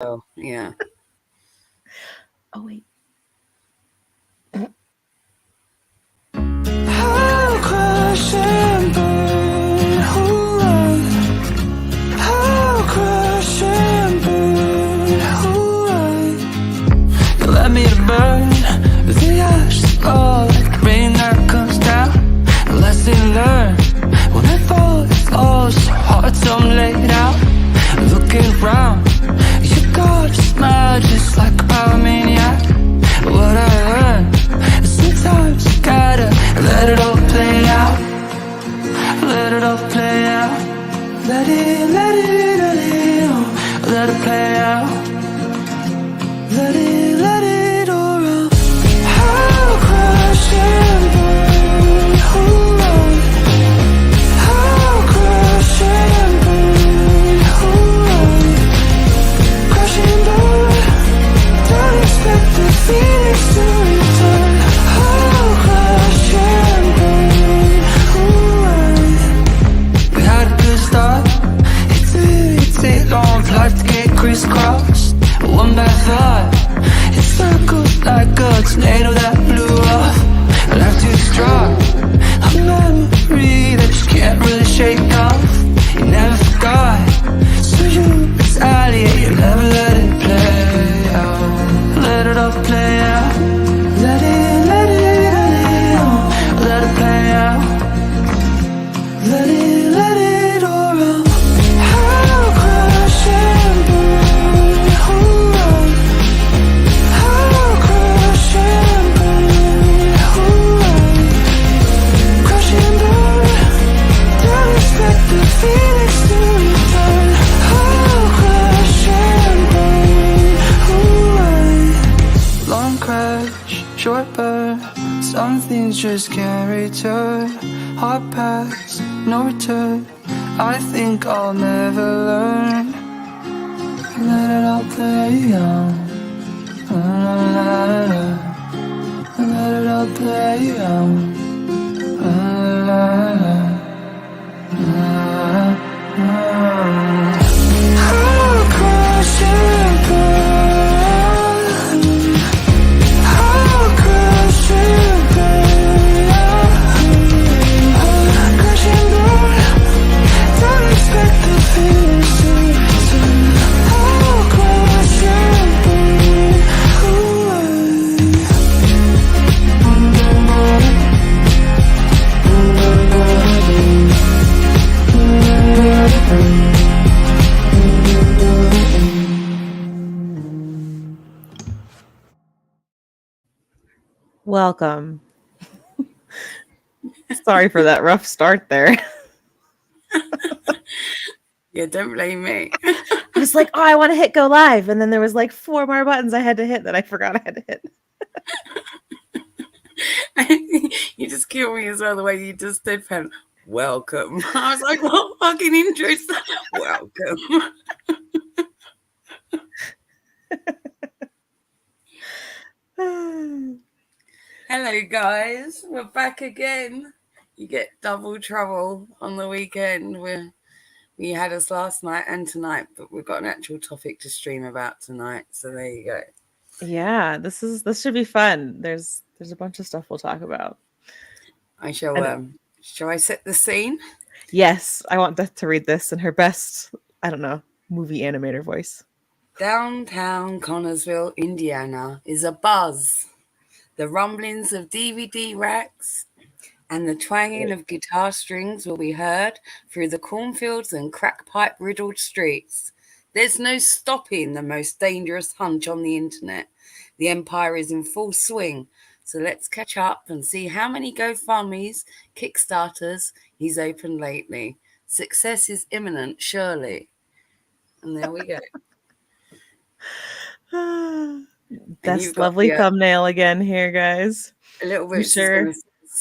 Oh, yeah. Oh, wait. I'll crash and burn. I'll crash and burn. You let me burn the ashes fall like the rain that comes down. A lesson learned when I fall, it's all so hard to laid out. Looking around, you got a smile just like a maniac. What I learned is sometimes you gotta let it all play out. Let it all play out. Let it play out. Let it all out. I'll crash and burn. I'll crash and burn. Crash and burn. Don't expect the phoenix to return. I'll crash and burn. We had a good start. It took long for life to get crisscrossed. One bad thought, it circles like a tornado that blew off. Life too strong, a memory that you can't really shake off. You never forgot, so you retaliate. You never let it play out. Let it all play out. Let it play out. Let it all out. I'll crash and burn. I'll crash and burn. Crash and burn. Don't expect the phoenix to return. I'll crash and burn. Long crash, short burn. Some things just can't return. Hard pass, no return. I think I'll never learn. Let it all play out. Let it all play out. I'll crash and burn. I'll crash and burn. Crash and burn. Don't expect the finish to return. I'll crash and burn. Welcome. Sorry for that rough start there. Yeah, don't blame me. I was like, oh, I want to hit go live. And then there was like 4 more buttons I had to hit that I forgot I had to hit. You just killed me as well, the way you just did, Pen. Welcome. I was like, what fucking intro is that? Welcome. Hello, guys. We're back again. You get double trouble on the weekend. We had us last night and tonight, but we've got an actual topic to stream about tonight. So there you go. Yeah, this should be fun. There's a bunch of stuff we'll talk about. I shall I set the scene? Yes, I want Beth to read this in her best, I don't know, movie animator voice. Downtown Connersville, Indiana is abuzz. The rumblings of DVD racks and the twanging of guitar strings will be heard through the cornfields and crack-pipe riddled streets. There's no stopping the most dangerous hunch on the internet. The empire is in full swing, so let's catch up and see how many GoFundMes, Kickstarters he's opened lately. Success is imminent, surely. And there we go. Best lovely thumbnail again here, guys. A little bit sure.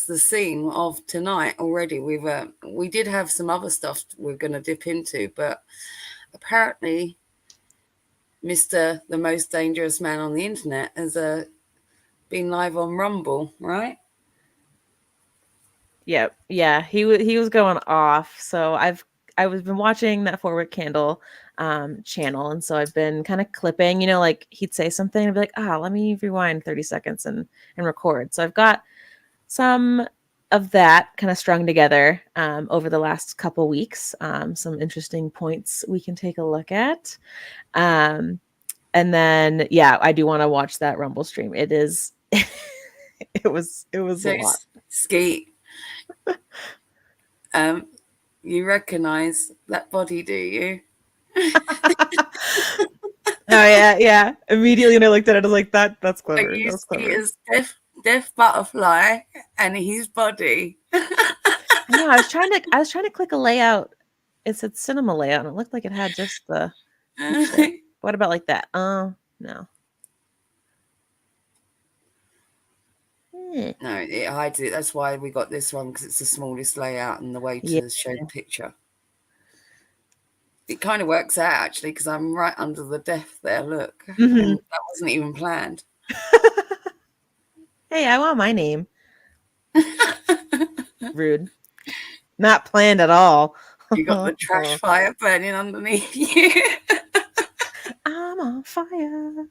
The scene of tonight already. We did have some other stuff we're going to dip into, but apparently Mr. the most dangerous man on the internet has been live on Rumble, right? Yeah, he was going off. So I've been watching that Forward Candle channel. And so I've been kind of clipping, like he'd say something and I'd be like, let me rewind 30 seconds and record. So I've got some of that kind of strung together over the last couple weeks. Some interesting points we can take a look at. And then, I do want to watch that Rumble stream. It is, it was So a lot. Skeet, you recognize that body, do you? Oh yeah. Immediately when I looked at it, I was like, that's clever. You That's see clever. his deaf butterfly and his body. No, I was trying to click a layout. It said cinema layout, and it looked like it had just the. What about like that? No. No, it hides it. That's why we got this one, because it's the smallest layout and the way to show the picture. It kind of works out actually, because I'm right under the deaf there. Look, and that wasn't even planned. Hey, I want my name. Rude. Not planned at all. You got the trash fire burning underneath you. I'm on fire.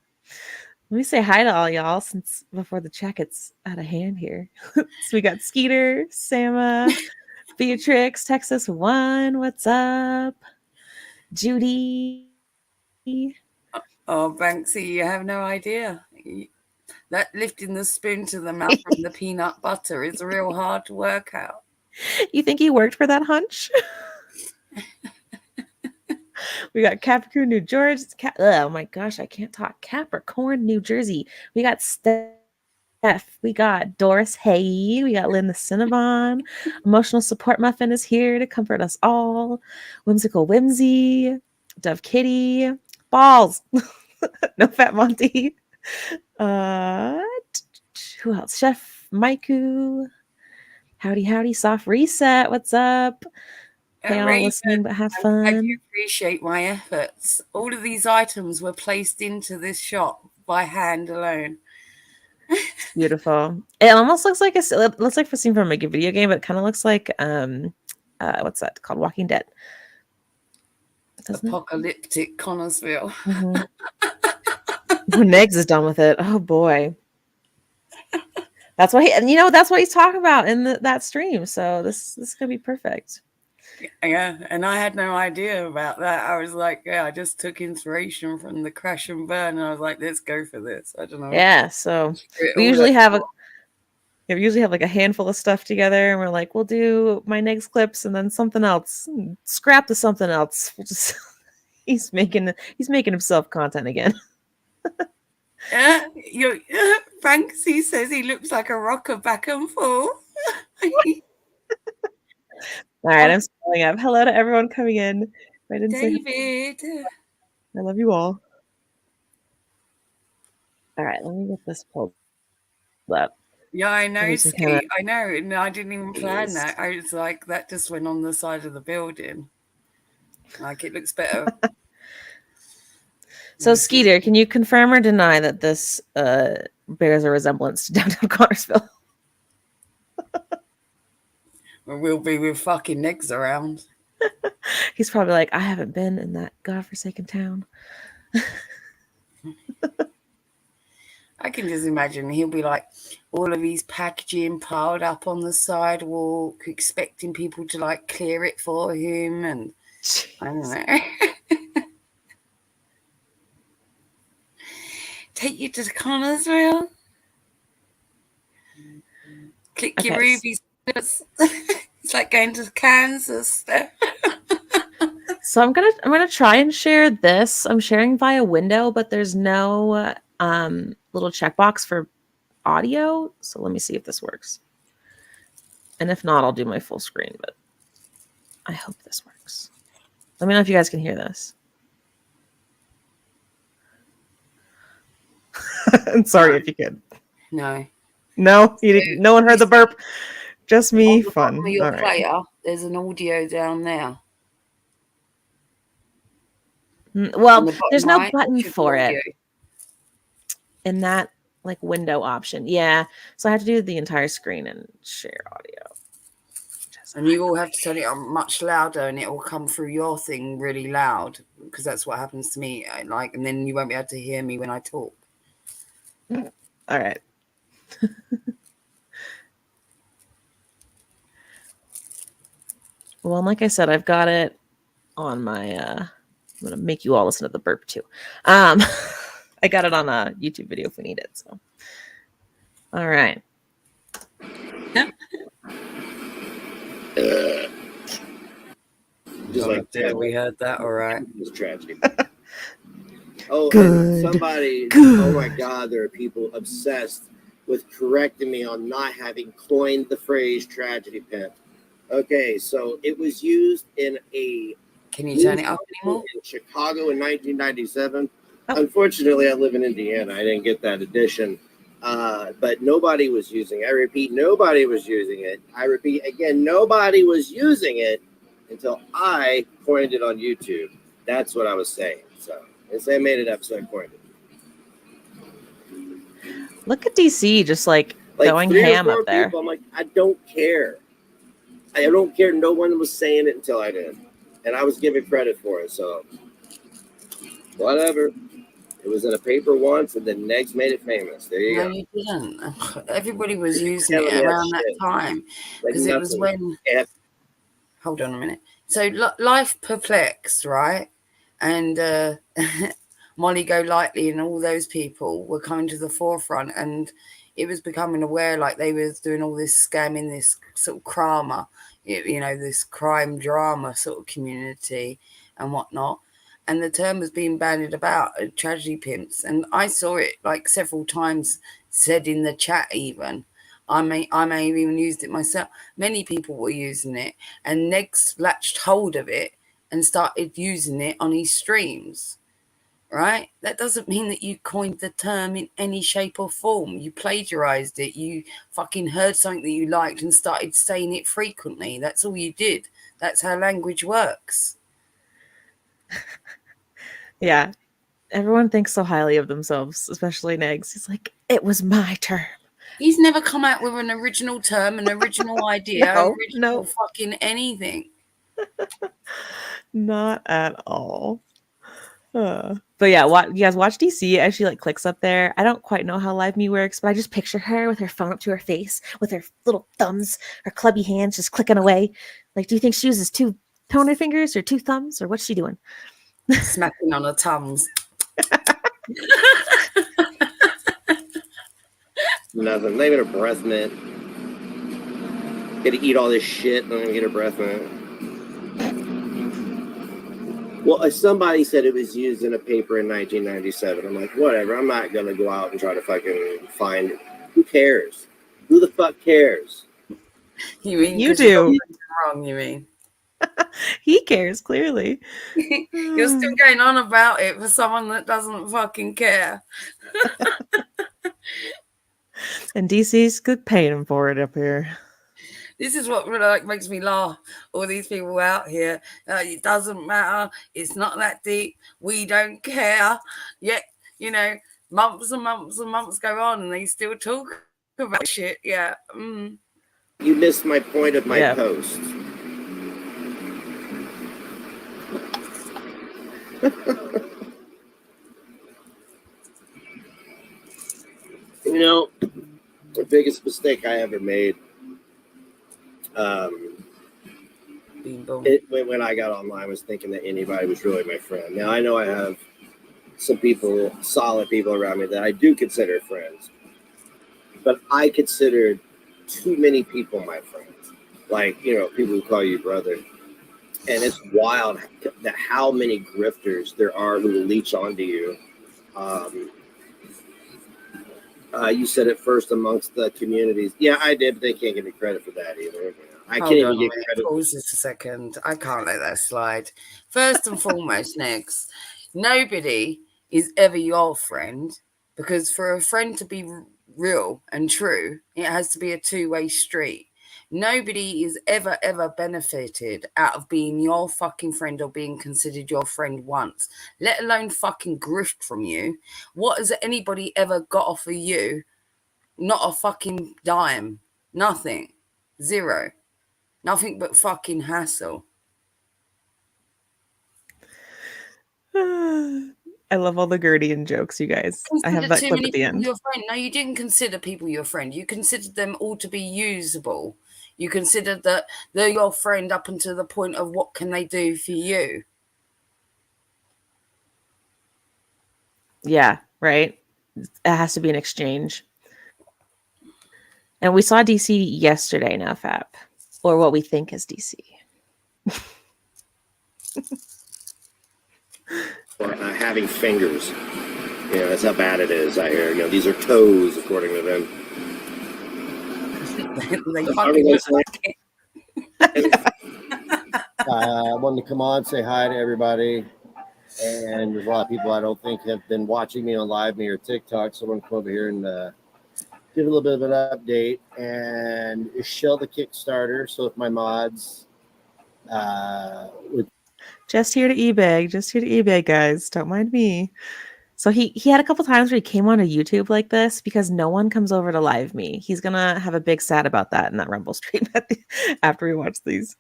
Let me say hi to all y'all since before the chat gets out of hand here. So we got Skeeter, Sama, Beatrix, Texas One. What's up? Judy. Oh, Banksy, you have no idea. That lifting the spoon to the mouth from the peanut butter is real hard to work out. You think he worked for that hunch? We got Capricorn, New Jersey. Oh my gosh, I can't talk. Capricorn, New Jersey. We got Steph. We got Doris Hay. We got Lynn the Cinnabon. Emotional Support Muffin is here to comfort us all. Whimsical Whimsy. Dove Kitty. Balls. No Fat Monty. Who else? Chef Maiku. Howdy. Soft Reset. What's up? They all listening, but have fun. I do appreciate my efforts. All of these items were placed into this shop by hand alone. Beautiful. It almost looks like it looks like for seen from a video game, but it kind of looks like what's that called? Walking Dead. Apocalyptic Connersville. When Negs is done with it, oh boy. That's what that's what he's talking about in that stream. So this is gonna be perfect. Yeah, and I had no idea about that. I was like, I just took inspiration from the Crash and Burn, and I was like, let's go for this. I don't know. Yeah, so we usually have like a handful of stuff together, and we're like, we'll do my next clips and then something else. Scrap to something else. We'll just he's making himself content again. Franksy says he looks like a rocker back and forth. All right, I'm spelling up. Hello to everyone coming in. I didn't David. I love you all. All right, let me get this pulled up. Yeah, I know, Ski. I know, and I didn't even plan that. I was like, that just went on the side of the building. Like, it looks better. So, Skeeter, can you confirm or deny that this bears a resemblance to downtown Connersville? We'll be with fucking Negs around. He's probably like, I haven't been in that godforsaken town. I can just imagine he'll be like all of his packaging piled up on the sidewalk, expecting people to like clear it for him, and I don't know. Take you to Connersville. Click your rubies. It's like going to Kansas. So I'm gonna try and share this. I'm sharing via window, but there's no little checkbox for audio. So let me see if this works. And if not, I'll do my full screen, but I hope this works. Let me know if you guys can hear this. I'm sorry if you could. No, you didn't. No one heard the burp. Just me. Fun. On your player, there's an audio down there. Well, there's no button for it in that like window option. Yeah, so I have to do the entire screen and share audio. And you all have to turn it on much louder, and it will come through your thing really loud. because that's what happens to me. And then you won't be able to hear me when I talk. All right. Well, like I said, I've got it on my. I'm gonna make you all listen to the burp too. I got it on a YouTube video if we need it. So, all right. Just like we heard that, all right. It was tragedy. Oh, Good. and somebody, oh my God, there are people obsessed with correcting me on not having coined the phrase tragedy pimp. Okay, so it was used in a Can you turn it up anymore? in Chicago in 1997. Oh. Unfortunately, I live in Indiana. I didn't get that edition. But nobody was using it. I repeat, nobody was using it. I repeat again, nobody was using it until I coined it on YouTube. That's what I was saying. So I made it up, so I coined it. Look at DC just like going 3 or ham 4 up there. people, I'm like, I don't care. I don't care. No one was saying it until I did. And I was giving credit for it. So whatever. It was in a paper once, and then Negs made it famous. There you No, go. you didn't. Everybody was using Telling it me around that that shit. time Like because it was nothing. when. Yeah. Hold on a minute. So Life Perplexed, right? And Molly Golightly and all those people were coming to the forefront, and it was becoming aware like they was doing all this scamming, this sort of crama, this crime drama sort of community and whatnot. And the term was being bandied about, tragedy pimps. And I saw it like several times said in the chat even. I may have even used it myself. Many people were using it, and Negs latched hold of it and started using it on his streams. Right? That doesn't mean that you coined the term in any shape or form. You plagiarized it. You fucking heard something that you liked and started saying it frequently. That's all you did. That's how language works. Yeah. Everyone thinks so highly of themselves, especially Negs. He's like, it was my term. He's never come out with an original term, an original idea, No. fucking anything. Not at all. But yeah, you guys watch DC as she like clicks up there. I don't quite know how Live Me works, but I just picture her with her phone up to her face, with her little thumbs, her clubby hands just clicking away. Like, do you think she uses 2 toner fingers or 2 thumbs, or what's she doing? Smacking on her tums. Nothing. Not even a breath mint. Gotta eat all this shit and then get a breath mint. Well, somebody said it was used in a paper in 1997. I'm like, whatever. I'm not gonna go out and try to fucking find it. Who cares? Who the fuck cares? You mean You 'cause you got do. something wrong, you mean? He cares, clearly. You're still going on about it for someone that doesn't fucking care. And DC's good paying for it up here. This is what really makes me laugh. All these people out here, it doesn't matter. It's not that deep. We don't care. Yet, months and months and months go on, and they still talk about shit. Yeah. Mm. You missed my point of my Yeah. post. The biggest mistake I ever made when I got online was thinking that anybody was really my friend. Now, I know I have some people, solid people around me that I do consider friends, but I considered too many people my friends. Like, people who call you brother. And it's wild that how many grifters there are who will leech onto you. You said it first amongst the communities. Yeah, I did, but they can't give me credit for that either. I can't even get credit. Pause this a second. I can't let that slide. First and foremost, Negs, nobody is ever your friend, because for a friend to be real and true, it has to be a two-way street. Nobody is ever benefited out of being your fucking friend or being considered your friend once, let alone fucking grift from you. What has anybody ever got off of you? Not a fucking dime. Nothing. Zero. Nothing but fucking hassle. I love all the Gerdian jokes, you guys. I have Consider that too clip many at the people end. your friend. No, you didn't consider people your friend. You considered them all to be usable. You considered that they're your friend up until the point of what can they do for you. Yeah, right. It has to be an exchange. And we saw DC yesterday now, Fab, or what we think is DC. Having fingers. That's how bad it is. I hear. These are toes, according to them. They fucking look like it. I wanted to come on, say hi to everybody. And there's a lot of people I don't think have been watching me on Live Me or TikTok. So I'm going to come over here and give a little bit of an update and shell the Kickstarter. So if my mods would Just here to eBay, guys. Don't mind me. So he had a couple times where he came onto YouTube like this because no one comes over to Live Me. He's gonna have a big sad about that in that Rumble stream after we watch these.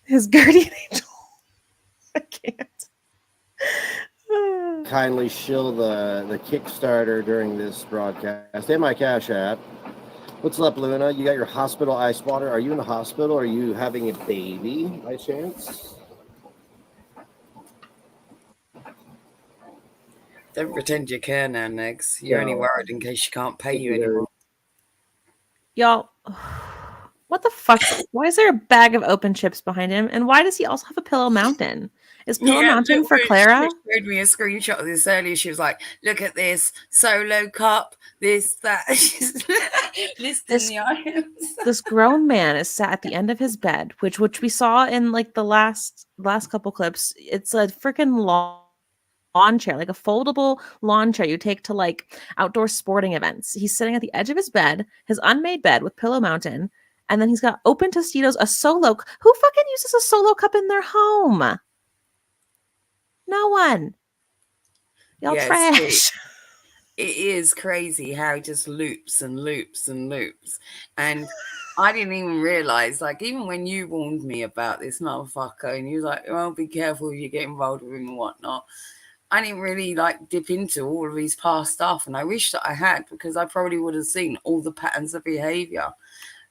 His guardian angel. I can't. kindly shill the Kickstarter during this broadcast and my Cash App. What's up, Luna? You got your hospital ice water. Are you in the hospital? Are you having a baby by chance? Don't pretend you care now, Negs. You're only worried in case she can't pay you anymore. Y'all, what the fuck? Why is there a bag of open chips behind him? And why does he also have a Pillow Mountain? Is Pillow Mountain for Clara? She showed me a screenshot of this earlier. She was like, look at this solo cup, this, that. She's listing the items. This grown man is sat at the end of his bed, which we saw in like the last couple clips. It's a freaking lawn chair, like a foldable lawn chair you take to like outdoor sporting events. He's sitting at the edge of his bed, his unmade bed with Pillow Mountain, and then he's got open Tostitos, a solo. Who fucking uses a solo cup in their home? No one. Y'all trash. It is crazy how it just loops and loops and loops. And I didn't even realize, like, even when you warned me about this motherfucker and you was like, well, be careful if you get involved with him and whatnot. I didn't really like dip into all of his past stuff. And I wish that I had, because I probably would have seen all the patterns of behavior.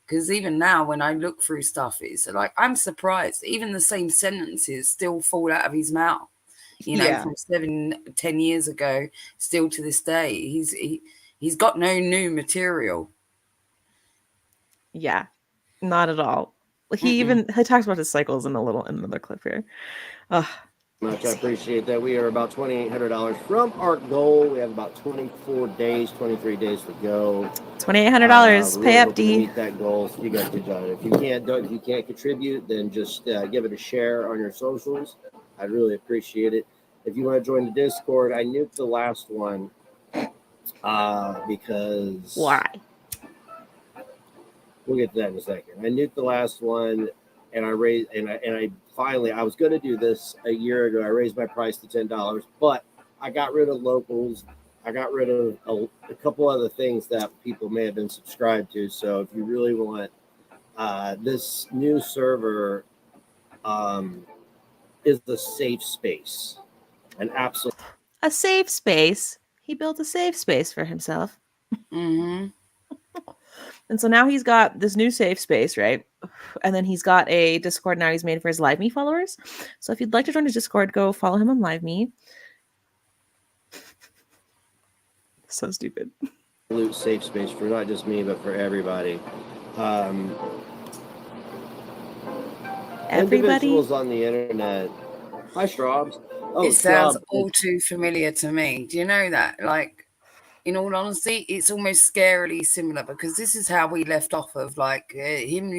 Because even now, when I look through stuff, it's like, I'm surprised. Even the same sentences still fall out of his mouth. From 7-10 years ago, still to this day, he's got no new material. Yeah, not at all. He talks about his cycles in another clip here. Much I appreciate that. We are about $2,800 from our goal. We have about 23 days to go. $2,800. Pay up, D. Meet that goal. So you guys good job. If you can't contribute, then just give it a share on your socials. I'd really appreciate it. If you want to join the Discord, I nuked the last one because why? We'll get to that in a second. I nuked the last one, and I raised and I finally I was going to do this a year ago. I raised my price to $10, but I got rid of locals. I got rid of a couple other things that people may have been subscribed to. So if you really want this new server is the safe space. A safe space. He built a safe space for himself. Mm-hmm. And so now he's got this new safe space, right? And then he's got a Discord now he's made for his Live Me followers. So if you'd like to join his Discord, go follow him on Live Me. So stupid. Absolute safe space for not just me, but for everybody. Individuals on the internet. Hi, Straubs. It sounds all too familiar to me. Do you know that? Like, in all honesty, it's almost scarily similar, because this is how we left off of like him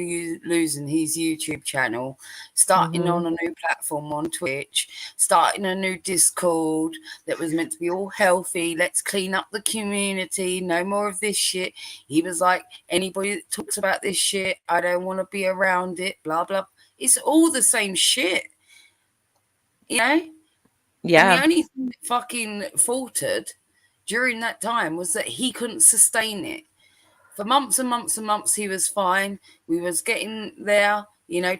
losing his YouTube channel, starting on a new platform on Twitch, starting a new Discord that was meant to be all healthy. Let's clean up the community. No more of this shit. He was like, anybody that talks about this shit, I don't want to be around it. Blah, blah. It's all the same shit. You know? Yeah. And the only thing that fucking faltered during that time was that he couldn't sustain it. For months and months and months, he was fine. We was getting there,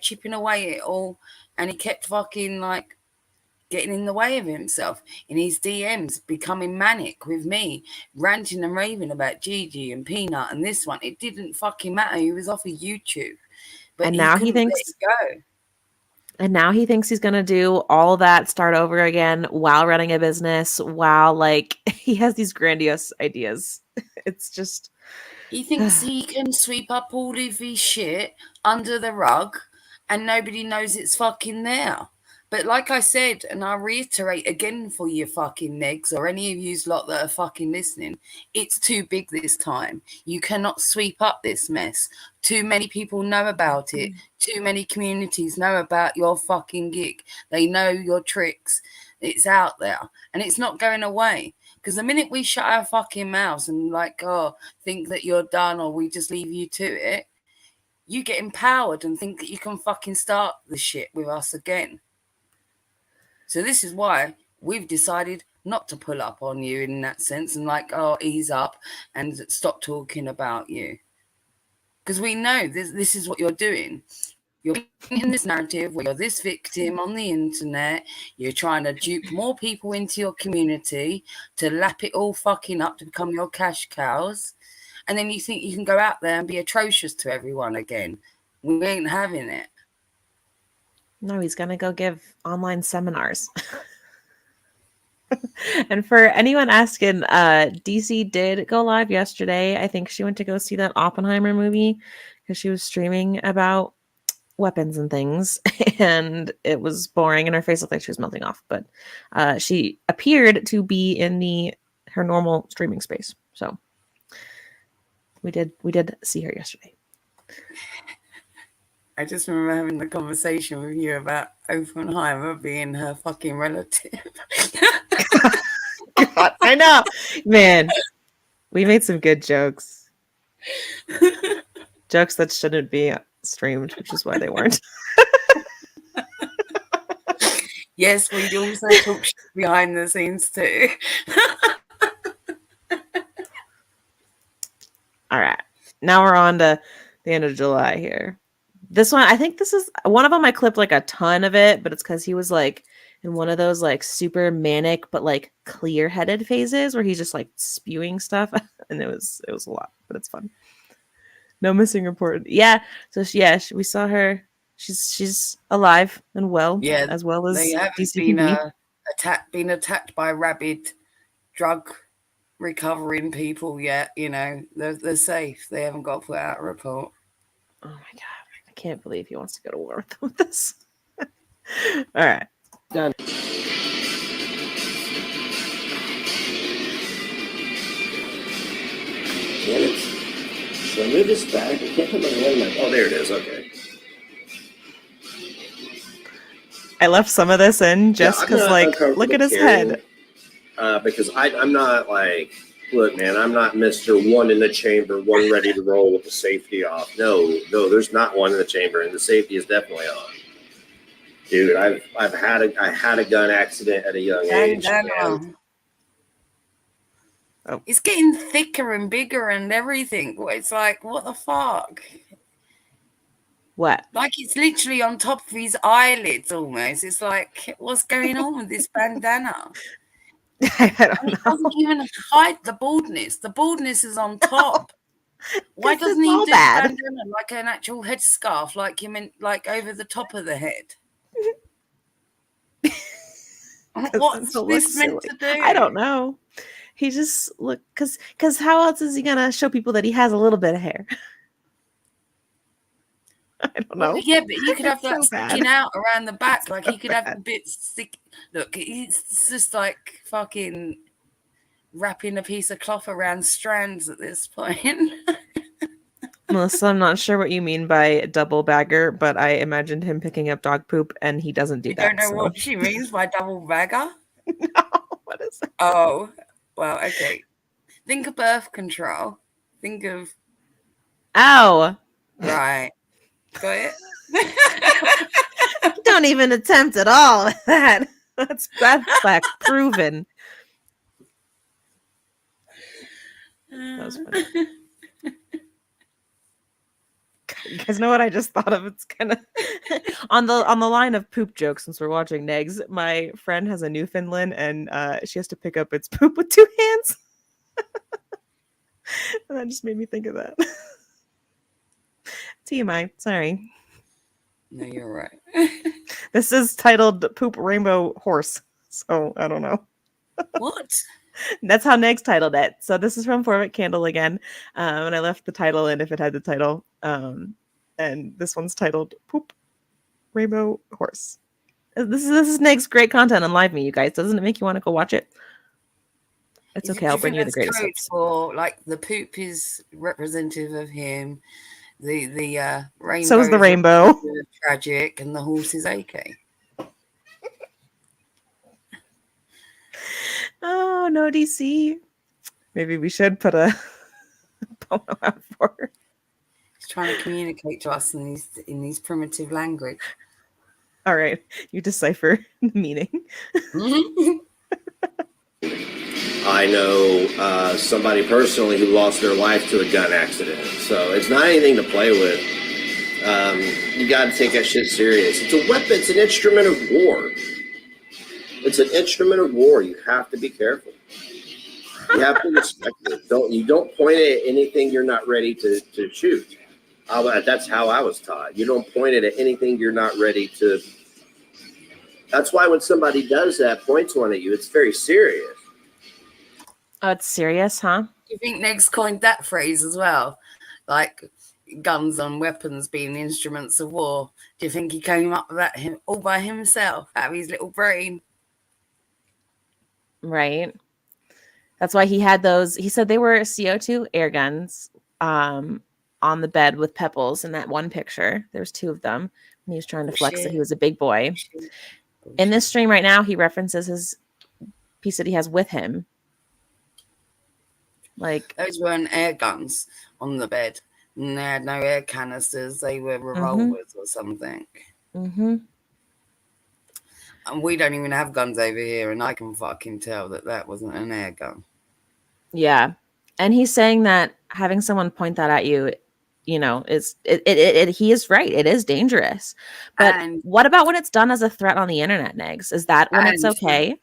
chipping away at it all. And he kept fucking like getting in the way of himself in his DMs, becoming manic with me, ranting and raving about Gigi and Peanut and this one. It didn't fucking matter. He was off of YouTube, but And he now couldn't let it go. And now he thinks he's going to do all that, start over again while running a business, while like he has these grandiose ideas. It's just. He thinks he can sweep up all of his shit under the rug and nobody knows it's fucking there. But like I said, and I'll reiterate again for you fucking negs or any of yous lot that are fucking listening, it's too big this time. You cannot sweep up this mess. Too many people know about it. Too many communities know about your fucking gig. They know your tricks. It's out there and it's not going away. Because the minute we shut our fucking mouths and like, think that you're done or we just leave you to it, you get empowered and think that you can fucking start the shit with us again. So this is why we've decided not to pull up on you in that sense and like, ease up and stop talking about you. Because we know this is what you're doing. You're in this narrative where you're this victim on the internet. You're trying to dupe more people into your community to lap it all fucking up to become your cash cows. And then you think you can go out there and be atrocious to everyone again. We ain't having it. No, he's going to go give online seminars. And for anyone asking, DC did go live yesterday. I think she went to go see that Oppenheimer movie because she was streaming about weapons and things, and it was boring and her face looked like she was melting off, but she appeared to be in her normal streaming space. So we did see her yesterday. I just remember having the conversation with you about Oppenheimer being her fucking relative. God, I know, man. We made some good jokes. Jokes that shouldn't be streamed, which is why they weren't. Yes, we also talk shit behind the scenes too. All right, now we're on to the end of July here. This one, I think this is one of them. I clipped like a ton of it, but it's because he was like in one of those like super manic but like clear-headed phases where he's just like spewing stuff, and it was a lot, but it's fun. No missing report. Yeah. So we saw her. She's alive and well. Yeah, as well as they haven't DCPD. been attacked by rabid drug recovering people yet. You know, they're safe. They haven't got to put out a report. Oh my god, I can't believe he wants to go to war with this. All right, Done. Damn it. Should I move this back? I can't put my hand in my... Oh, there it is. Okay. I left some of this in just because, look at his head. Because I'm not like, look, man, I'm not Mr. One in the chamber, one ready to roll with the safety off. No, there's not one in the chamber, and the safety is definitely on. Dude, I had a gun accident at a young age. Oh. It's getting thicker and bigger and everything. It's like, what the fuck? What? Like it's literally on top of his eyelids almost. It's like, what's going on with this bandana? I don't know. It doesn't even hide the baldness. The baldness is on top. Why doesn't he do bandana like an actual headscarf, like you meant, like over the top of the head? What's this meant to do? I don't know. He just because how else is he gonna show people that he has a little bit of hair? I don't know. Well, yeah, but he could have that sticking out around the back. Like he could have the bits stick. Look, it's just like fucking wrapping a piece of cloth around strands at this point. Melissa, I'm not sure what you mean by double bagger, but I imagined him picking up dog poop, and he doesn't do that. I don't know what she means by double bagger. No, what is it? Oh, well, okay. Think of birth control. Think of... Ow. Right. Got it? Don't even attempt at all with that. That's like proven. That was funny. You guys know what I just thought of? It's kind of On the line of poop jokes, since we're watching Negs, my friend has a Newfoundland and she has to pick up its poop with 2 hands. And that just made me think of that. TMI, sorry. No, you're right. This is titled Poop Rainbow Horse. So I don't know. What? That's how Negs titled it. So this is from Formic Candle again. And I left the title in if it had the title. And this one's titled Poop Rainbow Horse. This is Negs' great content on Live Me, you guys. Doesn't it make you want to go watch it? It's okay. I'll bring you the greatest. For like the poop is representative of him. The rainbow. So is the rainbow. Tragic, and the horse is AK. Oh no, DC. Maybe we should put a promo out for her. He's trying to communicate to us in these primitive language. All right, you decipher the meaning. I know somebody personally who lost their life to a gun accident. So it's not anything to play with. You got to take that shit serious. It's a weapon. It's an instrument of war. It's an instrument of war. You have to be careful. You have to respect it. You don't point it at anything you're not ready to shoot. That's how I was taught. You don't point it at anything you're not ready to. That's why when somebody does that, points one at you, it's very serious. Oh, it's serious, huh? Do you think Negs coined that phrase as well? Like guns and weapons being instruments of war. Do you think he came up with that all by himself out of his little brain? Right. That's why he had those. He said they were CO2 air guns on the bed with pebbles in that one picture. There's 2 of them. And he was trying to flex that he was a big boy. In this stream right now, he references his piece that he has with him. Like those weren't air guns on the bed. And they had no air canisters. They were revolvers or something. Mm-hmm. And we don't even have guns over here, and I can fucking tell that wasn't an air gun. Yeah. And he's saying that having someone point that at you, you know, he is right. It is dangerous. But what about when it's done as a threat on the internet, Negs? Is that when it's okay?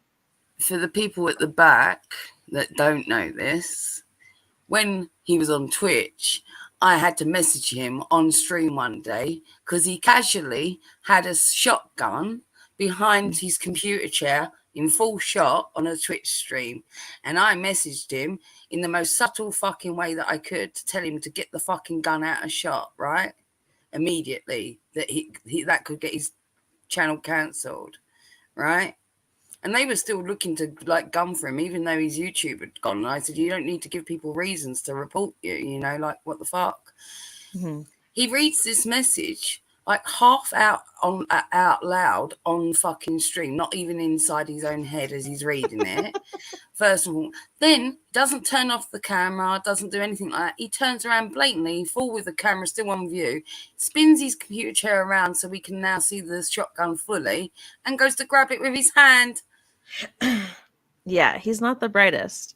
For the people at the back that don't know this, when he was on Twitch, I had to message him on stream one day because he casually had a shotgun behind his computer chair in full shot on a Twitch stream. And I messaged him in the most subtle fucking way that I could to tell him to get the fucking gun out of shot, right? Immediately, that he that could get his channel cancelled, right? And they were still looking to like gun for him, even though his YouTube had gone. And I said, you don't need to give people reasons to report you, you know, like what the fuck? Mm-hmm. He reads this message like half out loud on fucking stream, not even inside his own head as he's reading it. First of all, then doesn't turn off the camera, doesn't do anything like that. He turns around blatantly, full with the camera still on view, spins his computer chair around so we can now see the shotgun fully, and goes to grab it with his hand. Yeah, he's not the brightest.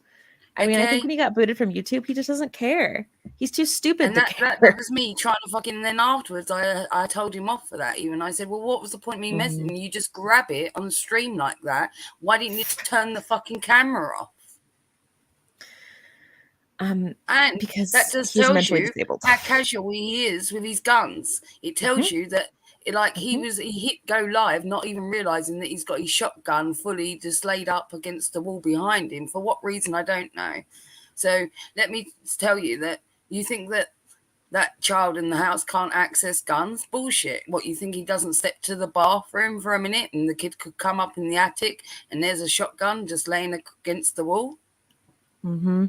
I mean, I think when he got booted from YouTube, he just doesn't care. He's too stupid to care. That was me trying to fucking. Then afterwards, I told him off for that. Even I said, "Well, what was the point of me messaging? You just grab it on the stream like that. Why didn't you turn the fucking camera off?" And because that just he's tells mentally you disabled. How casual he is with his guns. It tells you that. He hit go live, not even realizing that he's got his shotgun fully just laid up against the wall behind him. For what reason, I don't know. So let me tell you that you think that child in the house can't access guns? Bullshit. What, you think he doesn't step to the bathroom for a minute and the kid could come up in the attic and there's a shotgun just laying against the wall? Mm-hmm.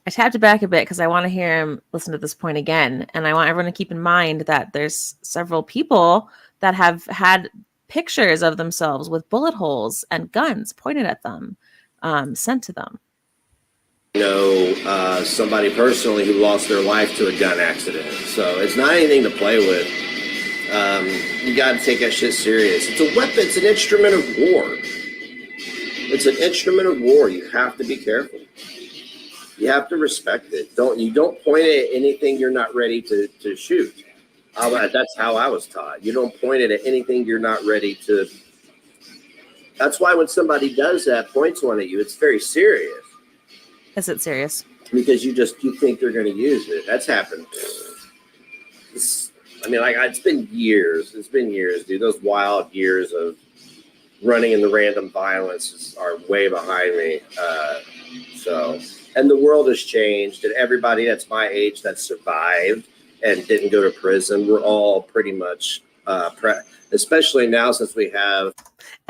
I tapped it back a bit because I want to hear him listen to this point again. And I want everyone to keep in mind that there's several people that have had pictures of themselves with bullet holes and guns pointed at them, sent to them. You know, somebody personally who lost their life to a gun accident. So it's not anything to play with. You got to take that shit serious. It's a weapon. It's an instrument of war. It's an instrument of war. You have to be careful. You have to respect it. You don't point it at anything you're not ready to shoot. That's how I was taught. You don't point it at anything you're not ready to. That's why when somebody does that, points one at you, it's very serious. Is it serious? Because you think they're going to use it. That's happened. It's been years. It's been years, dude. Those wild years of running in the random violence are way behind me. And the world has changed, and everybody that's my age that survived and didn't go to prison, we're all pretty much, especially now since we have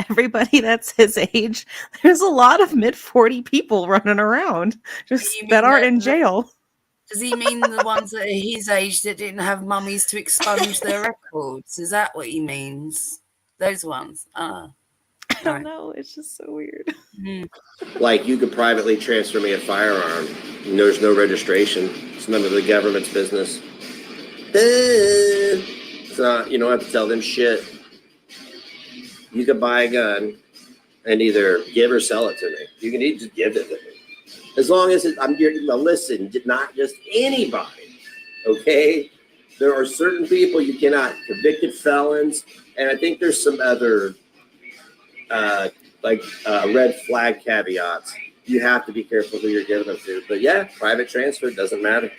everybody that's his age. There's a lot of mid-40 people running around that aren't in jail. Does he mean the ones that are his age that didn't have mummies to expunge their records? Is that what he means? Those ones? I don't know. It's just so weird. Like, you could privately transfer me a firearm. And there's no registration. It's none of the government's business. It's not, you don't have to tell them shit. You could buy a gun and either give or sell it to me. You can just give it to me. As long as listen, not just anybody, okay? There are certain people you cannot, convicted felons, and I think there's some other red flag caveats. You have to be careful who you're giving them to. But yeah, private transfer doesn't matter.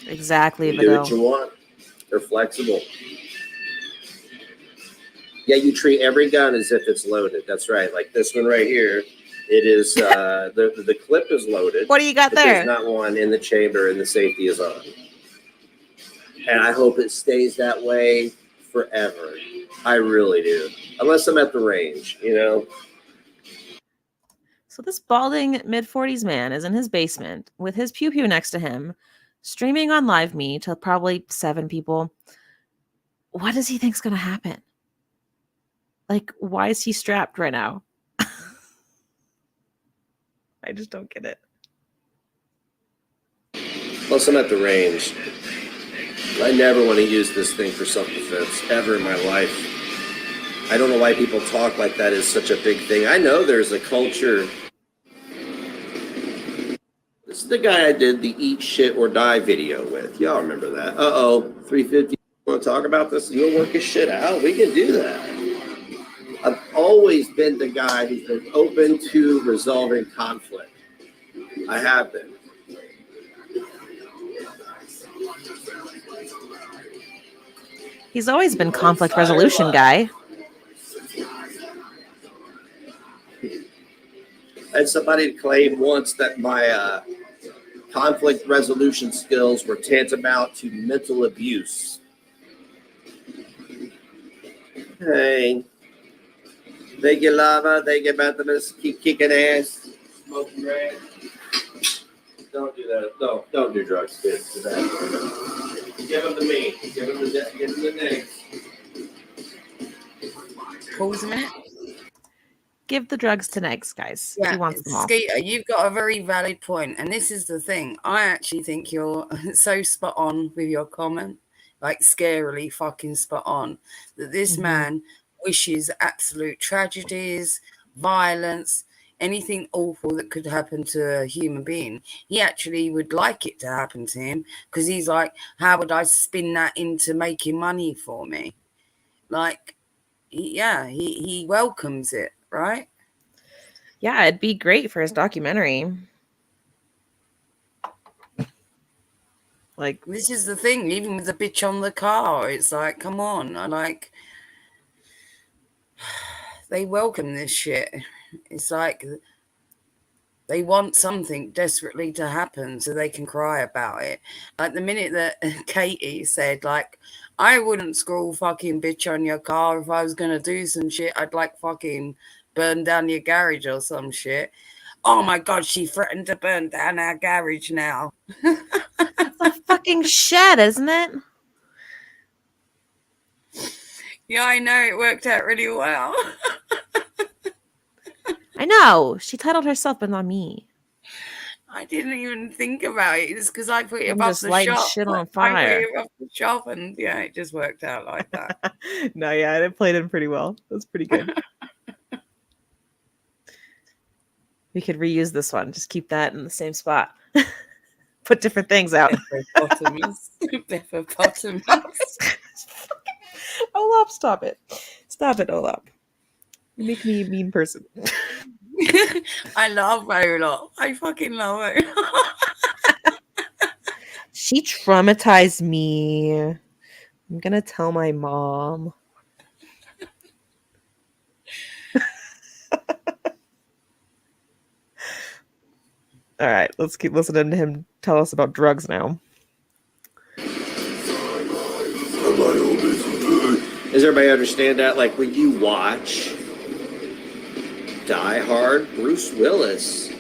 Exactly. You do what you want. They're flexible. Yeah, you treat every gun as if it's loaded. That's right. Like this one right here. It is the clip is loaded. What do you got there? There's not one in the chamber, and the safety is on. And I hope it stays that way forever. I really do. Unless I'm at the range, you know. So this balding mid-40s man is in his basement with his pew-pew next to him, streaming on Live Me to probably 7 people. What does he think's going to happen? Like, why is he strapped right now? I just don't get it. Plus, I'm at the range. I never want to use this thing for self-defense ever in my life. I don't know why people talk like that is such a big thing. I know there's a culture. This is the guy I did the Eat Shit or Die video with. Y'all remember that? 350. Want to talk about this? You'll work his shit out. We can do that. I've always been the guy who's been open to resolving conflict. I have been. He's always been conflict resolution guy. I had somebody claim once that my conflict resolution skills were tantamount to mental abuse. Hey. Thank you, Lava. Thank you, Methodist. Keep kicking ass. Smoking rag. Don't do that. No, don't do drugs, kids. Do that. Give them to me. Give them the next. Pause a minute. Give the drugs to Negs, guys. Yeah, he wants them all. Skeeter, you've got a very valid point, and this is the thing. I actually think you're so spot on with your comment, like scarily fucking spot on, that this man wishes absolute tragedies, violence, anything awful that could happen to a human being. He actually would like it to happen to him because he's like, how would I spin that into making money for me? Like, he welcomes it, right? Yeah, it'd be great for his documentary. Like, this is the thing, even with the bitch on the car, it's like, come on, they welcome this shit. It's like they want something desperately to happen so they can cry about it. Like the minute that Katie said, like, I wouldn't scroll fucking bitch on your car if I was going to do some shit. I'd like fucking burn down your garage or some shit. Oh my God, she threatened to burn down our garage now. it's a fucking shed, isn't it? Yeah, I know. It worked out really well. I know. She titled herself, but not me. I didn't even think about it. It's because I put it I'm above just the lighting shop. shit on I fire. put it above the shop, and yeah, it just worked out like that. No, yeah, it played in pretty well. It was pretty good. We could reuse this one. Just keep that in the same spot. Put different things out. Hippopotamus. Olap, stop it. Stop it, Olap. You make me a mean person. I love Olaf. I fucking love her. She traumatized me. I'm gonna tell my mom. All right, let's keep listening to him tell us about drugs now. Does everybody understand that? Like when you watch Die Hard, Bruce Willis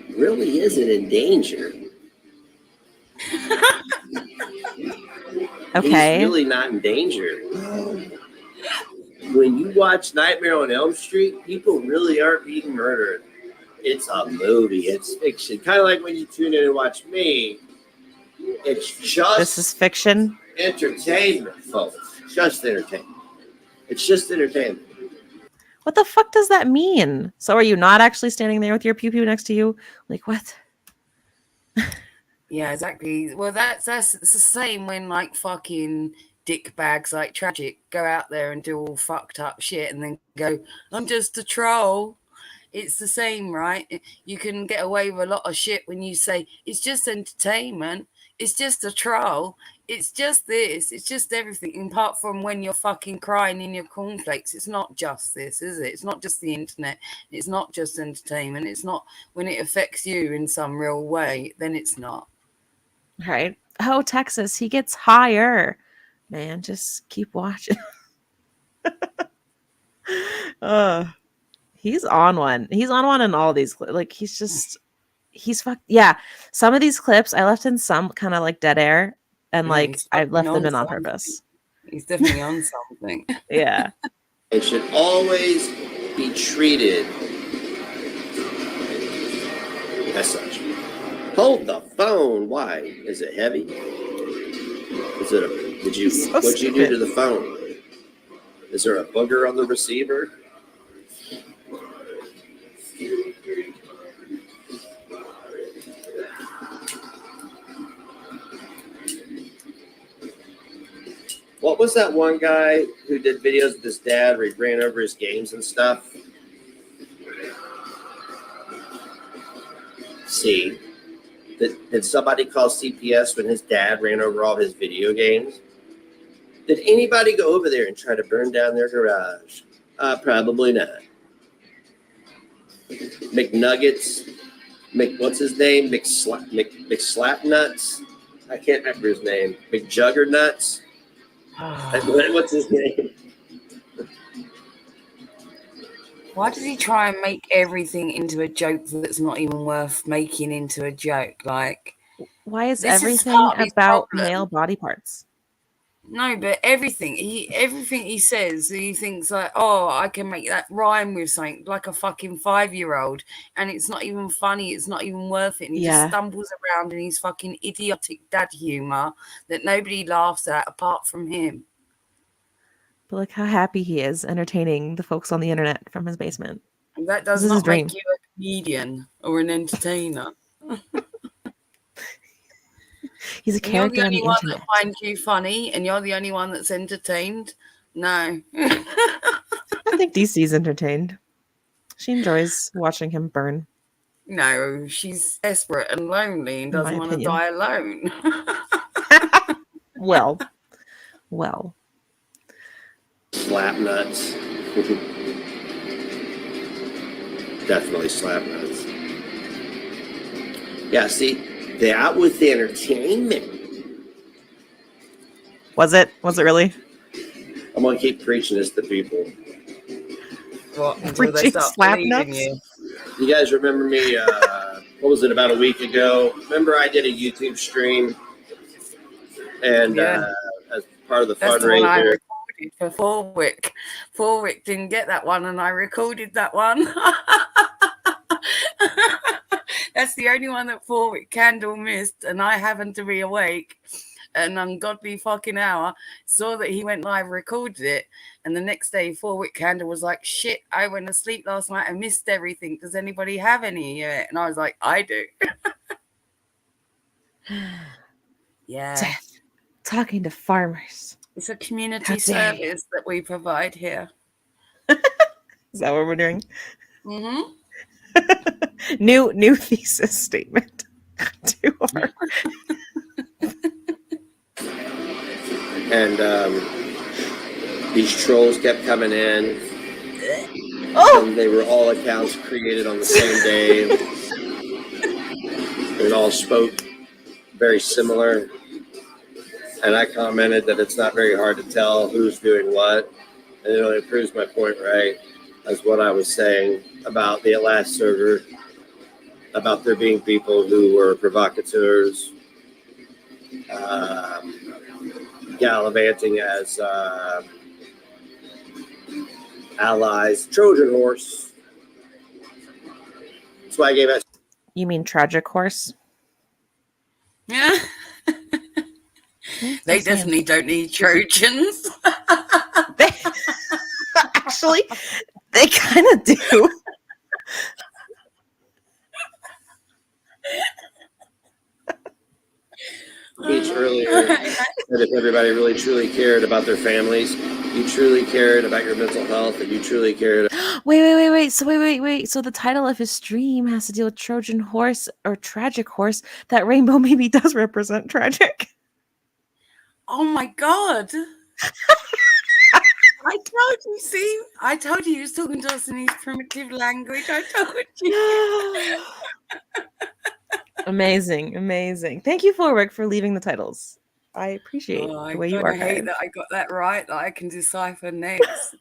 really isn't in danger. Okay. He's really not in danger. When you watch Nightmare on Elm Street, people really aren't being murdered. It's a movie. It's fiction. Kind of like when you tune in and watch me. It's just This is fiction. entertainment, folks. Just entertainment. It's just entertainment. What the fuck does that mean? So are you not actually standing there with your pew pew next to you? Like what? Yeah, exactly. Well, that's it's the same when like fucking dick bags like Tragic go out there and do all fucked up shit and then go, I'm just a troll. It's the same, right? You can get away with a lot of shit when you say it's just entertainment. It's just a troll. It's just this. It's just everything. Apart from when you're fucking crying in your cornflakes, it's not just this, is it? It's not just the internet. It's not just entertainment. It's not when it affects you in some real way. Then it's not. Right. Oh, Texas, he gets higher. Man, just keep watching. He's on one. He's on one in all these. Like he's fucked. Yeah. Some of these clips I left in some kind of like dead air, and Yeah, like he's I fucking left them on in on something. purpose. He's definitely on something. Yeah. It should always be treated as such. Hold the phone. Why? Is it heavy? Is it a? Did you? So What'd you do stupid. to the phone? Is there a booger on the receiver? What was that one guy who did videos with his dad where he ran over his games and stuff? See, did somebody call CPS when his dad ran over all his video games? Did anybody go over there and try to burn down their garage? Probably not. McNuggets, what's his name? McSlapnuts? I can't remember his name. McJuggernuts? What's his name? Why does he try and make everything into a joke that's not even worth making into a joke? Like, Why is this is everything part of his about problem. male body parts? No, but everything he says, he thinks like, oh, I can make that rhyme with something like a fucking 5-year-old, and it's not even funny. It's not even worth it. And he just stumbles around in his fucking idiotic dad humor that nobody laughs at apart from him. But look how happy he is entertaining the folks on the internet from his basement. And that does This is his not make dream. you a comedian or an entertainer. He's a And you're character the on only the one internet. that finds you funny, and you're the only one that's entertained. No. I think DC's entertained. She enjoys watching him burn. No, she's desperate and lonely and In my doesn't want to opinion. die alone. Well. Slap nuts. Definitely slap nuts. Yeah, see, that was the entertainment. Was it really? I'm gonna keep preaching this to people. What, until they Preaching start slap believing nuts? you. You guys remember me? What was it? About a week ago. Remember, I did a YouTube stream, and Yeah. as part of the That's the one I fundraiser. recorded for Forwick. Forwick didn't get that one, and I recorded that one. That's the only one that Forwick Candle missed, and I happened to be awake an ungodly fucking hour, saw that he went live, recorded it, and the next day Forwick Candle was like, shit, I went to sleep last night and missed everything. Does anybody have any? And I was like, I do. Yeah. Death. Talking to farmers. It's a community How dare you. service that we provide here. Is that what we're doing? Mm-hmm. New thesis statement to our And these trolls kept coming in. Oh! And they were all accounts created on the same day. It all spoke very similar. And I commented that it's not very hard to tell who's doing what. And it only proves my point right, as what I was saying about the last server, about there being people who were provocateurs, gallivanting as allies, Trojan horse. That's why I gave it. You mean tragic horse? Yeah. They definitely don't need Trojans. Actually, they kind of do. Speech earlier that if everybody really truly cared about their families, you truly cared about your mental health, and you truly cared. Wait. So wait. So the title of his stream has to deal with Trojan horse or tragic horse. That rainbow maybe does represent tragic. Oh my God. I told you, see? I told you he was talking to us in his primitive language. I told you. Amazing. Thank you, Forwick, for leaving the titles. I appreciate the way you I hate archive. that I got that right, that I can decipher next.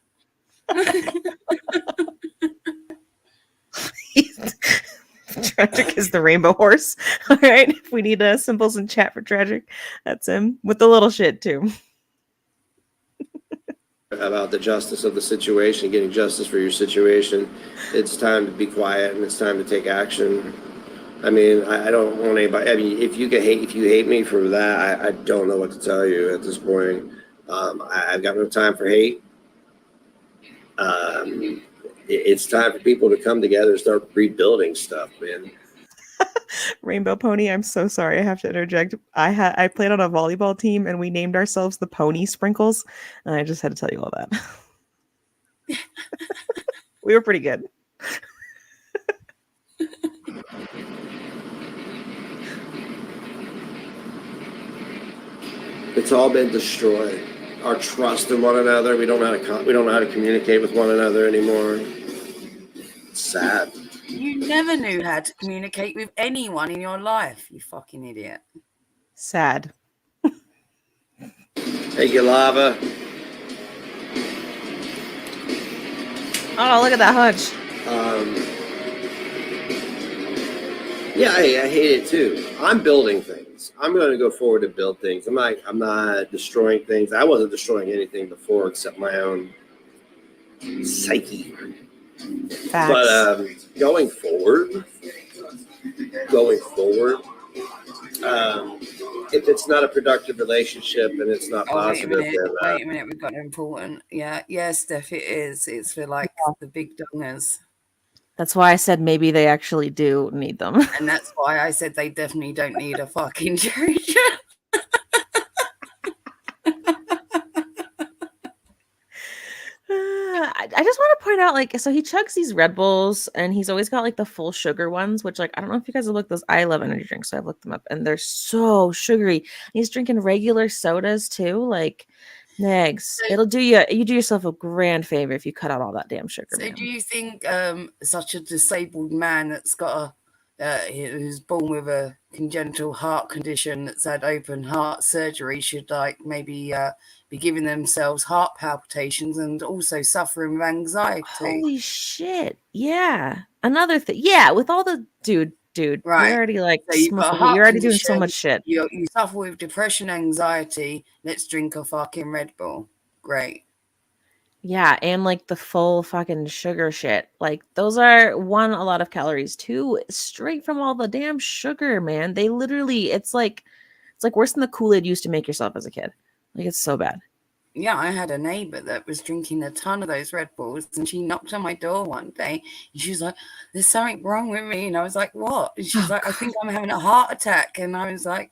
Tragic is the rainbow horse. All right. If we need symbols in chat for tragic, that's him with the little shit too. About the justice of the situation, getting justice for your situation. It's time to be quiet and it's time to take action. I mean, I don't want anybody. I mean, if you hate me for that, I don't know what to tell you at this point. I've got no time for hate. It's time for people to come together and start rebuilding stuff, man. Rainbow Pony, I'm so sorry. I have to interject. I played on a volleyball team and we named ourselves the Pony Sprinkles. And I just had to tell you all that. We were pretty good. It's all been destroyed. Our trust in one another. We don't know how to communicate with one another anymore. It's sad. You never knew how to communicate with anyone in your life, you fucking idiot. Sad. Hey, Galava. Oh, look at that hunch. Yeah, I hate it too. I'm building things. I'm going to go forward to build things. I'm not destroying things. I wasn't destroying anything before except my own psyche. Facts. But going forward, if it's not a productive relationship and it's not positive, wait a minute, we've got an important. Yeah, Steph, it is. It's for like the big dongers. That's why I said maybe they actually do need them. And that's why I said they definitely don't need a fucking Trojan. I just want to point out, like, so he chugs these Red Bulls and he's always got like the full sugar ones, which, like, I don't know if you guys have looked those. I love energy drinks, so I've looked them up and they're so sugary. And he's drinking regular sodas too. Like, Negs, it'll do you do yourself a grand favor if you cut out all that damn sugar. So, do you think such a disabled man that's got who's born with a congenital heart condition that's had open heart surgery should like maybe be giving themselves heart palpitations and also suffering with anxiety? Holy shit! Yeah, another thing. Yeah, with all the dude. Right. You're already like so you're already doing so much shit. You suffer with depression, anxiety. Let's drink a fucking Red Bull. Great. Yeah, and like the full fucking sugar shit. Like those are one, a lot of calories. Two, straight from all the damn sugar, man. They literally, it's like worse than the Kool-Aid you used to make yourself as a kid. Like it's so bad. Yeah, I had a neighbor that was drinking a ton of those Red Bulls and she knocked on my door one day and she was like, there's something wrong with me. And I was like, what? And she's like, I think I'm having a heart attack. And I was like,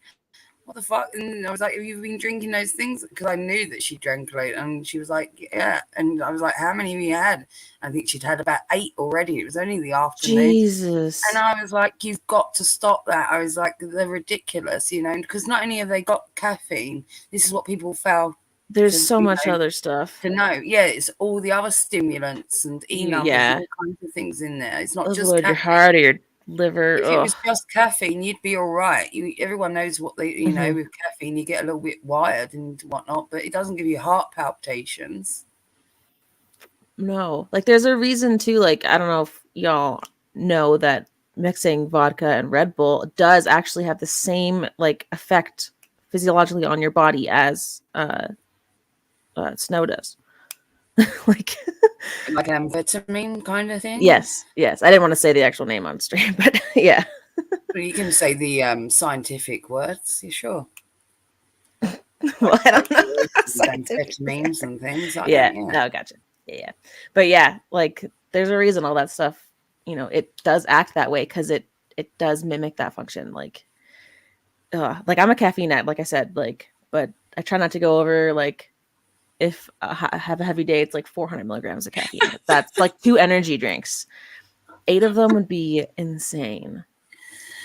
what the fuck? And I was like, have you been drinking those things? Because I knew that she drank a lot. And she was like, yeah. And I was like, how many have you had? I think she'd had about 8 already. It was only the afternoon. Jesus. And I was like, you've got to stop that. I was like, they're ridiculous, you know, because not only have they got caffeine, this is what people fail There's so much other stuff to know. Yeah, it's all the other stimulants and numbers and all kinds of things in there. It's not just overload your heart or your liver. If it was just caffeine, you'd be all right. Everyone knows what they, you know, with caffeine, you get a little bit wired and whatnot, but it doesn't give you heart palpitations. No, like there's a reason too. Like, I don't know if y'all know that mixing vodka and Red Bull does actually have the same like effect physiologically on your body as snow does. like amphetamine kind of thing. Yes. I didn't want to say the actual name on stream, but yeah. Well, you can say the scientific words. You sure? Well, I don't know. Amphetamines and things. Like Yeah. that, yeah. No, gotcha. Yeah. But yeah, like there's a reason all that stuff, you know, it does act that way because it does mimic that function. Like I'm a caffeine addict, like I said, like, but I try not to go over like if I have a heavy day, it's like 400 milligrams of caffeine. That's like 2 energy drinks. 8 of them would be insane.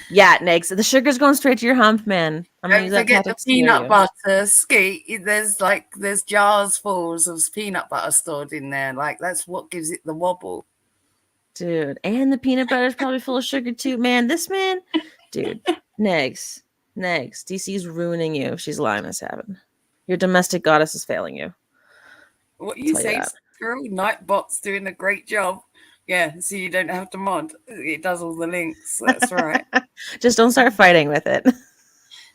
Yeah, Negs, the sugar's going straight to your hump, man. Don't forget the peanut butter, Skeet. There's jars fulls of peanut butter stored in there. Like that's what gives it the wobble. Dude, and the peanut butter is probably full of sugar too. Man, this man, dude, Negs, DC's ruining you. She's lying this happened. Your domestic goddess is failing you. What you say, Squirrel? Nightbot's doing a great job. Yeah, so you don't have to mod. It does all the links. That's right. Just don't start fighting with it.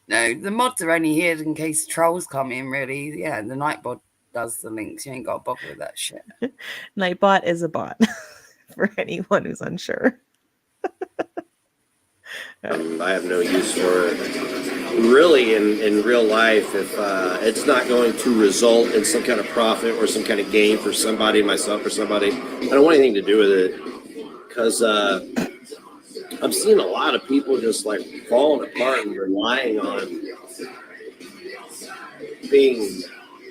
No, the mods are only here in case trolls come in, really. Yeah, the Nightbot does the links. You ain't got to bother with that shit. Nightbot is a bot, for anyone who's unsure. I have no use for it. Really, in real life, if it's not going to result in some kind of profit or some kind of gain for somebody, myself or somebody, I don't want anything to do with it. Because I'm seeing a lot of people just like falling apart and relying on being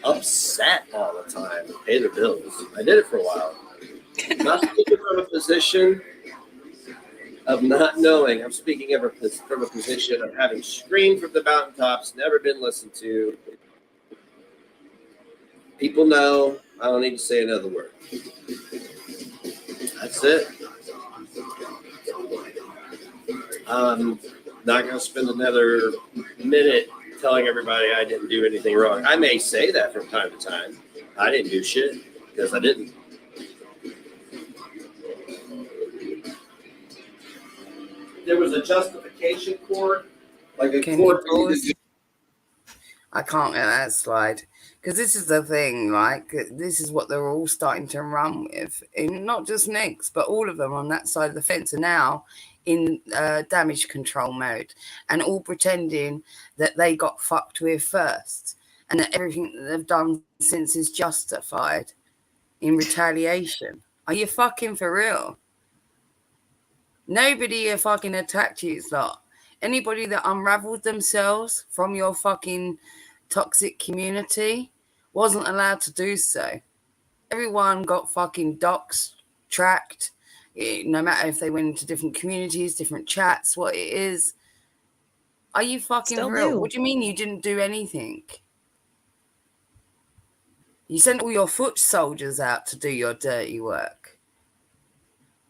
upset all the time to pay their bills. I did it for a while. Not speaking from a position of not knowing. I'm speaking from a position of having screamed from the mountaintops, never been listened to. People know. I don't need to say another word. That's it. I'm not going to spend another minute telling everybody I didn't do anything wrong. I may say that from time to time. I didn't do shit because I didn't. There was a justification court, like a court. I can't let that slide because this is the thing. Like this is what they're all starting to run with, and not just Negs, but all of them on that side of the fence are now in damage control mode, and all pretending that they got fucked with first, and that everything that they've done since is justified in retaliation. Are you fucking for real? Nobody fucking attacked you, lot. Anybody that unraveled themselves from your fucking toxic community wasn't allowed to do so. Everyone got fucking doxed, tracked, no matter if they went into different communities, different chats, what it is. Are you fucking Still real? do. What do you mean you didn't do anything? You sent all your foot soldiers out to do your dirty work.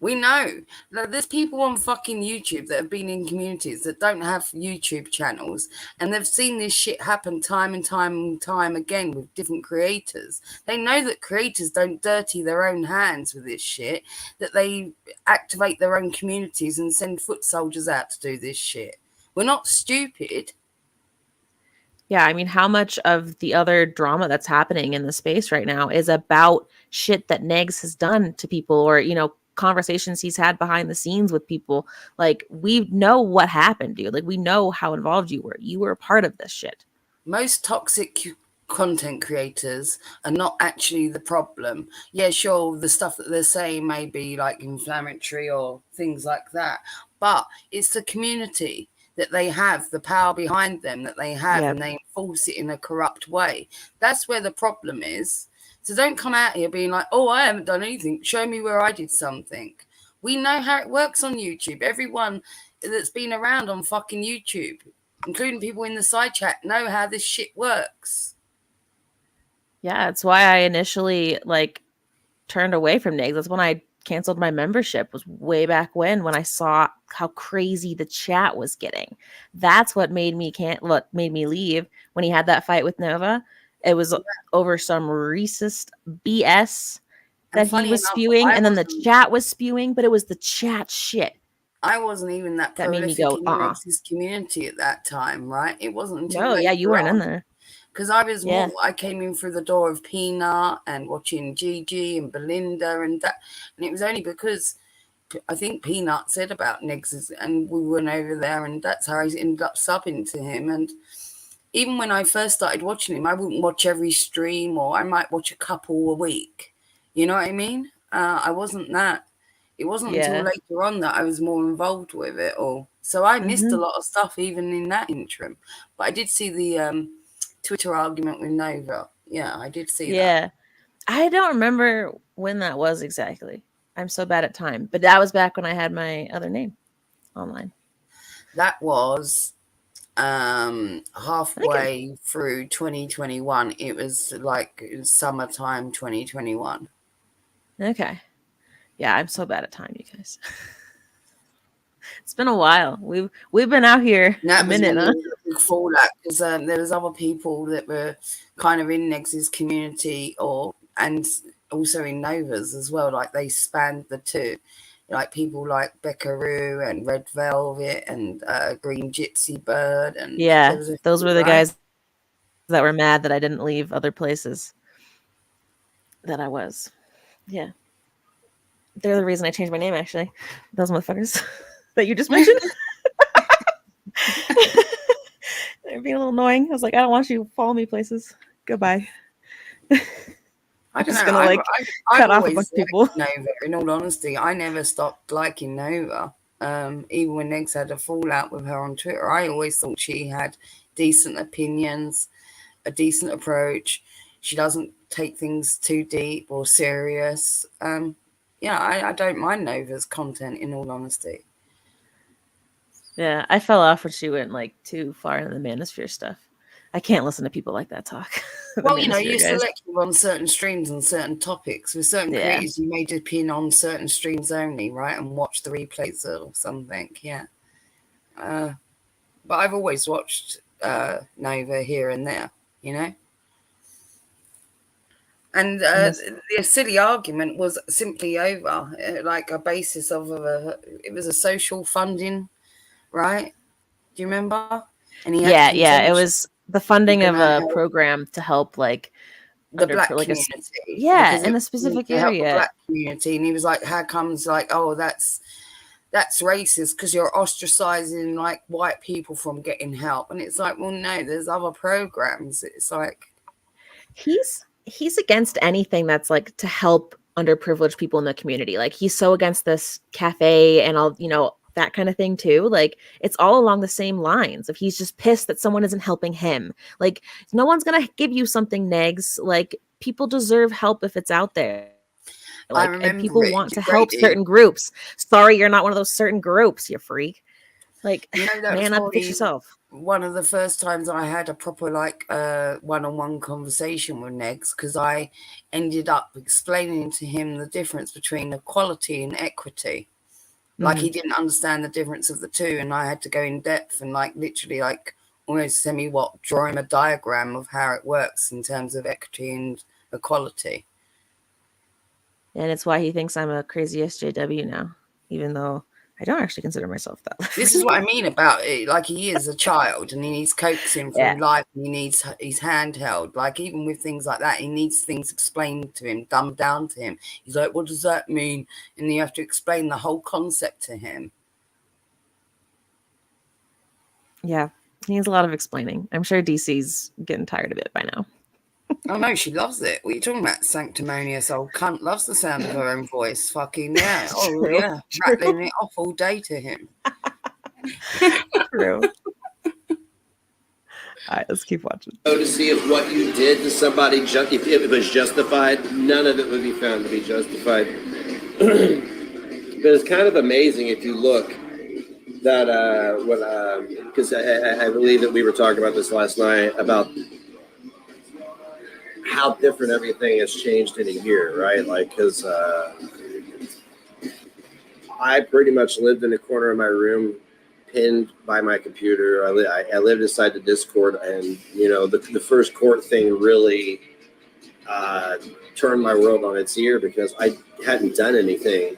We know that there's people on fucking YouTube that have been in communities that don't have YouTube channels, and they've seen this shit happen time and time again with different creators. They know that creators don't dirty their own hands with this shit, that they activate their own communities and send foot soldiers out to do this shit. We're not stupid. Yeah, I mean, how much of the other drama that's happening in the space right now is about shit that Negs has done to people, or, you know, conversations he's had behind the scenes with people. Like, we know what happened, dude. Like, we know how involved you were. You were a part of this shit. Most toxic content creators are not actually the problem. Yeah, sure, the stuff that they're saying may be like inflammatory or things like that, but it's the community. that they have, the power behind them that they have, Yep. and they enforce it in a corrupt way. That's where the problem is. So don't come out here being like, oh, I haven't done anything. Show me where I did something. We know how it works on YouTube. Everyone that's been around on fucking YouTube, including people in the side chat, know how this shit works. Yeah, it's why I initially like turned away from NIGS. That's when I canceled my membership, was way back when I saw how crazy the chat was getting. That's what made me leave when he had that fight with Nova. It was over some racist BS that he was spewing, and then the chat was spewing, but it was the chat shit. I wasn't even that prolific in Nexus community at that time, right? It wasn't until you weren't in there. Because I was more, I came in through the door of Peanut and watching Gigi and Belinda and that. And it was only because I think Peanut said about Nexus and we went over there, and that's how I ended up subbing to him. And even when I first started watching him, I wouldn't watch every stream, or I might watch a couple a week. You know what I mean? I wasn't that. It wasn't until later on that I was more involved with it all. So I missed a lot of stuff even in that interim. But I did see the Twitter argument with Nova. Yeah, I did see that. Yeah. I don't remember when that was exactly. I'm so bad at time. But that was back when I had my other name online. That was halfway through 2021. It was like summertime 2021. Okay. Yeah, I'm so bad at time, you guys. It's been a while. We've been out here a minute, huh? Before that, because there was other people that were kind of in Nex's community, and also in Nova's as well. Like they spanned the two, like people like Beckaroo and Red Velvet and Green Gypsy Bird, and those were the guys that were mad that I didn't leave other places that I was. Yeah, they're the reason I changed my name. Actually, those motherfuckers that you just mentioned. They're being a little annoying. I was like, I don't want you to follow me places. Goodbye. I don't know. Gonna, cut off a bunch of people. Nova, in all honesty, I never stopped liking Nova. Even when Negs had a fallout with her on Twitter, I always thought she had decent opinions, a decent approach. She doesn't take things too deep or serious. I don't mind Nova's content, in all honesty. Yeah, I fell off when she went too far into the manosphere stuff. I can't listen to people like that talk. Well, you're selective on certain streams and certain topics. With certain creators, you may depend on certain streams only, right? And watch the replays or something, yeah. But I've always watched Nova here and there, And the silly argument was simply over, like a basis of it was a social funding, right? Do you remember? And it was the funding of a program to help the black community. In a specific area. The black community, and he was like, "How comes that's racist because you're ostracizing white people from getting help?" And it's like, well, no, there's other programs. It's like he's against anything that's to help underprivileged people in the community. He's so against this cafe and all, that kind of thing too. It's all along the same lines. If he's just pissed that someone isn't helping him, no one's gonna give you something, Negs. People deserve help if it's out there. And people want to help certain groups. Sorry, you're not one of those certain groups, you freak. Man up, fix yourself. One of the first times I had a proper one-on-one conversation with Negs, because I ended up explaining to him the difference between equality and equity. He didn't understand the difference of the two, and I had to go in depth and literally almost draw him a diagram of how it works in terms of equity and equality. And it's why he thinks I'm a crazy SJW now, even though I don't actually consider myself that. This is what I mean about it. He is a child and he needs coaxing through life, and he needs his handheld. Even with things like that, he needs things explained to him, dumbed down to him. He's like, what does that mean? And you have to explain the whole concept to him. Yeah, he needs a lot of explaining. I'm sure DC's getting tired of it by now. Oh no, she loves it. What are you talking about? Sanctimonious old cunt loves the sound of her own voice. Fucking yeah. Oh yeah. Rattling it off all day to him. True. All right, let's keep watching. To see if what you did to somebody, if it was justified, none of it would be found to be justified. But it's kind of amazing if you look that because I believe that we were talking about this last night about how different everything has changed in a year, right? Like, because I pretty much lived in the corner of my room, pinned by my computer. I lived inside the Discord, and the first court thing really turned my world on its ear because I hadn't done anything,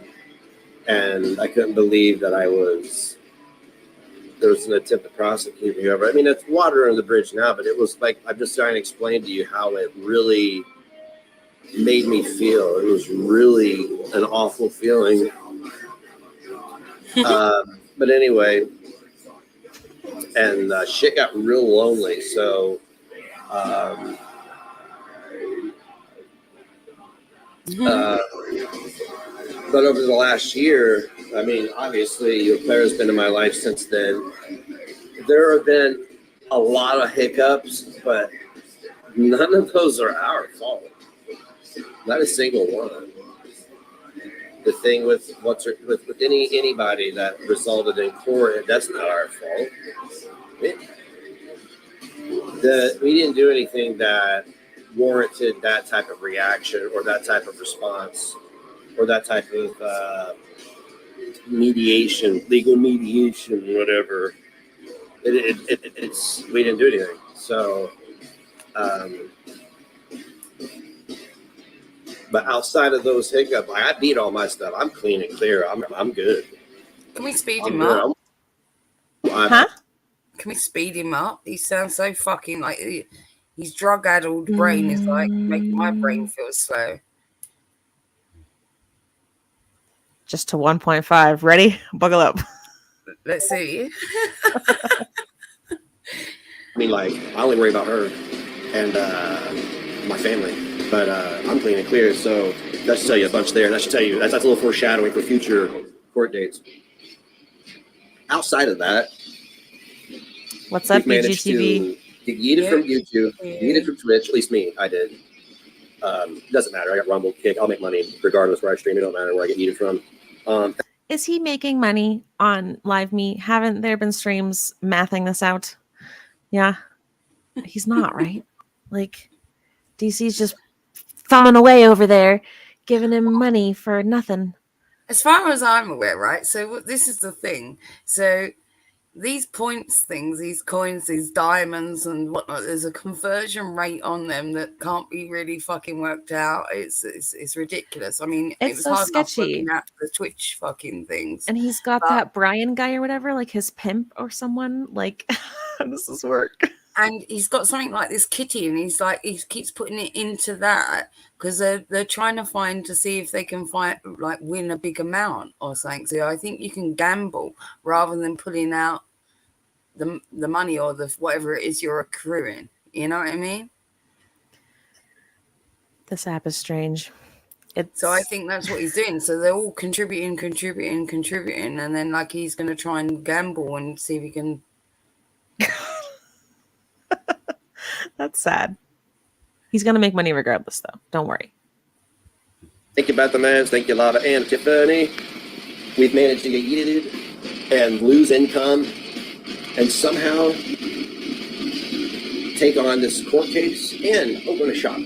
and I couldn't believe that there was an attempt to prosecute me over. I mean, it's water under the bridge now, but it was like I'm just trying to explain to you how it really made me feel. It was really an awful feeling. But anyway. And shit got real lonely. So, but over the last year, I mean, obviously, Claire's been in my life since then. There have been a lot of hiccups, but none of those are our fault. Not a single one. The thing with anybody that resulted in court, that's not our fault. We didn't do anything that warranted that type of reaction or that type of response or that type of mediation, legal mediation, whatever. We didn't do anything. So, but outside of those hiccups, I beat all my stuff. I'm clean and clear. I'm good. Can we speed him up? Huh? Can we speed him up? He sounds so fucking like his drug-addled brain is like making my brain feel slow. Just to 1.5. Ready? Buckle up. Let's see. I mean, like, I only worry about her and my family. But I'm clean and clear, so that should tell you a bunch there. That should tell you that's a little foreshadowing for future court dates. Outside of that, what's up, BGTV? Yeet it from YouTube, yeet it from Twitch. At least me, I did. Doesn't matter. I got Rumble, Kick. I'll make money regardless where I stream. It don't matter where I get yeeted from. Is he making money on Live Me? Haven't there been streams mathing this out? Yeah, he's not, right? Like, DC's just thumbing away over there, giving him money for nothing. As far as I'm aware, right? So this is the thing. So these points things, these coins, these diamonds and whatnot, there's a conversion rate on them that can't be really fucking worked out. It's ridiculous. I mean, It's it was so hard enough sketchy. looking at the Twitch fucking things. And he's got that Brian guy or whatever, like his pimp or someone. Like, how does this work? And he's got something like this kitty, and he's like, he keeps putting it into that because they're trying to see if they can win a big amount or something. So I think you can gamble rather than pulling out the money or the whatever it is you're accruing. You know what I mean? This app is strange. So I think that's what he's doing. So they're all contributing, and then like he's going to try and gamble and see if he can. That's sad. He's going to make money regardless, though. Don't worry. Thank you, Bathamans. Thank you, Lava and Tiffany. We've managed to get yeeted and lose income and somehow take on this court case and open a shop.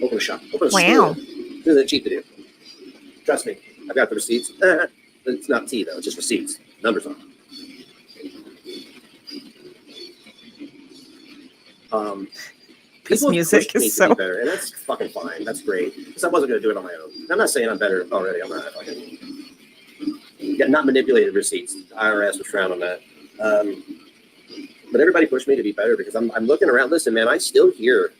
Open a store. Wow. This isn't cheap to do. Trust me. I've got the receipts. It's not tea, though. It's just receipts. Numbers on This music is so better, and that's fucking fine. That's great. Because I wasn't going to do it on my own. I'm not saying I'm better already. I'm not fucking not manipulated receipts. The IRS would frown on that. But everybody pushed me to be better because I'm looking around. Listen, man, I still hear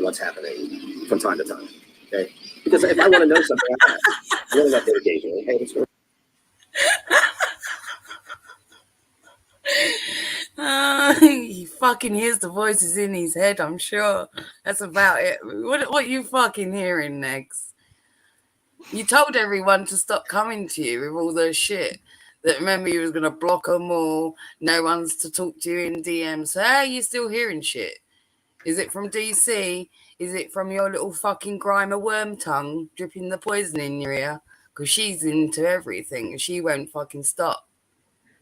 what's happening from time to time. Okay, because if I want to know something, I really got there occasionally. Hey, what's going on? He fucking hears the voices in his head, I'm sure. That's about it. What are you fucking hearing next? You told everyone to stop coming to you with all their shit. That remember you was going to block them all. No one's to talk to you in DMs. So how are you still hearing shit? Is it from DC? Is it from your little fucking Grimer worm tongue dripping the poison in your ear? Because she's into everything and she won't fucking stop.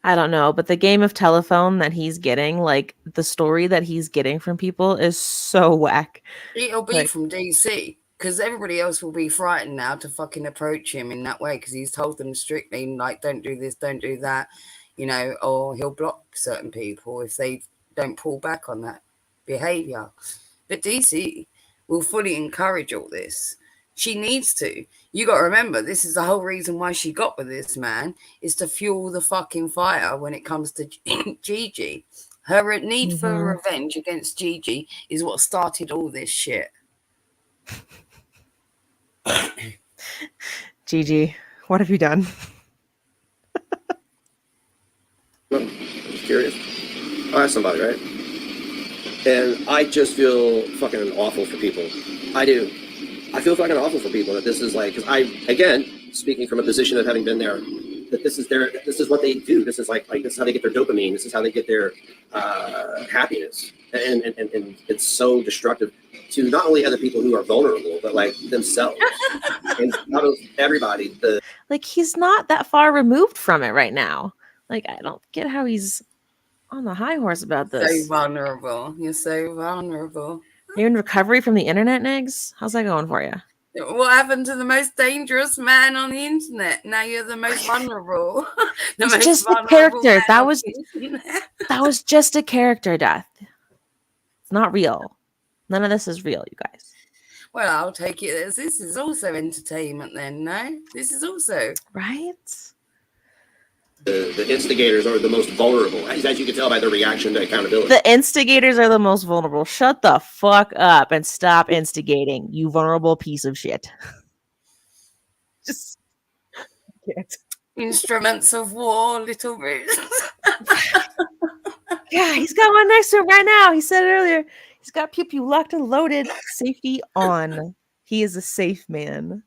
I don't know, but the game of telephone that he's getting, like the story that he's getting from people is so whack. It'll be Like- from DC. Because everybody else will be frightened now to fucking approach him in that way because he's told them strictly, like, don't do this, don't do that, you know, or he'll block certain people if they don't pull back on that behavior. But DC will fully encourage all this. She needs to. You got to remember, this is the whole reason why she got with this man, is to fuel the fucking fire when it comes to Gigi. Her need for revenge against Gigi is what started all this shit. Gigi, what have you done? I'm just curious. I'll ask somebody, right? And I just feel fucking awful for people. I do. I feel fucking awful for people that this is like, because I, again, speaking from a position of having been there, that this is what they do. This is like this is how they get their dopamine. This is how they get their happiness. And it's so destructive to not only other people who are vulnerable, but like themselves. And out of everybody, Like, he's not that far removed from it right now. Like, I don't get how he's on the high horse about this. So vulnerable. You're so vulnerable. You're in recovery from the internet, Niggs? How's that going for you? What happened to the most dangerous man on the internet? Now you're the most vulnerable. It's just a character. That was just a character death. It's not real. None of this is real, you guys. Well, I'll take it as this is also entertainment then, no? This is also... Right? the instigators are the most vulnerable, as you can tell by their reaction to accountability. The instigators are the most vulnerable. Shut the fuck up and stop instigating, you vulnerable piece of shit. Just can't. Instruments of war, little bit. Yeah, he's got one next to him right now. He said it earlier. He's got pew pew locked and loaded. Safety on. He is a safe man.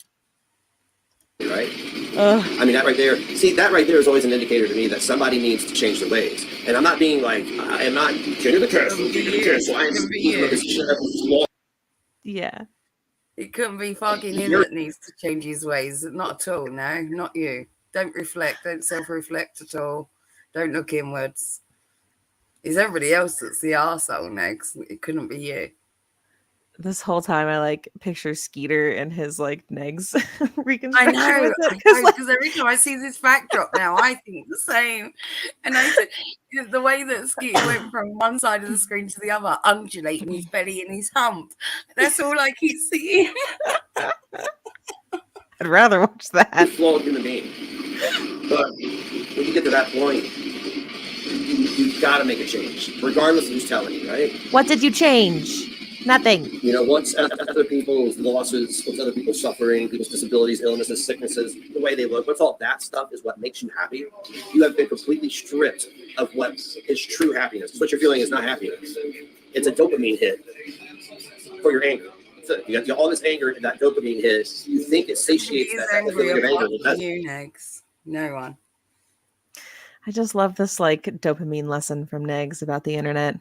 Right? I mean, that right there, is always an indicator to me that somebody needs to change their ways. And I'm not being like, I am not king of the castle, Yeah. It couldn't be fucking him that needs to change his ways. Not at all, no, not you. Don't reflect, don't self-reflect at all. Don't look inwards. It's everybody else that's the arsehole next. It couldn't be you. This whole time I like picture Skeeter and his like negs I reconstruction know, with it. because every time I see this backdrop now, I think the same. And I said, the way that Skeeter went from one side of the screen to the other, undulating his belly and his hump. That's all I keep seeing. I'd rather watch that. Flawed human being. But when you get to that point, you've got to make a change, regardless of who's telling you, right? What did you change? Nothing. You know, once other people's losses, once other people's suffering, people's disabilities, illnesses, sicknesses, the way they look, once all that stuff is what makes you happy, you have been completely stripped of what is true happiness. What you're feeling is not happiness. It's a dopamine hit for your anger. So you got all this anger and that dopamine hit. You think it satiates that feeling of anger. It doesn't. You next. No one. I just love this like dopamine lesson from Negs about the internet.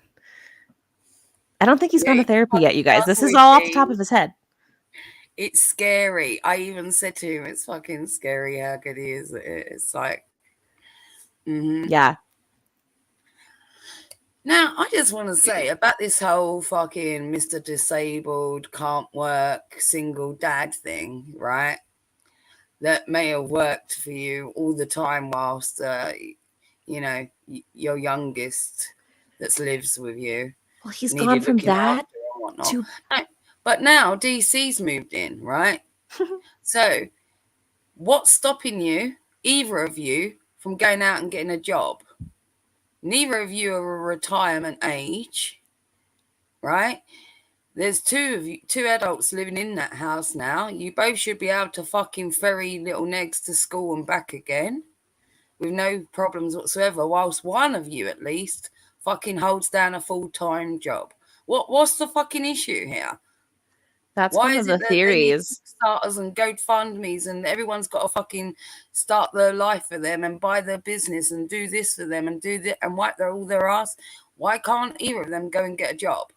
I don't think he's gone to therapy yet, you guys. This is all off the top of his head. It's scary. I even said to him, it's fucking scary how good he is. It's like, Yeah. Now, I just want to say about this whole fucking Mr. Disabled, can't work, single dad thing, right? That may have worked for you all the time whilst, you know, your youngest that lives with you. Well, he's gone from that to... But now DC's moved in, right? So what's stopping you, either of you, from going out and getting a job? Neither of you are a retirement age, right? There's two adults living in that house now. You both should be able to fucking ferry little Negs to school and back again with no problems whatsoever, whilst one of you at least fucking holds down a full-time job. What's the fucking issue here? That's Why one of is the it that they need theories. Kickstarters and GoFundMe's and everyone's got to fucking start their life for them and buy their business and do this for them and do that and wipe all their ass? Why can't either of them go and get a job?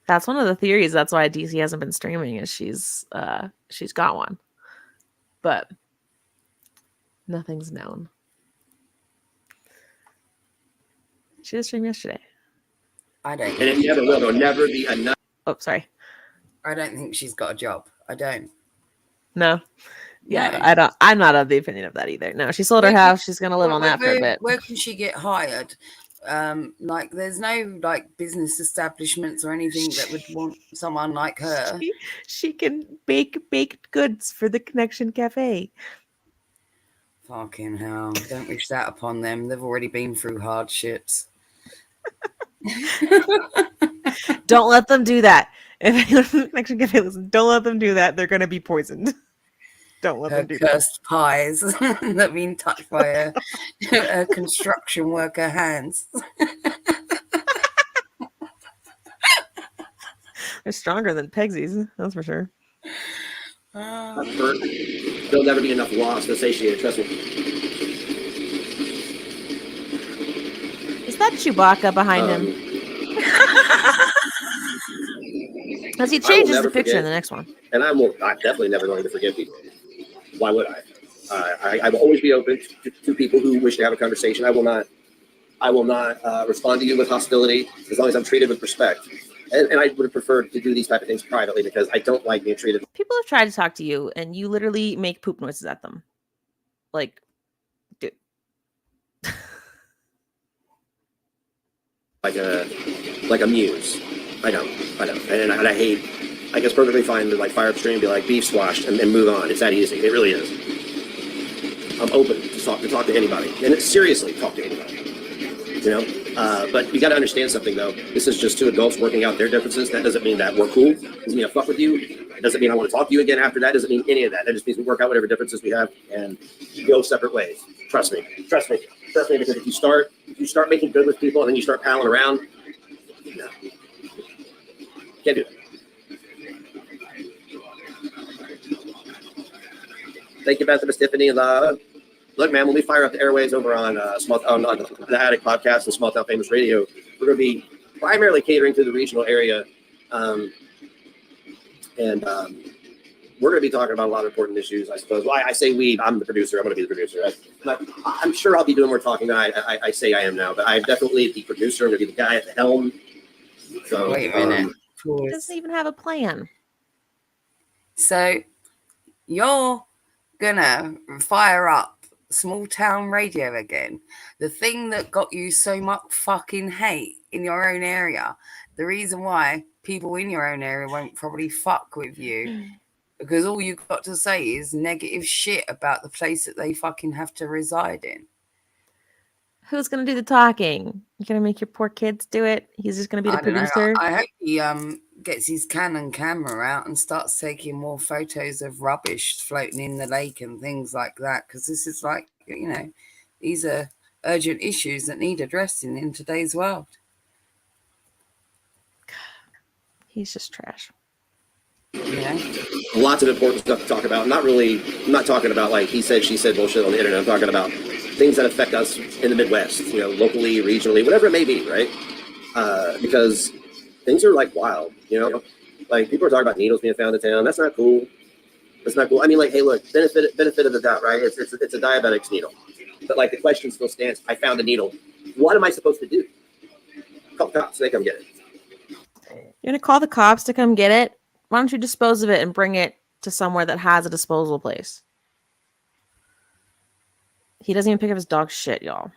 That's one of the theories. That's why DC hasn't been streaming, is she's got one, but nothing's known. She did stream yesterday. I don't. And it never will. There'll never be enough. Oh, sorry. I don't think she's got a job. I don't. No. Yeah, No. I don't. I'm not of the opinion of that either. No, she sold her house. She's gonna live on that for a bit. Where can she get hired? Like, there's no like business establishments or anything that would want someone like her. She can bake baked goods for the Connection Cafe. Fucking hell! Don't wish that upon them. They've already been through hardships. Don't let them do that. If anyone from the Connection Cafe listen, don't let them do that. They're gonna be poisoned. Don't let Her them do that. cursed pies that have been touched by a construction worker hands. They're stronger than Pegsy's, that's for sure. There'll never be enough loss to satiate. Trust me. Is that Chewbacca behind him? As he changes the picture in the next one. And I'm definitely never going to forgive people. Why would I will always be open to people who wish to have a conversation. I will not respond to you with hostility as long as I'm treated with respect. And I would have preferred to do these type of things privately because I don't like being treated. People have tried to talk to you and you literally make poop noises at them. Like, dude. like a muse. I don't. And I hate, I guess perfectly fine to like fire up stream and be like beef squashed and move on. It's that easy. It really is. I'm open to talk to anybody. And seriously, talk to anybody. You know? But you got to understand something though. This is just two adults working out their differences. That doesn't mean that we're cool. Doesn't mean I fuck with you. It doesn't mean I want to talk to you again after that. Doesn't mean any of that. That just means we work out whatever differences we have and go separate ways. Trust me. Because if you start making good with people and then you start palling around, no. Can't do that. Thank you, Beth and Tiffany. Look, man, when we fire up the airways over on the Attic Podcast and Small Town Famous Radio, we're going to be primarily catering to the regional area. And we're going to be talking about a lot of important issues, I suppose. Well, I say we, I'm the producer. I'm going to be the producer. I'm sure I'll be doing more talking than I say I am now, but I'm definitely the producer. I'm going to be the guy at the helm. So, wait a minute. He doesn't even have a plan. So you're gonna fire up small town radio again, the thing that got you so much fucking hate in your own area. The reason why people in your own area won't probably fuck with you because all you've got to say is negative shit about the place that they fucking have to reside in. Who's gonna do the talking? You're gonna make your poor kids do it? He's just gonna be the producer? I hope he gets his Canon camera out and starts taking more photos of rubbish floating in the lake and things like that, because this is like, you know, these are urgent issues that need addressing in today's world. He's just trash. Yeah. Lots of important stuff to talk about. I'm not talking about like he said, she said bullshit on the internet. I'm talking about things that affect us in the Midwest, you know, locally, regionally, whatever it may be, right? Because things are like wild, you know, like people are talking about needles being found in town. That's not cool. I mean, like, hey, look, benefit of the doubt, right? It's a diabetic's needle, but like the question still stands. I found a needle. What am I supposed to do? Call the cops. They come get it. You're gonna call the cops to come get it? Why don't you dispose of it and bring it to somewhere that has a disposal place? He doesn't even pick up his dog's shit, y'all.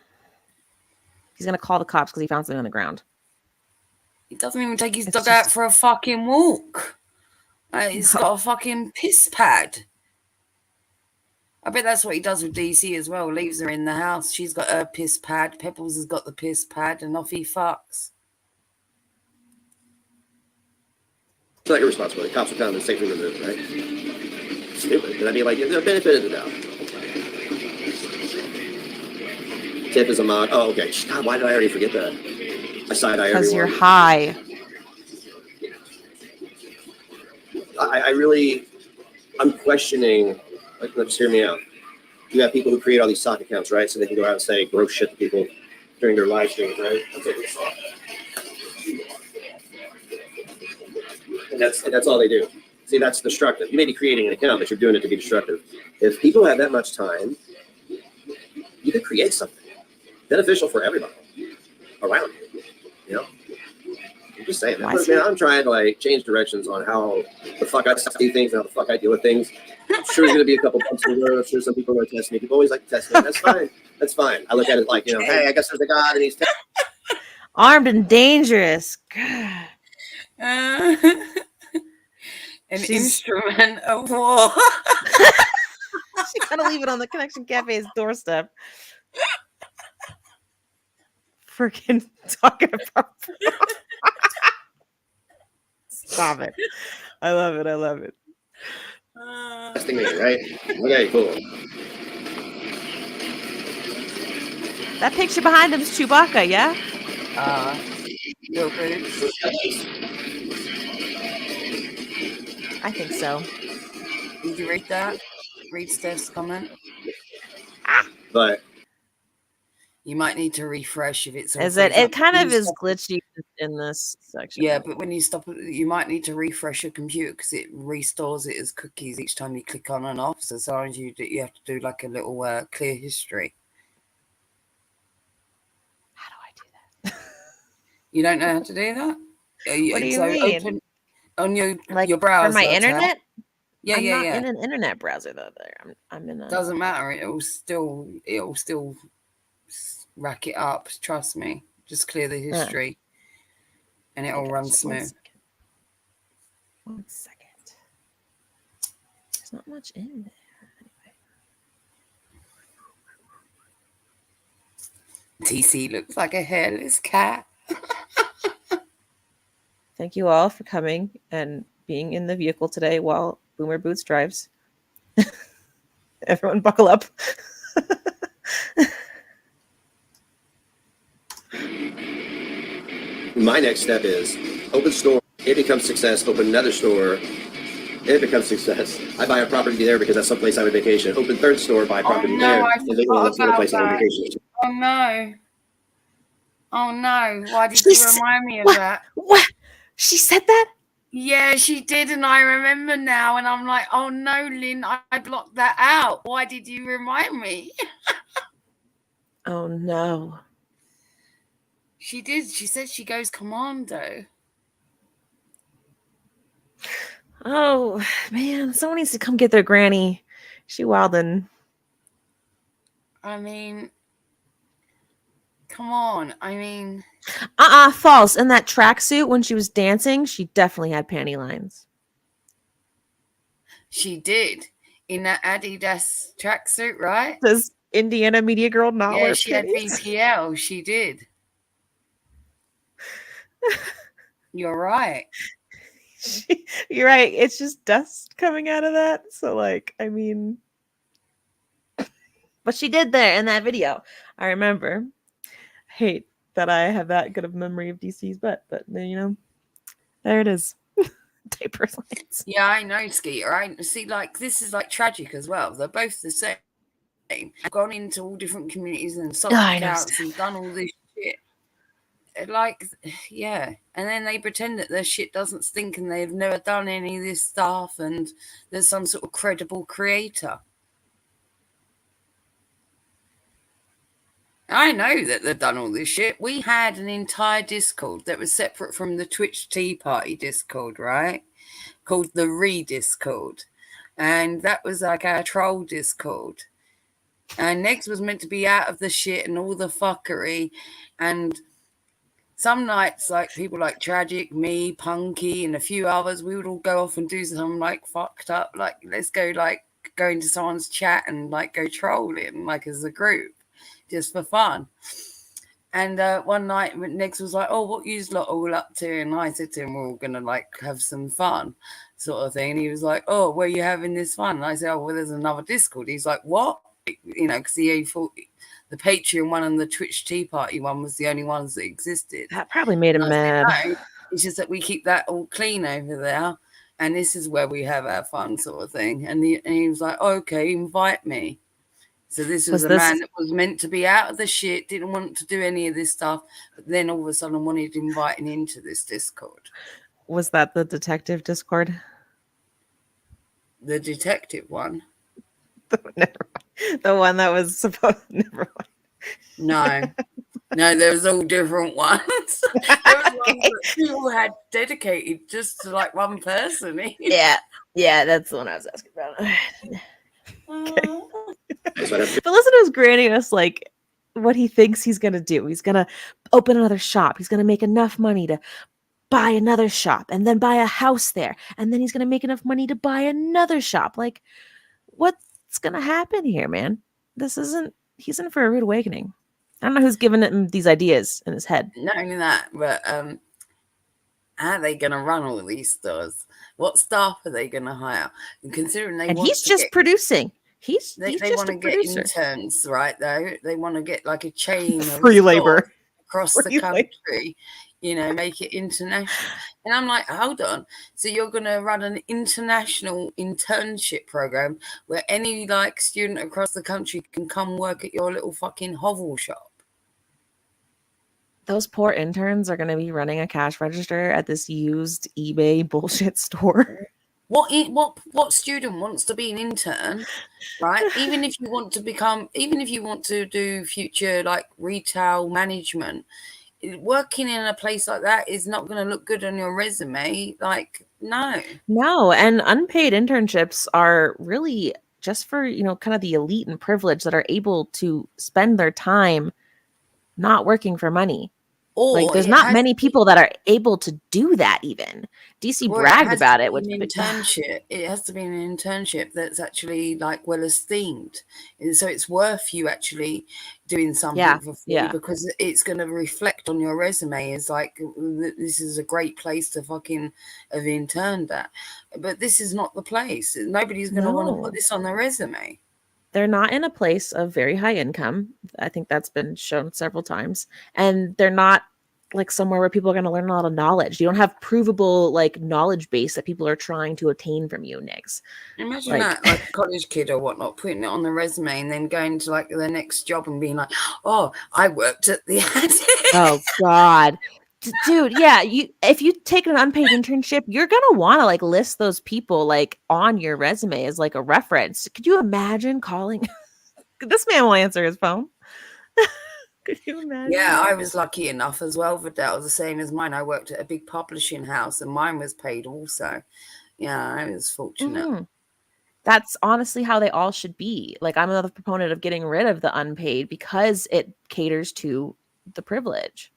He's gonna call the cops because he found something on the ground. He doesn't even take his dog out for a fucking walk. He's got a fucking piss pad. I bet that's what he does with DC as well. Leaves her in the house. She's got her piss pad. Pebbles has got the piss pad, and off he fucks. It's not your responsibility. Cops will come and safely removed, right? Stupid. And I'd be like, the benefit of the doubt. Tip is a mod. Oh, okay. God, why did I already forget that? I side eye everyone. Because you're high. I'm questioning. Like, let's hear me out. You have people who create all these sock accounts, right? So they can go out and say gross shit to people during their live streams, right? And that's all they do. See, that's destructive. You may be creating an account, but you're doing it to be destructive. If people have that much time, you could create something beneficial for everybody around you. You know, I'm just saying. Man, I'm trying to like change directions on how the fuck I see things and how the fuck I deal with things. I'm sure there's gonna be a couple bumps in the road. I'm sure some people are gonna test me. People always like to test me. That's fine. That's fine. I look at it like, hey, I guess there's a God and he's armed and dangerous. Instrument of war. She gotta leave it on the Connection Cafe's doorstep. Freaking talking about. Stop it! I love it. I love it. testing me, right? Okay, cool. That picture behind him is Chewbacca, yeah? Little boots. I think so. Did you read that? Read Steph's comment? But you might need to refresh if it's. Is it? It kind of is glitchy in this section. Yeah, but when you stop it, you might need to refresh your computer because it restores it as cookies each time you click on and off. So sometimes you have to do like a little clear history. How do I do that? You don't know how to do that? What do you mean? Open on your For browser. my internet? Yeah, I'm not in an internet browser though. I'm in a. Doesn't matter. It'll still rack it up. Trust me. Just clear the history, and it'll run smooth. 1 second. There's not much in there. Anyway. TC looks like a hairless cat. Thank you all for coming and being in the vehicle today while Boomer Boots drives. Everyone buckle up. my next step is open store. It becomes success. Open another store. It becomes success. I buy a property there because that's someplace I would vacation. Open third store, buy a property there. And then that's another place I would vacation. Oh no. Oh no. Why did you remind me of that? What? She said that? Yeah, she did, and I remember now, and I'm like, oh no, Lynn, I blocked that out. Why did you remind me? Oh no. She did. She said she goes commando. Oh man, someone needs to come get their granny. She wildin'. I mean, come on. I mean, false. In that tracksuit when she was dancing, she definitely had panty lines. she did in that Adidas tracksuit, right? Does Indiana Media Girl not Yeah, wear she had panties? BPL. She did. You're right. You're right. It's just dust coming out of that. So, like, I mean, but she did there in that video. I remember. Hate that I have that good of memory of DC's butt, but you know, there it is. Diaper lines. Yeah, I know, Skeeter. I see. Like, this is like tragic as well. They're both the same. I've gone into all different communities and sold accounts and done all this shit. Like, yeah, and then they pretend that their shit doesn't stink and they've never done any of this stuff and there's some sort of credible creator. I know that they've done all this shit. We had an entire Discord that was separate from the Twitch Tea Party Discord, right? Called the Re-Discord. And that was like our troll Discord. And next was meant to be out of the shit and all the fuckery. And some nights, like people like Tragic, me, Punky, and a few others, we would all go off and do some like fucked up, like let's go into someone's chat and like go trolling like as a group, just for fun. And one night, Next was like, "Oh, what you lot all up to?" And I said to him, "We're all gonna like have some fun, sort of thing." And he was like, "Oh, where are you having this fun?" And I said, "Oh, well, there's another Discord." He's like, "What?" You know, because he thought the Patreon one and the Twitch Tea Party one was the only ones that existed. That probably made him mad. No, it's just that we keep that all clean over there. and this is where we have our fun, sort of thing. And he was like, okay, invite me. So this was a man that was meant to be out of the shit, didn't want to do any of this stuff, but then all of a sudden wanted inviting into this Discord. Was that the detective Discord? The detective one? The one that was supposed. Never mind. No, there was all different ones. There was ones that people had dedicated just to like one person. Yeah, that's the one I was asking about. Okay. But listen to his granny us like what he thinks he's gonna do. He's gonna open another shop. He's gonna make enough money to buy another shop and then buy a house there, and then he's gonna make enough money to buy another shop. Like, what's gonna happen here, man? He's in for a rude awakening. I don't know who's giving him these ideas in his head. Not only that, but how are they going to run all these stores? What staff are they going to hire? And considering he's just producing. They want to get interns, right? Though they want to get like a chain of free labor across the country. Make it international. And I'm like, hold on. So you're going to run an international internship program where any like student across the country can come work at your little fucking hovel shop? Those poor interns are going to be running a cash register at this used eBay bullshit store. What student wants to be an intern, right? Even if you want to do future like retail management, working in a place like that is not going to look good on your resume. Like, no. And unpaid internships are really just for, kind of the elite and privileged that are able to spend their time not working for money. Like, there's not many people that are able to do that. Even DC bragged about it. With internship, it has to be an internship that's actually like well esteemed, and so it's worth you actually doing something for free because it's going to reflect on your resume as like this is a great place to fucking have interned at. But this is not the place. Nobody's going to want to put this on their resume. They're not in a place of very high income. I think that's been shown several times. And they're not like somewhere where people are going to learn a lot of knowledge. You don't have provable like knowledge base that people are trying to attain from you, Nix. Imagine that, like a college kid or whatnot, putting it on the resume and then going to like their next job and being like, oh, I worked at the Oh, God. Dude, yeah, if you take an unpaid internship, you're gonna want to like list those people like on your resume as like a reference. Could you imagine calling? This man will answer his phone. Could you imagine? Yeah, I was lucky enough as well for that. It was the same as mine. I worked at a big publishing house and mine was paid also. Yeah, I was fortunate. Mm-hmm. That's honestly how they all should be. Like, I'm another proponent of getting rid of the unpaid because it caters to the privilege.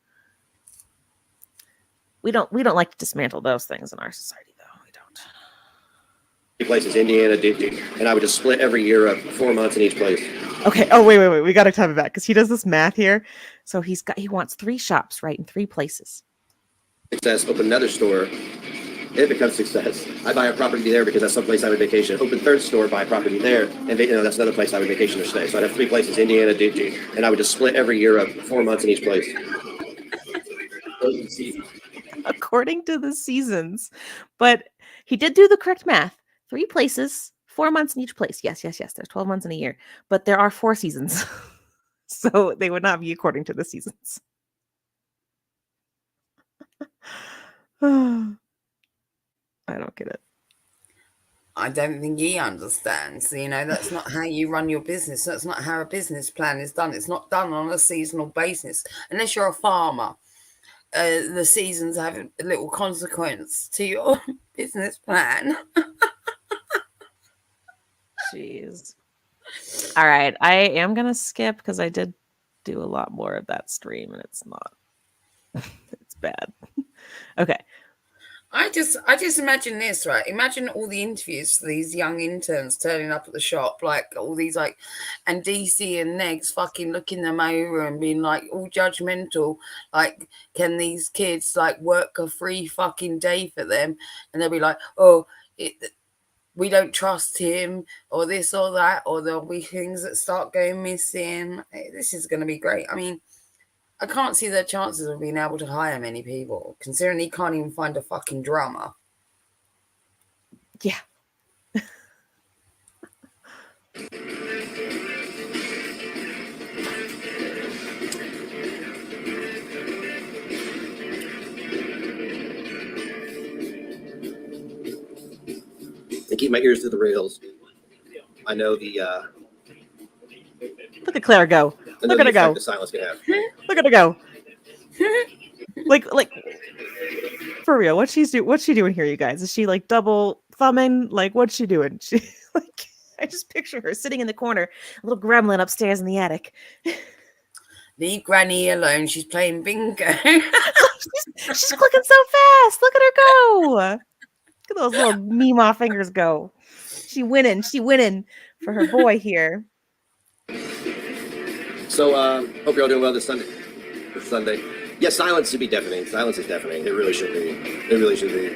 We don't like to dismantle those things in our society, though. We don't. Places, Indiana, and I would just split every year up 4 months in each place. Okay. Oh, wait. We got to time it back because he does this math here. So he wants 3 shops, right, in 3 places. Success. Open another store. It becomes success. I buy a property there because that's someplace I would vacation. Open third store, buy a property there, and that's another place I would vacation or stay. So I'd have 3 places, Indiana, and I would just split every year up 4 months in each place. According to the seasons. But he did do the correct math. 3 places, 4 months in each place. Yes. There's 12 months in a year. But there are 4 seasons. So they would not be according to the seasons. I don't get it. I don't think he understands. That's not how you run your business. That's not how a business plan is done. It's not done on a seasonal basis. Unless you're a farmer. The seasons have a little consequence to your business plan. Jeez. All right. I am going to skip because I did do a lot more of that stream and it's not. It's bad. Okay. I just imagine this, right? Imagine all the interviews for these young interns turning up at the shop, like all these like, and DC and Negs fucking looking them over and being like all judgmental, like, can these kids like work a free fucking day for them? And they'll be like, oh, we don't trust him, or this or that, or there'll be things that start going missing. This is going to be great. I mean, I can't see their chances of being able to hire many people, considering he can't even find a fucking drummer. Yeah. I keep my ears to the rails. I know the Look at Claire go. Look at her go. The silence can have. Look at her go. like for real, what's she doing here, you guys? Is she like double thumbing? Like, what's she doing? She like, I just picture her sitting in the corner, a little gremlin upstairs in the attic. Leave Granny alone. She's playing bingo. she's clicking so fast. Look at her go. Look at those little Meemaw fingers go. She winning for her boy here. So hope you're all doing well this Sunday. Yeah, silence should be deafening. Silence is deafening. It really should be. It really should be.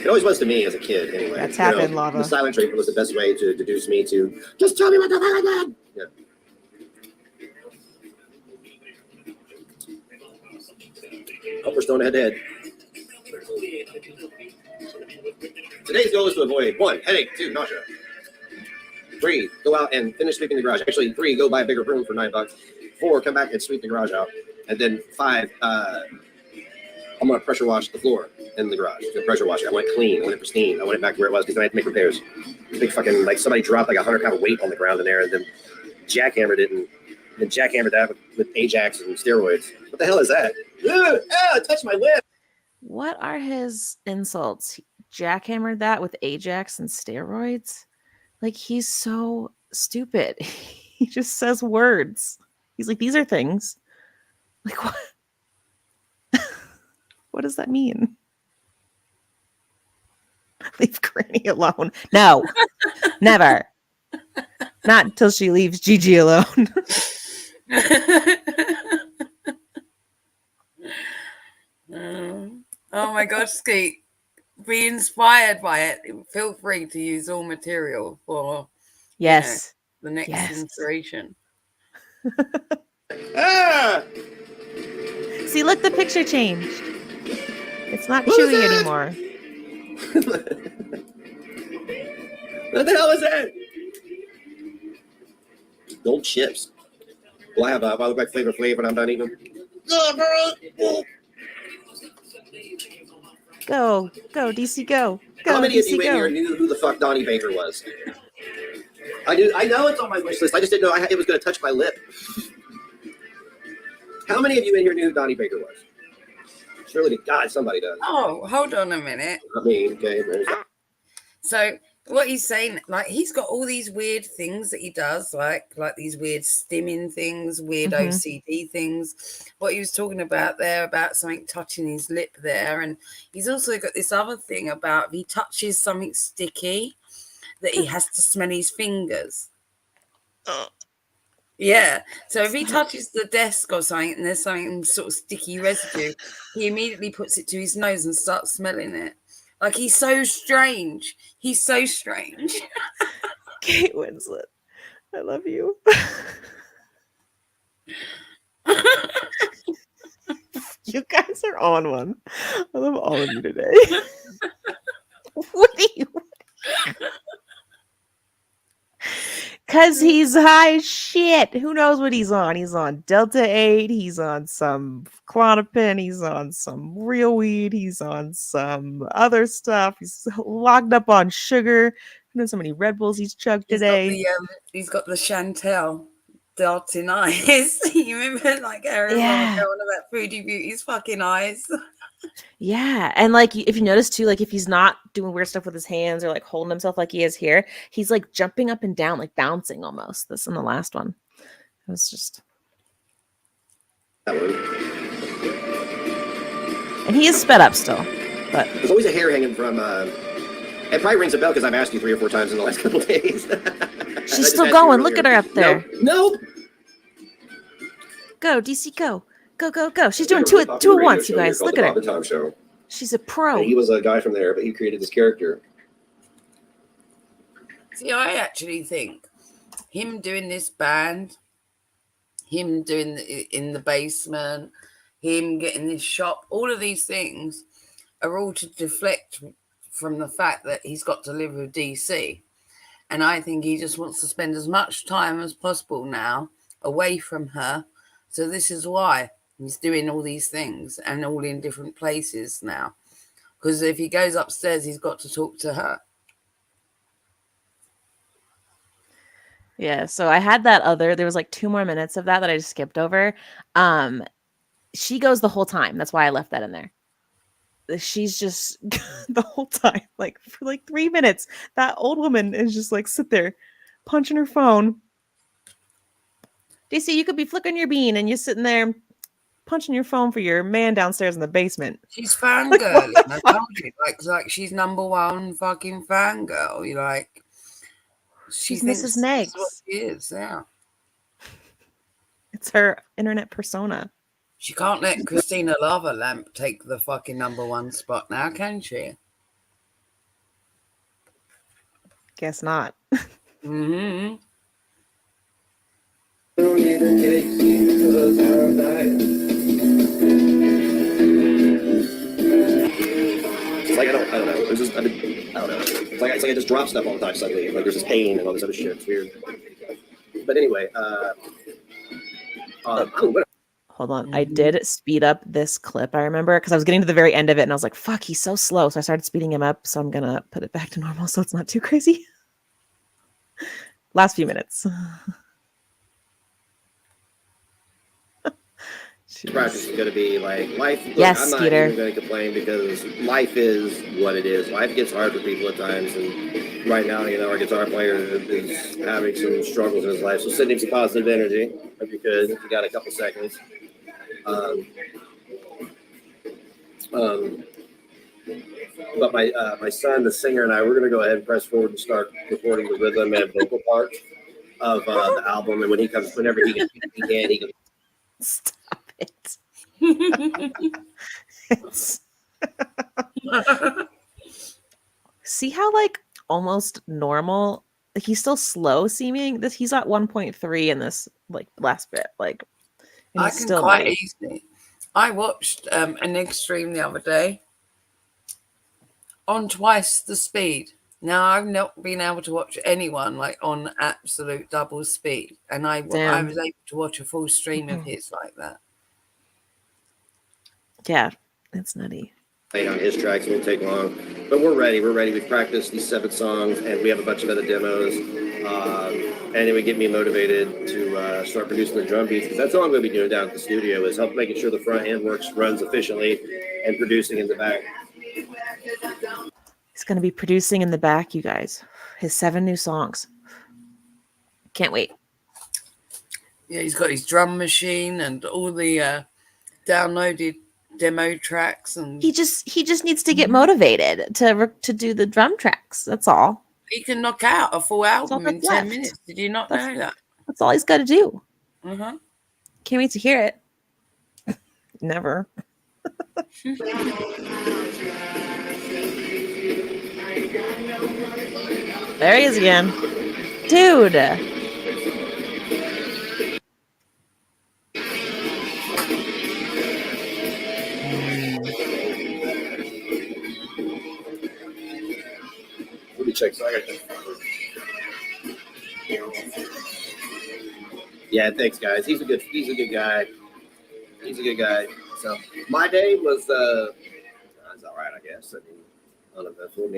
It always was to me as a kid, anyway. That's happened, Lava. The silent treatment was the best way to deduce me to just tell me what the fuck I did. Yeah. Hope we're stone head to head. Today's goal is to avoid 1, headache, 2, nausea. 3, go out and finish sweeping the garage. Actually, 3, go buy a bigger broom for $9. 4, come back and sweep the garage out. And then 5, I'm gonna pressure wash the floor in the garage. Pressure wash it. I want it clean. I want it pristine. I want it back to where it was because then I have to make repairs. Big fucking, like, somebody dropped like 100-pound weight on the ground in there and then jackhammered it and then jackhammered that with Ajax and steroids. What the hell is that? It touched my lip. What are his insults? Jackhammered that with Ajax and steroids? Like, he's so stupid. He just says words. He's like, these are things. Like, what? What does that mean? Leave Granny alone. No, never. Not until she leaves Gigi alone. Oh my gosh, Skeet. Be inspired by it. Feel free to use all material for Yes. the next inspiration. See, look, the picture changed. It's not Chewy anymore. What the hell is that? Gold chips. Well, I look like Flavor Flav when I'm done eating them. Go, DC, go. How many DC, of you in here knew who the fuck Donnie Baker was? I know it's on my wish list. I just didn't know it was going to touch my lip. How many of you in here knew who Donnie Baker was? Surely to God, somebody does. Oh, hold on a minute. I mean, okay. So what he's saying, like, he's got all these weird things that he does, like these weird stimming things, weird OCD things. What he was talking about there, about something touching his lip there. And he's also got this other thing about if he touches something sticky, that he has to smell his fingers. Yeah. So if he touches the desk or something and there's something sort of sticky residue, he immediately puts it to his nose and starts smelling it. Like, he's so strange. He's so strange. Kate Winslet, I love you. You guys are on one. I love all of you today. What do you? Because he's high as shit. Who knows what he's on? He's on Delta 8. He's on some Klonopin. He's on some real weed. He's on some other stuff. He's locked up on sugar. Who knows how many Red Bulls he's chugged today? He's got the Chantel darting eyes. You remember, like, everyone was going on about Foodie Beauty's fucking eyes. Yeah, and like, if you notice too, like, if he's not doing weird stuff with his hands or like holding himself like he is here, he's like jumping up and down, like bouncing almost. This in the last one, it was just. That one. And he is sped up still, but there's always a hair hanging from. It probably rings a bell because I've asked you 3 or 4 times in the last couple of days. She's still going. Look at her up there. Nope. Go, DC, go. Go. She's doing two at once, you guys. Look at her. Tom Show. She's a pro. And he was a guy from there, but he created this character. See, I actually think him doing this band, him doing in the basement, him getting this shop, all of these things are all to deflect from the fact that he's got to live with DC. And I think he just wants to spend as much time as possible now away from her. So this is why he's doing all these things and all in different places now. Because if he goes upstairs, he's got to talk to her. Yeah, so I had there was like 2 more minutes of that I just skipped over. She goes the whole time. That's why I left that in there. She's just the whole time, like for like 3 minutes. That old woman is just like sit there punching her phone. DC, you could be flicking your bean and you're sitting there punching your phone for your man downstairs in the basement. She's fangirling. I told you, like she's #1 fucking fangirl. You like, she's Mrs. Negs. What she is, yeah. It's her internet persona. She can't let Christina Lava Lamp take the fucking #1 spot now, can she? Guess not. Mm-hmm. It's like I don't know. There's just I don't know. It's like I just drop stuff all the time suddenly. Like there's this pain and all this other shit. It's weird. But anyway, Hold on. I did speed up this clip, I remember, because I was getting to the very end of it and I was like, fuck, he's so slow. So I started speeding him up. So I'm going to put it back to normal so it's not too crazy. Last few minutes. practice is going to be like life. Look, Yes, I'm not Skeeter. even going to complain because life is what it is. Life gets hard for people at times. And right now, our guitar player is having some struggles in his life. So send him some positive energy if you could. If you got a couple seconds. But my son, the singer, and I, we're going to go ahead and press forward and start recording the rhythm and vocal part of the album. And whenever he can, he can. Stop it. See how like almost normal, like he's still slow seeming. He's at 1.3 in this like last bit. Like I can still quite easily. I watched an extreme the other day on twice the speed. Now I've not been able to watch anyone like on absolute double speed, and I was able to watch a full stream of his like that. Yeah, that's nutty. On his tracks, it won't take long, but we're ready. We've practiced these 7 songs, and we have a bunch of other demos. And it would get me motivated to start producing the drum beats, because that's all I'm going to be doing down at the studio is help making sure the front end runs efficiently and producing in the back. He's going to be producing in the back, you guys. His 7 new songs. Can't wait. Yeah, he's got his drum machine and all the downloaded demo tracks, and he just needs to get motivated to do the drum tracks. That's all. He can knock out a full album in 10 minutes. Did you not know that? That's all he's got to do. Uh-huh. Can't wait to hear it. Never. There he is again. Dude. Let me check. Yeah, thanks, guys. He's a good guy. So my day was it's all right, I guess. I mean, uneventful. I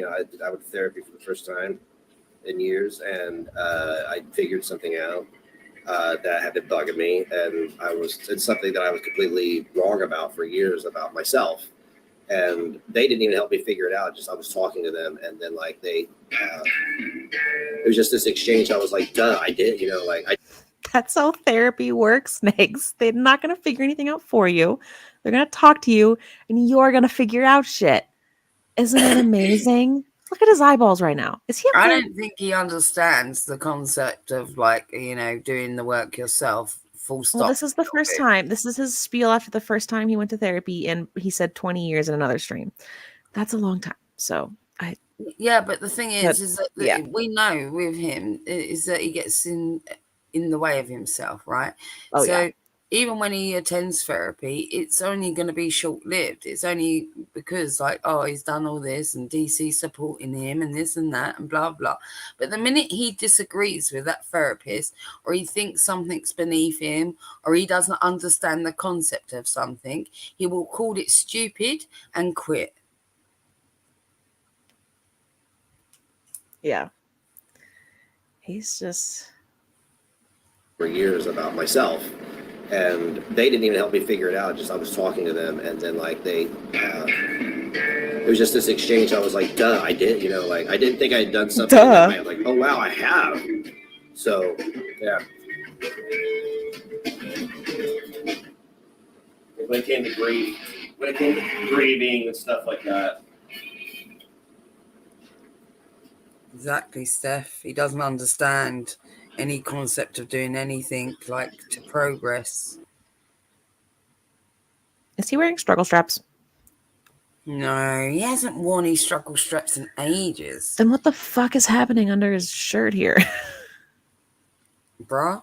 went to therapy for the first time in years, and I figured something out that had been bugging me, and it's something that I was completely wrong about for years about myself. And they didn't even help me figure it out. Just I was talking to them, and then like it was just this exchange. I was like, "Duh, I did." That's how therapy works, Megs. They're not going to figure anything out for you. They're going to talk to you, and you're going to figure out shit. Isn't it amazing? Look at his eyeballs right now. Is he? I don't think he understands the concept of doing the work yourself. Full stop. Well, this is the first time. This is his spiel after the first time he went to therapy, and he said 20 years in another stream. That's a long time. So yeah, but the thing is that we know with him is that he gets in the way of himself, right? even when he attends therapy, it's only going to be short-lived. It's only because, like, oh, he's done all this and DC supporting him and this and that and blah, blah. But the minute he disagrees with that therapist, or he thinks something's beneath him, or he doesn't understand the concept of something, he will call it stupid and quit. Yeah. He's just... For years about myself, and they didn't even help me figure it out. Just I was talking to them, and then like it was just this exchange. I was like, duh, I did, you know, like I didn't think I had done something. I'm like, oh wow, I have. So yeah. When it came to grieving and stuff like that. Exactly, Steph. He doesn't understand any concept of doing anything like to progress. Is he wearing struggle straps? No, he hasn't worn his struggle straps in ages. Then what the fuck is happening under his shirt here? Bruh.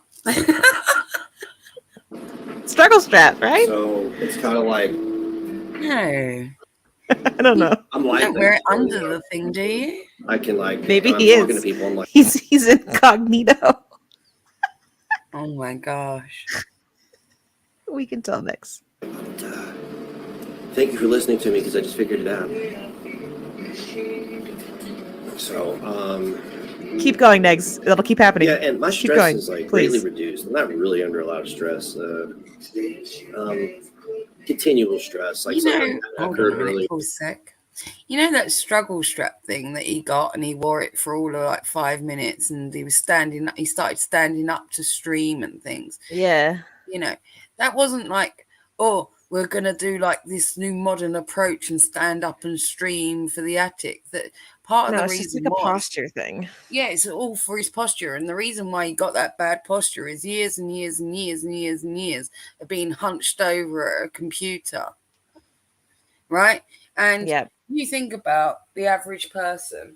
Struggle strap, right? So it's kind of like, No. I don't know. I'm like, Don't wear it under the thing, do you? I can like, Maybe I'm he talking is. to people, I'm like, He's incognito. Oh my gosh. We can tell next. thank you for listening to me because I just figured it out. So, keep going, Negs. It'll keep happening. yeah, and my Keep stress going, is like please. greatly reduced. I'm not really under a lot of stress. Continual stress, like You know, something that hold occurred on a minute, earlier. for a sec. You know that struggle strap thing that he got, and he wore it for all of like 5 minutes, and he started standing up to stream and things. Yeah. You know, that wasn't like, oh, we're going to do like this new modern approach and stand up and stream for the attic. That part of No, the it's reason just like a was, posture thing. yeah, it's all for his posture. And the reason why he got that bad posture is years and years and years and years and years of being hunched over at a computer. Right? And Yeah. you think about the average person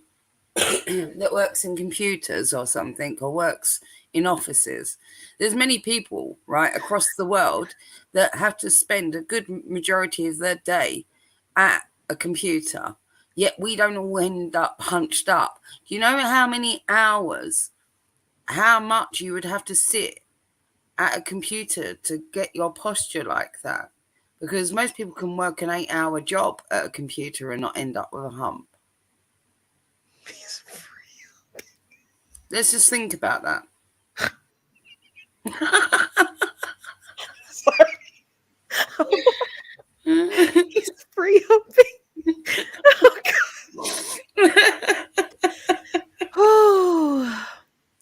that works in computers or something, or works in offices. There's many people, right, across the world that have to spend a good majority of their day at a computer. Yet we don't all end up hunched up. Do you know how many hours, how much you would have to sit at a computer to get your posture like that? Because most people can work an 8-hour job at a computer and not end up with a hump. Let's just think about that. Sorry. He's free humping. Oh, God. Oh,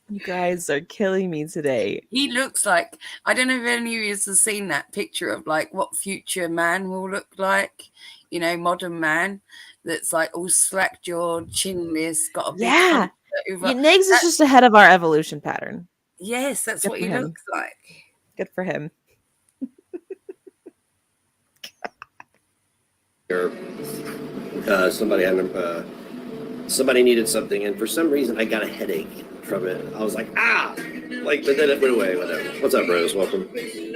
you guys are killing me today. He looks like, I don't know if any of you have seen that picture of like what future man will look like, you know, modern man that's like all slack jawed, chinless, got a big hump over. Negs is just ahead of our evolution pattern. Yes, that's Good what for he him. looks like. Good for him. Somebody needed something, and for some reason I got a headache from it. I was like, like, but then it went away. Whatever. What's up, bros? Welcome.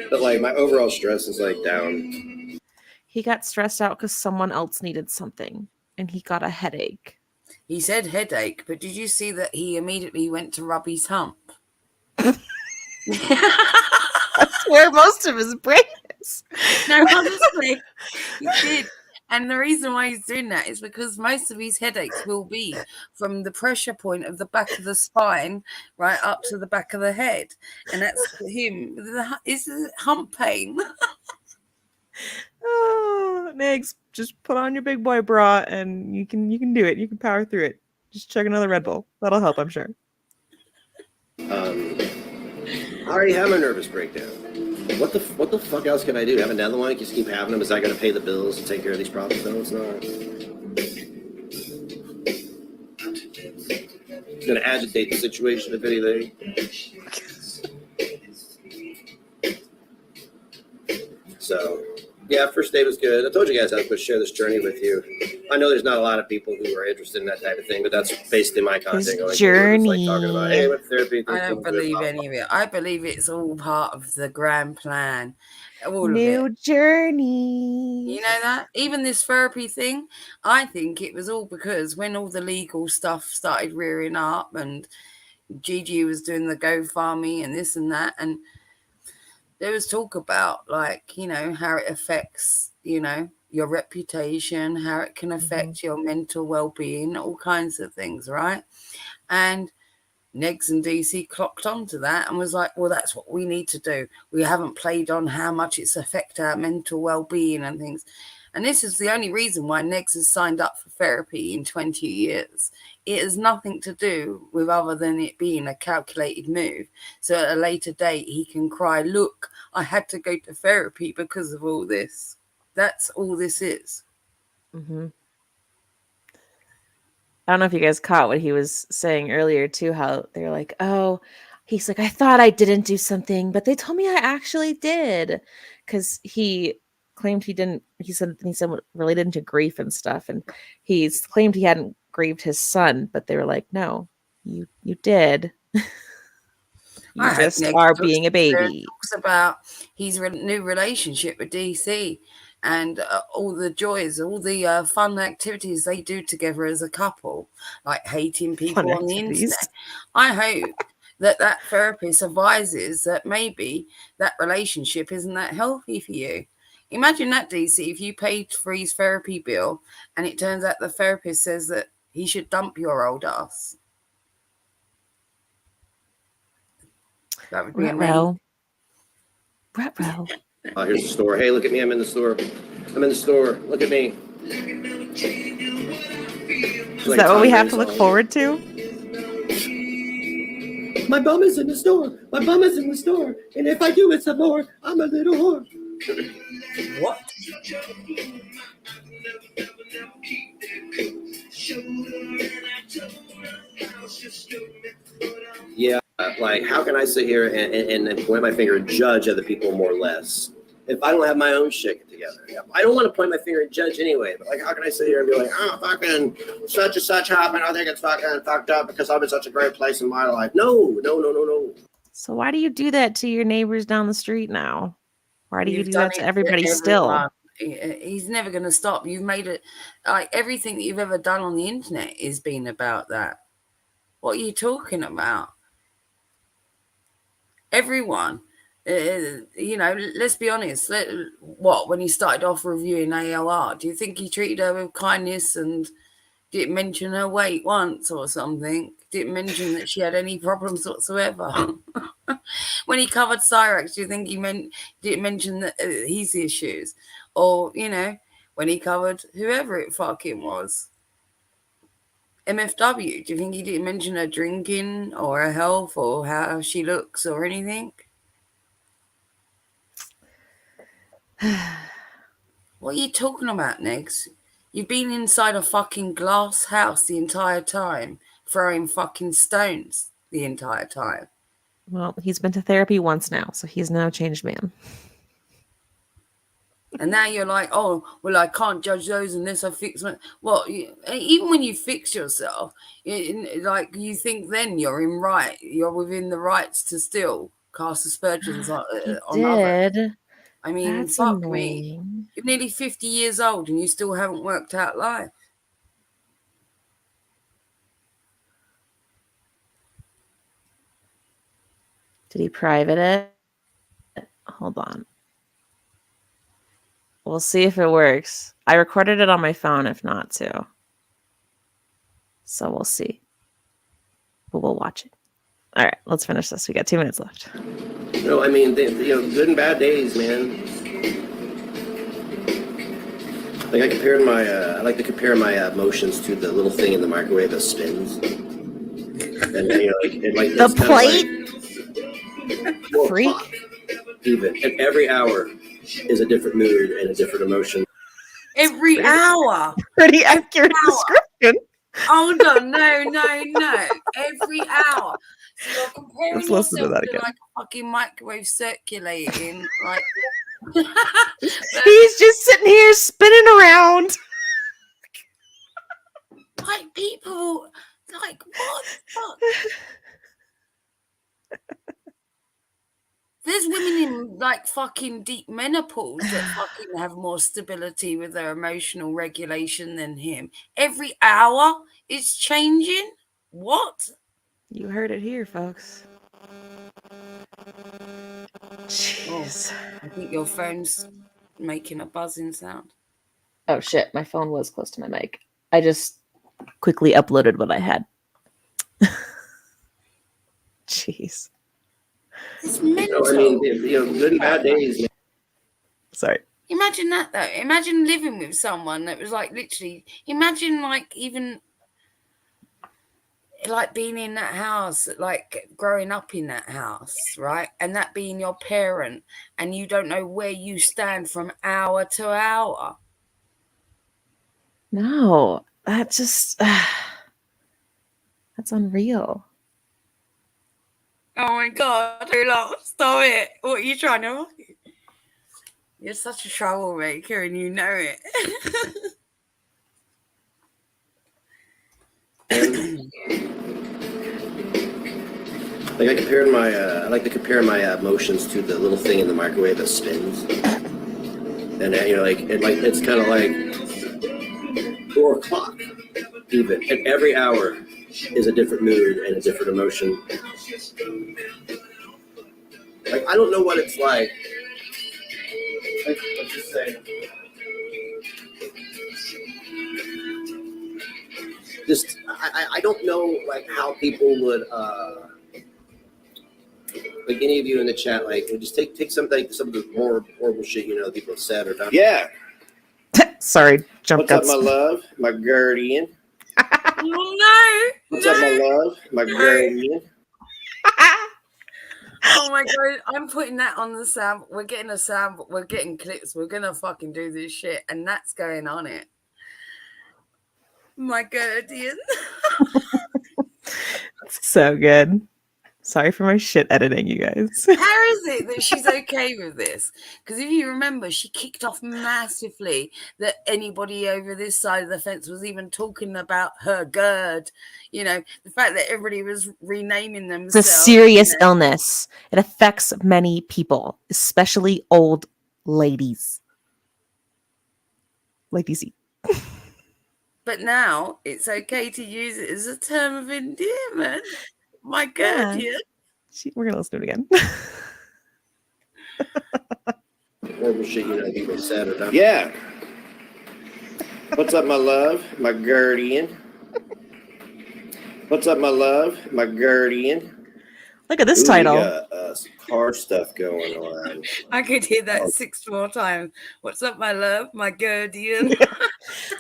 But like, my overall stress is like down. He got stressed out because someone else needed something, and he got a headache. He said headache, but did you see that he immediately went to rub his hump? That's where most of his brain is. No, honestly, he did. And the reason why he's doing that is because most of his headaches will be from the pressure point of the back of the spine right up to the back of the head. And that's for him. It's hump pain. Oh, Negs, just put on your big boy bra and you can do it. You can power through it. Just chug another Red Bull. That'll help, I'm sure. I already have a nervous breakdown. What the fuck else can I do? Have another one? Just keep having them? Is that going to pay the bills and take care of these problems? No, it's not. It's going to agitate the situation, if anything. So, yeah, first day was good. I told you guys I was going to share this journey with you. I know there's not a lot of people who are interested in that type of thing, but that's basically my content. His Going forward. It's like talking about, hey, journey. what therapy? I don't believe any of it. I believe it's all part of the grand plan. All of it. New journey. You know that? Even this therapy thing, I think it was all because when all the legal stuff started rearing up and Gigi was doing the GoFundMe and this and that, and there was talk about, like, you know, how it affects, you know, your reputation, how it can affect your mental well-being, all kinds of things, right? And Negs and DC clocked onto that and was like, well, that's what we need to do. We haven't played on how much it's affected our mental well-being and things. And this is the only reason why Negs has signed up for therapy in 20 years. It has nothing to do with other than it being a calculated move. So at a later date, he can cry, look, I had to go to therapy because of all this. That's all this is. Mm-hmm. I don't know if you guys caught what he was saying earlier too, how they're like, oh, he's like, I thought I didn't do something, but they told me I actually did. Because he claimed he didn't, he said related into grief and stuff. And he's claimed he hadn't grieved his son, but they were like, no, you did. You just are being a baby. Talks about his new relationship with DC. And all the joys, all the fun activities they do together as a couple, like hating people on the internet. I hope that therapist advises that maybe that relationship isn't that healthy for you. Imagine that, DC, if you paid for his therapy bill and it turns out the therapist says that he should dump your old ass. That would be amazing. Ruh-roh. Oh, here's the store. Hey, look at me. I'm in the store. I'm in the store. Look at me. Is that what we have to look forward to? My bum is in the store. My bum is in the store. And if I do it some more, I'm a little whore. What? Yeah, like, how can I sit here and point my finger and judge other people more or less if I don't have my own shit together? I don't want to point my finger and judge anyway, but like, how can I sit here and be like, oh, fucking such and such happened, I think it's fucking fucked up because I'm in such a great place in my life. No. So why do you do that to your neighbors down the street now? Why do you do that to everybody still? He's never going to stop. You've made it, like, everything that you've ever done on the internet is been about that. What are you talking about? Everyone, you know, let's be honest. When he started off reviewing ALR, do you think he treated her with kindness and didn't mention her weight once or something? Didn't mention that she had any problems whatsoever? When he covered Cyrax, do you think he didn't mention that, his issues? Or, you know, when he covered whoever it fucking was? MFW, do you think he didn't mention her drinking or her health or how she looks or anything? What are you talking about, Negs? You've been inside a fucking glass house the entire time, throwing fucking stones the entire time. Well, he's been to therapy once now, so he's now a changed man. And now you're like, oh, well, I can't judge those unless I fix my... Well, even when you fix yourself, like, you think then you're within the rights to still cast aspersions on others. I mean, That's fuck annoying. me. You're nearly 50 years old and you still haven't worked out life. Did he private it? Hold on. We'll see if it works. I recorded it on my phone, if not, too. So we'll see. But we'll watch it. All right, let's finish this. We got 2 minutes left. No, I mean, good and bad days, man. Like, I like to compare my emotions to the little thing in the microwave that spins. And, The plate? Freak? Even. And every hour is a different mood and a different emotion. Every hour? Pretty accurate description. Hold on, no. Every hour. So you're comparing Let's listen to that yourself again. like a fucking microwave circulating, like... He's just sitting here spinning around. Like people, like what the fuck? There's women in like fucking deep menopause that fucking have more stability with their emotional regulation than him. Every hour it's changing. What? You heard it here, folks. Oh, Jeez. I think your phone's making a buzzing sound. Oh shit, my phone was close to my mic. I just quickly uploaded what I had. Jeez. It's mental. I mean, good and bad days. Sorry. Imagine that though. Imagine living with someone that was like literally. Imagine like even like being in that house, like growing up in that house, right? And that being your parent, and you don't know where you stand from hour to hour. No, that just that's unreal. Oh my god, stop it. What are you trying to argue? You're such a troublemaker and you know it. Like I like to compare my emotions to the little thing in the microwave that spins, and it's kind of like 4 o'clock, even, and every hour is a different mood and a different emotion. Like I don't know what it's like. Let's just say, I don't know like how people would like any of you in the chat, like just take some of the more horrible shit people have said or done. Yeah. Sorry, jump What's cuts. up, my love, my guardian? Oh no! What's up, my love, my guardian? Oh my god! I'm putting that on the sound. We're getting a sound. We're getting clips. We're gonna fucking do this shit, and that's going on it. My guardian. So good. Sorry for my shit editing, you guys. How is it that she's okay with this? Because if you remember, she kicked off massively that anybody over this side of the fence was even talking about her GERD. You know, the fact that everybody was renaming themselves. It's a serious illness. It affects many people, especially old ladies. Ladies. But now it's okay to use it as a term of endearment. My guardian. Yeah. We're gonna listen to it again. Horrible shit people said or done. Yeah. What's up, my love, my guardian? What's up, my love, my guardian? Look at this title. We got some car stuff going on. I could hear that 6 more times. What's up, my love, my guardian?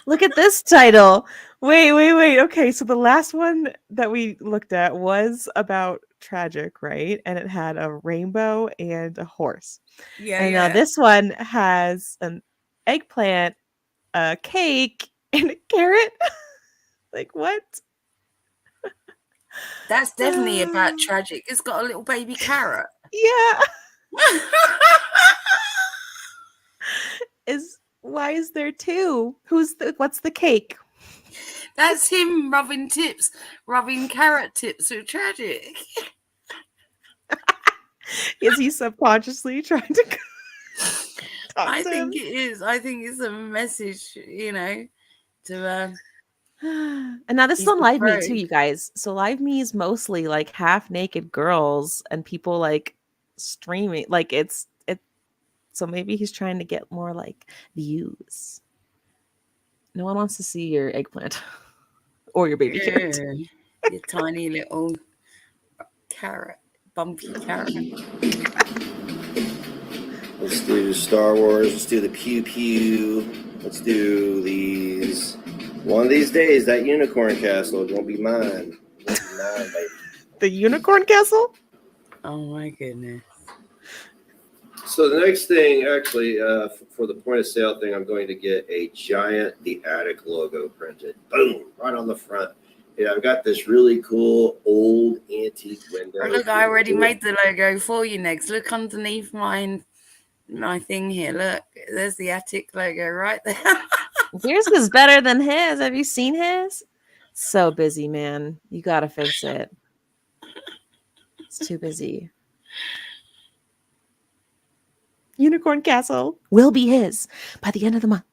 Look at this title. Wait. Okay, so the last one that we looked at was about tragic, right? And it had a rainbow and a horse. Yeah. And now this one has an eggplant, a cake, and a carrot. Like what? That's definitely about tragic. It's got a little baby carrot. Yeah. Why is there two? What's the cake? That's him rubbing carrot tips with tragic. Is he subconsciously trying to I think it is. I think it's a message, to and now this is on Live Me too, you guys. So Live Me is mostly like half naked girls and people like streaming. Like it's so maybe he's trying to get more like views. No one wants to see your eggplant or your baby carrot. Your tiny little carrot, bumpy carrot. Let's do Star Wars. Let's do the pew pew. Let's do these. One of these days, that unicorn castle won't be mine. It won't be mine, baby. The unicorn castle? Oh my goodness. So the next thing, actually, for the point of sale thing, I'm going to get a giant The Attic logo printed. Boom, right on the front. Yeah, I've got this really cool old antique window. Oh, look, I already made the logo for you next. Look underneath my thing here. Look, there's the Attic logo right there. Yours is better than his. Have you seen his? So busy, man. You gotta fix it. It's too busy. Unicorn Castle will be his by the end of the month.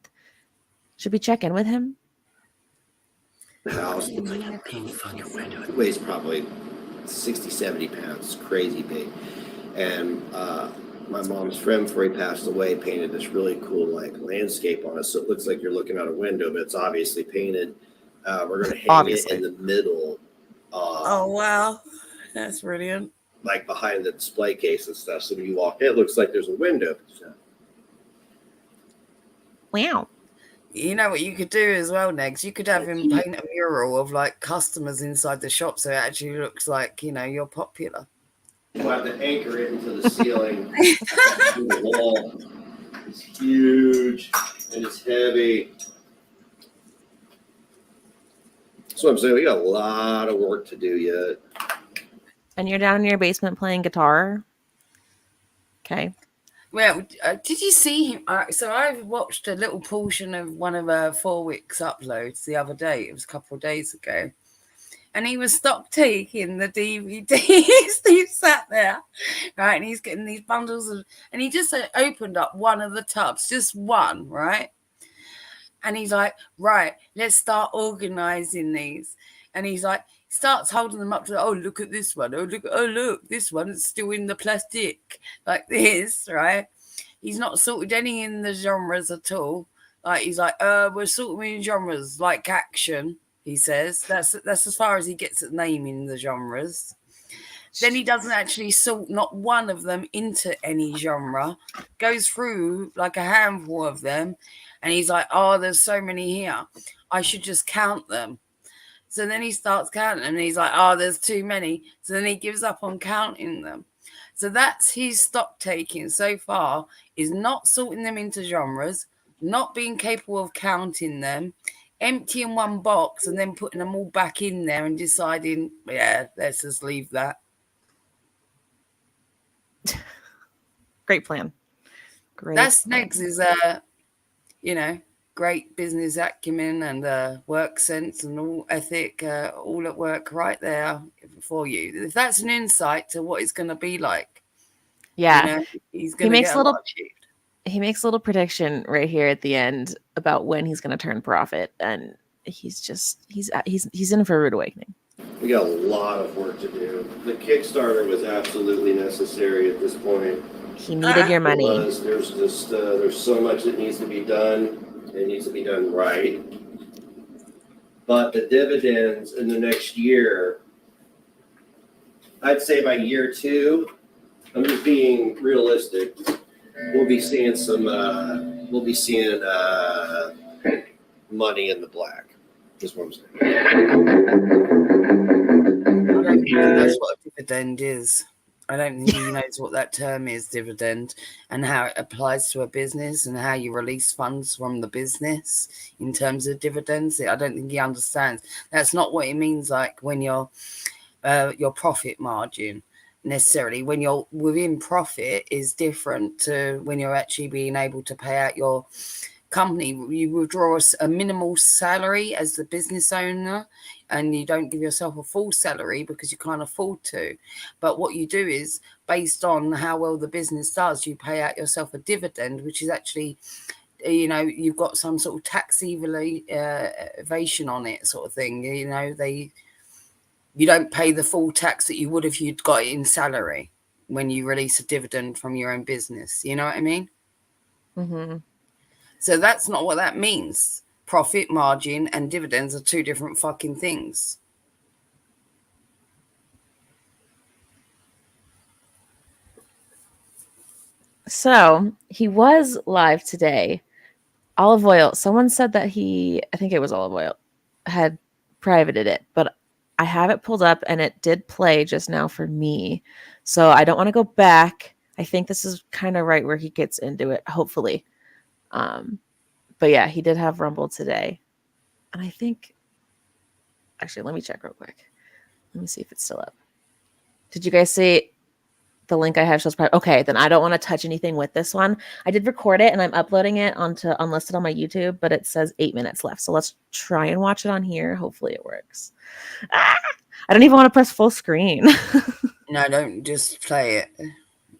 Should we check in with him? The house looks like a big fucking window. It weighs probably 60, 70 pounds. It's crazy big. And my mom's friend, before he passed away, painted this really cool like landscape on it. So it looks like you're looking out a window, but it's obviously painted. We're going to hang it in the middle. Oh, wow. That's brilliant. Like behind the display case and stuff. So when you walk in, it looks like there's a window. So. Wow. You know what you could do as well, Negs? You could have him paint a mural of like customers inside the shop so it actually looks like, you know, you're popular. We'll have to anchor it into the ceiling. The wall. It's huge and it's heavy. That's what I'm saying. We got a lot of work to do yet. And you're down in your basement playing guitar? Okay. Well, did you see him? So I watched a little portion of one of 4Wick's uploads the other day. It was a couple of days ago. And he was stock taking the DVDs. He sat there, right? And he's getting these bundles of, and he just opened up one of the tubs, just one, right? And he's like, right, let's start organizing these. And he's like, starts holding them up to, oh, look at this one. Oh, look, this one is still in the plastic like this, right? He's not sorted any in the genres at all. Like, he's like, we're sorting in genres like action, he says. That's as far as he gets at naming the genres. Then he doesn't actually sort not one of them into any genre. Goes through like a handful of them. And he's like, oh, there's so many here. I should just count them. So then he starts counting them and he's like, oh, there's too many. So then he gives up on counting them. So that's his stock taking so far, is not sorting them into genres, not being capable of counting them, emptying one box and then putting them all back in there and deciding, yeah, let's just leave that. Great plan. Great. That's next is, you know, great business acumen and work sense and all ethic, all at work right there for you. If that's an insight to what it's going to be like, yeah, you know, he's going to get a lot achieved. He makes a little prediction right here at the end about when he's going to turn profit, and he's in for a rude awakening. We got a lot of work to do. The Kickstarter was absolutely necessary at this point. He needed your money. There's just there's so much that needs to be done. It needs to be done right. But the dividends in the next year, I'd say by year 2, I'm just being realistic. We'll be seeing some. Money in the black. Is what I'm saying. I don't think that's what a dividend is. I don't think he knows what that term is, dividend, and how it applies to a business and how you release funds from the business in terms of dividends. I don't think he understands. That's not what it means like when your profit margin necessarily. When you're within profit is different to when you're actually being able to pay out your company. You withdraw a minimal salary as the business owner and you don't give yourself a full salary because you can't afford to. But what you do is based on how well the business does, you pay out yourself a dividend, which is actually, you know, you've got some sort of tax evasion on it sort of thing. You know, you don't pay the full tax that you would if you'd got it in salary when you release a dividend from your own business. You know what I mean? Mm-hmm. So that's not what that means. Profit margin and dividends are two different fucking things. So he was live today. Olive Oil. Someone said that I think it was Olive Oil, had privated it, but I have it pulled up and it did play just now for me. So I don't want to go back. I think this is kind of right where he gets into it, hopefully. But yeah, he did have Rumble today. And I think, actually, let me check real quick. Let me see if it's still up. Did you guys see The link I have shows private. Okay, then I don't want to touch anything with this one. I did record it and I'm uploading it onto unlisted on my YouTube, but it says 8 minutes left. So let's try and watch it on here. Hopefully it works. Ah! I don't even want to press full screen. No, don't just play it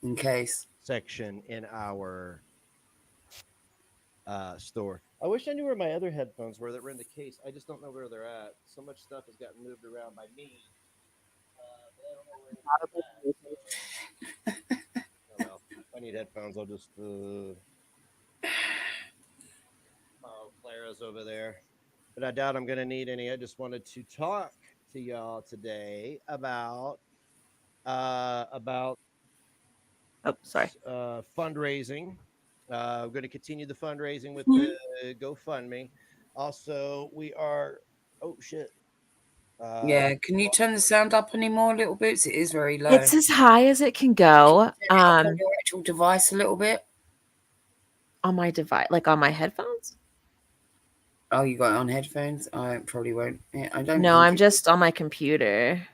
in case. Section in our store. I wish I knew where my other headphones were that were in the case. I just don't know where they're at. So much stuff has gotten moved around by me. But I don't know where they're at. So, oh well, if I need headphones, I'll just Clara's over there. But I doubt I'm gonna need any. I just wanted to talk to y'all today about Oh, sorry. fundraising. We're going to continue the fundraising with the GoFundMe. Also, we are. Oh shit! Yeah, can you turn the sound up any more, little bits? It is very low. It's as high as it can go. Turn it up on your actual device a little bit. On my device, like on my headphones. Oh, you got it on headphones? I probably won't. Yeah, I don't. No, I'm just on my computer.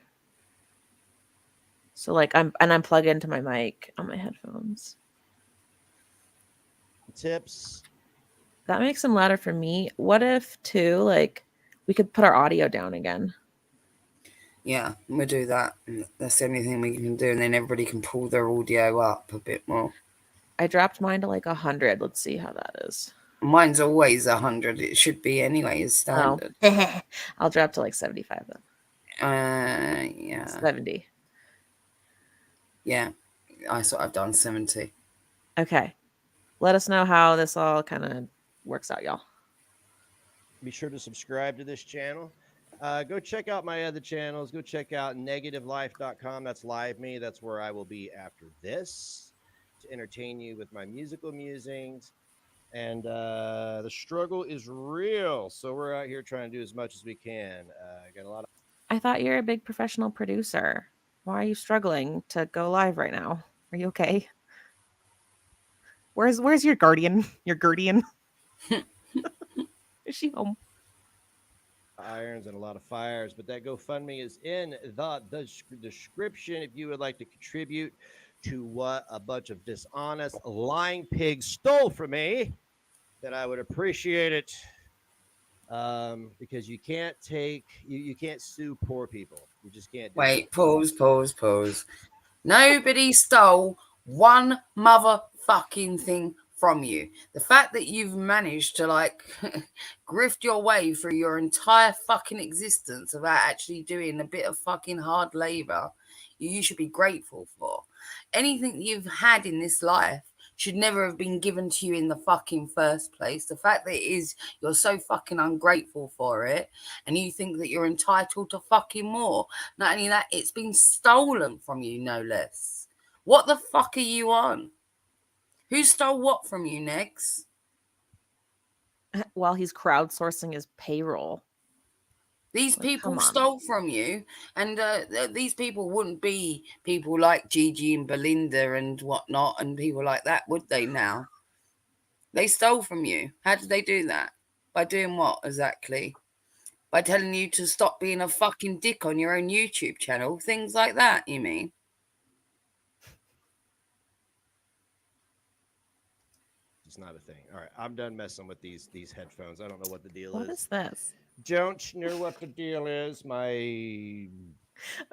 So like I'm plugged into my mic on my headphones. Tips. That makes them louder for me. What if too, like we could put our audio down again? Yeah, we'll do that. That's the only thing we can do, and then everybody can pull their audio up a bit more. I dropped mine to like 100. Let's see how that is. Mine's always 100. It should be anyway, as standard. Oh. I'll drop to like 75 then. Yeah. 70. Yeah. I've done 70. Okay. Let us know how this all kind of works out, y'all. Be sure to subscribe to this channel. Go check out my other channels. Go check out negativelife.com. That's live me. That's where I will be after this to entertain you with my musical musings. And the struggle is real. So we're out here trying to do as much as we can. Got a lot of. I thought you're a big professional producer. Why are you struggling to go live right now? Are you okay? Where's your guardian? Your guardian? Is she home? Irons and a lot of fires, but that GoFundMe is in the description if you would like to contribute to what a bunch of dishonest lying pigs stole from me. That I would appreciate it, because you can't you can't sue poor people. You just can't. Wait, pause. Nobody stole one motherfucking thing from you. The fact that you've managed to like grift your way through your entire fucking existence without actually doing a bit of fucking hard labor, you should be grateful for. Anything that you've had in this life should never have been given to you in the fucking first place. The fact that it is, you're so fucking ungrateful for it, and you think that you're entitled to fucking more. Not only that, it's been stolen from you, no less. What the fuck are you on? Who stole what from you, Nex? While he's crowdsourcing his payroll. These people stole from you, and these people wouldn't be people like Gigi and Belinda and whatnot and people like that, would they now? They stole from you. How did they do that? By doing what exactly? By telling you to stop being a fucking dick on your own YouTube channel? Things like that, you mean? It's not a thing. All right, I'm done messing with these headphones. I don't know what the deal is. What is this? Don't know what the deal is. My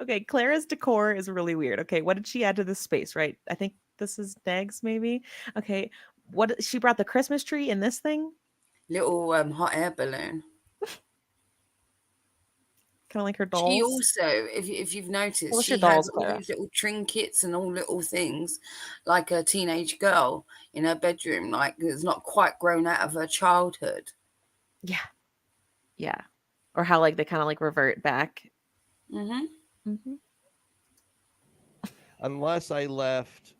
Okay, Clara's decor is really weird. Okay, what did she add to this space? Right, I think this is Negs, maybe. Okay, what she brought the Christmas tree in this thing? Little hot air balloon. Kind of like her dolls. She also, if you've noticed, What's she your dolls, has all Clara? these little trinkets and all little things, like a teenage girl in her bedroom, like it's not quite grown out of her childhood. Yeah, or how like they kind of like revert back. unless I left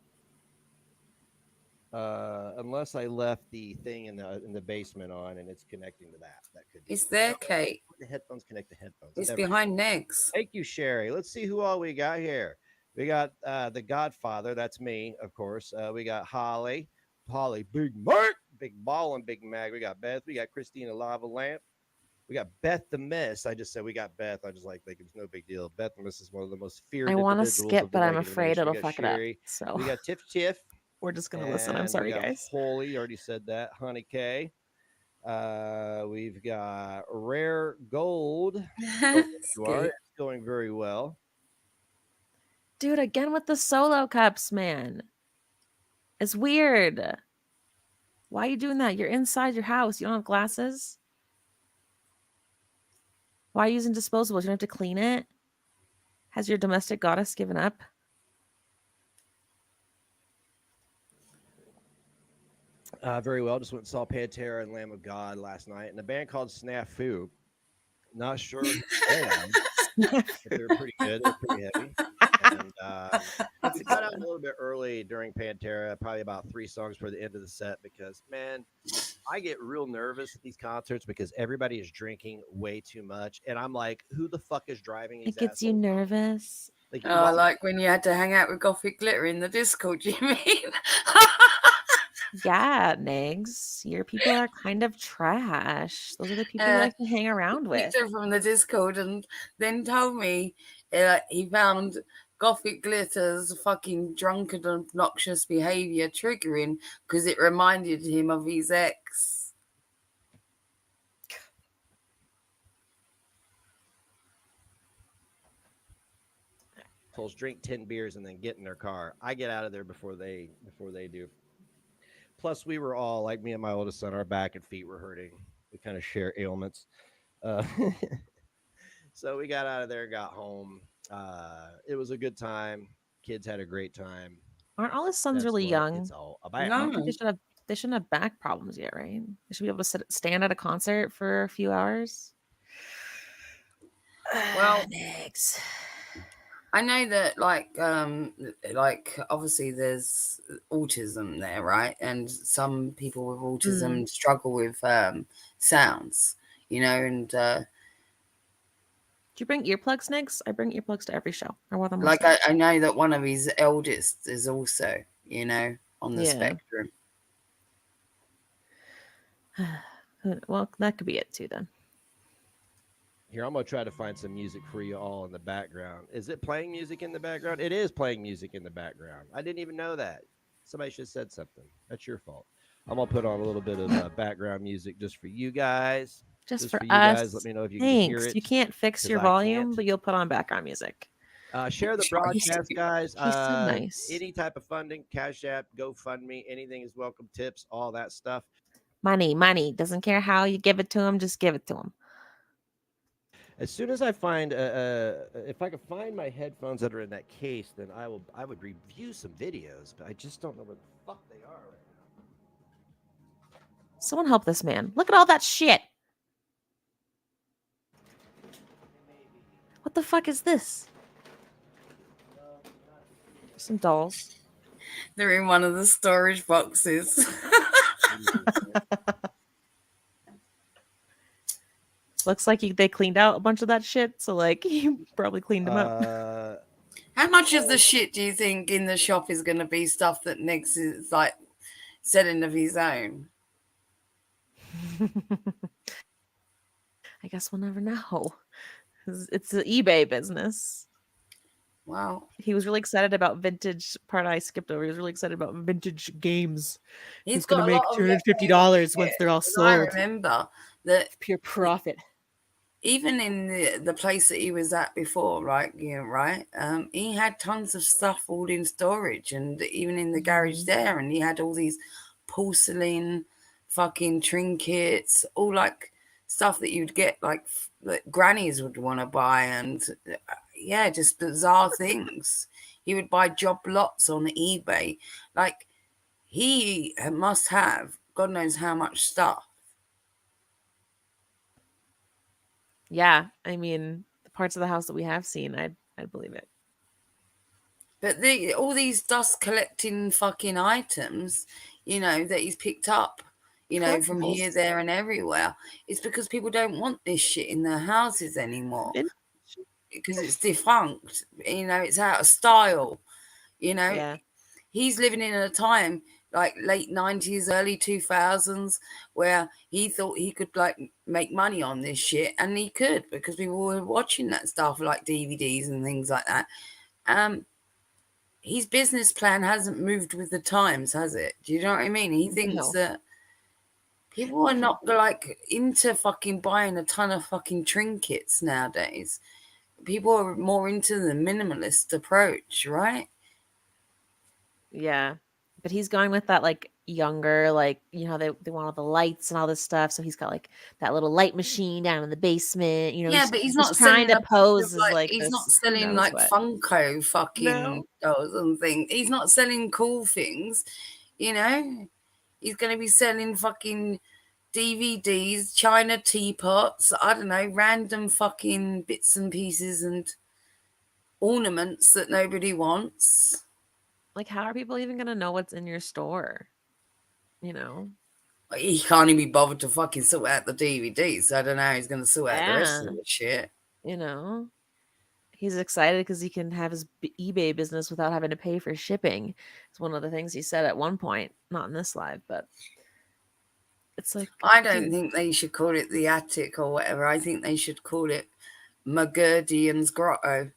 the thing in the basement on and it's connecting to that. That could be. It's there, Kate. The headphones connect to headphones. It's behind Negs. Thank you, Sherry. Let's see who all we got here. We got the Godfather. That's me, of course. We got Holly, Big Mark, Big Ball, and Big Mag. We got Beth. We got Christina Lava Lamp. We got Beth the Miss. I just said we got Beth. I just like it's no big deal. Beth the Miss is one of the most feared I want to individuals skip, of the but I'm negative afraid nation. it'll We got fuck it up. Sherry. So We got Tiff. we're just gonna listen. I'm And sorry, we got guys. Holy. You already said that. Honey K. We've got Rare Gold. You are. It's going very well. Dude, again with the solo cups, man. It's weird. Why are you doing that? You're inside your house. You don't have glasses. Why are you using disposables? You don't have to clean it. Has your domestic goddess given up? Very well. Just went and saw Pantera and Lamb of God last night, and a band called Snafu. Not sure who they are, but they're pretty good. They're pretty heavy. And we got out a little bit early during Pantera, probably about 3 songs for the end of the set, because man, I get real nervous at these concerts because everybody is drinking way too much, and I'm like, who the fuck is driving these? It gets you assholes? nervous. Like, Oh, like when you had to hang out with Gothic Glitter in the Discord, you mean? Yeah, Negs. Your people are kind of trash. Those are the people you like to hang around with. Victor from the Discord, and then told me he found Gothic Glitter's fucking drunken, obnoxious behavior triggering because it reminded him of his ex. assholes drink 10 beers and then get in their car. I get out of there before they do. Plus, we were all, like me and my oldest son, our back and feet were hurting. We kind of share ailments. So we got out of there, got home. It was a good time. Kids had a great time. Aren't all his sons That's really what young? it's all I about. don't think they shouldn't have back problems yet, right? They should be able to stand at a concert for a few hours. Well, next. I know that like obviously there's autism there, right? And some people with autism struggle with sounds, you know, and do you bring earplugs, Nix? I bring earplugs to every show. I wear them. Like I know that one of his eldest is also, you know, on the spectrum. Well, that could be it too then. Here, I'm going to try to find some music for you all in the background. Is it playing music in the background? It is playing music in the background. I didn't even know that. Somebody should have said something. That's your fault. I'm going to put on a little bit of background music just for you guys. Just for you us. guys. Let me know if you Thanks. can hear it. You can't fix your volume, but you'll put on background music. Share the broadcast, guys. He's so nice. Any type of funding, Cash App, GoFundMe, anything is welcome. Tips, all that stuff. Money. Doesn't care how you give it to him. Just give it to him. As soon as I find, if I can find my headphones that are in that case, then I would review some videos, but I just don't know where the fuck they are right now. Someone help this man. Look at all that shit. What the fuck is this? Some dolls. They're in one of the storage boxes. Looks like they cleaned out a bunch of that shit, so like you probably cleaned them up. How much of the shit do you think in the shop is going to be stuff that Nix is like selling of his own? I guess we'll never know. It's an eBay business. Wow. He was really excited about vintage. Part I skipped over. He was really excited about vintage games. He's going to make $250 once they're all sold. I remember that pure profit. Even in the place that he was at before, right? Yeah, right. He had tons of stuff all in storage, and even in the garage there, and he had all these porcelain, fucking trinkets, all like stuff that you'd get like that grannies would want to buy, and yeah, just bizarre things. He would buy job lots on eBay. Like he must have God knows how much stuff. Yeah, I mean, the parts of the house that we have seen, I'd believe it. But all these dust collecting fucking items, you know, that he's picked up, you know, from here, there, and everywhere, it's because people don't want this shit in their houses anymore because it's defunct. You know, it's out of style. You know, he's living in a time like late 90s, early 2000s, where he thought he could like make money on this shit, and he could because people were watching that stuff like DVDs and things like that. His business plan hasn't moved with the times, has it? Do you know what I mean? He thinks No. that people are not like into fucking buying a ton of fucking trinkets nowadays. People are more into the minimalist approach, right? Yeah. But he's going with that like younger, like, they want all the lights and all this stuff. So he's got like that little light machine down in the basement. Yeah, but he's He's not trying selling to a bunch of pose as like like he's not this, who selling knows like what. Funko fucking No. dolls and things. He's not selling cool things, you know. He's gonna be selling fucking DVDs, China teapots, I don't know, random fucking bits and pieces and ornaments that nobody wants. Like, how are people even gonna know what's in your store? You know? He can't even be bothered to fucking sort out the DVDs. So I don't know how he's gonna sort out the rest of Yeah. the shit. You know? He's excited because he can have his eBay business without having to pay for shipping. It's one of the things he said at one point, not in this live, but it's like, I don't dude, think they should call it the attic or whatever. I think they should call it Magurdian's Grotto.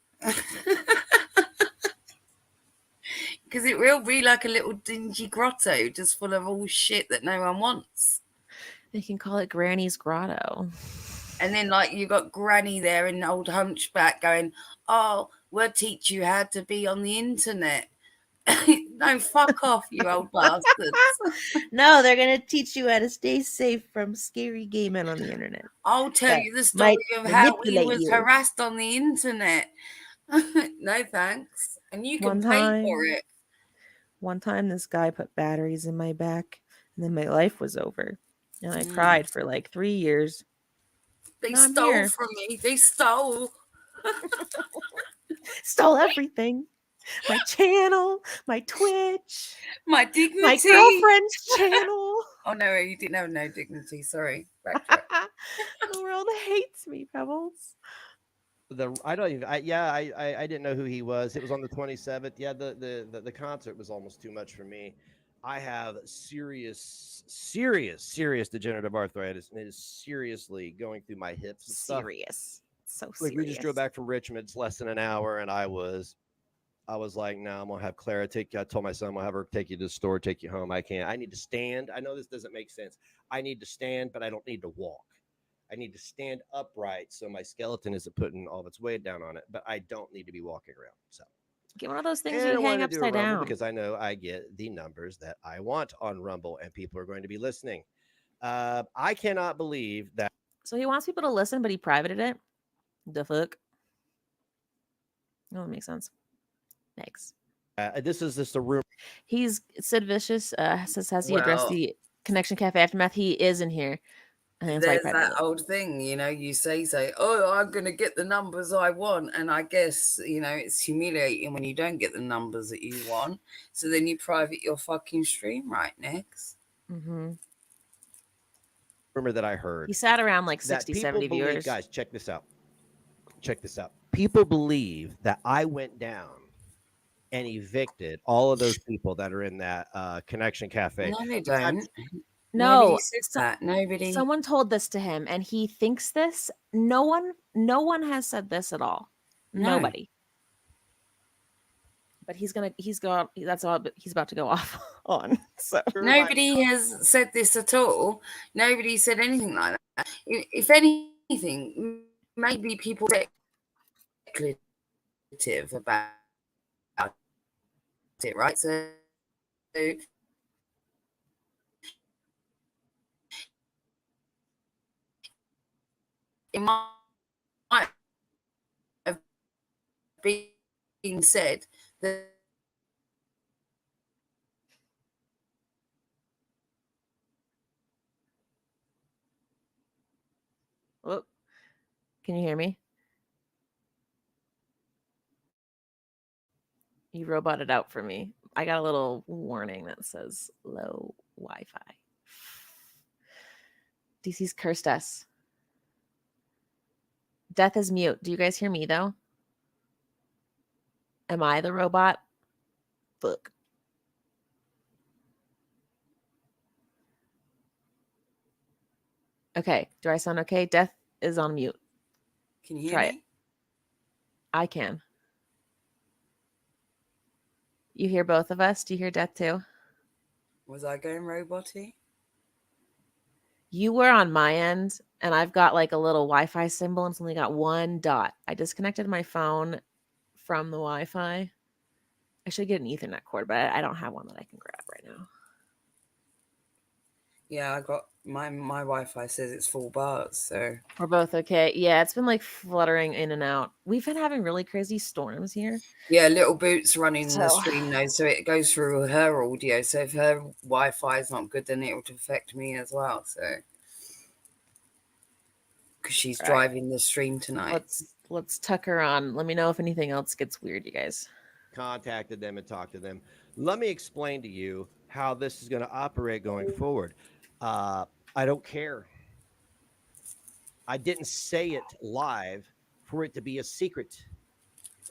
Because it will be like a little dingy grotto just full of all shit that no one wants. they can call it Granny's Grotto. And then, like, you got Granny there in old hunchback going, oh, we'll teach you how to be on the internet. No, fuck off, you old bastards. No, they're gonna teach you how to stay safe from scary gay men on the internet. I'll tell That you the story might of how he manipulate was you. harassed on the internet. No thanks. And you can pay for it. One time, this guy put batteries in my back, and then my life was over. And I cried for like 3 years. They Now I'm stole here. from me. They stole. Stole everything. My channel, my Twitch, My dignity. my girlfriend's channel. Oh, no, you didn't have no dignity. Sorry. Backtrack. The world hates me, Pebbles. I don't even. I didn't know who he was. It was on the 27th. Yeah, the concert was almost too much for me. I have serious degenerative arthritis, and it is seriously going through my hips and stuff. Serious. So serious. Like, we just drove back from Richmond. It's less than an hour, and I was like, no, I'm gonna have Clara take you. I told my son, I'm gonna have her take you to the store, take you home. I can't. I need to stand. I know this doesn't make sense. I need to stand, but I don't need to walk. I need to stand upright so my skeleton isn't putting all of its weight down on it, but I don't need to be walking around. So get one of those things and you I hang wanted to do a upside Rumble down. because I know I get the numbers that I want on Rumble, and people are going to be listening. I cannot believe that. So he wants people to listen, but he privated it. The fuck? No, that makes sense. Thanks. This is just a rumor. He's Sid Vicious says, has he addressed the Connection Cafe aftermath? He is in here. And There's that old thing, you say, oh, I'm going to get the numbers I want. And I guess, it's humiliating when you don't get the numbers that you want. So then you private your fucking stream, right, Next? Mm-hmm. Rumor that I heard. He sat around like 60, 70 viewers. Guys, check this out. People believe that I went down and evicted all of those people that are in that Connection Cafe. No, they don't. No, nobody says that. Nobody. Someone told this to him, and he thinks this. No one has said this at all. No. Nobody. But he's about to go off on. So nobody has said this at all. Nobody said anything like that. If anything, maybe people are speculative about it, right? So it might have been said that oh, can you hear me? You roboted out for me. I got a little warning that says low Wi-Fi. DC's cursed us. Death is mute. Do you guys hear me though? Am I the robot? Fuck. Okay. Do I sound okay? Death is on mute. Can you hear Try me? it. I can. You hear both of us? Do you hear Death too? Was I going roboty? You were on my end, and I've got like a little Wi-Fi symbol, and it's only got one dot. I disconnected my phone from the Wi-Fi. I should get an Ethernet cord, but I don't have one that I can grab right now. Yeah, I got my Wi-Fi says it's full bars, so We're both okay. Yeah, it's been like fluttering in and out. We've been having really crazy storms here. yeah, Little Boots running the So- stream though, so it goes through her audio. So if her Wi-Fi is not good, then it will affect me as well. So because she's Right. driving the stream tonight. Let's tuck her on. Let me know if anything else gets weird, you guys. Contacted them and talked to them. Let me explain to you how this is going to operate going forward. I don't care. I didn't say it live for it to be a secret.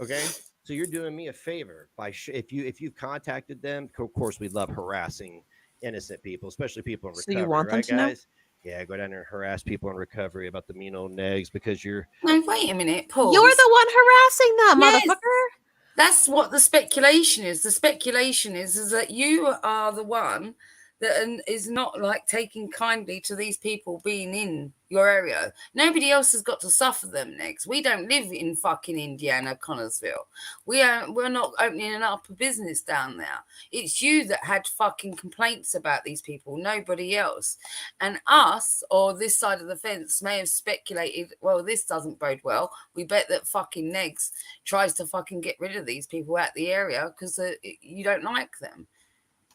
Okay, so you're doing me a favor by if you've contacted them. Of course, we love harassing innocent people, especially people in So recovery. you want them right, to know? guys? Yeah, go down there and harass people in recovery about the mean old negs because you're. No, wait a minute, Paul. You're the one harassing them, Yes. motherfucker. That's what the speculation is. The speculation is that you are the one that is not like taking kindly to these people being in your area. Nobody else has got to suffer them next. We don't live in fucking Indiana, Connersville. We're not opening up a business down there. It's you that had fucking complaints about these people, nobody else. And us, or this side of the fence, may have speculated, well, this doesn't bode well. We bet that fucking Negs tries to fucking get rid of these people out the area because you don't like them.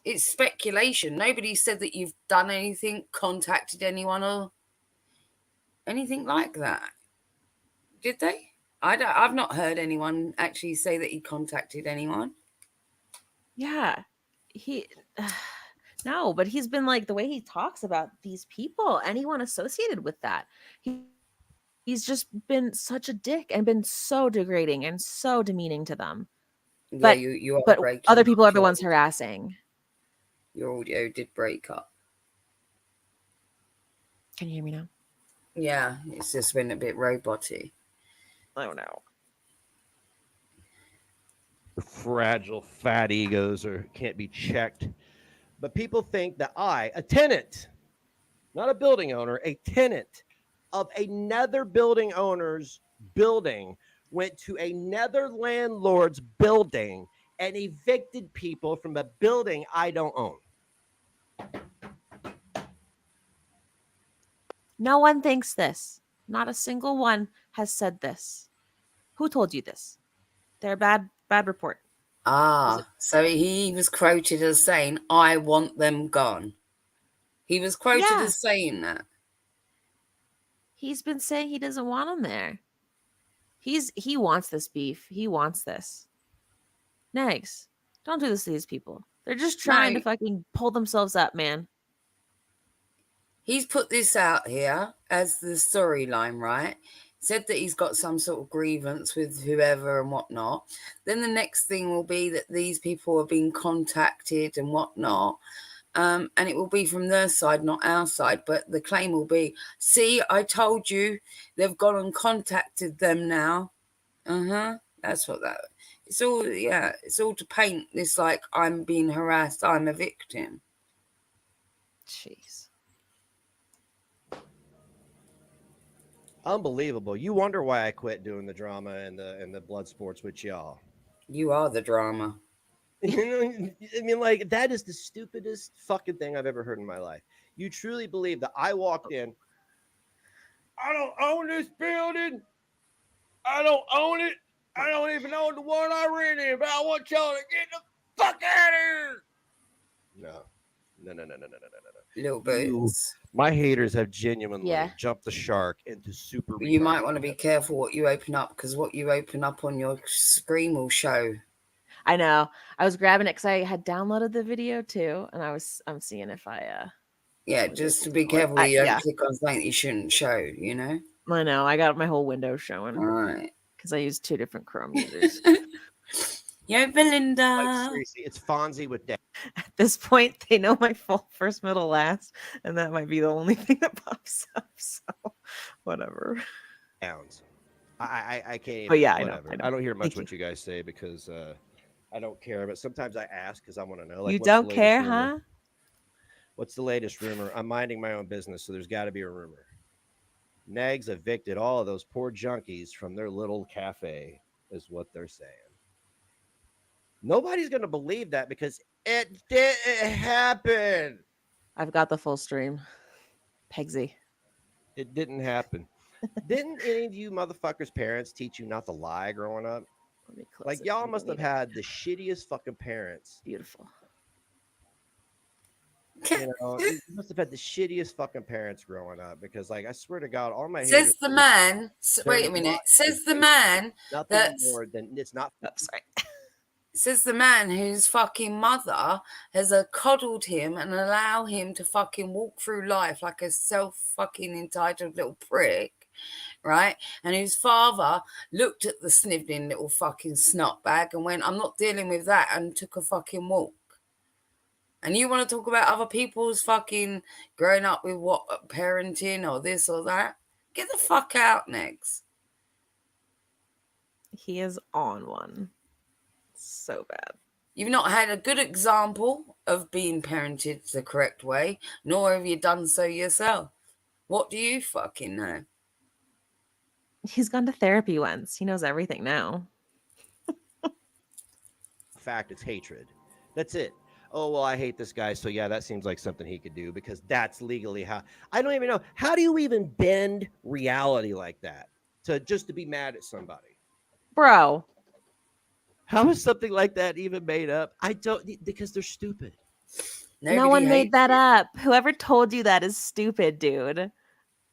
It's speculation. Nobody said that you've done anything, contacted anyone, or anything like that. Did they? I've not heard anyone actually say that he contacted anyone. Yeah. No, but he's been like the way he talks about these people, anyone associated with that. He's just been such a dick and been so degrading and so demeaning to them. Yeah, But you are but breaking other people up. are the ones harassing. Your audio did break up. Can you hear me now? Yeah, it's just been a bit roboty. Oh no. Fragile fat egos can't be checked. But people think that a tenant, not a building owner, a tenant of another building owner's building went to another landlord's building and evicted people from a building I don't own. No one thinks this. Not a single one has said this. Who told you this? They're a bad report. So he was quoted as saying, I want them gone. He was quoted as saying that. He's been saying he doesn't want them there. He wants this beef. He wants this. Negs, don't do this to these people. They're just trying to fucking pull themselves up, man. He's put this out here as the storyline, right? Said that he's got some sort of grievance with whoever and whatnot. Then the next thing will be that these people are being contacted and whatnot. And it will be from their side, not our side. But the claim will be, see, I told you, they've gone and contacted them now. That's what that... It's all, it's all to paint this like I'm being harassed, I'm a victim. Jeez. Unbelievable. You wonder why I quit doing the drama and the blood sports with y'all. You are the drama. I mean, like, that is the stupidest fucking thing I've ever heard in my life. You truly believe that I walked in, I don't own this building. I don't own it. I don't even own the one I rent in, but I want y'all to get the fuck out of here. No. Little boots. My haters have genuinely jumped the shark into super. You might want to be careful what you open up, because what you open up on your screen will show. I know. I was grabbing it because I had downloaded the video too, and I'm seeing if I just to be careful you don't click on something you shouldn't show, you know? I know. I got my whole window showing. All right. Because I used 2 different Chrome users. Yo, Like Belinda. seriously, it's Fonzie with At this point, they know my full first, middle, last, and that might be the only thing that pops up. So, whatever. downs. I can't even. But yeah, I know. Whatever. I don't hear much Thank you. what you guys say because I don't care. But sometimes I ask because I want to know. Like, You what's the don't latest care, rumor? huh? What's the latest rumor? I'm minding my own business, so there's got to be a rumor. Negs evicted all of those poor junkies from their little cafe, is what they're saying. Nobody's going to believe that because it didn't happen. I've got the full stream. Pegsy. It didn't happen. Didn't any of you motherfuckers' parents teach you not to lie growing up? Let me close Like, it. y'all You don't must have need it. had the shittiest fucking parents. Beautiful. You know, you must have had the shittiest fucking parents growing up because, like, I swear to God, all my Says haters the man. Wait a turn minute. on Says the is man nothing that's more than it's not. Oh, sorry. says the man whose fucking mother has coddled him and allow him to fucking walk through life like a self fucking entitled little prick, right? And whose father looked at the sniveling little fucking snot bag and went, I'm not dealing with that, and took a fucking walk. And you want to talk about other people's fucking growing up with what parenting or this or that? Get the fuck out, next. He is on one. So bad. You've not had a good example of being parented the correct way, nor have you done so yourself. What do you fucking know? He's gone to therapy once. He knows everything now. Fact, it's hatred. That's it. Oh, well, I hate this guy. So, yeah, that seems like something he could do because that's legally how. I don't even know. How do you even bend reality like that to be mad at somebody? Bro. How is something like that even made up? I don't, because they're stupid. No one made hates that you. up. Whoever told you that is stupid, dude.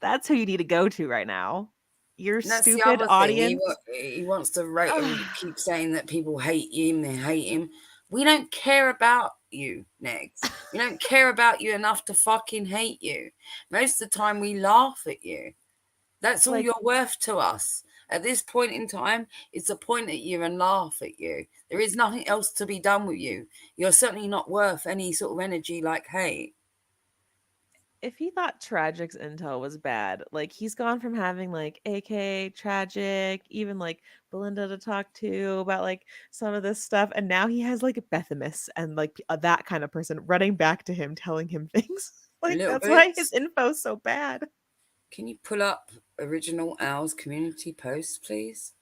That's who you need to go to right now. Your And that's the stupid other audience. thing. He wants to write and keep saying that people hate him, they hate him. We don't care about you, Negs. We don't care about you enough to fucking hate you. Most of the time we laugh at you. That's all Like- you're worth to us. At this point in time, it's a point at you and laugh at you. There is nothing else to be done with you. You're certainly not worth any sort of energy like hate. If he thought Tragic's intel was bad, like he's gone from having like AK, Tragic, even like Belinda to talk to about like some of this stuff, and now he has like Bethamus and like that kind of person running back to him telling him things. Like Little that's why bits. his info's so bad. Can you pull up original Owl's community posts, please?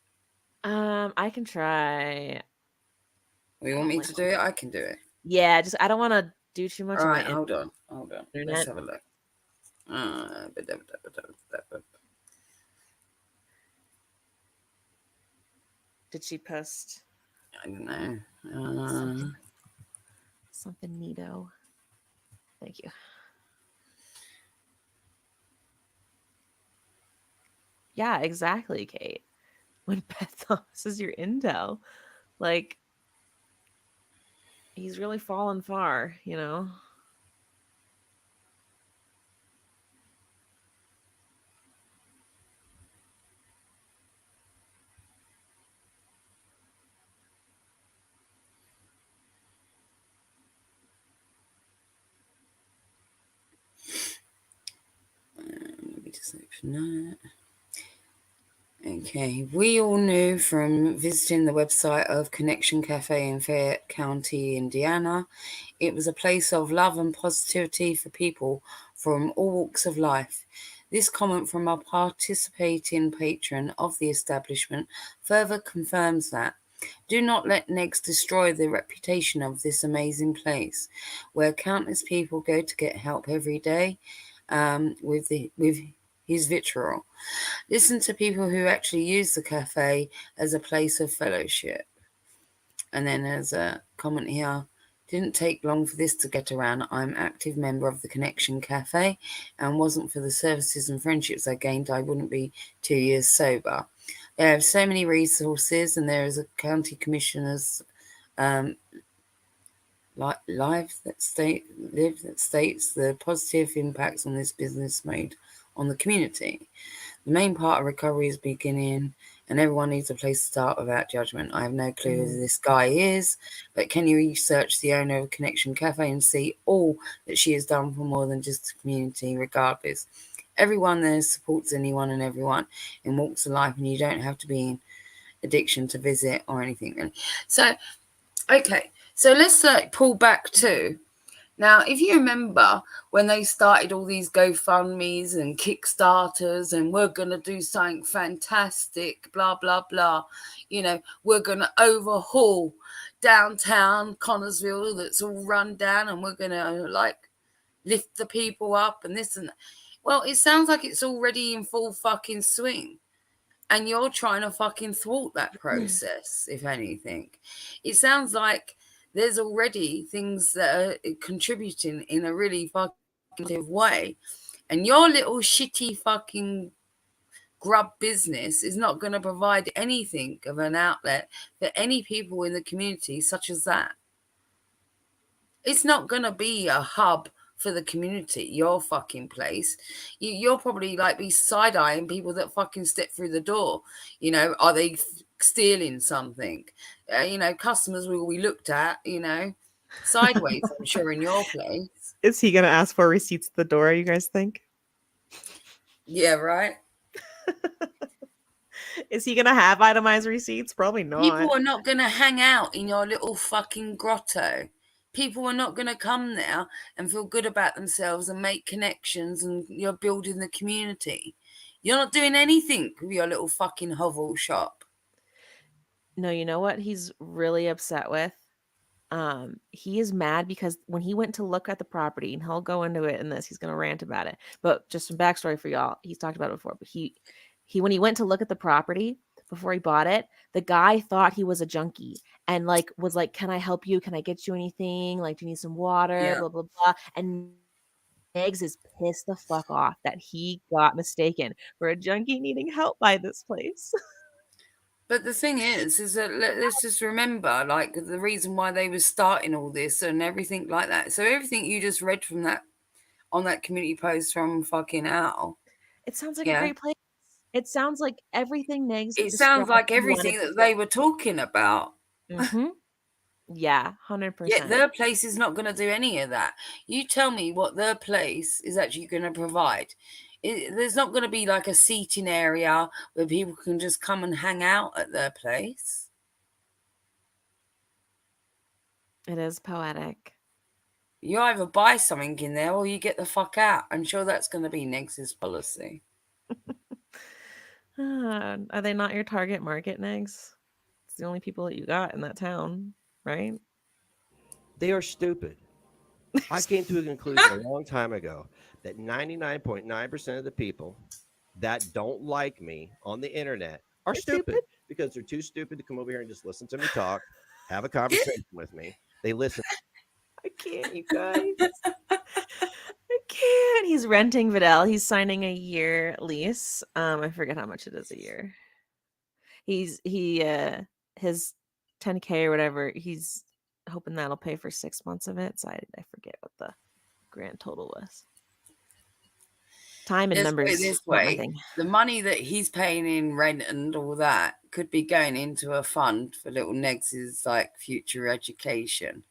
I can try. Or you want me to do it? I can do it. Yeah, just I don't want to do too much. All on right, my hold on. internet. Let's have a look. Did she post I don't know. something neato? Thank you. Yeah, exactly, Kate. When Beth Thomas is your intel, like he's really fallen far, you know. Let me just open that. Okay, we all knew from visiting the website of Connection Cafe in Fayette County, Indiana, it was a place of love and positivity for people from all walks of life. This comment from a participating patron of the establishment further confirms that. Do not let Negs destroy the reputation of this amazing place, where countless people go to get help every day with his vitriol. Listen to people who actually use the cafe as a place of fellowship. And then there's a comment here. Didn't take long for this to get around. I'm an active member of the Connection Cafe, and wasn't for the services and friendships I gained, I wouldn't be 2 years sober. They have so many resources, and there is a county commissioner's live that states the positive impacts on this business made on the community. The main part of recovery is beginning, and everyone needs a place to start without judgment. I have no clue who Mhm. this guy is, but can you research the owner of Connection Cafe and see all that she has done for more than just the community, regardless. Everyone there supports anyone and everyone in walks of life, and you don't have to be in addiction to visit or anything. So, okay, so let's pull back to now, if you remember when they started all these GoFundMes and Kickstarters and we're going to do something fantastic, blah, blah, blah, we're going to overhaul downtown Connersville that's all run down and we're going to lift the people up and this and that. Well, it sounds like it's already in full fucking swing. And you're trying to fucking thwart that process, if anything. It sounds like there's already things that are contributing in a really fucking positive way. And your little shitty fucking grub business is not going to provide anything of an outlet for any people in the community such as that. It's not going to be a hub for the community, your fucking place. You'll probably be side-eyeing people that fucking step through the door. Are they stealing something? Customers will be looked at, sideways, I'm sure, in your place. Is he going to ask for receipts at the door, you guys think? Yeah, right? Is he going to have itemized receipts? Probably not. People are not going to hang out in your little fucking grotto. People are not going to come there and feel good about themselves and make connections, and you're building the community. You're not doing anything with your little fucking hovel shop. No, you know what he's really upset with? He is mad because when he went to look at the property, and he'll go into it in this, he's going to rant about it. But just some backstory for y'all. He's talked about it before, but he when he went to look at the property before he bought it, the guy thought he was a junkie and was like, "Can I help you? Can I get you anything? Like, do you need some water?" Yeah. Blah blah blah. And Eggs is pissed the fuck off that he got mistaken for a junkie needing help by this place. But the thing is that let's just remember, the reason why they were starting all this and everything like that. So everything you just read from that on that community post from fucking Al. It sounds like a great place. It sounds like everything Negs. It sounds like everything that they were talking about. Mm-hmm. Yeah, 100%. Yet their place is not going to do any of that. You tell me what their place is actually going to provide. There's not going to be a seating area where people can just come and hang out at their place. It is poetic. You either buy something in there or you get the fuck out. I'm sure that's going to be Negs' policy. Are they not your target market, Negs? It's the only people that you got in that town, right? They are stupid. I came to a conclusion a long time ago that 99.9% of the people that don't like me on the internet are stupid because they're too stupid to come over here and just listen to me talk, have a conversation with me. They listen. I can't, you guys. I can't. He's renting Vidal. He's signing a year lease. I forget how much it is a year. His 10K or whatever, he's hoping that'll pay for 6 months of it. So I forget what the grand total was. Time and numbers. This way, the money that he's paying in rent and all that could be going into a fund for little Negs' future education.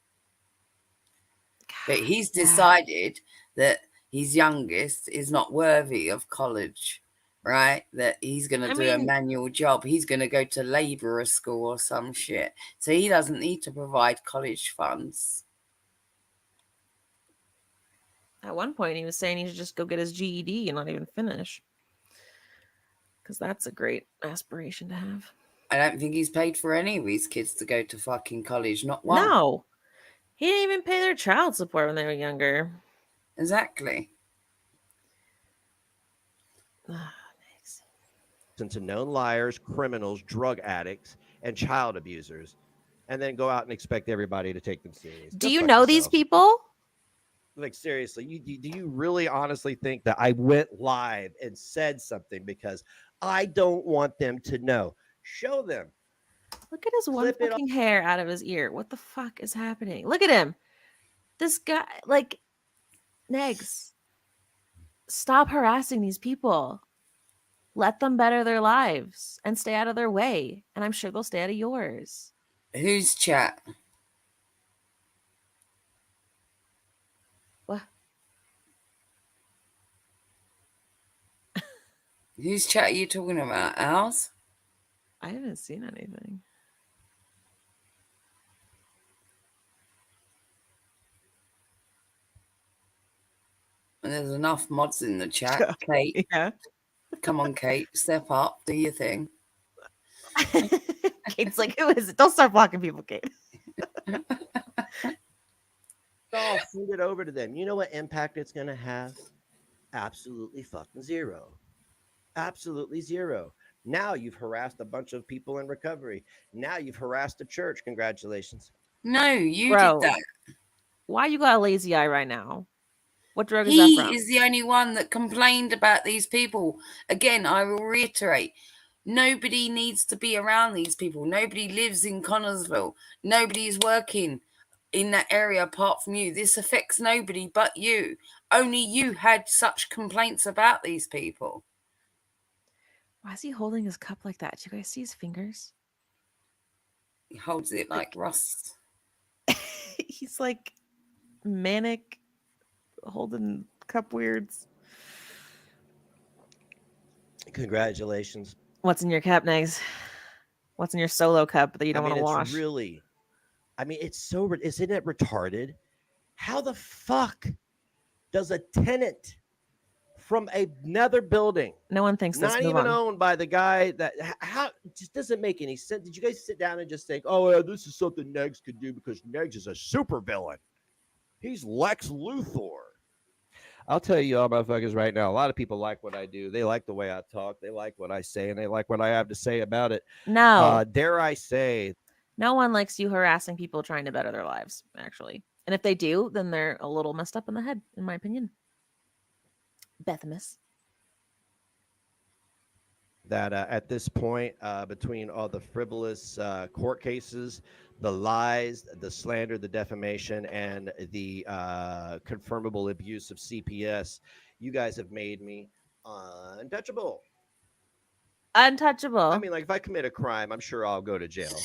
But he's decided that his youngest is not worthy of college, right? That he's going to do a manual job. He's going to go to labourer school or some shit. So he doesn't need to provide college funds. At one point, he was saying he should just go get his GED and not even finish. Because that's a great aspiration to have. I don't think he's paid for any of his kids to go to fucking college. Not one. No. He didn't even pay their child support when they were younger. Exactly. To known liars, criminals, drug addicts, and child abusers, and then go out and expect everybody to take them serious. Do you know these people? Seriously, do you really honestly think that I went live and said something because I don't want them to know? Show them. Look at his one fucking hair out of his ear. What the fuck is happening? Look at him. This guy, Negs, stop harassing these people. Let them better their lives and stay out of their way. And I'm sure they'll stay out of yours. Whose chat? What? Whose chat are you talking about? Ours? I haven't seen anything. There's enough mods in the chat. Kate, Yeah. come on, Kate, step up, do your thing. Kate's like, who is it? Don't start blocking people, Kate. I'll send it over to them. You know what impact it's going to have? Absolutely fucking zero. Absolutely zero. Now you've harassed a bunch of people in recovery. Now you've harassed the church. Congratulations. No, you Bro, did that. Why you got a lazy eye right now? What drug is He that from? is the only one that complained about these people. Again, I will reiterate, nobody needs to be around these people. Nobody lives in Connersville. Nobody is working in that area apart from you. This affects nobody but you. Only you had such complaints about these people. Why is he holding his cup like that? Do you guys see his fingers? He holds it like rust. He's like manic, holding cup weirds. Congratulations. What's in your cup, Negs? What's in your solo cup that you don't want to wash? Really, I mean, it's so, isn't it retarded? How the fuck does a tenant from another building, No one thinks this. not Move even on. owned by the guy that, how, it just doesn't make any sense. Did you guys sit down and just think, oh, yeah, this is something Negs could do because Negs is a super villain? He's Lex Luthor. I'll tell you all motherfuckers right now, a lot of people like what I do. They like the way I talk. They like what I say, and they like what I have to say about it. No. Dare I say, No one likes you harassing people trying to better their lives, actually. And if they do, then they're a little messed up in the head, in my opinion. Bethamus. that at this point, between all the frivolous court cases, the lies, the slander, the defamation, and the confirmable abuse of CPS, you guys have made me untouchable. Untouchable. I mean, like, if I commit a crime, I'm sure I'll go to jail.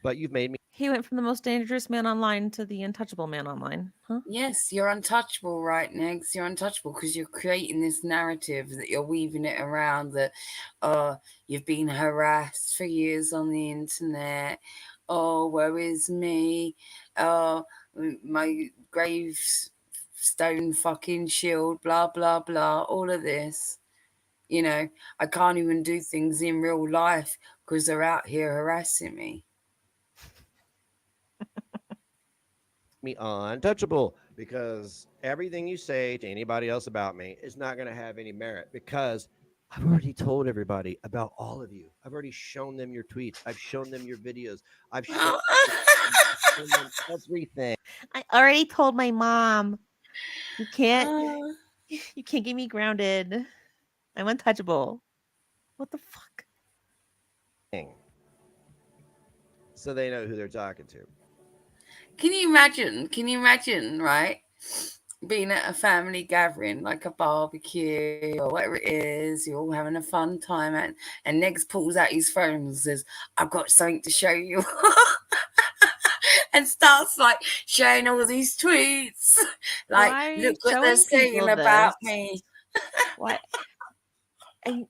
But you've made me. He went from the most dangerous man online to the untouchable man online. Huh? Yes, you're untouchable, right, Negs? You're untouchable because you're creating this narrative that you're weaving it around that you've been harassed for years on the internet. Oh, where is me? Oh, my gravestone fucking shield, blah, blah, blah. All of this. You know, I can't even do things in real life because they're out here harassing me. Me untouchable, because everything you say to anybody else about me is not going to have any merit, because I've already told everybody about all of you. I've already shown them your tweets. I've shown them your videos. I've shown them everything. I already told my mom. You can't get me grounded. I'm untouchable. What the fuck? So they know who they're talking to. Can you imagine, right? Being at a family gathering, like a barbecue or whatever it is, you're all having a fun time, and Negs pulls out his phone and says, I've got something to show you. And starts like sharing all these tweets. Like, Why look what they're saying about me. What? And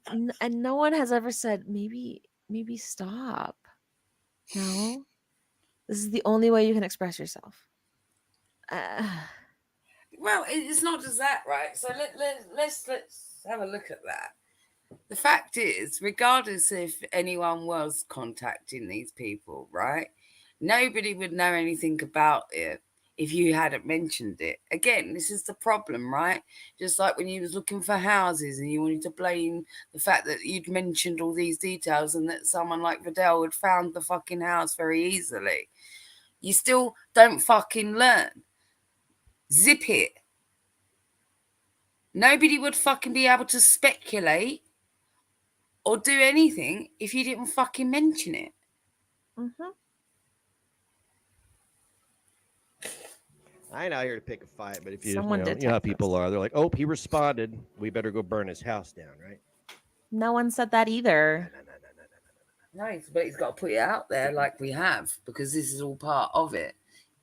no one has ever said, maybe stop. No. This is the only way you can express yourself. Well, it's not just that, right? So let's have a look at that. The fact is, regardless if anyone was contacting these people, right, nobody would know anything about it if you hadn't mentioned it. Again, this is the problem, right? Just like when you was looking for houses and you wanted to blame the fact that you'd mentioned all these details and that someone like Vidal had found the fucking house very easily. You still don't fucking learn. Zip it. Nobody would fucking be able to speculate or do anything if you didn't fucking mention it. Mm-hmm. I ain't out here to pick a fight, but if you, Someone you know how people are, they're like, oh, he responded. We better go burn his house down, right? No one said that either. No, but he's got to put it out there like we have, because this is all part of it.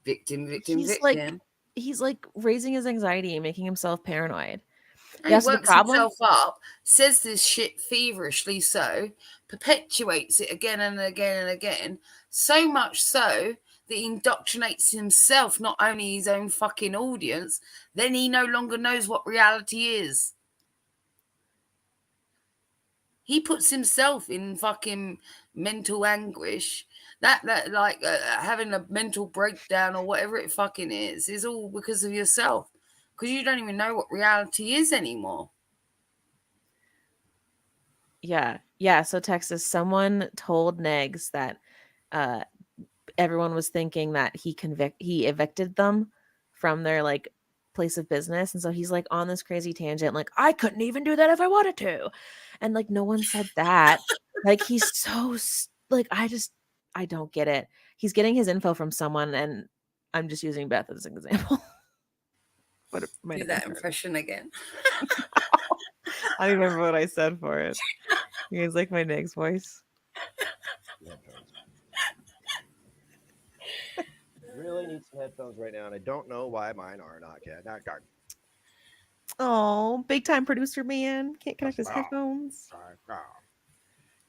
Victim, victim, victim. He's like raising his anxiety and making himself paranoid. And Yeah, he so the works problem, himself up, says this shit feverishly so, perpetuates it again and again and again, so much so that he indoctrinates himself, not only his own fucking audience, then he no longer knows what reality is. He puts himself in fucking mental anguish. That like having a mental breakdown or whatever it fucking is all because of yourself. Because you don't even know what reality is anymore. yeah. So Texas, someone told Negs that everyone was thinking that he evicted them from their like place of business, and so he's like on this crazy tangent, like I couldn't even do that if I wanted to, and like no one said that. Like he's so like I don't get it. He's getting his info from someone, and I'm just using Beth as an example. But it might Do have that been her. impression again. I don't remember what I said for it. You guys like my Negs voice? Really need some headphones right now, and I don't know why mine are not. Oh, big time producer man can't connect his headphones.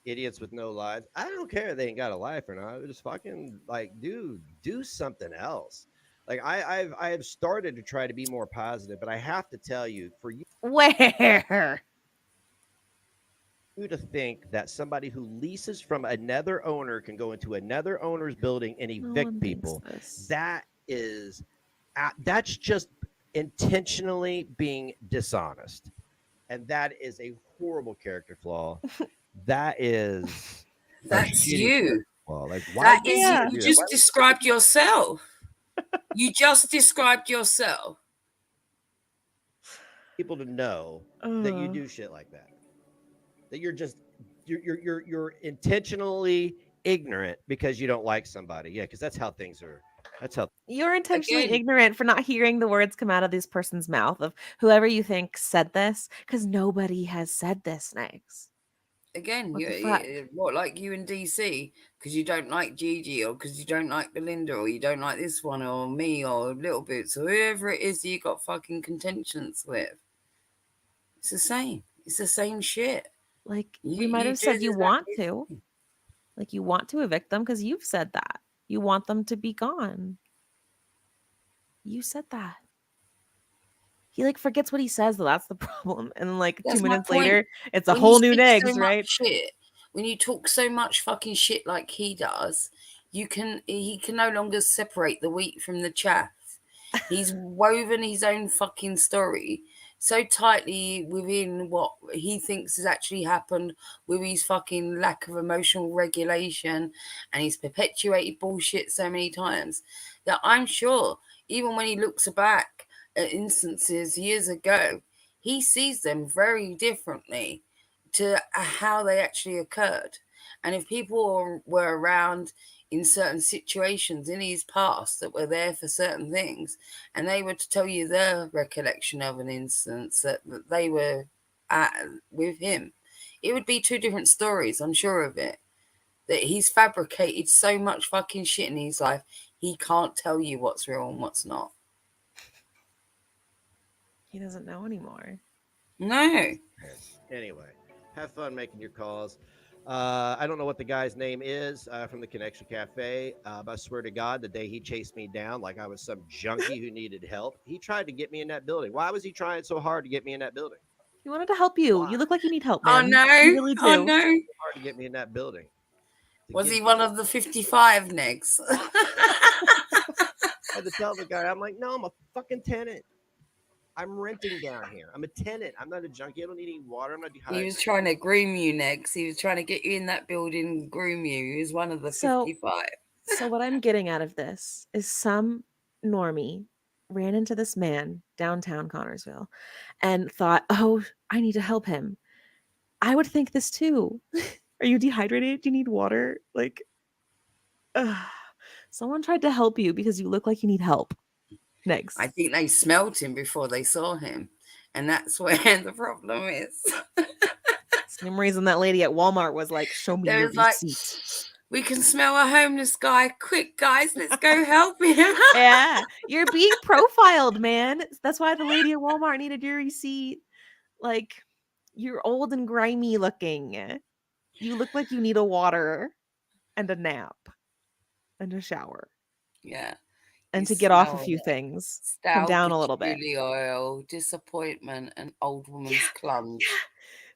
Idiots with no lives. I don't care if they ain't got a life or not. Just fucking like, dude, do something else. Like I've started to try to be more positive, but I have to tell you, for you Where? to think that somebody who leases from another owner can go into another owner's building and evict people, that's just intentionally being dishonest, and that is a horrible character flaw. That's you. Flaw. Like, why? You just described yourself. You just described yourself. People to know that you do shit like that. That you're intentionally ignorant because you don't like somebody. Yeah, because that's how things are. That's how you're intentionally ignorant for not hearing the words come out of this person's mouth of whoever you think said this, because nobody has said this, Negs. Again, what, like you in DC, because you don't like Gigi, or because you don't like Belinda, or you don't like this one, or me, or Little Boots, or whoever it is you got fucking contentions with. It's the same. It's the same shit. Like, we might have said you want to. Like, you want to evict them because you've said that. You want them to be gone. You said that. He like forgets what he says, though. That's the problem. And like 2 minutes later, it's a whole new Negs, right? Shit, when you talk so much fucking shit like he does, he can no longer separate the wheat from the chaff. He's woven his own fucking story so tightly within what he thinks has actually happened, with his fucking lack of emotional regulation, and he's perpetuated bullshit so many times that I'm sure even when he looks back at instances years ago, he sees them very differently to how they actually occurred. And if people were around in certain situations in his past that were there for certain things, and they were to tell you their recollection of an instance that they were at with him, it would be two different stories, I'm sure of it. That he's fabricated so much fucking shit in his life, he can't tell you what's real and what's not. He doesn't know anymore. No. Anyway, have fun making your calls. I don't know what the guy's name is from the Connection Cafe, but I swear to God, the day he chased me down like I was some junkie who needed help, he tried to get me in that building. Why was he trying so hard to get me in that building? He wanted to help you. Why? You look like you need help, man. Oh, no. You really do. Oh, no. Hard to get me in that building. Was he one of the 55 Negs? I had to tell the guy, I'm like, no, I'm a fucking tenant. I'm renting down here. I'm a tenant. I'm not a junkie. I don't need any water. I'm not dehydrated. He was trying to groom you, Negs. He was trying to get you in that building and groom you. He was one of the 55. So what I'm getting out of this is some normie ran into this man downtown Connersville and thought, oh, I need to help him. I would think this too. Are you dehydrated? Do you need water? Like, someone tried to help you because you look like you need help. Next. I think they smelled him before they saw him, and that's where the problem is. Same reason that lady at Walmart was like, show me There your was like, receipt. we can smell a homeless guy. Quick, guys, let's go help him. Yeah, you're being profiled, man. That's why the lady at Walmart needed your receipt. Like, you're old and grimy looking. You look like you need a water and a nap and a shower Yeah. and You to get off a smell few things. Come Stale down a little bit. patchouli oil, disappointment, and old woman's clunge. Yeah.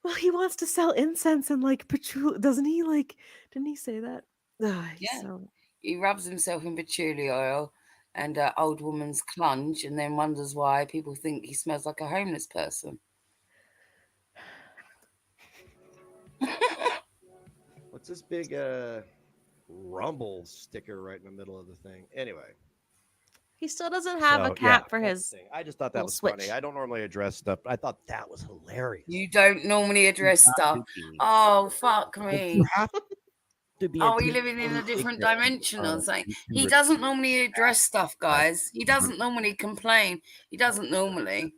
Well, he wants to sell incense and like patchouli, doesn't he? Like, didn't he say that? Yeah. So He rubs himself in patchouli oil and old woman's clunge, and then wonders why people think he smells like a homeless person. What's this big rumble sticker right in the middle of the thing? Anyway. he still doesn't have a So, cap yeah, for that's his. the thing. I just thought that little was switch. funny. I don't normally address stuff, but I thought that was hilarious. You don't normally address stuff. Oh, fuck me. You have to be Are we living in a different dimension or something? He doesn't normally address stuff, guys. He doesn't normally complain. He doesn't normally.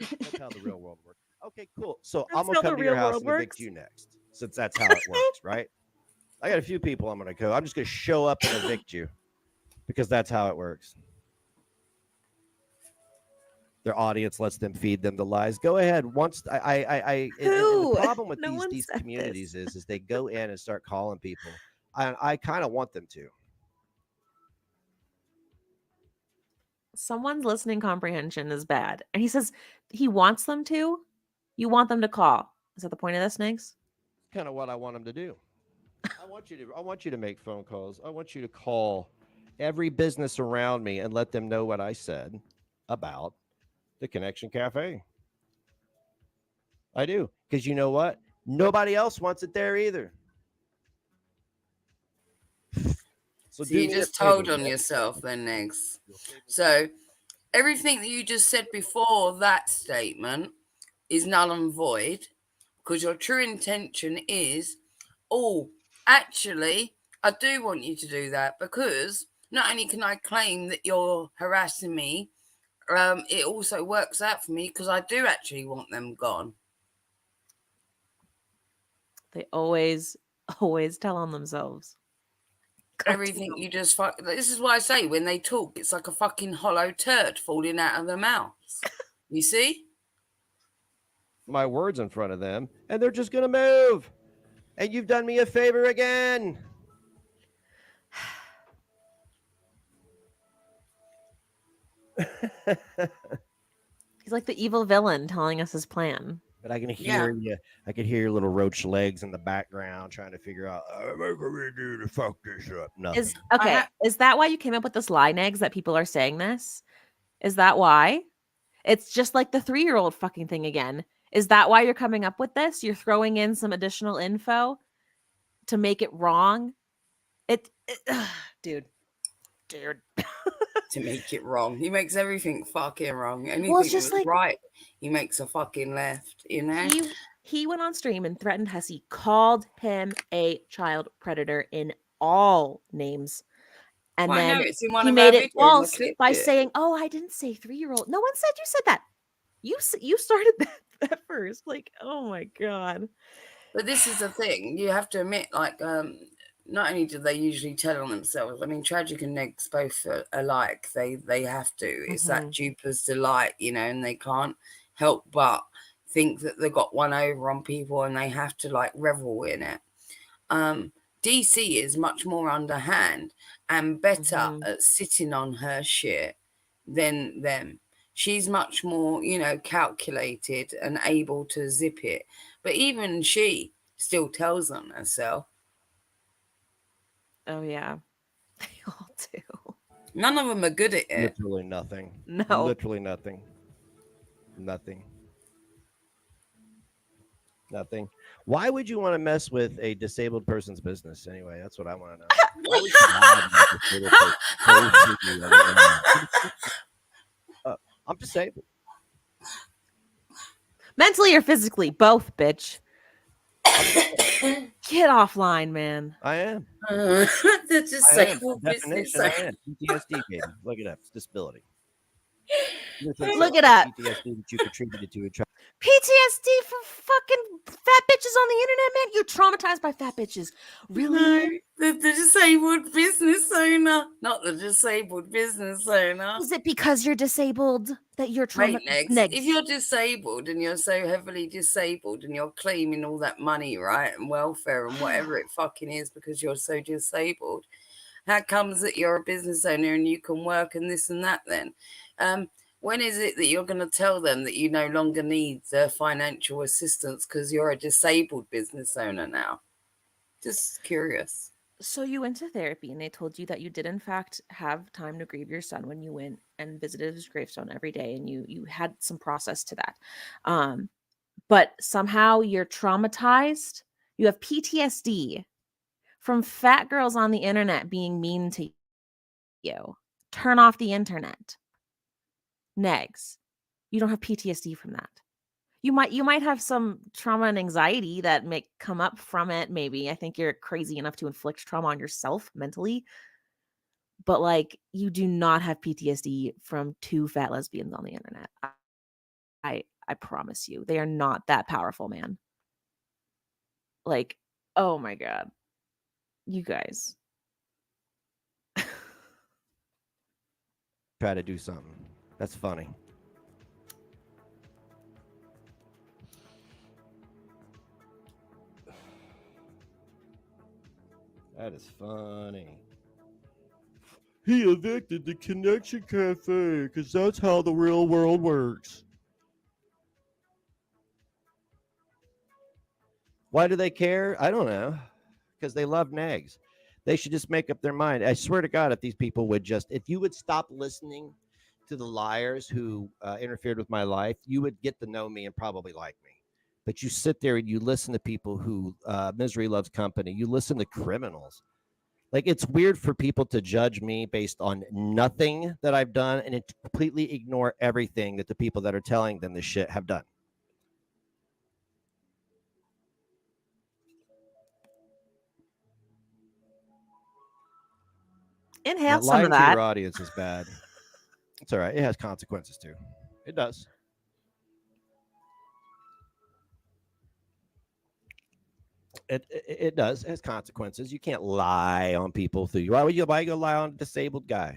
Yeah, that's how the real world works. Okay, cool. So That's I'm gonna how the come to your real house world and evict works? you next, since that's how it works, right? I got a few people I'm gonna go. I'm just gonna show up and evict you because that's how it works. Their audience lets them feed them the lies. Go ahead. Once and Who? the problem with No one these said communities this. is they go in and start calling people. I kind of want them to. Someone's listening comprehension is bad. And he says he wants them to. You want them to call. Is that the point of this, Snakes? Kind of what I want them to do. I want you to make phone calls. I want you to call every business around me and let them know what I said about the Connection Cafe. I do, because you know what? Nobody else wants it there either. So you just told on yourself then, Negs. So everything that you just said before that statement is null and void, because your true intention is, oh, actually, I do want you to do that, because not only can I claim that you're harassing me, it also works out for me because I do actually want them gone. They always tell on themselves. Everything you just this is why I say when they talk, it's like a fucking hollow turd falling out of their mouths. You see? My words in front of them, and they're just going to move. And you've done me a favor again. He's like the evil villain telling us his plan. But I can hear you. I can hear your little roach legs in the background trying to figure out what am I going to do to fuck this up. Nothing. Is that why you came up with this lie, Negs, that people are saying this? Is that why? It's just like the 3-year-old fucking thing again. Is that why you're coming up with this? You're throwing in some additional info to make it wrong? Dude. To make it wrong. He makes everything fucking wrong. Anything Well, it's just like right, he makes a fucking left, you know? He went on stream and threatened Hussey, called him a child predator in all names. And then he made it false by saying, oh, I didn't say 3-year-old. No one said you said that. You started that first. Like, oh my God. But this is the thing. You have to admit, like, not only do they usually tell on themselves, I mean, Tragic and Negs both are alike. They have to. It's that duper's delight, you know, and they can't help but think that they've got one over on people and they have to, like, revel in it. DC is much more underhand and better at sitting on her shit than them. She's much more, you know, calculated and able to zip it. But even she still tells on herself. Oh, yeah. They all do. None of them are good at it. Literally nothing. No. Literally nothing. Nothing. Nothing. Why would you want to mess with a disabled person's business anyway? That's what I want to know. Why would you lie about a disabled person? I'm disabled. Mentally or physically, both, bitch. Get offline, man. I am. That's just like Definition. I am. PTSD, baby. Look it up. It's disability. Look it up. PTSD that you contributed to it. PTSD from fucking fat bitches on the internet, man. You're traumatized by fat bitches. Really? No, the disabled business owner, not the disabled business owner. Is it because you're disabled that you're Wait, traumatized? Negs, if you're disabled and you're so heavily disabled and you're claiming all that money, right, and welfare and whatever it fucking is because you're so disabled, how comes that you're a business owner and you can work and this and that then? When is it that you're going to tell them that you no longer need their financial assistance because you're a disabled business owner now? Just curious. So you went to therapy and they told you that you did in fact have time to grieve your son when you went and visited his gravestone every day, and you had some process to that. But somehow you're traumatized. You have PTSD from fat girls on the internet being mean to you. Turn off the internet. Negs, you don't have PTSD from that. You might have some trauma and anxiety that may come up from it. Maybe I think you're crazy enough to inflict trauma on yourself mentally, but like you do not have PTSD from two fat lesbians on the internet. I promise you, they are not that powerful, man. Like, oh my god, you guys. Try to do something. That's funny. That is funny. He evicted the Connection Cafe because that's how the real world works. Why do they care? I don't know. Because they love nags. They should just make up their mind. I swear to God, if these people would just, if you would stop listening to the liars who interfered with my life, you would get to know me and probably like me. But you sit there and you listen to people who misery loves company. You listen to criminals. Like, it's weird for people to judge me based on nothing that I've done and completely ignore everything that the people that are telling them this shit have done. Inhale some lying of to that. your audience is bad. It's all right. It has consequences too. It does. It does. It has consequences. You can't lie on people through. Why you gonna lie on a disabled guy?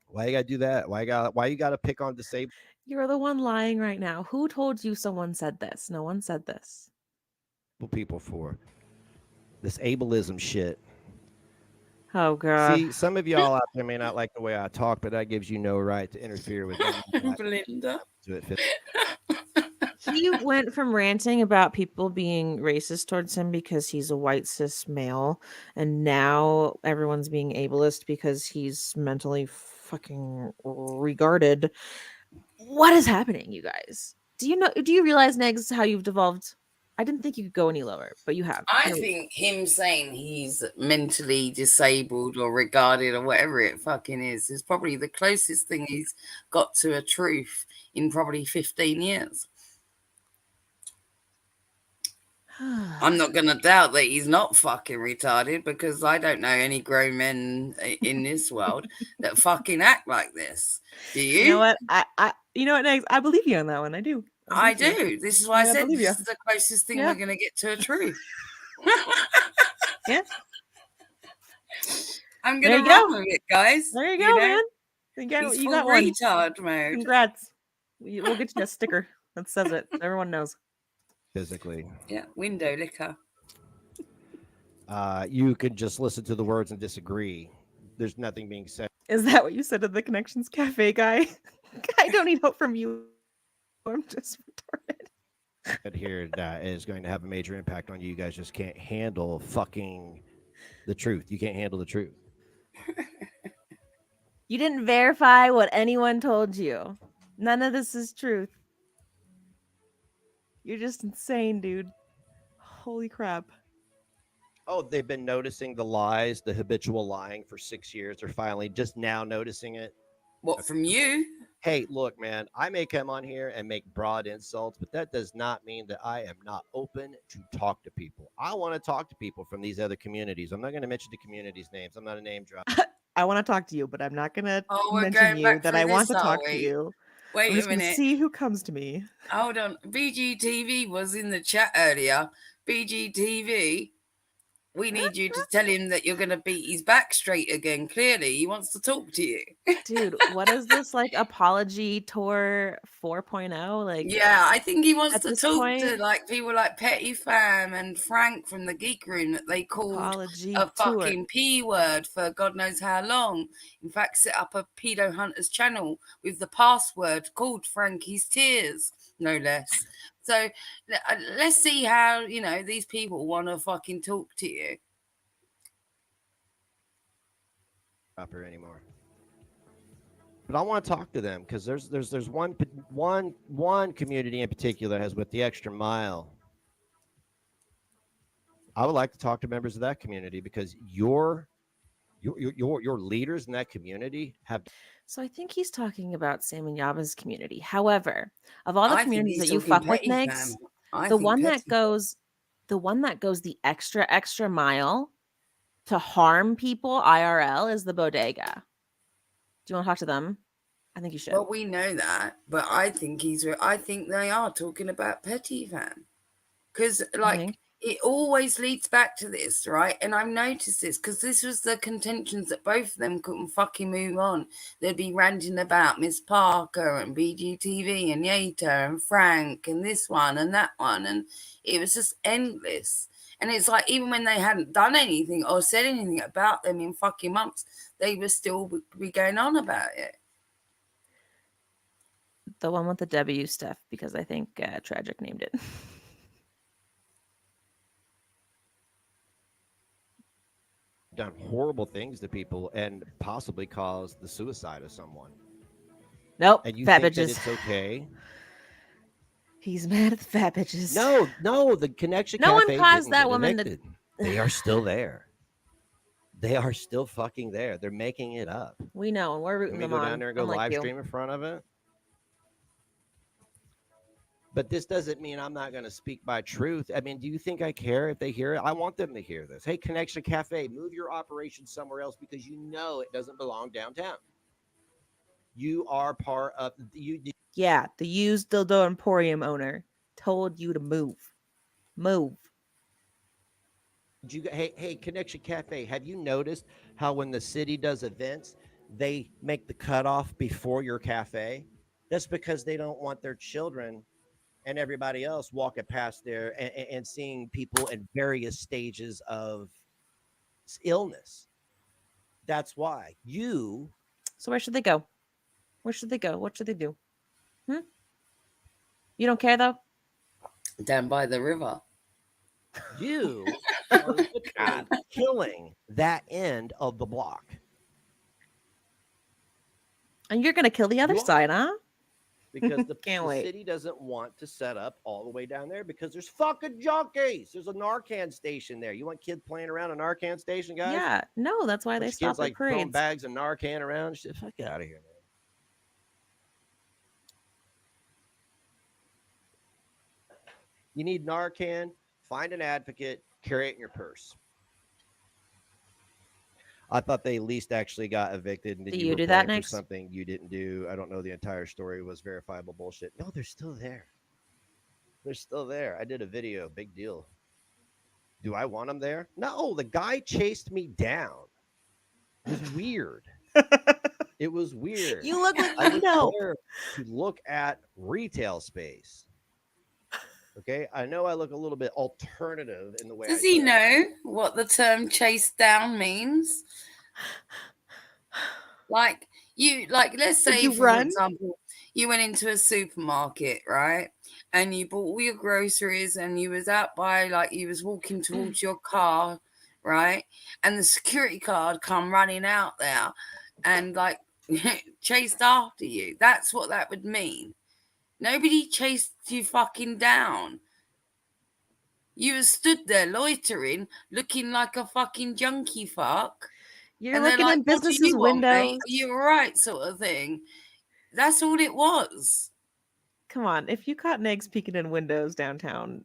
Why you gotta do that? Why you gotta pick on disabled? You're the one lying right now. Who told you someone said this? No one said this. People for this ableism shit. Oh god. See, some of y'all out there may not like the way I talk, but that gives you no right to interfere with Belinda. He went from ranting about people being racist towards him because he's a white cis male, and now everyone's being ableist because he's mentally fucking regarded. What is happening, you guys? Do you realize, Negs, how you've devolved? I didn't think you could go any lower, but you have. I think him saying he's mentally disabled or regarded or whatever it fucking is probably the closest thing he's got to a truth in probably 15 years. I'm not going to doubt that he's not fucking retarded, because I don't know any grown men in this world that fucking act like this. Do you? You know what? You know what, Negs? I believe you on that one. I do. I do. This is why I said this is the closest thing Yeah. we're going to get to a truth. Yeah. I'm going to run with it, guys. There you go, man. He's You full got one. retard mode. Congrats. We'll get you a sticker that says it. Everyone knows. Physically. Yeah, window liquor. You could just listen to the words and disagree. There's nothing being said. Is that what you said to the Connections Cafe guy? I don't need help from you. I'm just retarded. Here that is going to have a major impact on you. You guys just can't handle fucking the truth. You can't handle the truth. You didn't verify what anyone told you. None of this is truth. You're just insane, dude. Holy crap. Oh, they've been noticing the lies, the habitual lying for 6 years. They're finally just now noticing it. What, from you? Hey, look, man, I may come on here and make broad insults, but that does not mean that I am not open to talk to people. I want to talk to people from these other communities. I'm not going to mention the communities' names. I'm not a name drop. I want to talk to you, but I'm not going to we're mention going you back that through I want this, to are talk to we? you. Wait I'm a just gonna minute. see who comes to me. Hold on. BGTV was in the chat earlier. BGTV, we need you to tell him that you're going to beat his back straight again. Clearly, he wants to talk to you. Dude, what is this like apology tour 4.0? Like Yeah, I think he wants at to this talk to point, like people like Petty Fam and Frank from the Geek Room that they called apology a tour. fucking P word for God knows how long. In fact, set up a pedo hunters channel with the password called Frankie's Tears, no less. So let's see how these people want to fucking talk to you. Proper anymore. But I want to talk to them because there's one community in particular that has with the extra mile. I would like to talk to members of that community because your leaders in that community have. So I think he's talking about Sam and Yaba's community. However, of all the I think communities he's that you talking fuck with, Petty Megs, Fam. I the think one that Petty Fam. goes the extra mile to harm people IRL is the bodega. Do you want to talk to them? I think you should. Well, we know that, but I think they are talking about Petty Fam. Because, like, it always leads back to this, right? And I've noticed this because this was the contentions that both of them couldn't fucking move on. They'd be ranting about Miss Parker and BGTV and Yater and Frank and this one and that one. And it was just endless. And it's like, even when they hadn't done anything or said anything about them in fucking months, they were still be going on about it. The one with the W stuff, because I think Tragic named it. Done horrible things to people and possibly caused the suicide of someone. Nope, And you fat think that bitches. it's okay? He's mad at the fat bitches. No, the Connection No Cafe one caused didn't that get woman evicted. They are still there. They are still fucking there. They're making it up. We know, and we're rooting Can we them go on. down there and go unlike live you. stream in front of it? But this doesn't mean I'm not going to speak my truth. I mean, do you think I care if they hear it? I want them to hear this. Hey, Connection Cafe, move your operation somewhere else because you know it doesn't belong downtown. You are part of you. Yeah, the used dildo emporium owner told you to move. Move. Hey, Connection Cafe, have you noticed how when the city does events, they make the cutoff before your cafe? That's because they don't want their children and everybody else walking past there and seeing people in various stages of illness. That's why you. So where should they go? Where should they go? What should they do? You don't care though? Down by the river. You are literally killing that end of the block. And you're going to kill the other side, huh? Because the wait. city doesn't want to set up all the way down there because there's fucking junkies. There's a Narcan station there. You want kids playing around a Narcan station, guys? Yeah, no, that's why they stop kids at like throwing parades. bags of Narcan around. Shit, fuck out of here, man. You need Narcan. Find an advocate. Carry it in your purse. I thought they at least actually got evicted. And then Do you you were do that blamed next? for something you didn't do. I don't know the entire story. It was verifiable bullshit. No, they're still there. They're still there. I did a video. Big deal. Do I want them there? No, the guy chased me down. It was weird. It was weird. You look like I you was know. there to look at retail space. Okay, I know I look a little bit alternative in the way. Does he know what the term chase down means? Like let's say, for example, you went into a supermarket, right? And you bought all your groceries and you was out by, like, you was walking towards your car, right? And the security guard come running out there and like chased after you. That's what that would mean. Nobody chased you fucking down. You was stood there loitering, looking like a fucking junkie fuck. You're And looking like, in "What do businesses' you want, mate? windows. Are you all right?" sort of thing. That's all it was. Come on, if you caught Negs peeking in windows downtown,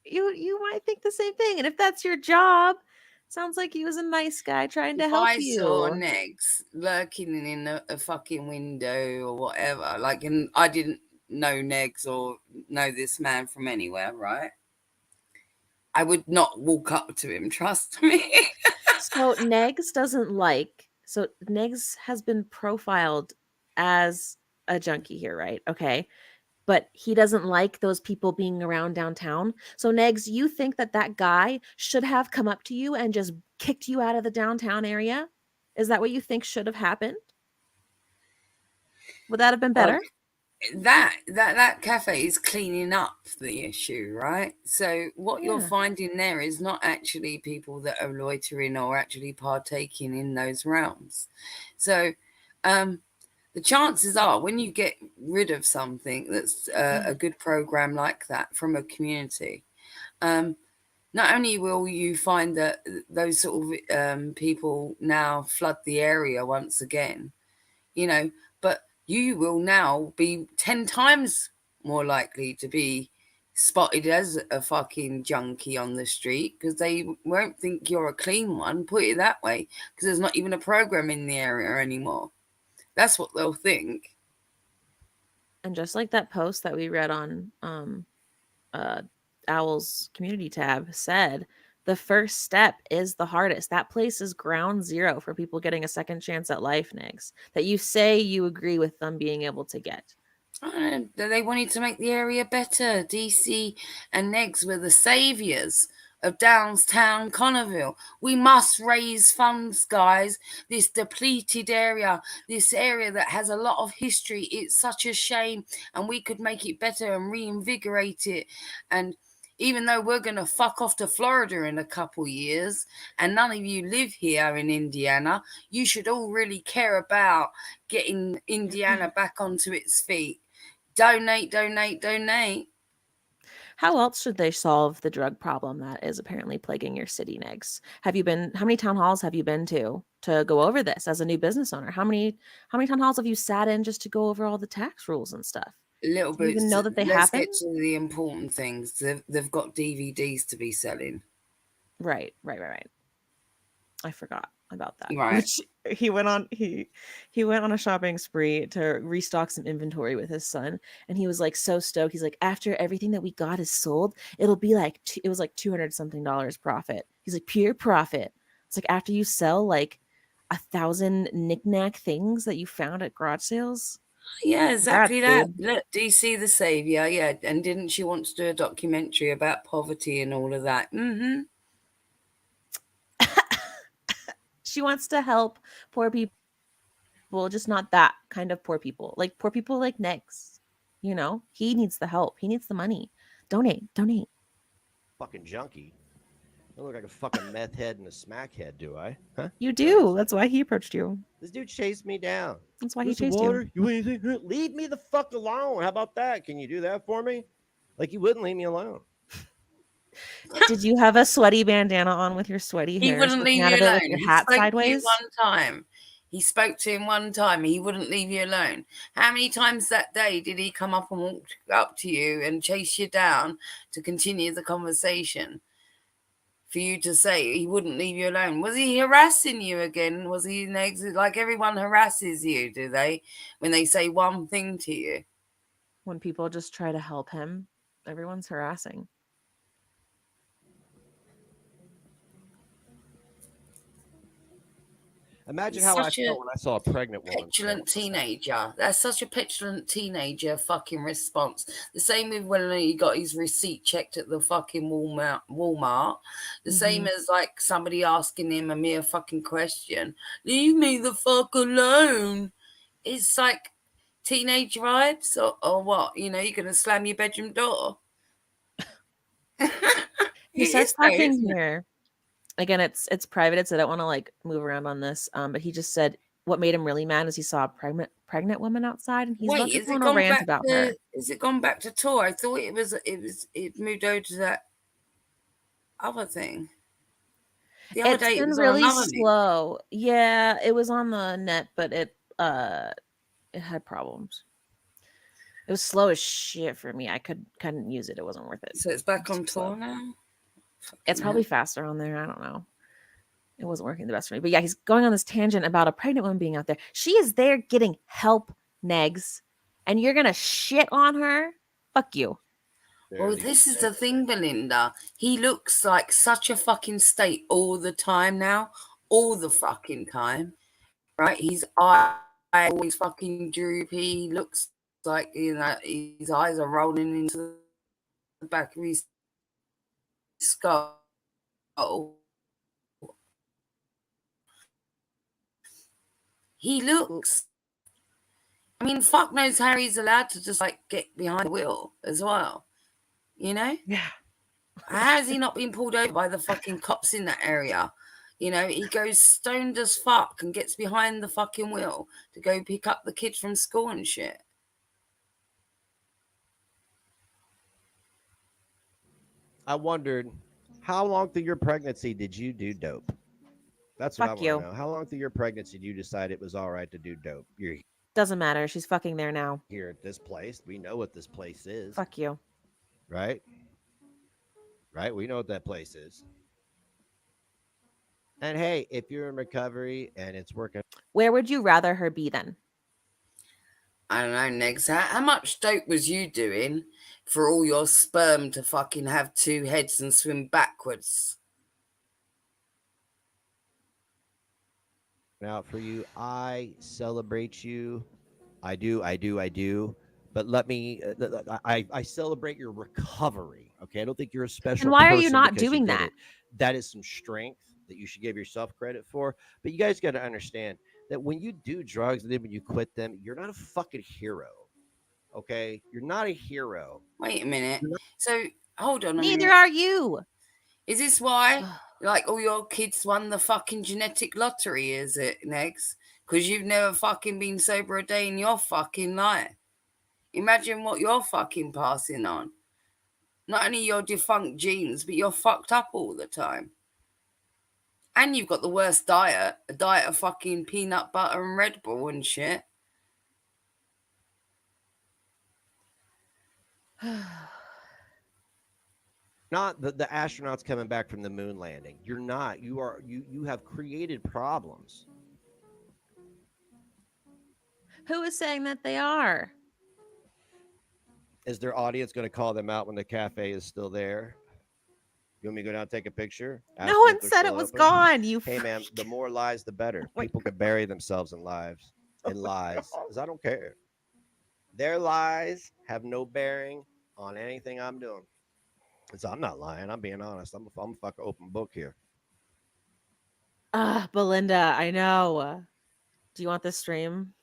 you might think the same thing. And if that's your job, Sounds like he was a nice guy trying to If help I saw you. Negs lurking in a fucking window or whatever, like, and I didn't know Negs or know this man from anywhere, right? I would not walk up to him, trust me. So Negs doesn't like. So Negs has been profiled as a junkie here, right? Okay. But he doesn't like those people being around downtown. So Negs, you think that that guy should have come up to you and just kicked you out of the downtown area? Is that what you think should have happened? Would that have been Well, better? that cafe is cleaning up the issue, right? So what you're Yeah. finding there is not actually people that are loitering or actually partaking in those realms. So the chances are when you get rid of something that's a good program like that from a community, not only will you find that those sort of people now flood the area once again, but you will now be 10 times more likely to be spotted as a fucking junkie on the street because they won't think you're a clean one, put it that way, because there's not even a program in the area anymore. That's what they'll think. And just like that post that we read on Owl's community tab said, the first step is the hardest. That place is ground zero for people getting a second chance at life, Nigs, that you say you agree with them being able to get. They wanted to make the area better. DC and Negs were the saviors of downtown Connersville. We must raise funds, guys. This depleted area, this area that has a lot of history, it's such a shame, and we could make it better and reinvigorate it. And even though we're going to fuck off to Florida in a couple years and none of you live here in Indiana, you should all really care about getting Indiana back onto its feet. Donate, donate, donate. How else should they solve the drug problem that is apparently plaguing your city, Nigs? How many town halls have you been to go over this as a new business owner? How many town halls have you sat in just to go over all the tax rules and stuff? Little Do you bit. even know that they Let's happen? get to the important things. They've got DVDs to be selling. Right. I forgot about that. Right. Which he went on a shopping spree to restock some inventory with his son, and he was like so stoked. He's like, after everything that we got is sold, it'll be like it was like $200 something profit. He's like, pure profit. It's like after you sell like 1,000 knickknack things that you found at garage sales. Yeah, exactly that. Dude. Look, DC the Savior, yeah. And didn't she want to do a documentary about poverty and all of that? Mm-hmm. She wants to help poor people, just not that kind of poor people. Like poor people like Negs. He needs the help. He needs the money. Donate. Fucking junkie. I look like a fucking meth head and a smack head, do I? Huh? You do. That's why he approached you. This dude chased me down. That's why he Where's the chased water? you. You want anything? Leave me the fuck alone. How about that? Can you do that for me? Like you wouldn't leave me alone. Did you have a sweaty bandana on with your sweaty hair? He wouldn't leave you out of alone. it with your hat sideways? One time. He spoke to him one time. He wouldn't leave you alone. How many times that day did he come up and walk up to you and chase you down to continue the conversation? For you to say he wouldn't leave you alone. Was he harassing you again? Was he like everyone harasses you, do they? When they say one thing to you. When people just try to help him, everyone's harassing. Imagine how I felt when I saw a pregnant woman. Petulant teenager. That's such a petulant teenager fucking response. The same with when he got his receipt checked at the fucking Walmart. The same as like somebody asking him a mere fucking question. Leave me the fuck alone. It's like teenage vibes or what? You're going to slam your bedroom door. He starts talking here. Again, it's private. So I don't want to like move around on this. But he just said what made him really mad is he saw a pregnant woman outside, and he's about to go on a rant about her. Is it gone back to tour? I thought it moved over to that other thing. The other day It's been really slow. Yeah, it was on the net, but it had problems. It was slow as shit for me. I couldn't use it. It wasn't worth it. So it's back on tour now? It's probably faster on there. I don't know. It wasn't working the best for me. But yeah, he's going on this tangent about a pregnant woman being out there. She is there getting help, Negs, and you're going to shit on her? Fuck you. Well, this is the thing, Belinda. He looks like such a fucking state all the time now. All the fucking time. Right? His eye always fucking droopy. He looks like, his eyes are rolling into the back of his skull. He looks... I mean, fuck knows how he's allowed to just, like, get behind the wheel as well. You know? Yeah. How has he not been pulled over by the fucking cops in that area? You know, he goes stoned as fuck and gets behind the fucking wheel to go pick up the kids from school and shit. I wondered, how long through your pregnancy did you do dope? That's what Fuck I you. want to know. How long through your pregnancy did you decide it was all right to do dope? You're Doesn't matter. She's fucking there now. here at this place. We know what this place is. Fuck you. Right? Right? We know what that place is. And hey, if you're in recovery and it's working, Where would you rather her be then? I don't know, Negs. How much dope was you doing for all your sperm to fucking have two heads and swim backwards? out for you. I celebrate you. I do. But let me, I celebrate your recovery. Okay. I don't think you're a special And why are you person not because doing did that? it. That is some strength that you should give yourself credit for. But you guys got to understand that when you do drugs and then when you quit them, you're not a fucking hero. Okay. You're not a hero. Wait a minute. So, hold on a Neither minute. are you. Is this why, like, all your kids won the fucking genetic lottery, is it, Negs? Because you've never fucking been sober a day in your fucking life. Imagine what you're fucking passing on. Not only your defunct genes, but you're fucked up all the time. And you've got the worst diet, a diet of fucking peanut butter and Red Bull and shit. Not the astronauts coming back from the moon landing. You're not. You have created problems. Who is saying that they are? Is their audience going to call them out when the cafe is still there? You want me to go down and take a picture? Ask No them one if they're said it still was open? gone. You Hey, man, the more lies, the better. my People could bury themselves in lies. Because I don't care. Their lies have no bearing on anything I'm doing. So I'm not lying. I'm being honest. I'm a fucking open book here. Belinda, I know. Do you want this stream?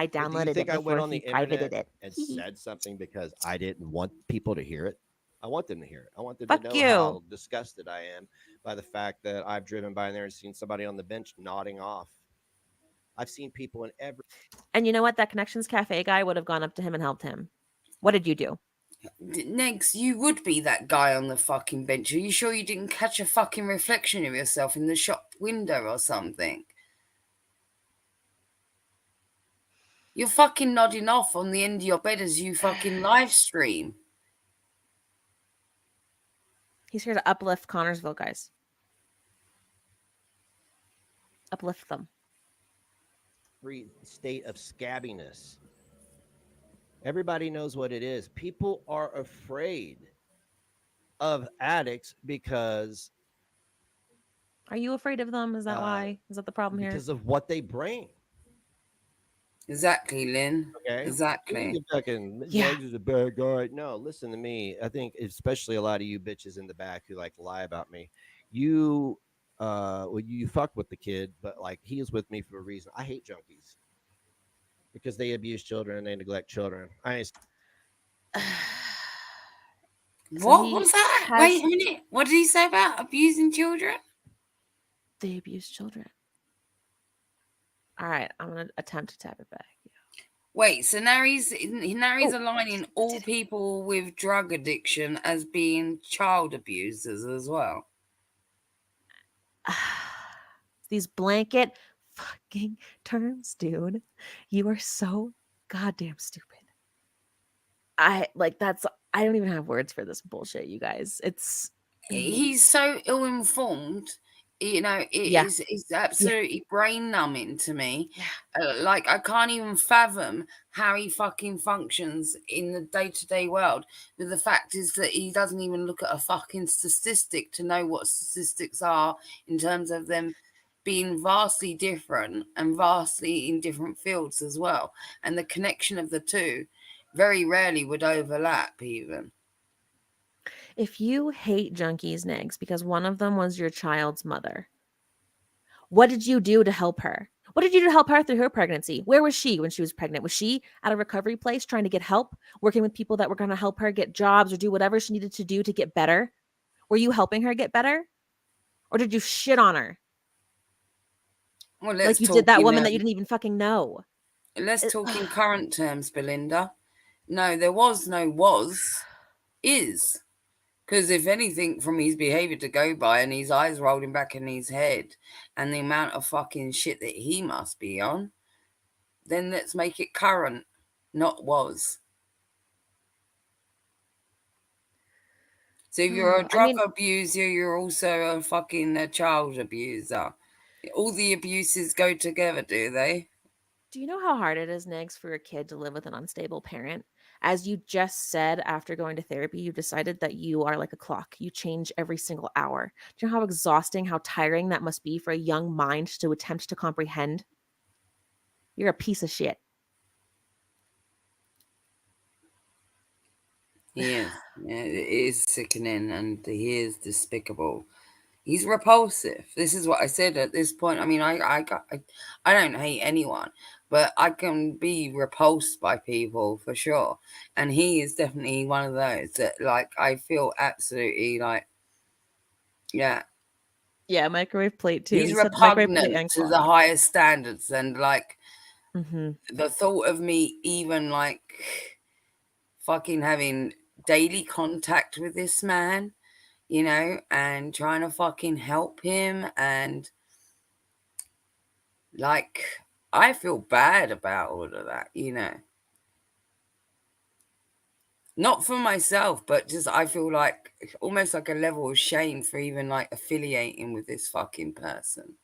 I Do you downloaded think it I went before on he the privated internet it. and said something because I didn't want people to hear it? I want them to hear it. I want them Fuck to know you. how disgusted I am by the fact that I've driven by there and seen somebody on the bench nodding off. I've seen people in every... And you know what? That Connections Cafe guy would have gone up to him and helped him. What did you do? Negs, you would be that guy on the fucking bench. Are you sure you didn't catch a fucking reflection of yourself in the shop window or something? You're fucking nodding off on the end of your bed as you fucking live stream. He's here to uplift Connersville, guys. Uplift them. state of scabbiness. Everybody knows what it is. People are afraid of addicts because... Are you afraid of them? Is that why? Is that the problem here? Because of what they bring. Exactly, Lynn. Okay. Exactly. You fucking Yeah. Negs is a bad guy. No, listen to me. I think especially a lot of you bitches in the back who like to lie about me. You fucked with the kid, but like he is with me for a reason. I hate junkies because they abuse children and they neglect children. What was that? Wait a minute. What did he say about abusing children? They abuse children. All right, I'm gonna attempt to tap it back. Wait, so now he's aligning all people with drug addiction as being child abusers as well. These blanket fucking terms, dude. You are so goddamn stupid. I don't even have words for this bullshit, you guys. It's He's so ill-informed. You know, Yeah. it's absolutely brain numbing to me. Yeah. Like, I can't even fathom how he fucking functions in the day-to-day world. But the fact is that he doesn't even look at a fucking statistic to know what statistics are in terms of them being vastly different and vastly in different fields as well. And the connection of the two very rarely would overlap even. If you hate junkies, Negs, because one of them was your child's mother, what did you do to help her? What did you do to help her through her pregnancy? Where was she when she was pregnant? Was she at a recovery place trying to get help, working with people that were going to help her get jobs or do whatever she needed to do to get better? Were you helping her get better? Or did you shit on her? Well, Like you did that woman that you didn't even fucking know. let's talk in current terms, Belinda. No, there was no was, is. Because if anything from his behaviour to go by and his eyes rolling back in his head and the amount of fucking shit that he must be on, then let's make it current, not was. So if you're a drug abuser, you're also a fucking child abuser. All the abuses go together, do they? Do you know how hard it is, Negs, for a kid to live with an unstable parent? As you just said, after going to therapy, you decided that you are like a clock. You change every single hour. Do you know how exhausting, how tiring that must be for a young mind to attempt to comprehend? You're a piece of shit. He is. Yeah, it is sickening and he is despicable. He's repulsive. This is what I said at this point. I mean, I don't hate anyone, but I can be repulsed by people for sure. And he is definitely one of those that, like, I feel absolutely like, yeah. Yeah, microwave plate too. He's He said microwave plate repugnant and to clock. the highest standards. And, like, Mm-hmm. the thought of me even, like, fucking having daily contact with this man, you know, and trying to fucking help him, and like, I feel bad about all of that, you know. Not for myself, but just I feel like almost like a level of shame for even like affiliating with this fucking person.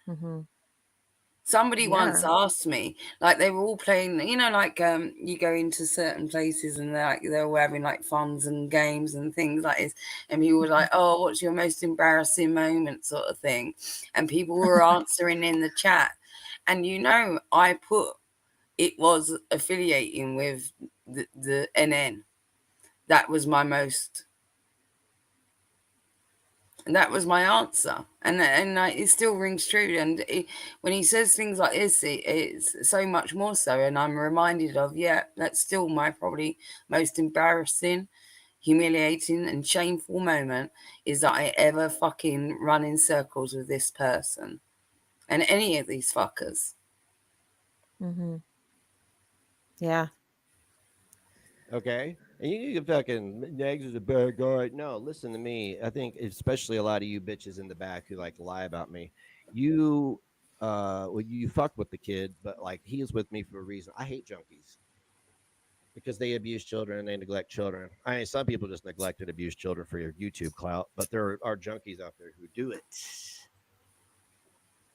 Mm-hmm. Somebody once Yeah. asked me, like, they were all playing, you know, like you go into certain places and they're all having like funs and games and things like this, and people were like, oh, what's your most embarrassing moment, sort of thing, and people were answering in the chat, and you know, I put it was affiliating with the NN. That was my most. And that was my answer, and it still rings true. And when he says things like this, it's so much more so. And I'm reminded of, yeah, that's still my probably most embarrassing, humiliating, and shameful moment is that I ever fucking run in circles with this person and any of these fuckers. Mm-hmm. Yeah. Okay. And you can fucking Negs is a bad guy. No, listen to me. I think especially a lot of you bitches in the back who like to lie about me. You well, you fucked with the kid, but like he is with me for a reason. I hate junkies because they abuse children and they neglect children. I mean, some people just neglect and abuse children for your YouTube clout, but there are junkies out there who do it.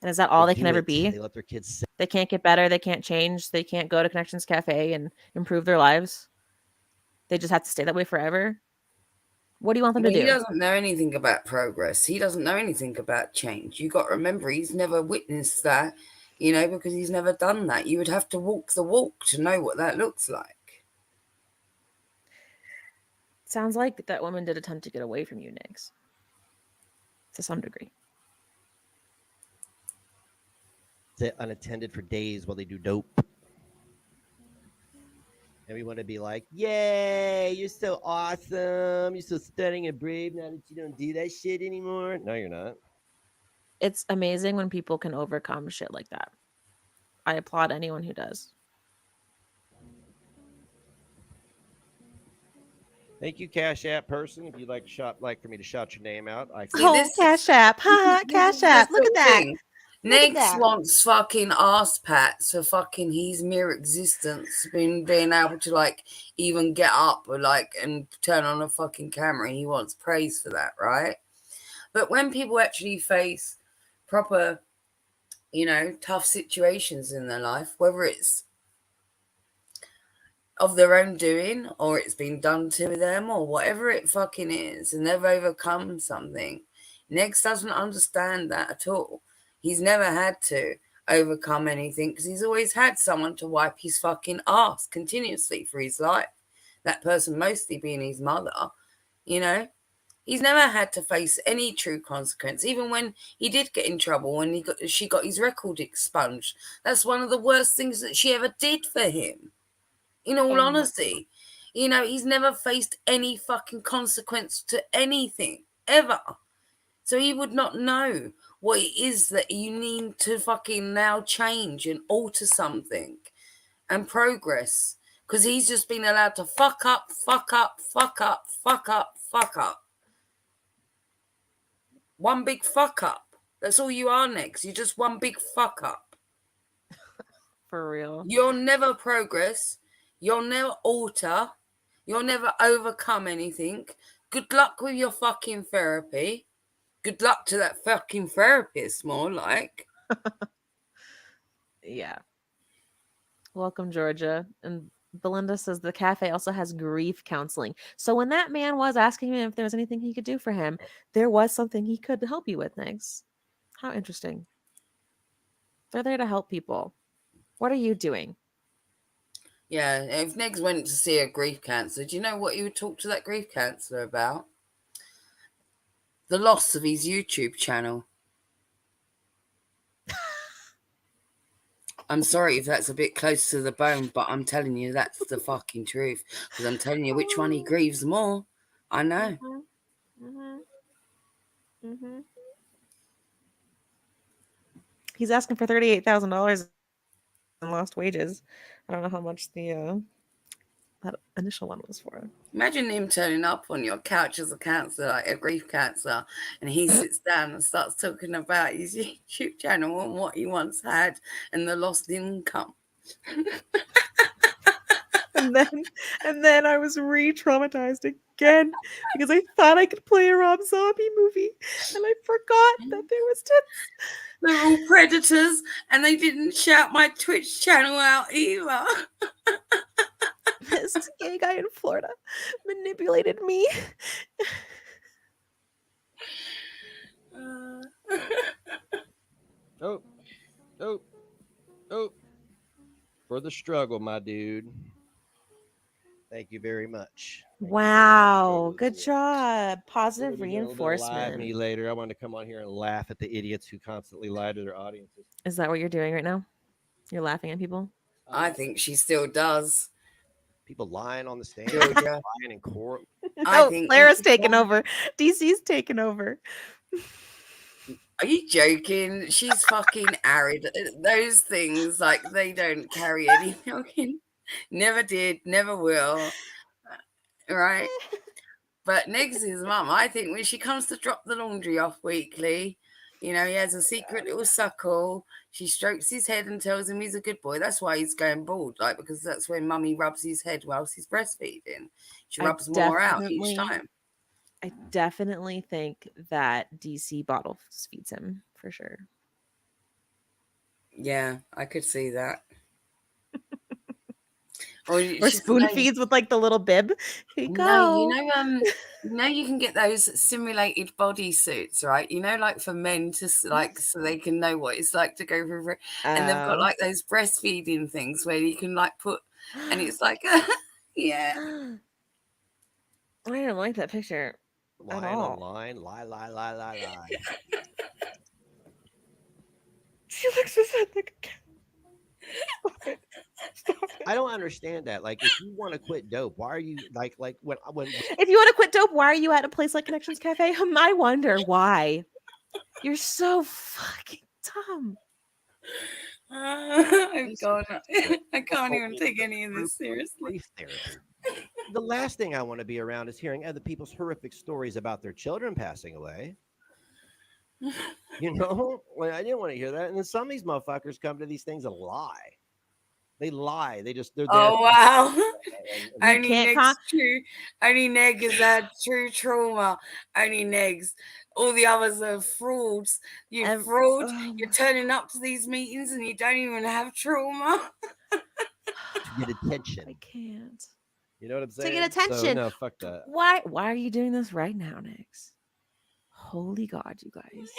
And is that all They they can do ever it. be? They let their kids They can't get better. They can't change. They can't go to Connections Cafe and improve their lives. They just have to stay that way forever. What do you want them to Well, he do? doesn't know anything about progress. He doesn't know anything about change. You got to remember, he's never witnessed that, you know, because he's never done that. You would have to walk the walk to know what that looks like. Sounds like that woman did attempt to get away from you, Nix. To some degree. sit unattended for days while they do dope. And we want to be like, yay, you're so awesome. You're so stunning and brave now that you don't do that shit anymore. No, you're not. It's amazing when people can overcome shit like that. I applaud anyone who does. Thank you, Cash App person. If you'd like for me to shout your name out, I can. Oh, Cash App. Ha, Cash App. Look at that. Next wants fucking ass pats for fucking his mere existence, being able to like even get up or like and turn on a fucking camera. He wants praise for that, right? But when people actually face proper, tough situations in their life, whether it's of their own doing or it's been done to them or whatever it fucking is, and they've overcome something, Negs doesn't understand that at all. He's never had to overcome anything because he's always had someone to wipe his fucking ass continuously for his life. That person mostly being his mother, you know. He's never had to face any true consequence, even when he did get in trouble, when she got his record expunged. That's one of the worst things that she ever did for him, in all honesty. He's never faced any fucking consequence to anything, ever. So he would not know what it is that you need to fucking now change and alter something and progress. Because he's just been allowed to fuck up, fuck up, fuck up, fuck up, fuck up. One big fuck up. That's all you are, Next. You're just one big fuck up. For real. You'll never progress. You'll never alter. You'll never overcome anything. Good luck with your fucking therapy. Good luck to that fucking therapist, more like. Yeah. Welcome, Georgia. And Belinda says the cafe also has grief counseling. So when that man was asking him if there was anything he could do for him, there was something he could help you with, Negs. How interesting. They're there to help people. What are you doing? Yeah, if Negs went to see a grief counsellor, do you know what he would talk to that grief counsellor about? The loss of his YouTube channel. I'm sorry if that's a bit close to the bone, but I'm telling you that's the fucking truth. Because I'm telling you which one he grieves more. I know. He's asking for $38,000 in lost wages. I don't know how much the that initial one was for. Imagine him turning up on your couch as a counsellor, like a grief counsellor, and he sits down and starts talking about his YouTube channel and what he once had and the lost income. and then I was re-traumatized again because I thought I could play a Rob Zombie movie and I forgot that there was tits. They're all predators and they didn't shout my Twitch channel out either. This gay guy in Florida manipulated me. Oh. For the struggle, my dude. Thank you very much. Wow, good job. Positive Live reinforcement. me later. I want to come on here and laugh at the idiots who constantly lie to their audiences. Is that what you're doing right now? You're laughing at people? I think she still does. People lying on the stand, Georgia. lying in court. No, Clara's taking over. DC's taking over. Are you joking? She's fucking arid. Those things, like, they don't carry any fucking. Never did, never will. Right? But Negs' mum, I think when she comes to drop the laundry off weekly, he has a secret little suckle. She strokes his head and tells him he's a good boy. That's why he's going bald, like, because that's when mummy rubs his head whilst he's breastfeeding. She rubs more out each time. I definitely think that DC bottle feeds him for sure. Yeah, I could see that. Or spoon feeds with like the little bib. Here you go. No, you can get those simulated body suits, right? Like for men to like, so they can know what it's like to go through. And they've got like those breastfeeding things where you can like put, and it's like, yeah. I didn't like that picture. Lying online, lie. She looks his head like a cat. Stop it. I don't understand that. Like, if you want to quit dope, why are you like when if you want to quit dope, why are you at a place like Connections Cafe? I wonder why. You're so fucking dumb. I can't even take any of this seriously. The last thing I want to be around is hearing other people's horrific stories about their children passing away. When I didn't want to hear that. And then some of these motherfuckers come to these things and lie. They lie. They're there. Oh, wow. Only Negs has had true trauma. Only Negs. All the others are frauds. You Ev- fraud. oh You're my- turning up to these meetings and you don't even have trauma. To get attention. I can't. You know what I'm To saying? get So attention. no, fuck that. Why are you doing this right now, Nix? Holy God, you guys.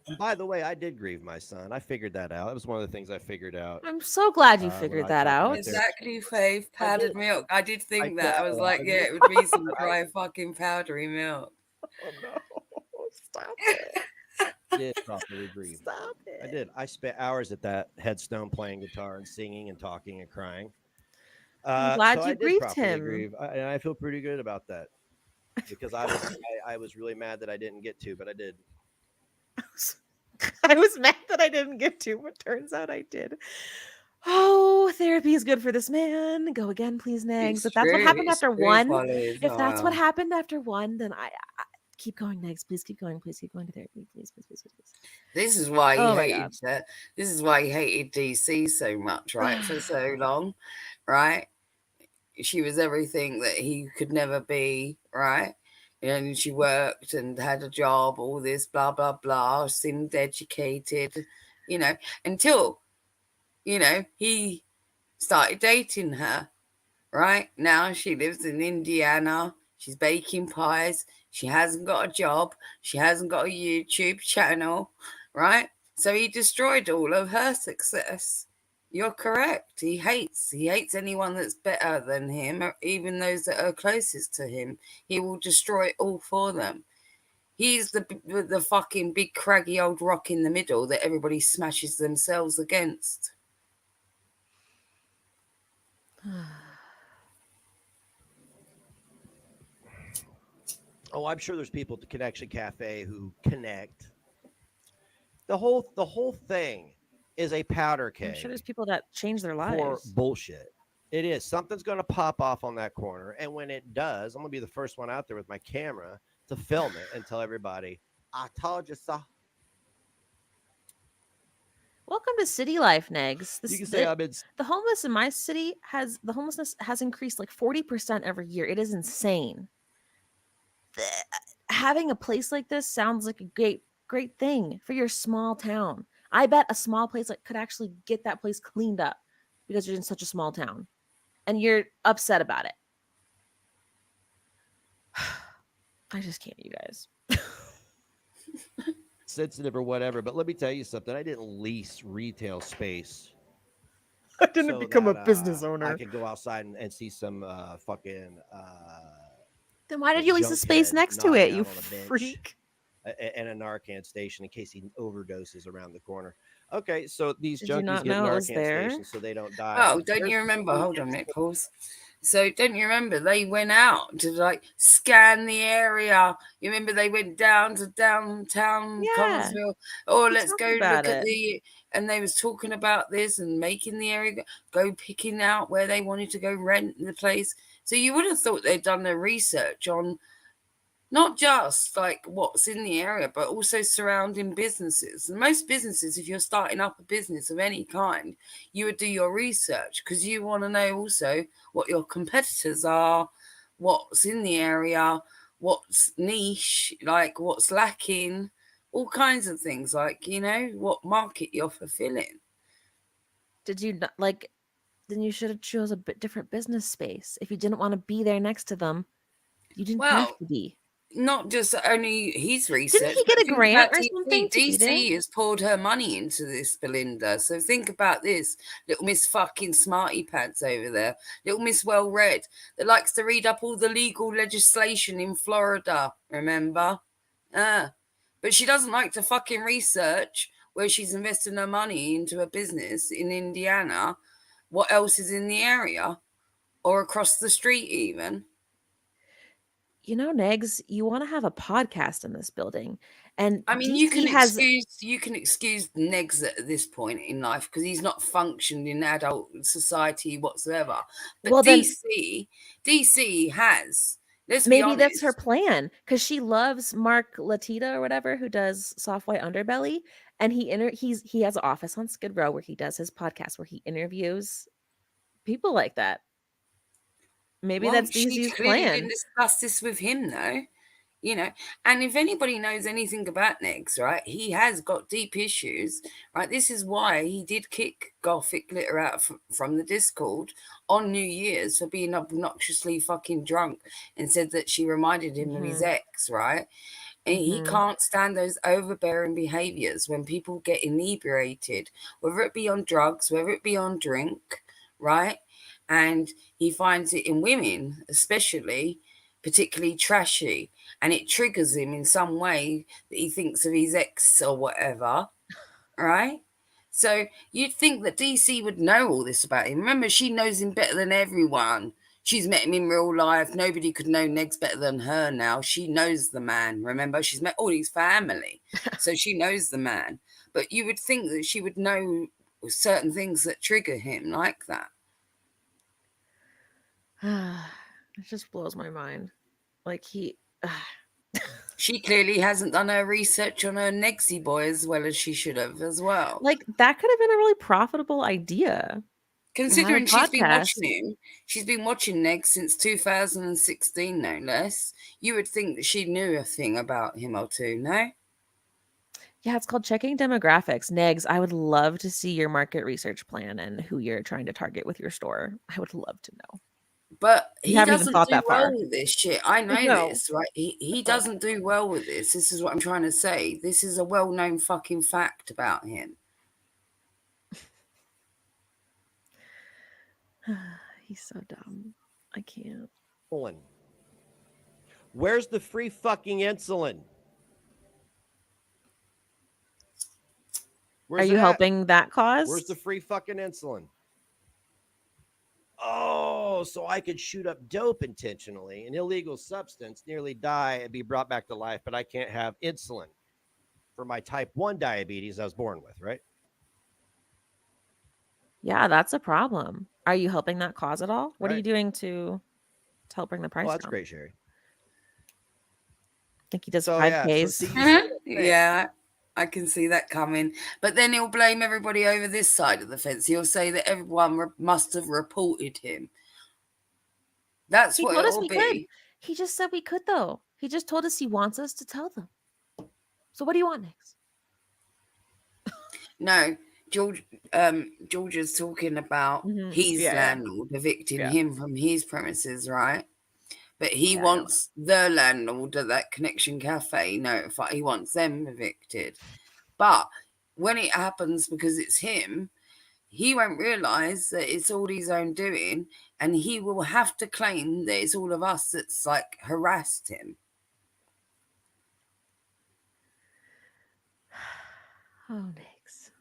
And by the way, I did grieve my son. I figured that out. It was one of the things I figured out. I'm so glad you when figured I that talked to my out. Exactly, Faith. I did. Powdered milk. I did think I that. I was know, like, I yeah, knew. it would be some But dry fucking powdery milk. Oh no. Stop it. I did properly grieve. Stop it. I did. I spent hours at that headstone playing guitar and singing and talking and crying. I'm glad so you I did grieved properly him. grieve, and I feel pretty good about that because I was really mad that I didn't get to, but I did. I was mad that I didn't get to, but turns out I did. Oh, therapy is good for this man. Go again, please, Negs. It's If that's what true, happened it's after true, one, Follies. if that's what Oh. happened after one, then I keep going, Negs. Please keep going. Please keep going to therapy. Please, please, please, please, please. This is why he Oh my hated that. This is why he hated DC so much, right? For so long, right? She was everything that he could never be, right? And she worked and had a job, all this blah blah blah, seemed educated, until he started dating her. Right now she lives in Indiana. She's baking pies. She hasn't got a job. She hasn't got a YouTube channel, right? So he destroyed all of her success. You're correct. He hates anyone that's better than him, or even those that are closest to him. He will destroy all for them. He's the fucking big craggy old rock in the middle that everybody smashes themselves against. Oh, I'm sure there's people at the Connection Cafe who connect. The whole thing is a powder keg. I'm sure there's people that change their for lives. bullshit. It is. Something's going to pop off on that corner. And when it does, I'm going to be the first one out there with my camera to film it and tell everybody, I told you so. Welcome to city life, Negs. You can say I've been. The homeless in my city homelessness has increased like 40% every year. It is insane. Having a place like this sounds like a great thing for your small town. I bet a small place like could actually get that place cleaned up because you're in such a small town and you're upset about it. I just can't, you guys. Sensitive or whatever, but let me tell you something. I didn't lease retail space. I didn't so become that, a business owner. I could go outside and see some fucking. Then why did you lease the space junkhead next to nodding it, you out on a bench freak? and a Narcan station in case he overdoses around the corner. Okay, so these Did you junkies not get know it was Narcan there? stations so they don't die. Oh, don't you remember? Hold on, Nick, pause. So don't you remember they went out to like scan the area? You remember they went down to downtown Yeah. Connersville? Oh, We let's talked go about look at it. and they was talking about this and making the area go picking out where they wanted to go rent the place. So you would have thought they'd done their research on not just like what's in the area, but also surrounding businesses. And most businesses, if you're starting up a business of any kind, you would do your research because you want to know also what your competitors are, what's in the area, what's niche, like what's lacking, all kinds of things, like, what market you're fulfilling. Did you not like? Then you should have chose a bit different business space. If you didn't want to be there next to them, you didn't have to be. Not just only his research. Didn't he get a grant or something to be there? DC has poured her money into this, Belinda. So think about this. Little Miss fucking Smarty Pants over there. Little Miss Well-Read that likes to read up all the legal legislation in Florida, remember? But she doesn't like to fucking research where she's investing her money into a business in Indiana, what else is in the area or across the street even. Negs, you want to have a podcast in this building, and I mean, DC you can has excuse Negs at this point in life because he's not functioned in adult society whatsoever. But well, then DC has. Let's be maybe honest. that's her plan because she loves Mark Latita or whatever who does Soft White Underbelly, and he has an office on Skid Row where he does his podcast where he interviews people like that. Maybe that's DC's she clearly plan. didn't discuss this with him though. You know, and if anybody knows anything about Negs, right, he has got deep issues, right? This is why he did kick Gothic Glitter out from the Discord on New Year's for being obnoxiously fucking drunk and said that she reminded him of his ex, right? And he can't stand those overbearing behaviors when people get inebriated, whether it be on drugs, whether it be on drink, right? And he finds it in women, especially, particularly trashy, and it triggers him in some way that he thinks of his ex or whatever, right? So you'd think that DC would know all this about him. Remember, she knows him better than everyone. She's met him in real life. Nobody could know Negs better than her now. She knows the man. Remember, she's met all his family. So she knows the man. But you would think that she would know certain things that trigger him like that. It just blows my mind. Like She clearly hasn't done her research on her Negsy boy as well as she should have as well. like that could have been a really profitable idea. Considering Have a she's been watching Negs since 2016, no less. You would think that she knew a thing about him or two, no? Yeah, it's called checking demographics. Negs, I would love to see your market research plan and who you're trying to target with your store. I would love to know. But You he haven't even doesn't thought do that well far. with this shit. I know No. this, right? He doesn't do well with this. This is what I'm trying to say. This is a well-known fucking fact about him. He's so dumb. I can't. Where's the free fucking insulin? Are you helping that cause? Where's the free fucking insulin? Oh, so I could shoot up dope intentionally, an illegal substance, nearly die and be brought back to life, but I can't have insulin for my type 1 diabetes I was born with, right? Yeah, that's a problem. Are you helping that cause at all? What are you Right. doing to help bring the price Oh, that's down? great, Sherry. I think he does So, 5Ks. Yeah, I can see that coming. But then he'll blame everybody over this side of the fence. He'll say that everyone must have reported him. That's He what told us it'll we be. could. He just said we could, though. He just told us he wants us to tell them. So what do you want next? No, Georgia's talking about his landlord evicting him from his premises, right? But he wants the landlord at that Connection Cafe notified. He wants them evicted. But when it happens because it's him, he won't realise that it's all his own doing, and he will have to claim that it's all of us that's like harassed him. Oh, Nix.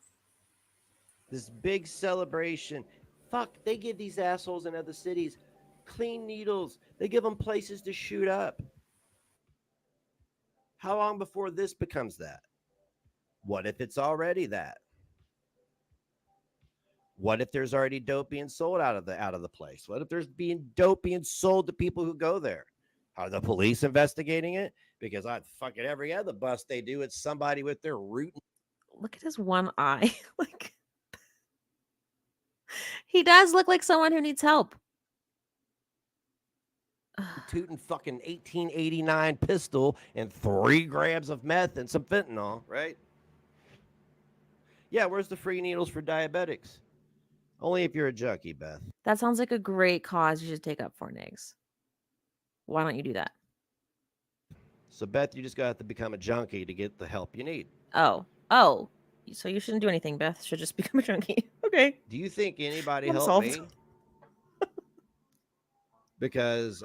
This big celebration. Fuck, they give these assholes in other cities clean needles. They give them places to shoot up. How long before this becomes that? What if it's already that? What if there's already dope being sold out of the place? What if there's dope being sold to people who go there? Are the police investigating it? Because I fucking every other bust they do, it's somebody with their root. Look at his one eye. Like, he does look like someone who needs help. Tooting fucking 1889 pistol and 3 grams of meth and some fentanyl, right? Yeah, where's the free needles for diabetics? Only if you're a junkie, Beth. That sounds like a great cause you should take up for, Nix. Why don't you do that? So, Beth, you just got to become a junkie to get the help you need. Oh. So you shouldn't do anything, Beth. Should just become a junkie. Okay. Do you think anybody helped solved. me? Because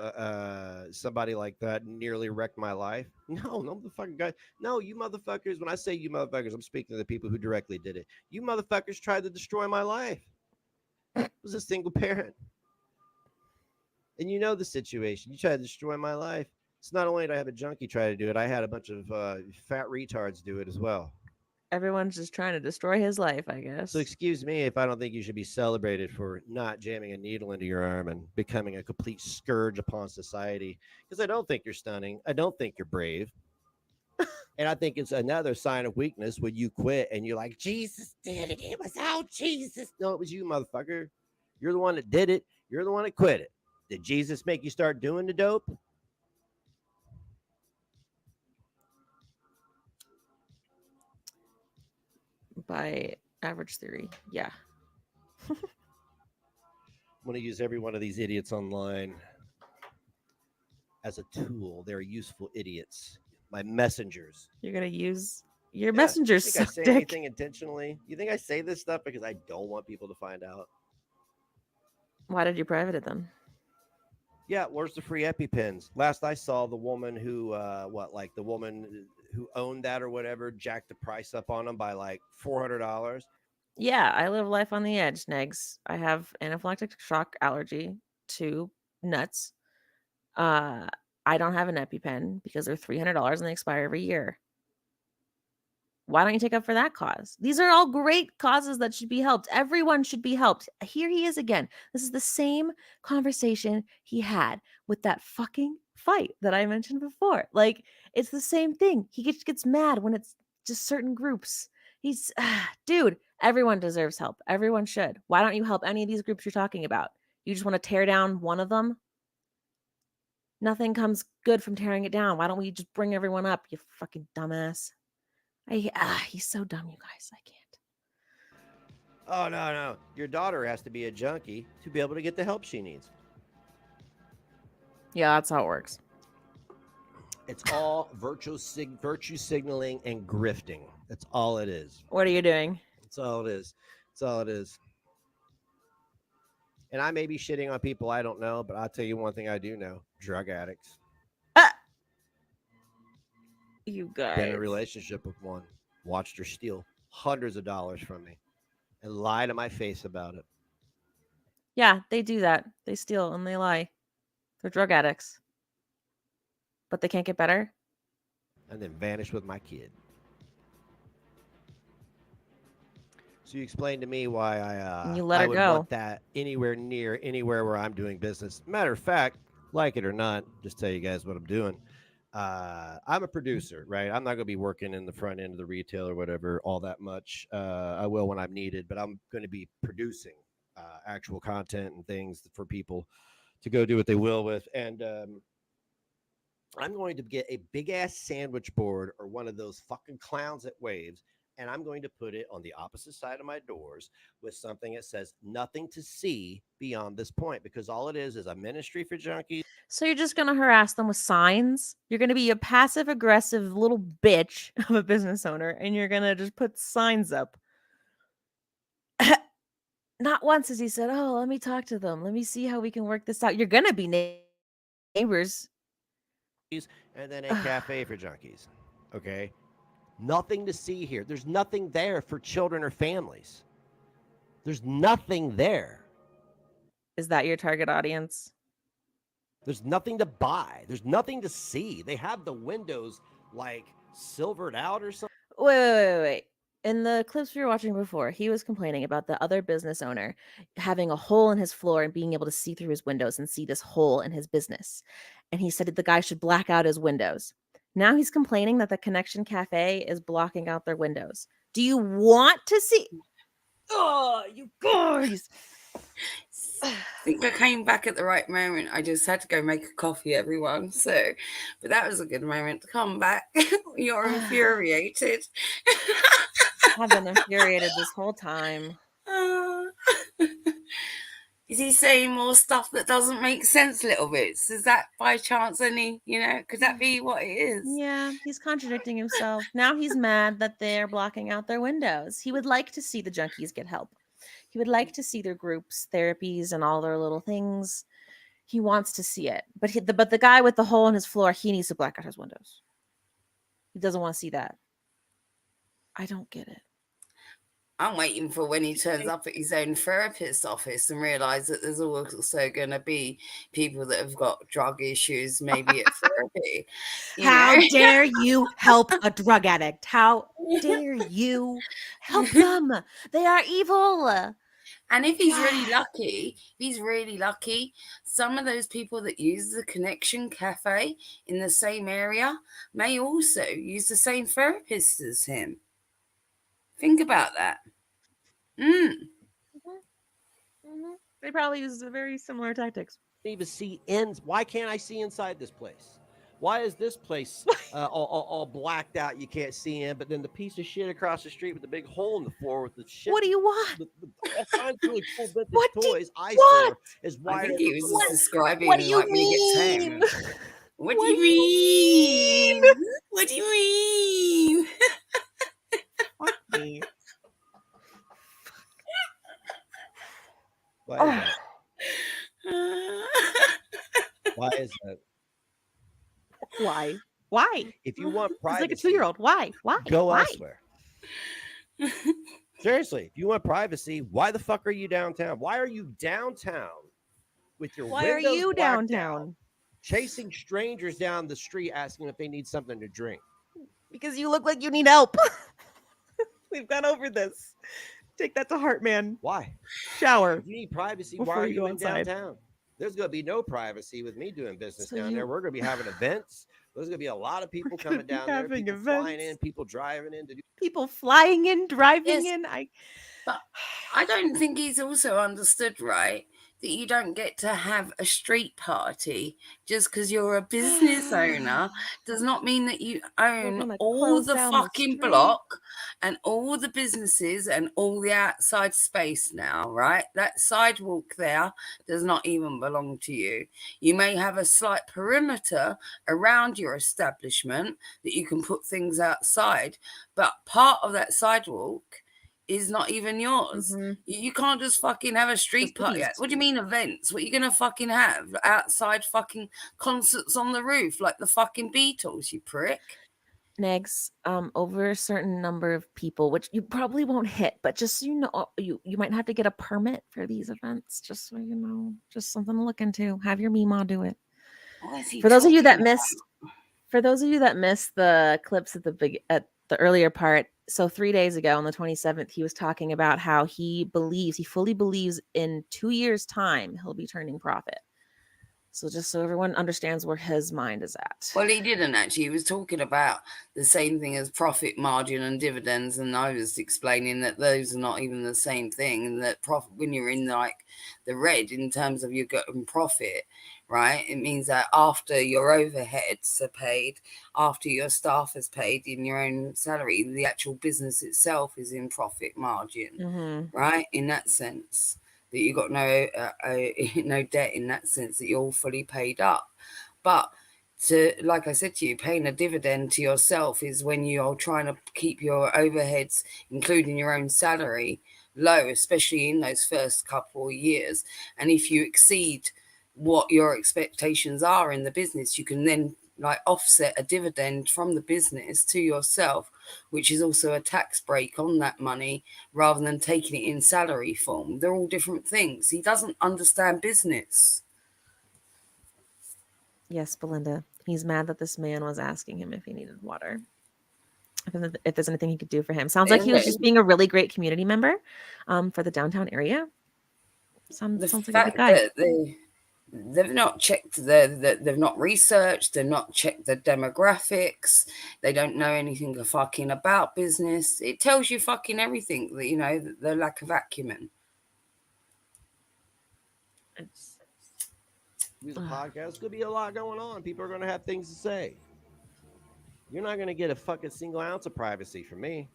somebody like that nearly wrecked my life? No motherfucking guy. No, you motherfuckers. When I say you motherfuckers, I'm speaking to the people who directly did it. You motherfuckers tried to destroy my life. I was a single parent. And you know the situation. You tried to destroy my life. It's not only did I have a junkie try to do it, I had a bunch of fat retards do it as well. Everyone's just trying to destroy his life, I guess. So excuse me if I don't think you should be celebrated for not jamming a needle into your arm and becoming a complete scourge upon society. Because I don't think you're stunning. I don't think you're brave. And I think it's another sign of weakness when you quit and you're like, Jesus did it. It was out, Jesus. No, it was you, motherfucker. You're the one that did it. You're the one that quit it. Did Jesus make you start doing the dope? by average theory. Yeah. I'm going to use every one of these idiots online as a tool. They're useful idiots. My messengers. You're gonna use your Yeah. messengers You think I suck say dick. anything intentionally? You think I say this stuff because I don't want people to find out? Why did you private it then? Yeah, where's the free EpiPens? Last I saw, the woman who, the woman who owned that or whatever, jacked the price up on them by like $400. Yeah, I live life on the edge, Negs. I have anaphylactic shock allergy to nuts. I don't have an EpiPen because they're $300 and they expire every year. Why don't you take up for that cause? These are all great causes that should be helped. Everyone should be helped. Here he is again. This is the same conversation he had with that fucking fight that I mentioned before. Like, it's the same thing. He gets mad when it's just certain groups. He's, dude, everyone deserves help. Everyone should. Why don't you help any of these groups you're talking about? You just want to tear down one of them? Nothing comes good from tearing it down. Why don't we just bring everyone up, you fucking dumbass? He's so dumb, you guys. I can't. Oh, no. Your daughter has to be a junkie to be able to get the help she needs. Yeah, that's how it works. It's all virtue signaling and grifting. That's all it is. What are you doing? That's all it is. That's all it is. And I may be shitting on people I don't know, but I'll tell you one thing I do know. Drug addicts. You guys. Been in a relationship with one. Watched her steal hundreds of dollars from me and lie to my face about it. Yeah, they do that. They steal and they lie. They're drug addicts. But they can't get better? And then vanish with my kid. So you explained to me why You let I her would go. want that anywhere where I'm doing business. Matter of fact, like it or not, just tell you guys what I'm doing. I'm a producer, right? I'm not going to be working in the front end of the retail or whatever all that much. I will when I'm needed, but I'm going to be producing actual content and things for people to go do what they will with. And I'm going to get a big ass sandwich board or one of those fucking clowns at Waves, and I'm going to put it on the opposite side of my doors with something that says nothing to see beyond this point, because all it is a ministry for junkies. So you're just going to harass them with signs? You're going to be a passive aggressive little bitch of a business owner, and you're going to just put signs up. Not once has he said, oh, let me talk to them. Let me see how we can work this out. You're going to be neighbors. And then a cafe for junkies. Okay. Nothing to see here. There's nothing there for children or families. There's nothing there. Is that your target audience? There's nothing to buy. There's nothing to see. They have the windows like silvered out or something. Wait. In the clips we were watching before, he was complaining about the other business owner having a hole in his floor and being able to see through his windows and see this hole in his business. And he said that the guy should black out his windows. Now he's complaining that the Connection Cafe is blocking out their windows. Do you want to see? Oh, you guys. I think I came back at the right moment. I just had to go make a coffee, everyone. But that was a good moment to come back. You're infuriated. I've been infuriated this whole time. Is he saying more stuff that doesn't make sense, little bits? Is that by chance any, could that be what it is? Yeah, he's contradicting himself. Now he's mad that they're blocking out their windows. He would like to see the junkies get help. He would like to see their groups, therapies, and all their little things. He wants to see it. But the guy with the hole in his floor, he needs to black out his windows. He doesn't want to see that. I don't get it. I'm waiting for when he turns up at his own therapist's office and realize that there's also going to be people that have got drug issues, maybe at therapy. How dare you help a drug addict? How dare you help them? They are evil. And if he's really lucky, some of those people that use the Connection Cafe in the same area may also use the same therapist as him. Think about that. They probably use very similar tactics. Even see ends. Why can't I see inside this place? Why is this place all blacked out? You can't see in, but then the piece of shit across the street with the big hole in the floor with the shit. What do you want? With all kinds of really cool vintage What do you toys. I want? store is I wired. think he was What? describing What do you like when he gets mean? home. What do you mean? What do you mean? Fuck me. Why is Oh. that? Why is that? Why? Why? If you want It's privacy, like a 2-year-old. Why? go Why? elsewhere. Seriously, if you want privacy, why the fuck are you downtown? Why are you downtown with your Why are windows you blacked downtown? out, chasing strangers down the street asking if they need something to drink? Because you look like you need help. We've gone over this. Take that to heart, man. Why? Shower. If you need privacy, Before why are you you go in inside. downtown? There's going to be no privacy with me doing business So down you- there. We're going to be having events. There's going to be a lot of people gonna coming be down there, having people flying events. in, people driving in to do. People flying in, driving Yes. in. But I don't think he's also understood, right, that you don't get to have a street party just because you're a business owner does not mean that you own gonna all close the down the fucking street. block and all the businesses and all the outside space now, right? That sidewalk there does not even belong to you. You may have a slight perimeter around your establishment that you can put things outside, but part of that sidewalk is not even yours. Mhm. You can't just fucking have a street Just party. please. What do you mean events? What are you gonna fucking have? Outside fucking concerts on the roof like the fucking Beatles, you prick. Negs, over a certain number of people, which you probably won't hit, but just so you know, you might have to get a permit for these events, just so you know, just something to look into. Have your Mima do it. What is he For those of you that talking missed the clips at the earlier part, so 3 days ago on the 27th, he was talking about how he fully believes in 2 years' time he'll be turning profit. So just so everyone understands where his mind is at. Well, he didn't actually. He was talking about the same thing as profit margin and dividends, and I was explaining that those are not even the same thing, and that profit, when you're in like the red in terms of you getting profit, right? It means that after your overheads are paid, after your staff is paid in your own salary, the actual business itself is in profit margin, Mhm. right? In that sense. That you got no no debt in that sense, that you're all fully paid up. But to, like I said to you, paying a dividend to yourself is when you're trying to keep your overheads, including your own salary, low, especially in those first couple of years. And if you exceed what your expectations are in the business, you can then like offset a dividend from the business to yourself, which is also a tax break on that money rather than taking it in salary form. They're all different things. He doesn't understand business. Yes, Belinda. He's mad that this man was asking him if he needed water. If there's anything he could do for him. Sounds like he was just being a really great community member for the downtown area. Sounds like a good fact guy. that they've not checked they've not researched, they've not checked the demographics, they don't know anything fucking about business. It tells you fucking everything, that you know, the lack of acumen. It's, Use a podcast. There's gonna be a lot going on. People are gonna have things to say. You're not gonna get a fucking single ounce of privacy from me.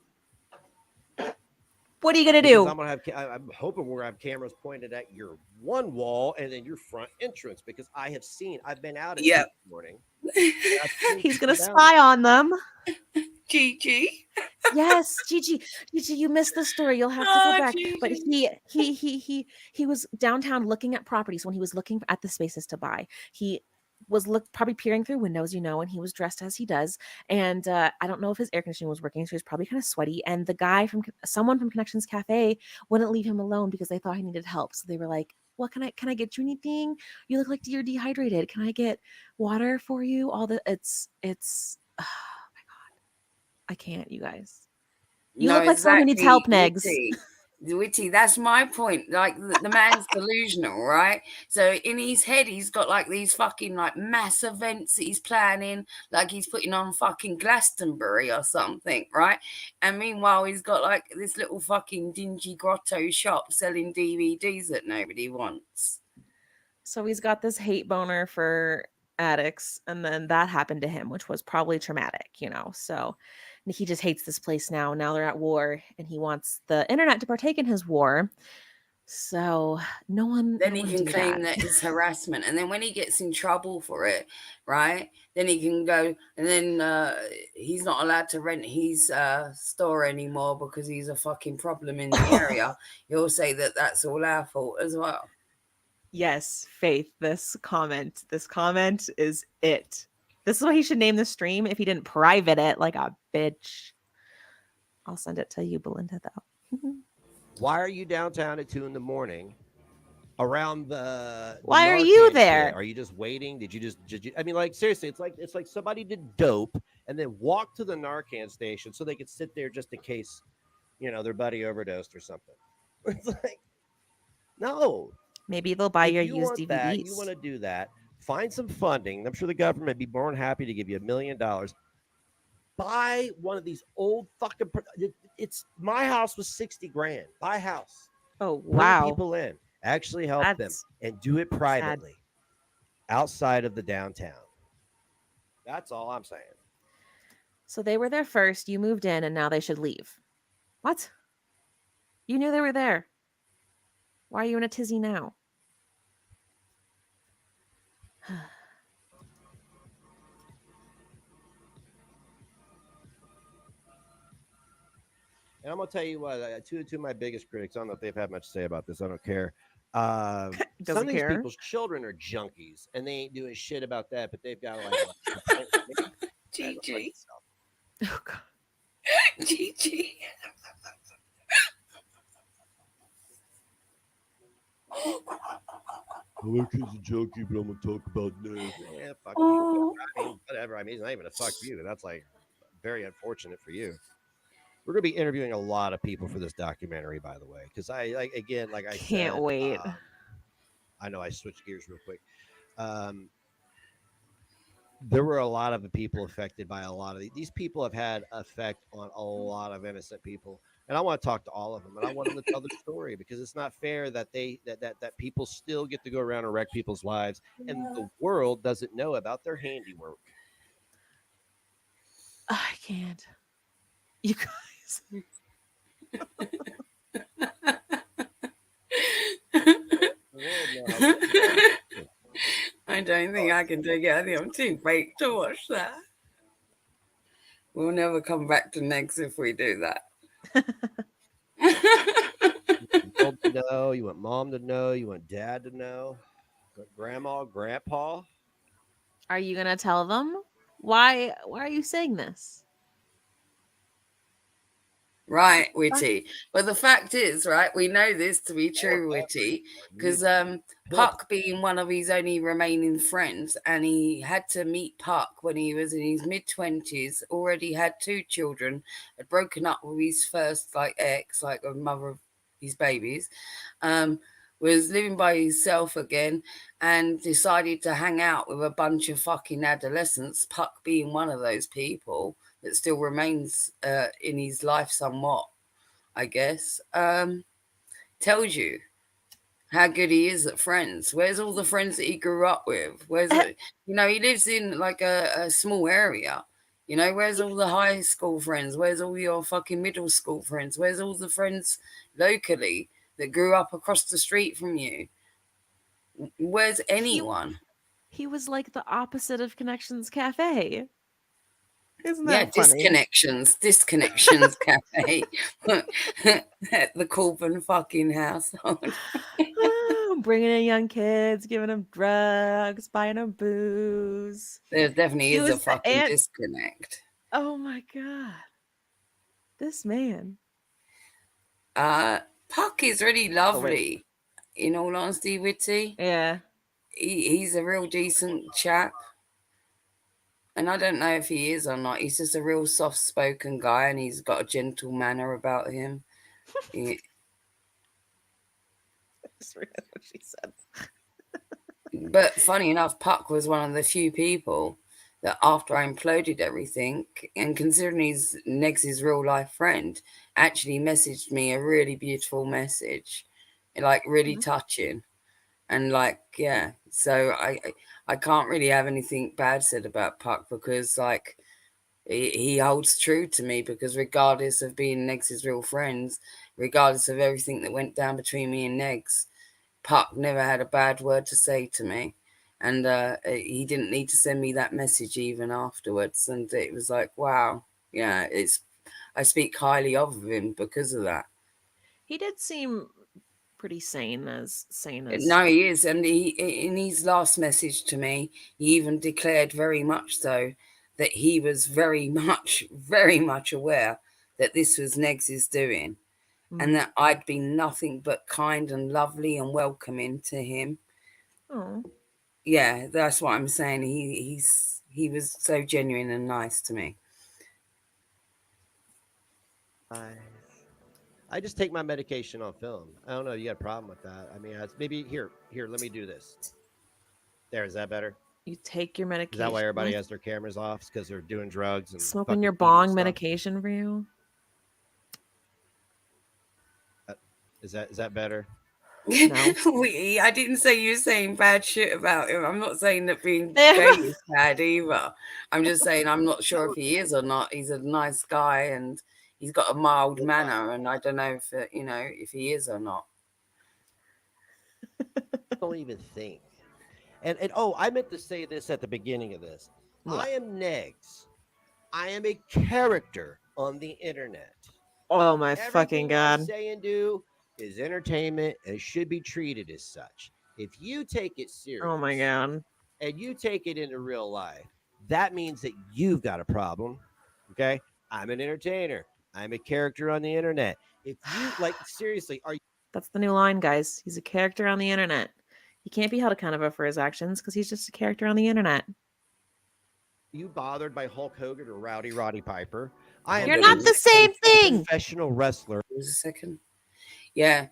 what are you gonna Because do? I'm gonna have. I'm hoping we're gonna have cameras pointed at your one wall and then your front entrance, because I have seen. I've been out at Yeah. 6 in the morning. I've seen He's gonna people down spy on them. Gigi. Yes, Gigi, you missed the story. You'll have to go Oh, back. But Gigi. he was downtown looking at properties when he was looking at the spaces to buy. He was probably peering through windows, you know, and he was dressed as he does. And I don't know if his air conditioning was working, so he was probably kind of sweaty. And the guy someone from Connections Cafe wouldn't leave him alone because they thought he needed help. So they were like, "Well, can I get you anything? You look like you're dehydrated. Can I get water for you?" It's I can't, you guys. You look like someone who needs help, Negs. Witty, that's my point. Like the man's delusional, right? So in his head, he's got like these fucking like mass events that he's planning, like he's putting on fucking Glastonbury or something, right? And meanwhile, he's got like this little fucking dingy grotto shop selling DVDs that nobody wants. So he's got this hate boner for addicts, and then that happened to him, which was probably traumatic, you know. So he just hates this place now. Now they're at war, and he wants the internet to partake in his war. So Then no he one can do claim that. that it's harassment, and then when he gets in trouble for it, right? Then he can go, and then he's not allowed to rent his store anymore because he's a fucking problem in the area. He'll say that that's all our fault as well. Yes, Faith, this comment is it. This is what he should name the stream if he didn't private it like a bitch. I'll send it to you, Belinda, though. Why are you downtown at 2 a.m. around the Why are you Narcan there? shit? Are you just waiting? Did you I mean, like, seriously, it's like somebody did dope and then walked to the Narcan station so they could sit there just in case, you know, their buddy overdosed or something. It's like, no. Maybe they'll buy If your you used want DVDs. that, you want to do that, find some funding. I'm sure the government would be more than happy to give you $1 million. Buy one of these old fucking. It's my house was 60 grand. Buy a house. Oh, Bring wow. people in. Actually help them That's and do it privately, outside of the downtown. That's all I'm saying. So they were there first, you moved in, and now they should leave. What? You knew they were there. Why are you in a tizzy now? And I'm gonna tell you what, two of my biggest critics. I don't know if they've had much to say about this. I don't care. Some Doesn't of these care. people's children are junkies, and they ain't doing shit about that. But they've got like GG. Oh, God. GG. Alex is a junkie, but I'm gonna talk about this. Yeah, fuck Oh. you. I mean, whatever. I mean, it's not even a fuck you. That's like very unfortunate for you. We're gonna be interviewing a lot of people for this documentary, by the way, because I Can't said, wait. I know I switched gears real quick. There were a lot of people affected by a lot of these people have had effect on a lot of innocent people, and I want to talk to all of them, and I want them to tell their story because it's not fair that that people still get to go around and wreck people's lives, and the world doesn't know about their handiwork. I can't. You guys. I don't think I can take it. I think I'm too fake to watch that. We'll never come back to Negs if we do that. You want mom to know, you want dad to know, grandma, grandpa. Are you gonna tell them? Why are you saying this? Right, Witty. But the fact is, right, we know this to be true, Witty, because Puck being one of his only remaining friends, and he had to meet Puck when he was in his mid-20s, already had 2 children, had broken up with his first ex, like a mother of his babies, was living by himself again, and decided to hang out with a bunch of fucking adolescents, Puck being one of those people that still remains in his life somewhat, I guess, tells you how good he is at friends. Where's all the friends that he grew up with? Where's it? You know, he lives in like a small area. You know, where's all the high school friends? Where's all your fucking middle school friends? Where's all the friends locally that grew up across the street from you? Where's anyone? He was like the opposite of Connections Cafe. Isn't that funny? Disconnections Cafe at the Corbin fucking household. Bringing in young kids, giving them drugs, buying them booze. There definitely is a was the fucking disconnect. Oh my God. This man. Puck is really lovely, in all honesty, Witty. Yeah. He's a real decent chap. And I don't know if he is or not. He's just a real soft-spoken guy, and he's got a gentle manner about him. I just read what she said. But funny enough, Puck was one of the few people that after I imploded everything, and considering he's Negs' real-life friend, actually messaged me a really beautiful message, like really touching. And like, yeah, so I can't really have anything bad said about Puck because like he holds true to me because regardless of being Negs' real friends, regardless of everything that went down between me and Negs, Puck never had a bad word to say to me. And he didn't need to send me that message even afterwards. And it was like, wow, yeah, I speak highly of him because of that. He did seem pretty sane as No, he is, and he in his last message to me, he even declared very much so that he was very much aware that this was Negs' doing, and that I'd been nothing but kind and lovely and welcoming to him. Oh, Yeah, that's what I'm saying. He was so genuine and nice to me. I just take my medication on film. I don't know. You got a problem with that? I mean, maybe here. Let me do this. There, is that better? you take your medication. Is that why everybody has their cameras off? Because they're doing drugs and smoking your eating bong stuff? medication for you? Is that better? No. I didn't say you were saying bad shit about him. I'm not saying that being gay is bad either. I'm just saying I'm not sure if he is or not. He's a nice guy and he's got a mild manner, and I don't know if if he is or not. Don't even think. And oh, I meant to say this at the beginning of this. What? I am Negs. I am a character on the internet. Oh my fucking god! I say and do is entertainment and it should be treated as such. If you take it serious, Oh my god! and you take it into real life, that means that you've got a problem. Okay, I'm an entertainer. I'm a character on the internet. If you like, seriously, are you? That's the new line, guys. He's a character on the internet. He can't be held accountable for his actions because he's just a character on the internet. You bothered by Hulk Hogan or Rowdy Roddy Piper? You're not the same thing. Professional wrestler. It was a second. Yeah.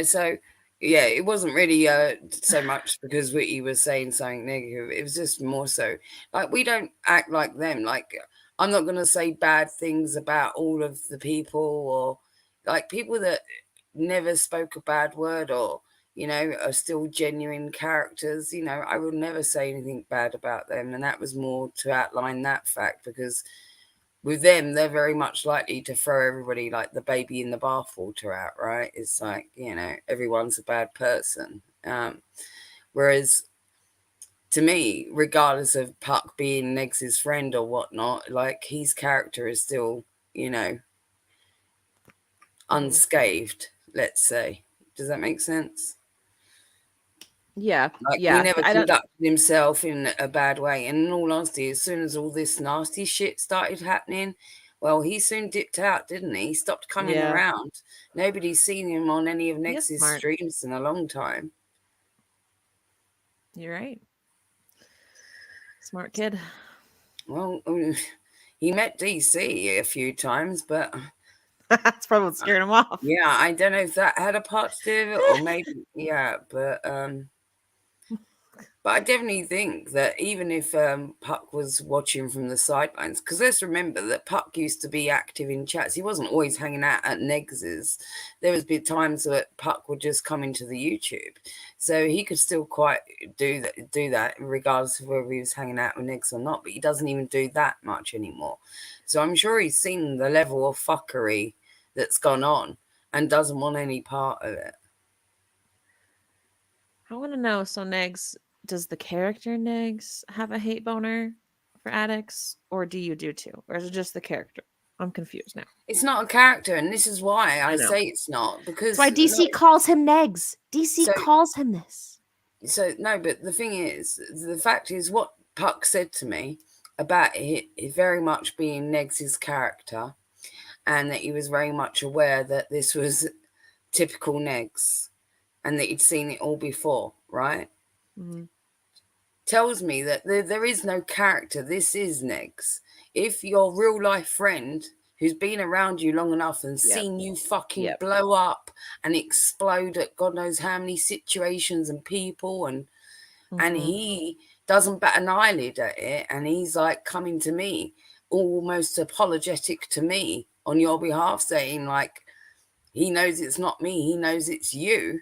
So yeah, it wasn't really so much because he was saying something negative. It was just more so like we don't act like them. Like I'm not gonna say bad things about all of the people or like people that never spoke a bad word or are still genuine characters. I would never say anything bad about them, and that was more to outline that fact because with them, they're very much likely to throw everybody like the baby in the bathwater out, right? It's like, everyone's a bad person. Whereas to me, regardless of Puck being Negs' friend or whatnot, like his character is still, unscathed, let's say. Does that make sense? Yeah. Like yeah. he never conducted himself in a bad way. And in all honesty, as soon as all this nasty shit started happening, well, he soon dipped out, didn't he? He stopped coming around. Nobody's seen him on any of Negs' streams in a long time. You're right. Smart kid. Well, he met DC a few times, but that's probably what scared him off. Yeah, I don't know if that had a part to do with it, or maybe but I definitely think that even if Puck was watching from the sidelines, because let's remember that Puck used to be active in chats. He wasn't always hanging out at Negs's. There was been times that Puck would just come into the YouTube, so he could still quite do that regardless of whether he was hanging out with Negs or not. But he doesn't even do that much anymore. So I'm sure he's seen the level of fuckery that's gone on and doesn't want any part of it. I want to know. So Negs. Does the character Negs have a hate boner for addicts, or do you do too? Or is it just the character? I'm confused now. It's not a character, and this is why I say it's not. Because that's why DC calls him Negs. DC calls him this. So, no, but the thing is, the fact is what Puck said to me about it very much being Negs' character, and that he was very much aware that this was typical Negs, and that he'd seen it all before, right? Mm-hmm. Tells me that there is no character. This is Negs. If your real life friend who's been around you long enough and seen you fucking blow up and explode at God knows how many situations and people and he doesn't bat an eyelid at it, and he's like coming to me almost apologetic to me on your behalf, saying like he knows it's not me, he knows it's you.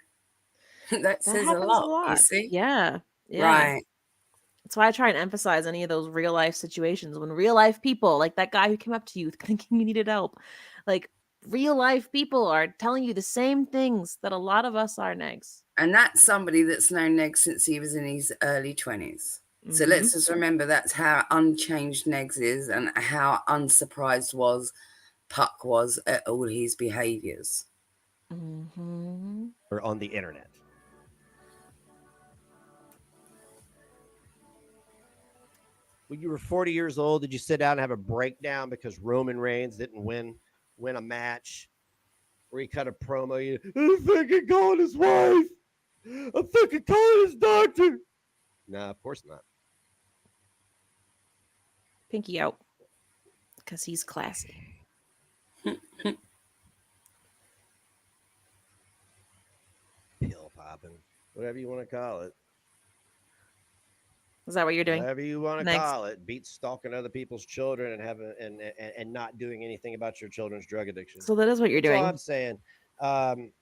That says a lot, you see? Yeah. Right. That's why I try and emphasize any of those real life situations when real life people, like that guy who came up to you thinking you needed help, like real life people are telling you the same things that a lot of us are, Negs. And that's somebody that's known Negs since he was in his early 20s. So let's just remember that's how unchanged Negs is and how unsurprised Puck was at all his behaviours. Or on the internet. When you were 40 years old, did you sit down and have a breakdown because Roman Reigns didn't win a match? Where he cut a promo, I'm fucking calling his wife. I'm fucking calling his doctor. No, of course not. Pinky out. Because he's classy. Pill popping. Whatever you want to call it. Is that what you're doing? Whatever you want to call it. Beat stalking other people's children and having and not doing anything about your children's drug addiction. So that is what you're doing. That's all I'm saying.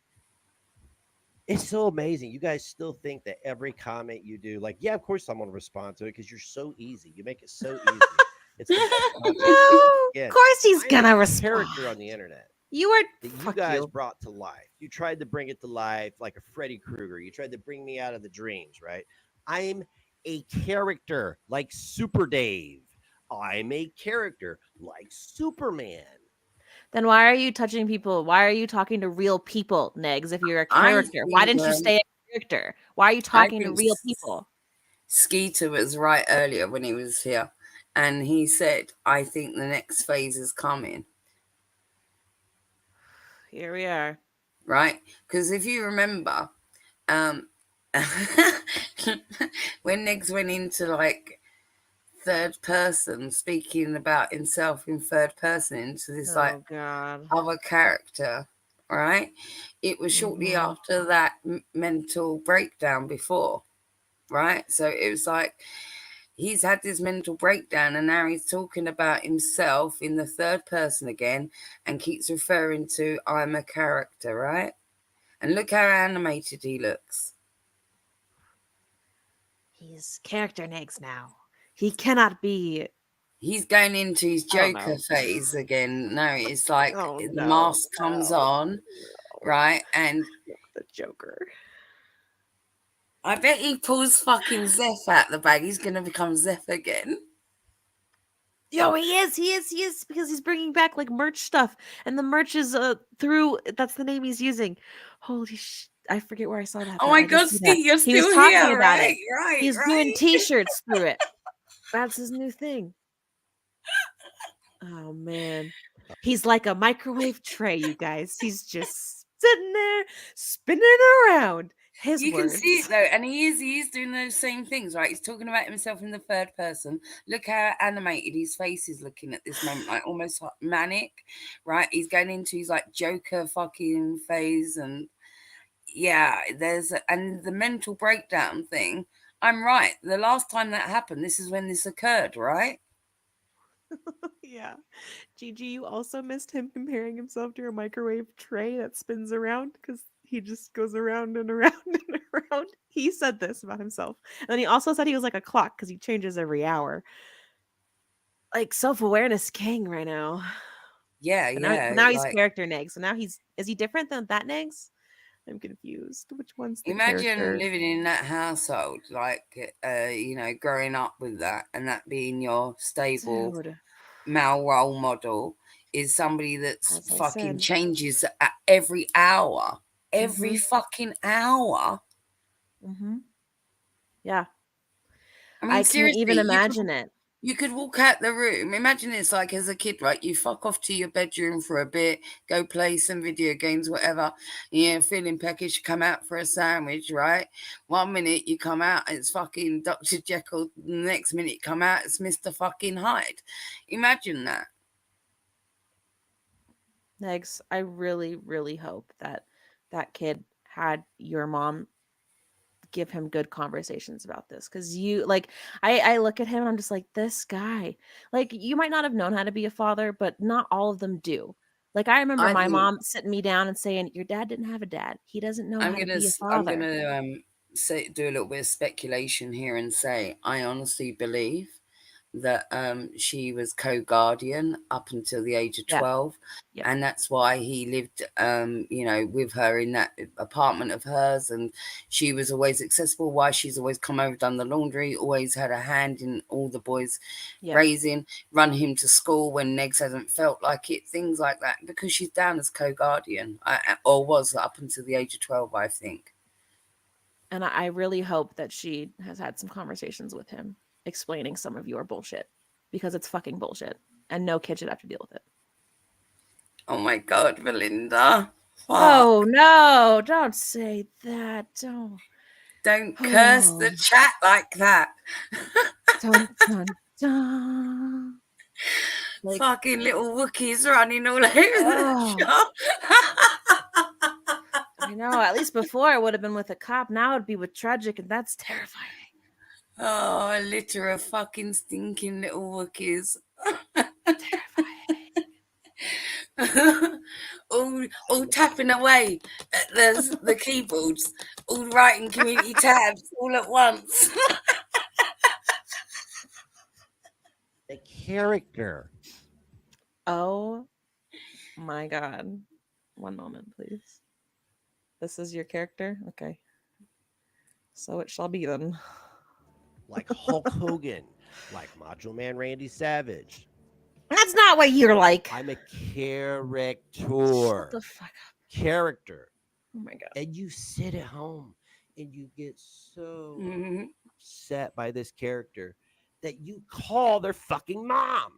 It's so amazing. You guys still think that every comment you do, like, yeah, of course someone will respond to it because you're so easy. You make it so easy. It's of course he's gonna respond. Character on the internet. You are that you guys brought to life. You tried to bring it to life like a Freddy Krueger. You tried to bring me out of the dreams, right? I'm a character like Super Dave. I'm a character like Superman. Then why are you touching people? Why are you talking to real people, Negs, if you're a character? Why didn't you stay a character? Why are you talking to real people? Skeeter was right earlier when he was here. And he said, I think the next phase is coming. Here we are. Right? Because if you remember, when Negs went into like third person, speaking about himself in third person into this other character, right? It was shortly after that mental breakdown before, right? So it was like he's had this mental breakdown and now he's talking about himself in the third person again and keeps referring to I'm a character, right? And look how animated he looks. He's character Negs now. He cannot be. He's going into his Joker phase again. No, it's like the mask comes on, right? And the Joker. I bet he pulls fucking Zeph out the bag. He's going to become Zeph again. Yo, he is, because he's bringing back like merch stuff. And the merch is through, that's the name he's using. Holy shit. I forget where I saw that. Oh my God, Steve, you're still here, right? Right, he's doing t-shirts through it. That's his new thing. Oh, man. He's like a microwave tray, you guys. He's just sitting there, spinning around. You can see it, though, and he is doing those same things, right? He's talking about himself in the third person. Look how animated his face is looking at this moment, like almost like manic, right? He's going into his like Joker fucking phase, and yeah, and the mental breakdown thing. I'm right. The last time that happened, this is when this occurred, right? Yeah. Gigi, you also missed him comparing himself to a microwave tray that spins around because he just goes around and around and around. He said this about himself. And then he also said he was like a clock because he changes every hour. Like self-awareness king right now. Yeah, but yeah. Now he's character Negs. So now is he different than that Negs? I'm confused. Which one's the character? Living in that household, like, growing up with that and that being your stable male role model is somebody that's fucking changes at every hour. Every fucking hour. Yeah. I mean, can't even imagine it. You could walk out the room. Imagine it's like as a kid, right? You fuck off to your bedroom for a bit, go play some video games, whatever. You're feeling peckish, you come out for a sandwich, right? 1 minute you come out, it's fucking Dr. Jekyll. The next minute you come out, it's Mr. fucking Hyde. Imagine that. Negs, I really, really hope that kid had your mom give him good conversations about this, because you like I look at him and I'm just like, this guy, like, you might not have known how to be a father, but not all of them do. Like, I remember my mom sitting me down and saying, your dad didn't have a dad, he doesn't know how to be a father. do a little bit of speculation here and say I honestly believe that she was co-guardian up until the age of Yeah. 12. Yep. And that's why he lived with her in that apartment of hers, and she was always accessible. Why she's always come over, done the laundry, always had a hand in all the boys' raising, run him to school when Negs hasn't felt like it, things like that, because she's down as co-guardian, or was up until the age of 12, I think. And I really hope that she has had some conversations with him explaining some of your bullshit, because it's fucking bullshit and no kid should have to deal with it. Oh my God, Melinda. Fuck. Oh no, don't say that. Don't curse the chat like that. Dun, dun, dun. Like, fucking little Wookiees running all over the shop. I know, at least before it would have been with a cop. Now it'd be with Tragic, and that's terrifying. Oh, a litter of fucking stinking little Wookiees. Terrifying. all tapping away at the keyboards, all writing community tabs all at once. A character. Oh my God. One moment, please. This is your character? Okay. So it shall be then. Like Hulk Hogan, like Macho Man Randy Savage. That's not what you're like. I'm a character. Shut the fuck up. Character. Oh my God. And you sit at home and you get so upset by this character that you call their fucking mom.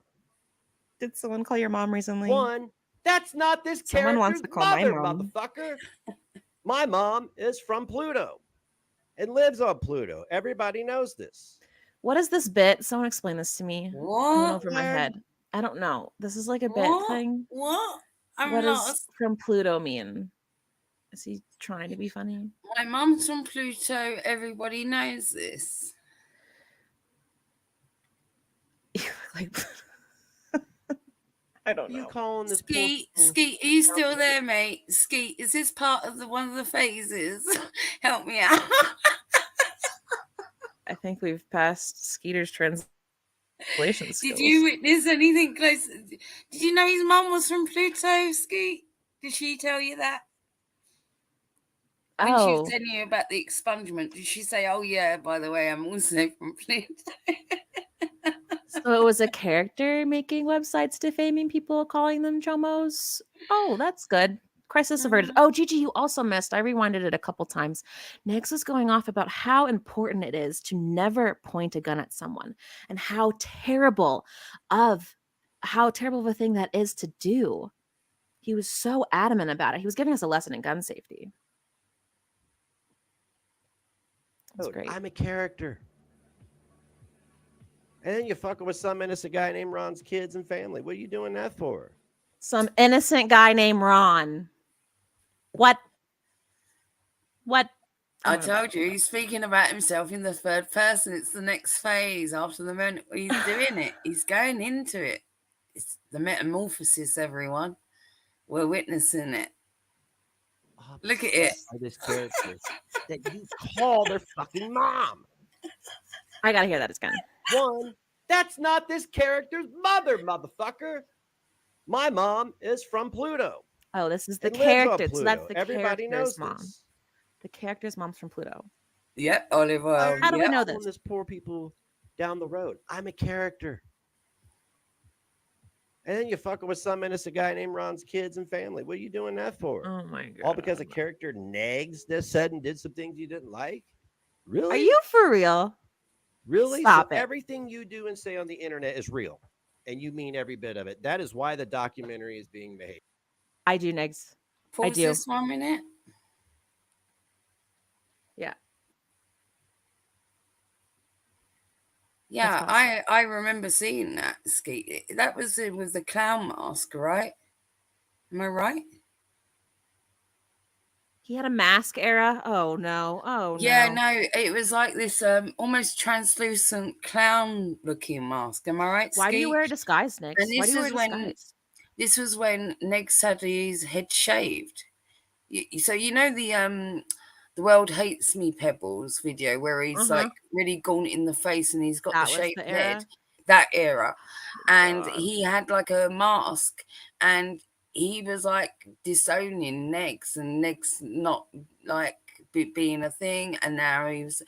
Did someone call your mom recently? One, that's not this Someone character's wants to call mother, my mom. motherfucker. My mom is from Pluto and lives on Pluto. Everybody knows this. What is this bit? Someone explain this to me. What? Went over my head. I don't know. This is like a bit thing. What? What does from Pluto mean? Is he trying to be funny? My mum's from Pluto. Everybody knows this. You look like I don't know. You calling this Skeet, are you still there, mate? Skeet, is this part of one of the phases? Help me out. I think we've passed Skeeter's translation skills. Did you witness anything close? Did you know his mum was from Pluto, Skeet? Did she tell you that? When she was telling you about the expungement, did she say, oh yeah, by the way, I'm also from Pluto? So it was a character making websites defaming people, calling them chomos. Oh, that's good. Crisis averted. Oh, Gigi, you also missed. I rewinded it a couple times. Next was going off about how important it is to never point a gun at someone and how terrible of a thing that is to do. He was so adamant about it. He was giving us a lesson in gun safety. That's great. I'm a character. And then you're fucking with some innocent guy named Ron's kids and family. What are you doing that for? Some innocent guy named Ron. What? I told you, he's speaking about himself in the third person. It's the next phase after the moment he's doing it. He's going into it. It's the metamorphosis, everyone. We're witnessing it. Look at it. This character that you call their fucking mom. I gotta hear that again. One, that's not this character's mother, motherfucker. My mom is from Pluto. Oh, this is the character. So that's the Everybody knows mom. this. The character's mom's from Pluto. Yep, Oliver. How do we know this? There's poor people down the road. I'm a character. And then you're fucking with some innocent guy named Ron's kids and family. What are you doing that for? Oh my God. All because a character nags this said and did some things you didn't like? Really? Are you for real? Really? Stop it. Everything you do and say on the internet is real. And you mean every bit of it. That is why the documentary is being made. I do, Negs. Pause I do. this 1 minute. Yeah. Yeah, I remember seeing that Skeet. That was it with the clown mask, right? Am I right? He had a mask era. Oh no. Oh yeah, no. It was like this almost translucent clown looking mask. Am I right? Why do you wear a disguise, Nick? And Why do you wear a disguise? This was when Negs had his head shaved. So you know the world hates me Pebbles video where he's Uh-huh. like really gaunt in the face and he's got the That was shaved the head. era? That era. And God. he had like a mask and he was like disowning Negs and Negs not like being a thing, and now he was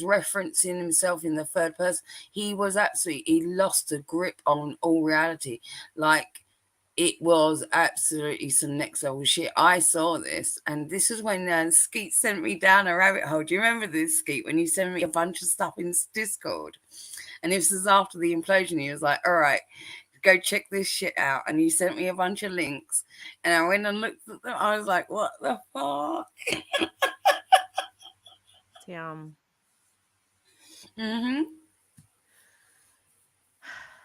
referencing himself in the third person. He was absolutely, he lost a grip on all reality. Like, it was absolutely some next level shit. I saw this, and this is when Skeet sent me down a rabbit hole. Do you remember this, Skeet, when you sent me a bunch of stuff in Discord? And this was after the implosion. He was like, all right, go check this shit out. And you sent me a bunch of links, and I went and looked at them. I was like, what the fuck? Damn. Mm-hmm.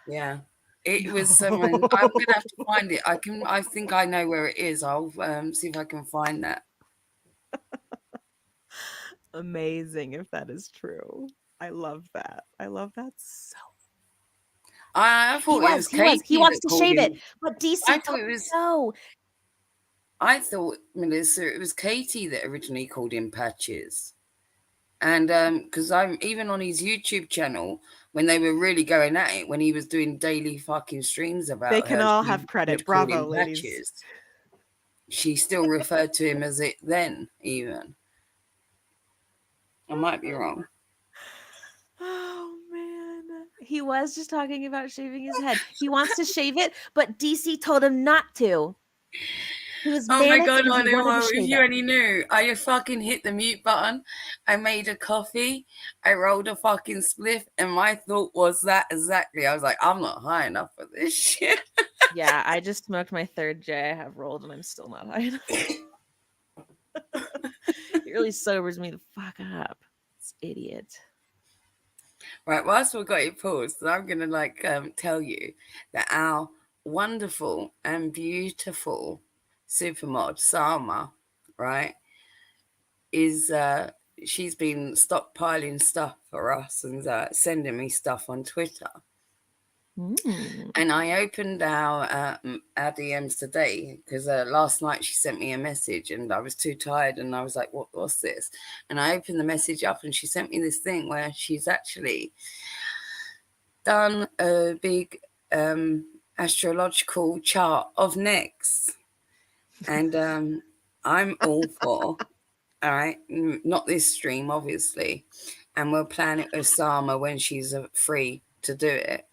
Yeah. It was someone. I'm gonna have to find it. I think I know where it is. I'll see if I can find that. Amazing if that is true. I love that. I love that so. I thought it was Katie. He wants that to called shave him. it, but DC I thought told it him was. no. I thought, Melissa, it was Katie that originally called him Patches. And because I'm even on his YouTube channel when they were really going at it, when he was doing daily fucking streams about They can her, all she have credit. would call Bravo, him ladies. Patches. She still referred to him as it then, even. I might be wrong. Oh man. He was just talking about shaving his head. He wants to shave it, but DC told him not to. He was Oh my manic god, because he wanted to if shave you it. only knew. I fucking hit the mute button. I made a coffee. I rolled a fucking spliff, and my thought was that exactly. I was like, I'm not high enough for this shit. Yeah, I just smoked my third J I have rolled, and I'm still not high enough. It really sobers me the fuck up. This idiot. Right, whilst we've got it paused, I'm going to tell you that our wonderful and beautiful supermod, Sama, right, is she's been stockpiling stuff for us and sending me stuff on Twitter. And I opened our DMs today because last night she sent me a message and I was too tired and I was like, what's this? And I opened the message up and she sent me this thing where she's actually done a big astrological chart of necks. And I'm all for, all right, not this stream, obviously. And we'll plan it with Sama when she's free to do it.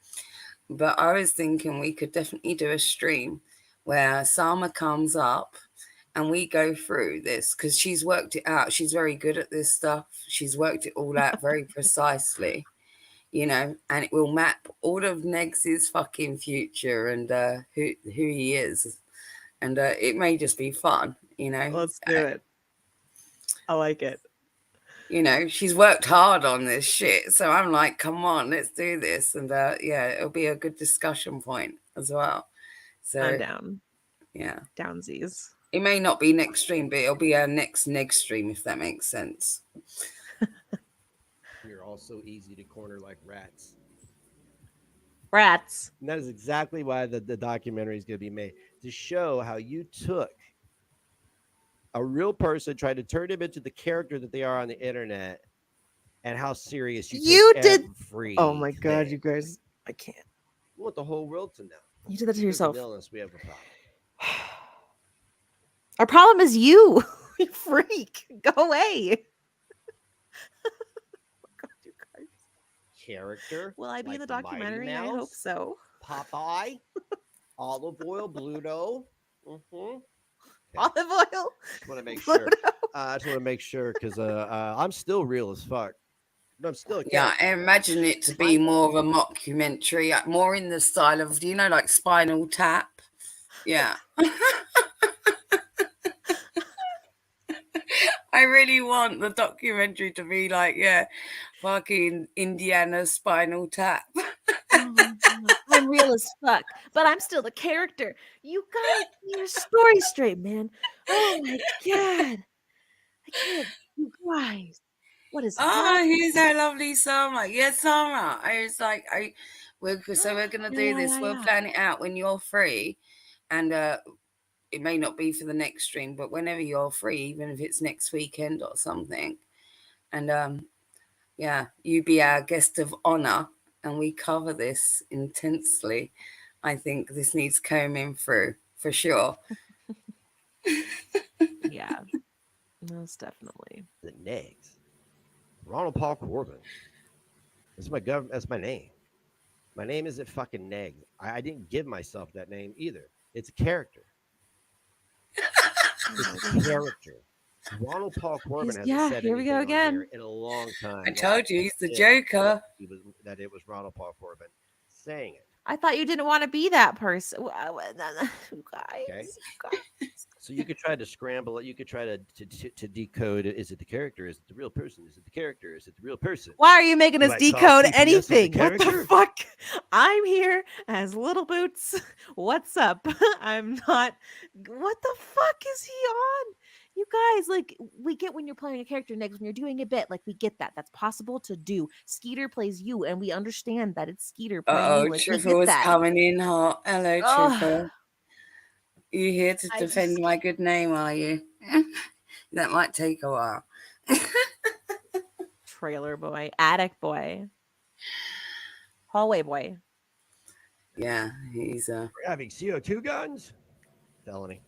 But I was thinking we could definitely do a stream where Sama comes up and we go through this because she's worked it out. She's very good at this stuff. She's worked it all out very precisely, you know, and it will map all of Negs's fucking future and who he is. And it may just be fun, you know. Let's do it. I like it. You know, she's worked hard on this shit. So I'm like, come on, let's do this. And yeah, it'll be a good discussion point as well. So I'm down. Yeah. Downsies. It may not be next stream, but it'll be our next Neg stream, if that makes sense. You're all so easy to corner like rats. Rats. And that is exactly why the documentary is going to be made, to show how you took a real person, tried to turn him into the character that they are on the internet, and how serious you did. Every Oh my god, thing. you guys! I can't. We want the whole world to know. You did that to yourself. Illness, we have a problem. Our problem is you. You freak. Go away. Character. Will I be in the like Mighty documentary? I Mouse, hope so. Popeye, olive oil, Bluto. Olive oil. Just want to make sure. I just want to make sure because I'm still real as fuck. But I'm still a Yeah, character. I imagine it to be more of a mockumentary, more in the style of, do you know, like Spinal Tap? Yeah. I really want the documentary to be like, yeah, fucking Indiana Spinal Tap. Oh, I'm real as fuck, but I'm still the character. You gotta get your story straight, man. Oh my god, I can't. You guys, what is? Oh, here's our lovely Sama. Yes, Sama. I was like, we're gonna do this. We'll plan it out when you're free, and it may not be for the next stream, but whenever you're free, even if it's next weekend or something. And yeah, you be our guest of honor, and we cover this intensely. I think this needs combing through for sure. Yeah, most definitely. The Negs. Ronald Paul Corbin. That's my name. My name isn't fucking Neg. I didn't give myself that name either. It's a character. It's a character. Ronald Paul Corbin hasn't Yeah, said here we anything go on again. here in a long time. I told you, he's the Yeah, Joker. that it was Ronald Paul Corbin saying it. I thought you didn't want to be that person. Guys, Okay. guys. So you could try to scramble it. You could try to decode it. Is it the character? Is it the real person? Is it the character? Is it the real person? Why are you making us Do I solve decode CPS with the anything? What the character? fuck? I'm here as Little Boots. What's up? I'm not. What the fuck is he on? You guys, like, we get when you're playing a character next, when you're doing a bit, like, we get that. That's possible to do. Skeeter plays you, and we understand that it's Skeeter playing Uh-oh, you. Like, we Trevor get was that. coming in hot. Hello, Ugh. Trevor. You here to I defend just- my good name, are you? That might take a while. Trailer boy, attic boy, hallway boy. Yeah, he's Having CO2 guns? Felony.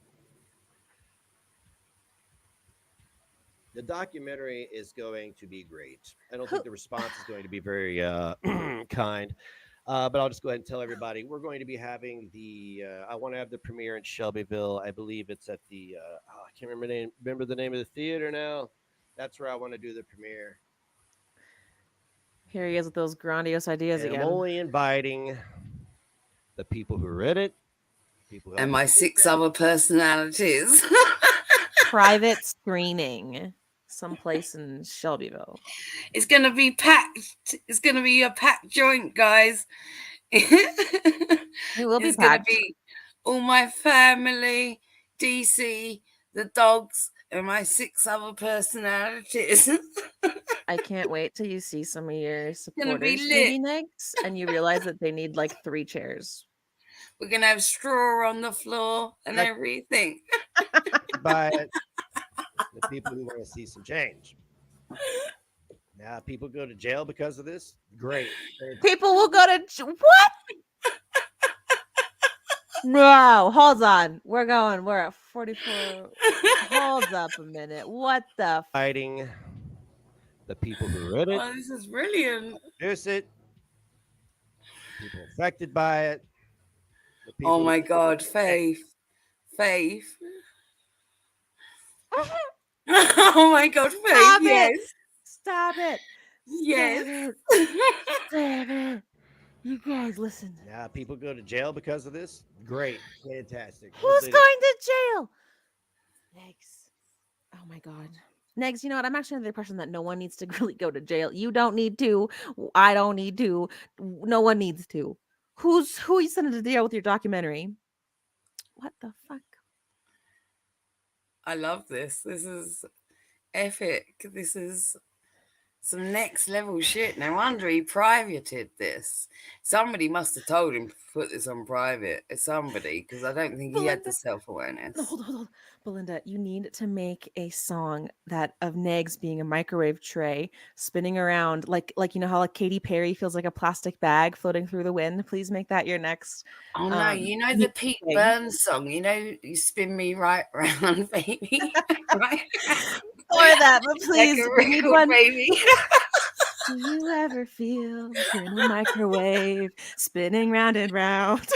The documentary is going to be great. I don't think the response is going to be very kind. But I'll just go ahead and tell everybody we're going to be having I want to have the premiere in Shelbyville. I believe it's at the I can't remember the name of the theater now. That's where I want to do the premiere. Here he is with those grandiose ideas And again. I'm only inviting the people who read it, people who and my 6 other personalities. Private screening someplace in Shelbyville. It's gonna be packed. It's gonna be a packed joint, guys. It will be It's gonna packed. be all my family, DC, the dogs, and my 6 other personalities. I can't wait till you see some of your gonna be supporters, lit. maybe next, and you realize that they need like 3 chairs. We're gonna have straw on the floor and Like- everything. by the people who want to see some change. Now, people go to jail because of this. Great. People will go to what? No, hold on. We're at 44. Hold up a minute. What the Fighting the people who read it, Oh, this is brilliant. produce it, people affected by it. the people Oh who- my God, Faith. Oh my God, Faith. Stop Yes. it. Stop it. Yes. Stop it. You guys, listen. Now, people go to jail because of this. Great. Fantastic. Who's Hopefully going to jail? Negs. Oh my God. Negs, you know what? I'm actually under the impression that no one needs to really go to jail. You don't need to. I don't need to. No one needs to. Who you sending to jail with your documentary? What the fuck? I love this. This is epic. This is some next level shit. No wonder he privated this. Somebody must have told him to put this on private. It's somebody, because I don't think he had the self-awareness. No, hold. Belinda, you need to make a song that of Negs being a microwave tray spinning around like you know how like Katy Perry feels like a plastic bag floating through the wind. Please make that your next. Oh no, you know the Pete thing. Burns song, you know, you spin me right round, baby. Right? Or that, but please, Like a we need record, one. baby. Do you ever feel like you're in a microwave spinning round and round,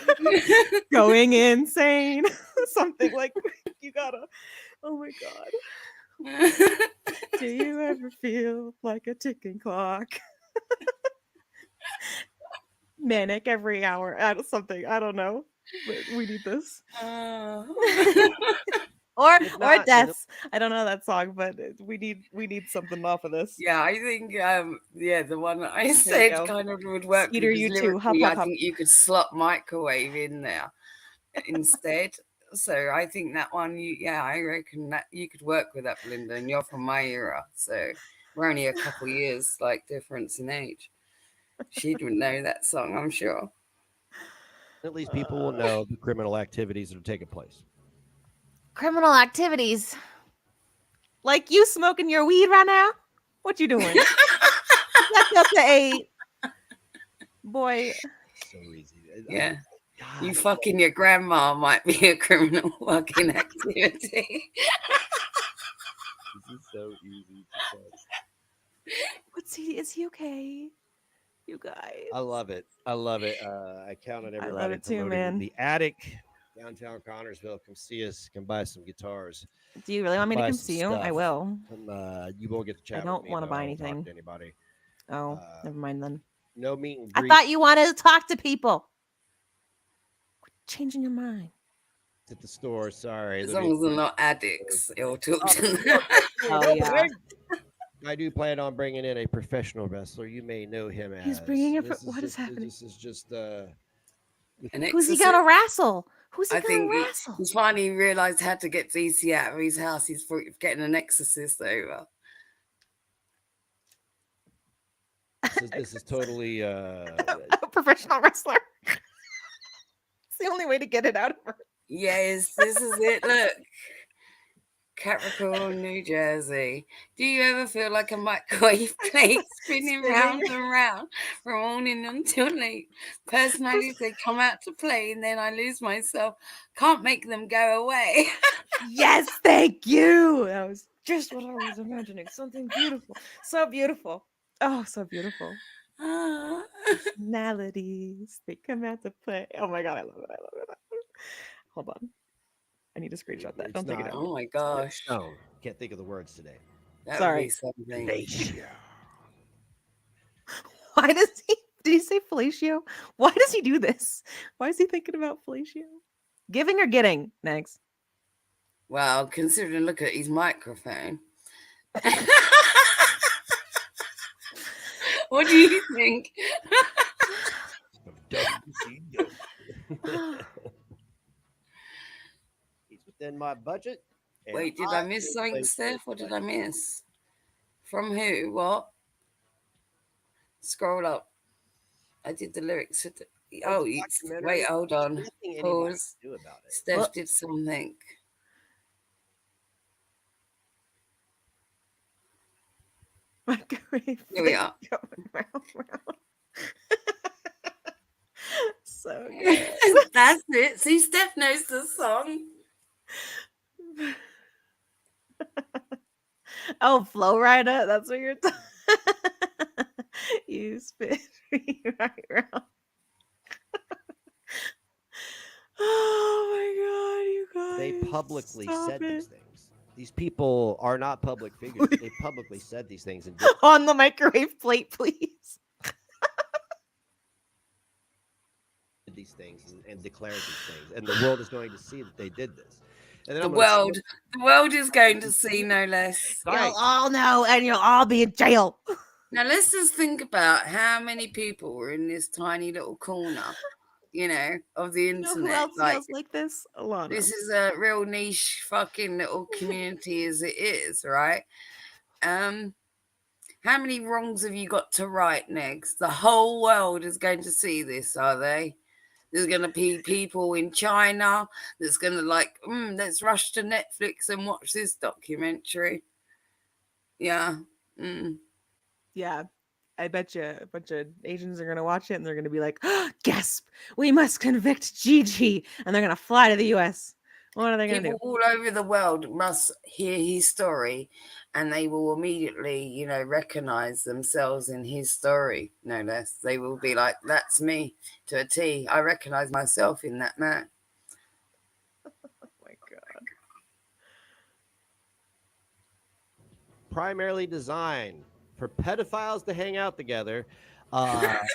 going insane? Something like you gotta. Oh my God. Do you ever feel like a ticking clock? Manic every hour. Something. I don't know. But we need this. Or If not, you deaths. I don't know that song, but we need something off of this. Yeah, I think the one that I you said go. kind of would work. Skeeter, because you too. lyrically, Hop, I hop, hop. think you could slot microwave in there instead. So I think that one, I reckon that you could work with that, Belinda, and you're from my era, so we're only a couple years like difference in age. She would know that song, I'm sure. At least people will know the criminal activities that are taking place. criminal activities. Like you smoking your weed right now? What you doing? That's up to 8. Boy. So easy. Yeah. God, You fucking your grandma might be a criminal fucking activity. this is so easy to say. What's he? Is he okay? You guys. I love it. I love it. I count on I love everybody it too, promoting man. the Attic, downtown Connersville. Come see us. Come buy some guitars. Do you really want me to buy come some see you? I stuff. will. You won't get to chat. I don't with me, want to though. buy I don't talk anything. to anybody. Oh, never mind then. No meet and I greet thought you wanted to talk to people. Quit changing your mind. at the store. Sorry. As There'll be- long as they're not addicts, it'll talk Oh, to them. Oh, yeah. I do plan on bringing in a professional wrestler. You may know him as. He's bringing it. This What is just- happening? This is just An Who's he exorcist. gonna wrestle? Who's he I gonna think wrestle? he's finally realised how to get DC out of his house. He's getting an exorcist over. this is totally A professional wrestler. It's the only way to get it out of her. Yes, this is it. Look. Capricorn, New Jersey. Do you ever feel like a microwave plate spinning round and round from morning until late? Personalities, they come out to play and then I lose myself. Can't make them go away. Yes, thank you. That was just what I was imagining. Something beautiful. So beautiful. Oh, so beautiful. Ah. Personalities, they come out to play. Oh my god, I love it. I love it. Hold on. I need to screenshot that. It's Don't take it not- out. Oh my gosh. No, can't think of the words today. That Sorry. would be something. Why does he? Did he say fellatio? Why does he do this? Why is he thinking about fellatio? Giving or getting? Next. Well, considering look at his microphone. What do you think? He's within my budget. and Wait, did I will miss play something, Steph? What did I budget. miss? From who? What? Scroll up. I did the lyrics. Oh, it's, Documentary. wait, hold on. Nothing anybody Pause. can do about it. Steph Well- did something. Microwave. Here we are. Going round, round. So good. That's it. See, Steph knows the song. Oh, Flow Rider. That's what you're talking. You spin me right round. Oh my god, you guys! They publicly stop said it. these things. These people are not public figures. They publicly said these things and On the microwave plate, please. did these things and declared these things, and the world is going to see that they did this. And then The I'm gonna see world is going to see no less. Right. You'll all know, and you'll all be in jail. Now let's just think about how many people were in this tiny little corner, of the You know internet. who else Like, feels like this? Alana. this is a real niche fucking little community as it is, right? How many wrongs have you got to right next? The whole world is going to see this, are they? There's going to be people in China that's going to let's rush to Netflix and watch this documentary. Yeah. Yeah, I bet you a bunch of Asians are gonna watch it and they're gonna be like, oh, "Gasp! We must convict Gigi," and they're gonna fly to the U.S. What are they gonna People do? all over the world must hear his story and they will immediately, recognize themselves in his story, no less. They will be like, that's me to a T. I recognize myself in that man. Oh my god! primarily designed for pedophiles to hang out together.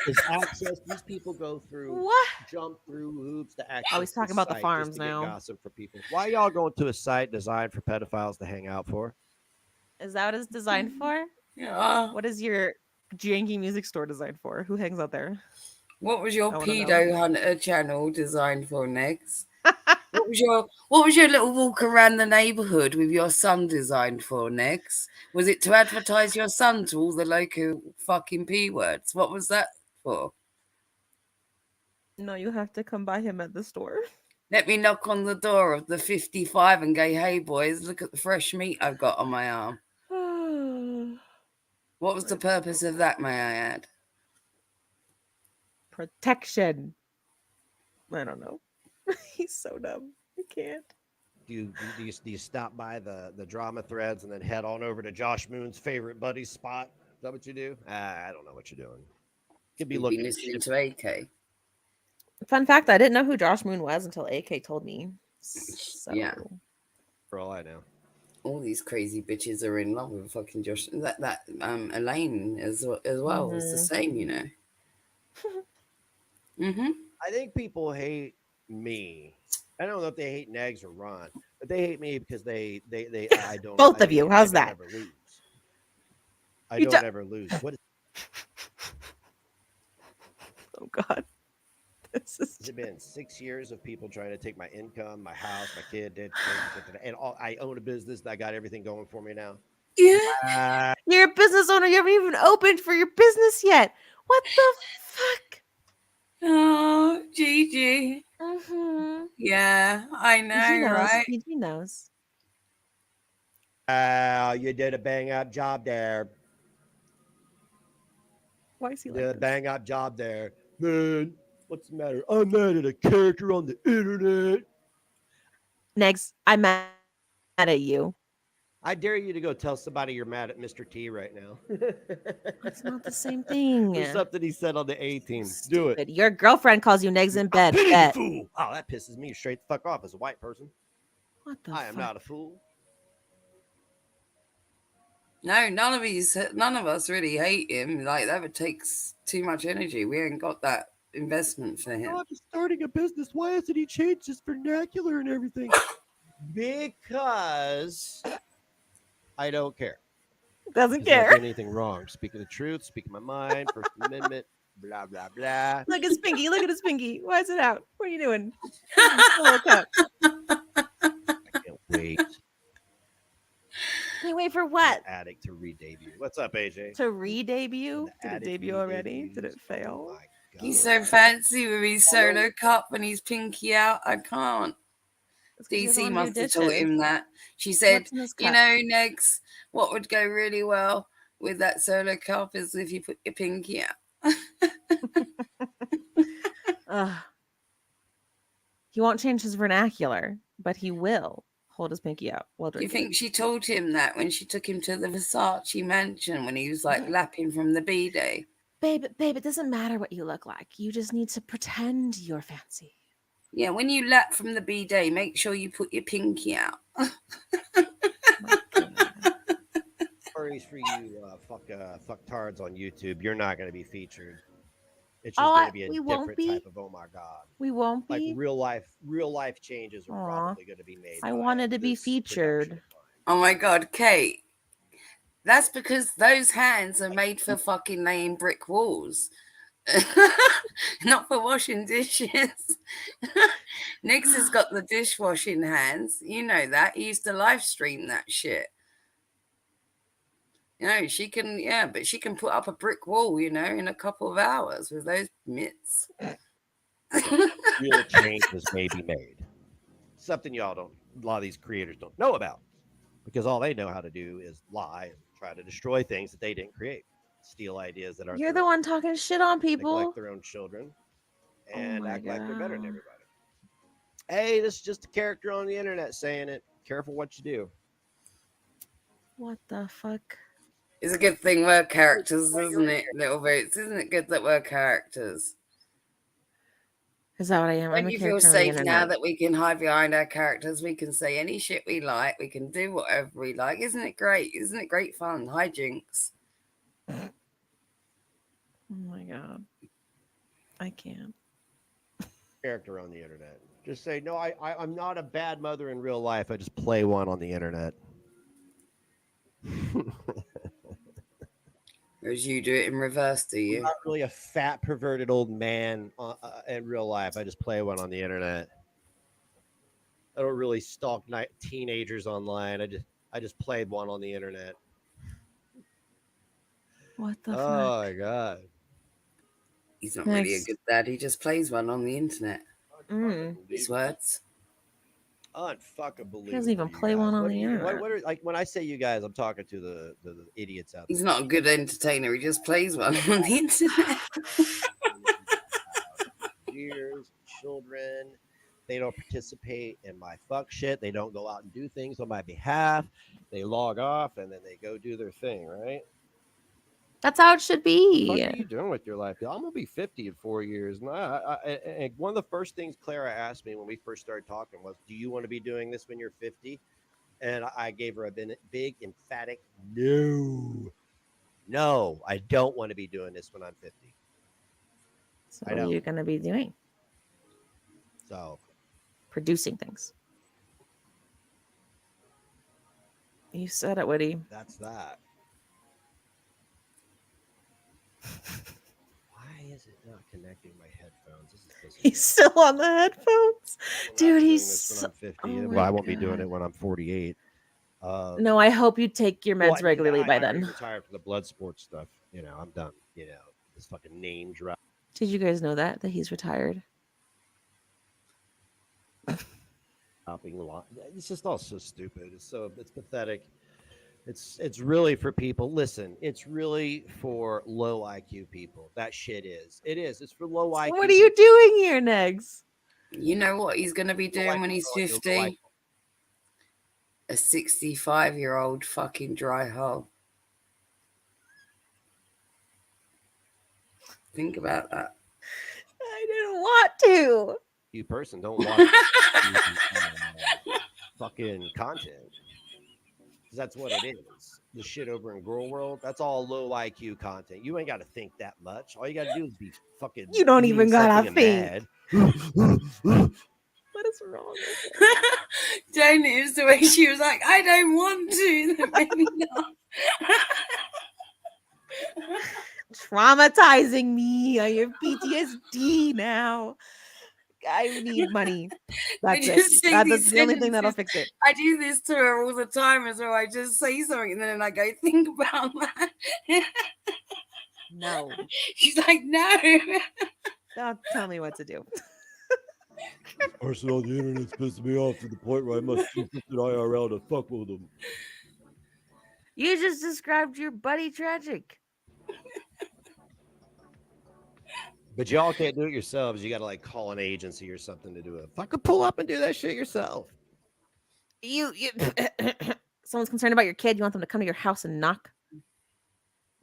Is access. These people go through, What? jump through hoops to access. he's talking about the site farms just to get now. Gossip for people. Why y'all going to a site designed for pedophiles to hang out for? Is that what it's designed for? Yeah. What is your janky music store designed for? Who hangs out there? What was your I wanna know. pedo hunter channel designed for next? What was your little walk around the neighborhood with your son designed for next? Was it to advertise your son to all the local fucking P words? What was that for? No, you have to come buy him at the store. Let me knock on the door of the 55 and go, hey boys, look at the fresh meat I've got on my arm. What was the purpose of that, may I add? Protection. I don't know. He's so dumb. I can't. Do you stop by the drama threads and then head on over to Josh Moon's favorite buddy's spot? Is that what you do? I don't know what you're doing. Could be You've looking been at listening shit. to AK. Fun fact, I didn't know who Josh Moon was until AK told me. So Yeah. For all I know. All these crazy bitches are in love with fucking Josh. That Elaine as well is the same, you know. I think people hate me. I don't know if they hate Negs or Ron, but they hate me because they I don't. Both of you. How's I don't that? ever lose. I You don't do- ever lose. What is, Oh God. This is has it been? 6 years of people trying to take my income, my house, my kid, and all. I own a business. I got everything going for me now. Yeah. You're a business owner. You haven't even opened for your business yet. What the fuck? Oh, Gigi. Mm-hmm. Yeah, I know, PG knows. right? PG knows. You did a bang up job there. Why is he You like did a this? bang up job there, man. What's the matter? I'm mad at a character on the internet. Next, I'm mad at you. I dare you to go tell somebody you're mad at Mr. T right now. It's not the same thing. There's something he said on the A team. Do it. Stupid. Your girlfriend calls you negs in bed. Pity Bet. fool. Oh, that pisses me straight the fuck off as a white person. What the I am fuck? not a fool. No, none of us really hate him. Like that would take too much energy. We ain't got that investment for him. I'm starting a business. Why hasn't he changed his vernacular and everything? Because I don't care. Doesn't Because I'm not care. doing anything wrong. Speaking the truth, speaking my mind, First Amendment, blah, blah, blah. Look at his pinky. Look at his pinky. Why is it out? What are you doing? Look up. I can't wait. Can't wait for what? The Addict to re-debut. What's up, AJ? To re-debut? The Did it Addict debut already? re-debuts. Did it fail? Oh my God. He's so fancy with his solo cup and his pinky out. I can't. It's 'cause he doesn't DC wanna do must have taught dishes. him that. She said, What's in his you cup? know, Negs, what would go really well with that solo cup is if you put your pinky out. He won't change his vernacular, but he will hold his pinky out while Do you drinking. think she told him that when she took him to the Versace mansion when he was like lapping from the B-Day? Babe, it doesn't matter what you look like. You just need to pretend you're fancy. Yeah, when you lap from the B-Day, make sure you put your pinky out. Sorry for you fucktards on YouTube. You're not going to be featured. It's just Oh, going to be a we won't different be? type of oh my God. We won't Like be. real life changes are Aw. probably going to be made. I by wanted to be this featured. production line. Oh my God, Kate. That's because those hands are made for fucking laying brick walls. Not for washing dishes. Nix has got the dishwashing hands. You know that. He used to live stream that shit. You know, she can, yeah, but she can put up a brick wall, you know, in a couple of hours with those mitts. Real changes may be made. Something y'all don't, a lot of these creators don't know about, because all they know how to do is lie and try to destroy things that they didn't create, steal ideas that aren't. You're their the own, one talking shit on people. neglect their own children, and my act like they're better than God. everybody. Hey, this is just a character on the internet saying it. Careful what you do. What the fuck? It's a good thing we're characters, isn't it? Little votes. Isn't it good that we're characters? Is that what I am? I'm Don't a you feel character on the safe now internet. that we can hide behind our characters? We can say any shit we like. We can do whatever we like. Isn't it great? Isn't it great fun? Hijinks. Oh my God. I can't. Character on the internet. Just say, no, I'm not a bad mother in real life. I just play one on the internet. Whereas you do it in reverse, do I'm you? not really a fat, perverted old man in real life. I just play one on the internet. I don't really stalk teenagers online. I just played one on the internet. What the Oh fuck? my God. He's not really a Next. good dad. He just plays one on the internet. His words. Unfuckable. He doesn't even play one on the air. What are, like, when I say you guys, I'm talking to the idiots out there. He's not a good entertainer. He just plays one on the internet. Years, children, they don't participate in my fuck shit. They don't go out and do things on my behalf. They log off and then they go do their thing, right? That's how it should be. What are you doing with your life? I'm gonna be 50 in 4 years. And one of the first things Clara asked me when we first started talking was, "Do you want to be doing this when you're 50?" And I gave her a big emphatic no. No, I don't want to be doing this when I'm 50. So what are you going to be doing? So producing things. You said it, Woody. That's that. Why is it not connecting my headphones? This is he's still on the headphones. Dude, he's when I'm 50. Oh well, I won't be doing it when I'm 48. No, I hope you take your meds regularly by then. I'm retired from the blood sports stuff. You know, I'm done. You know, this fucking name drop. Did you guys know that he's retired? It's just all so stupid. It's pathetic. It's really for people. Listen, it's really for low IQ people. That shit is. It is. It's for low IQ. What are you doing here, Negs? You know what he's going to be doing when he's 50? A 65-year-old fucking dry hole. Think about that. I didn't want to. You person don't watch fucking content. That's what it is. The shit over in Girl World, that's all low IQ content. You ain't got to think that much. All you got to do is be fucking. You don't even gotta think. What is wrong with it? Jane, it was the way she was like, I don't want to. That made me laugh. Traumatizing me. I have PTSD now. I need money. That's it. That's the only thing that'll fix it. I do this to her all the time as well. I just say something and then I go, think about that. No. She's like, no. Don't tell me what to do. Person on the internet's pissing me off to the point where I must do something IRL to fuck with them. You just described your buddy tragic. But y'all can't do it yourselves. You got to like call an agency or something to do it. Fucking pull up and do that shit yourself. You someone's concerned about your kid. You want them to come to your house and knock?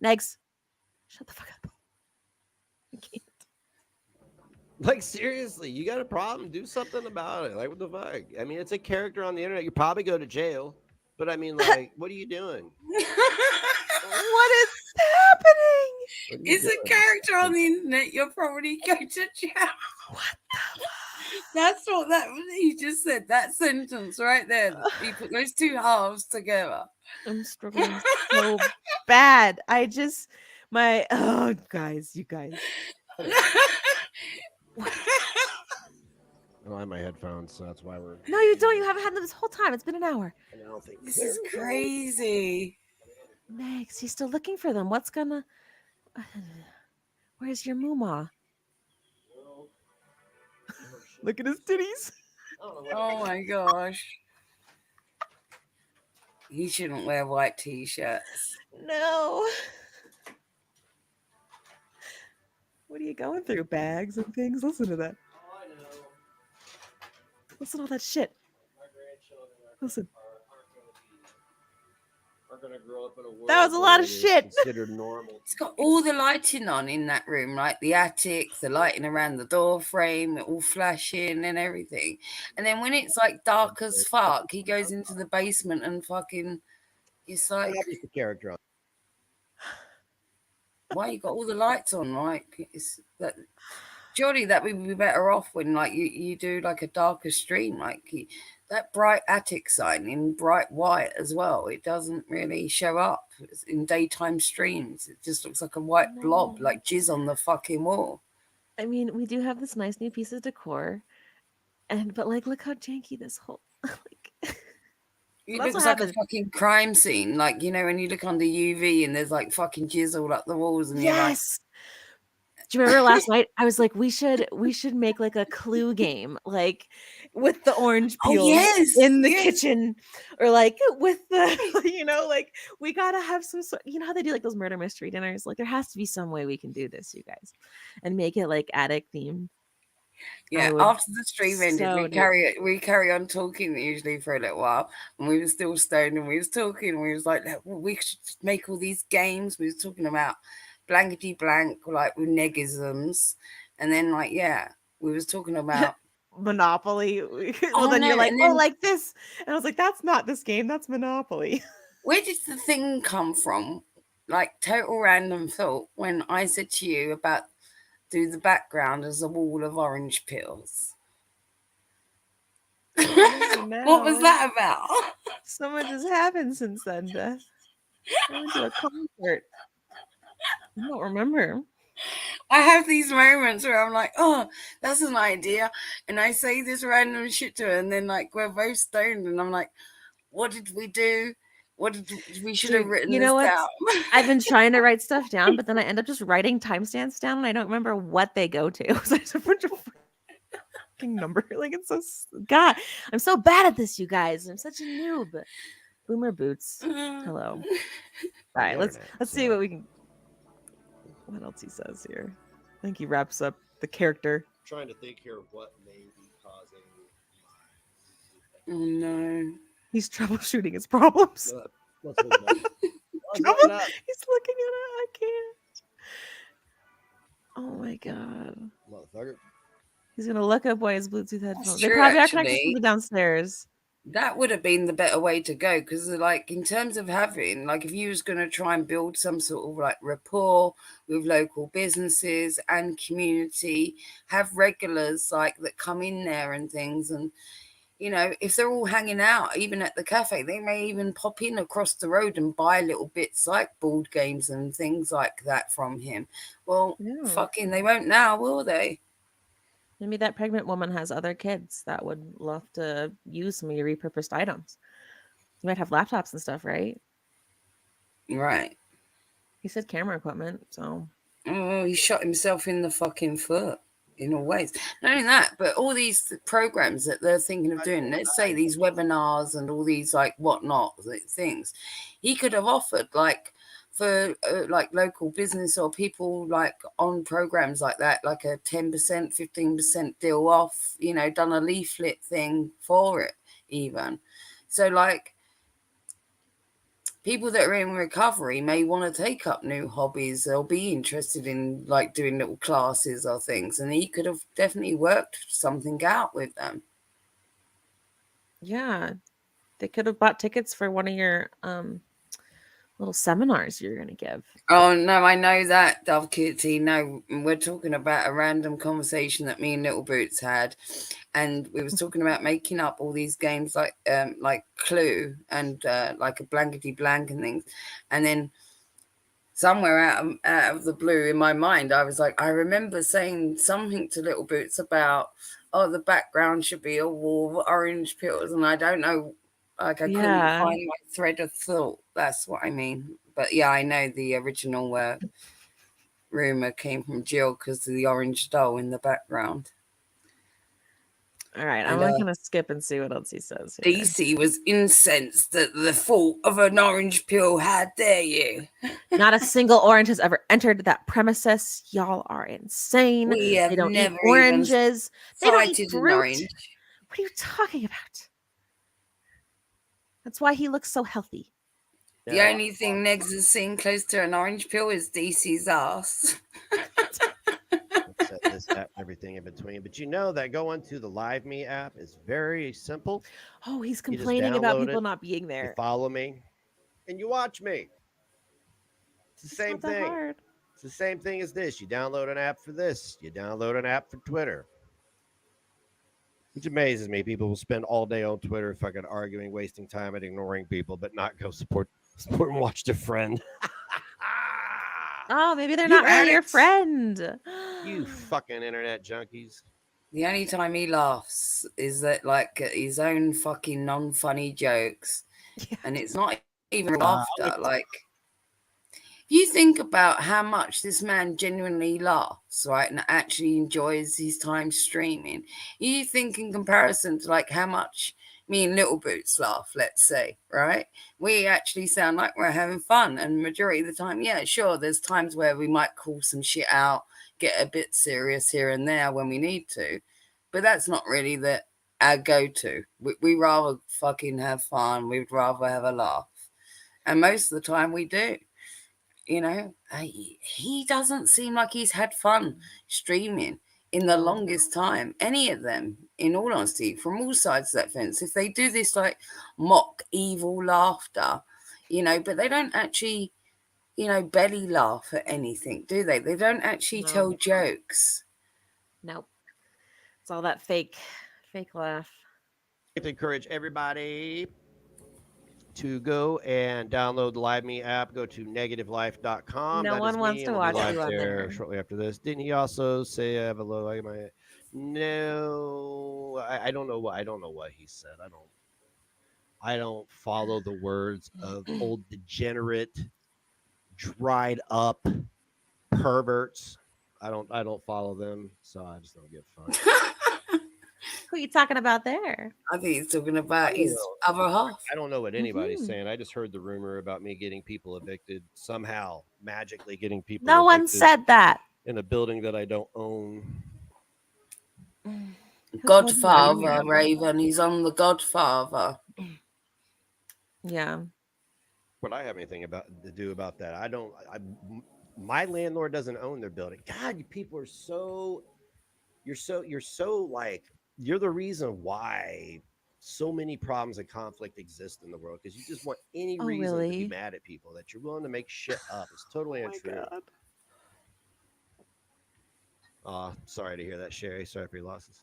Negs, shut the fuck up. I can't. Like, seriously, you got a problem, do something about it. Like, what the fuck? I mean, it's a character on the internet. You probably go to jail. But I mean, like, what are you doing? What is happening? It's a character on the internet. You'll probably go to jail. What the fuck? That's what he just said. That sentence right there. He put those two halves together. I'm struggling so bad. Guys, you guys. I don't have my headphones, so that's why we're. No, you don't. You haven't had them this whole time. It's been an hour. I don't think This is crazy. Next, he's still looking for them. What's gonna? Where's your Mooma? Look at his titties. Oh my gosh. He shouldn't wear white t-shirts. No. What are you going through? Bags and things? Listen to that. Oh, I know. Listen to all that shit. My grandchildren Listen. are going to grow up in a world. That was a lot of where it is shit. Considered normal. It's got all the lighting on in that room, like the attic, the lighting around the door frame, all flashing and everything. And then when it's like dark as fuck, he goes into the basement and fucking. It's like, That is the character on. why you got all the lights on? Like, it's that. Surely that would be better off when like you do like a darker stream, like that bright attic sign in bright white as well. It doesn't really show up in daytime streams. It just looks like a white blob, like jizz on the fucking wall. I mean, we do have this nice new piece of decor, but like, look how janky this whole like. It That's looks what like a fucking crime scene, like, you know, when you look under UV and there's like fucking jizz all up the walls, and yes. Do you remember last night? I was like, we should make like a clue game, like with the orange Oh peels yes, in the yes. kitchen, or like with the, like we gotta have some sort. You know how they do like those murder mystery dinners? Like there has to be some way we can do this, you guys, and make it like attic themed. Yeah, would after the stream ended, so we do it. carry on talking usually for a little while, and we were still stoned, and we was talking. We was like, we should make all these games. We was talking about blankety blank, like with negisms, and then like we was talking about Monopoly. Well, oh then no, you're like, and oh, then like this, and I was like, that's not this game. That's Monopoly. where did the thing come from? Like total random thought when I said to you about do the background as a wall of orange peels. What was that about? So much has happened since then, Beth. I went to a concert. I don't remember. I have these moments where I'm like, oh, that's an idea. And I say this random shit to her, and then like we're both stoned, and I'm like, what did we do? We should have written you know this what? down. I've been trying to write stuff down, but then I end up just writing timestamps down, and I don't remember what they go to. So it's a bunch of fucking number. Like it's so God, I'm so bad at this, you guys. I'm such a noob. Boomer boots. Hello. All right, let's see what we can. What else he says here? I think he wraps up the character. I'm trying to think here of what may be causing. Oh no. He's troubleshooting his problems. Let's look it up. He's looking at it. I can't. Oh my god. Motherfucker. He's gonna look up why his Bluetooth headphones. They true, probably are connected actually. to the downstairs. That would have been the better way to go, because like in terms of having, like if you was going to try and build some sort of like rapport with local businesses and community, have regulars like that come in there and things, and you know, if they're all hanging out even at the cafe, they may even pop in across the road and buy little bits like board games and things like that from him. Well, fucking they won't now, will they? Maybe that pregnant woman has other kids that would love to use some of your repurposed items. You might have laptops and stuff, right? Right. He said camera equipment, so. Oh, he shot himself in the fucking foot in all ways. Not only that, but all these programs that they're thinking of doing, let's say these webinars and all these like whatnot things, he could have offered like for like local business or people like on programs like that, like a 10%, 15% deal off, you know, done a leaflet thing for it even. So like people that are in recovery may want to take up new hobbies or be interested in like doing little classes or things. And he could have definitely worked something out with them. Yeah. They could have bought tickets for one of your little seminars you're going to give. Oh, no, I know that, Dove Kitty. No, we're talking about a random conversation that me and Little Boots had. And we was talking about making up all these games like Clue and like a blankety blank and things. And then somewhere out of the blue in my mind, I was like, I remember saying something to Little Boots about, oh, the background should be a wall of orange peels. And I don't know, like I couldn't find my thread of thought. That's what I mean. But yeah, I know the original rumor came from Jill because of the orange doll in the background. All right, I'm going to skip and see what else he says here. DC was incensed at the thought of an orange peel. How dare you? Not a single orange has ever entered that premises. Y'all are insane. We have they don't never eat oranges. They don't eat fruit. Orange. What are you talking about? That's why he looks so healthy. The only thing Negs has seen close to an orange peel is DC's ass. Set this app, everything in between. But you know that going to the Live Me app is very simple. Oh, he's complaining about people not being there. You follow me and you watch me. It's the same thing. Hard. It's the same thing as this. You download an app for this. You download an app for Twitter. Which amazes me. People will spend all day on Twitter fucking arguing, wasting time and ignoring people, but not go support and watch their friend. Oh, maybe they're not really your friend. You fucking internet junkies. The only time he laughs is that like at his own fucking non-funny jokes. Yeah. And it's not even laughter. Like You think about how much this man genuinely laughs, right, and actually enjoys his time streaming. You think in comparison to like how much me and Little Boots laugh, let's say, right? We actually sound like we're having fun, and majority of the time, yeah, sure, there's times where we might call some shit out, get a bit serious here and there when we need to, but that's not really our go-to. We rather fucking have fun. We'd rather have a laugh, and most of the time we do. He doesn't seem like he's had fun streaming in the longest time. Any of them, in all honesty, from all sides of that fence. If they do this like mock evil laughter, but they don't actually, belly laugh at anything, do they? They don't actually No. tell jokes. Nope. It's all that fake laugh. I'd like to encourage everybody to go and download the Live Me app. Go to negativelife.com. No That one is wants me, to and we'll be watch live you on there. shortly after this. Didn't he also say I have a low light in my? No, I don't know what he said. I don't follow the words of old degenerate, dried up perverts. I don't follow them, so I just don't give a fuck. Who are you talking about there? I think he's talking about don't his know. other half. I don't know what anybody's Mhm. saying. I just heard the rumor about me getting people evicted, somehow magically getting people No one evicted said that. in a building that I don't own. Who told you that? Godfather, Raven. He's on the Godfather. Yeah. What I have anything to do about that? My landlord doesn't own their building. God, you people are so you're so like you're the reason why so many problems and conflict exist in the world, because you just want any Oh, reason to be really? mad at people, that you're willing to make shit up. It's totally untrue. Sorry to hear that, Sherry. Sorry for your losses.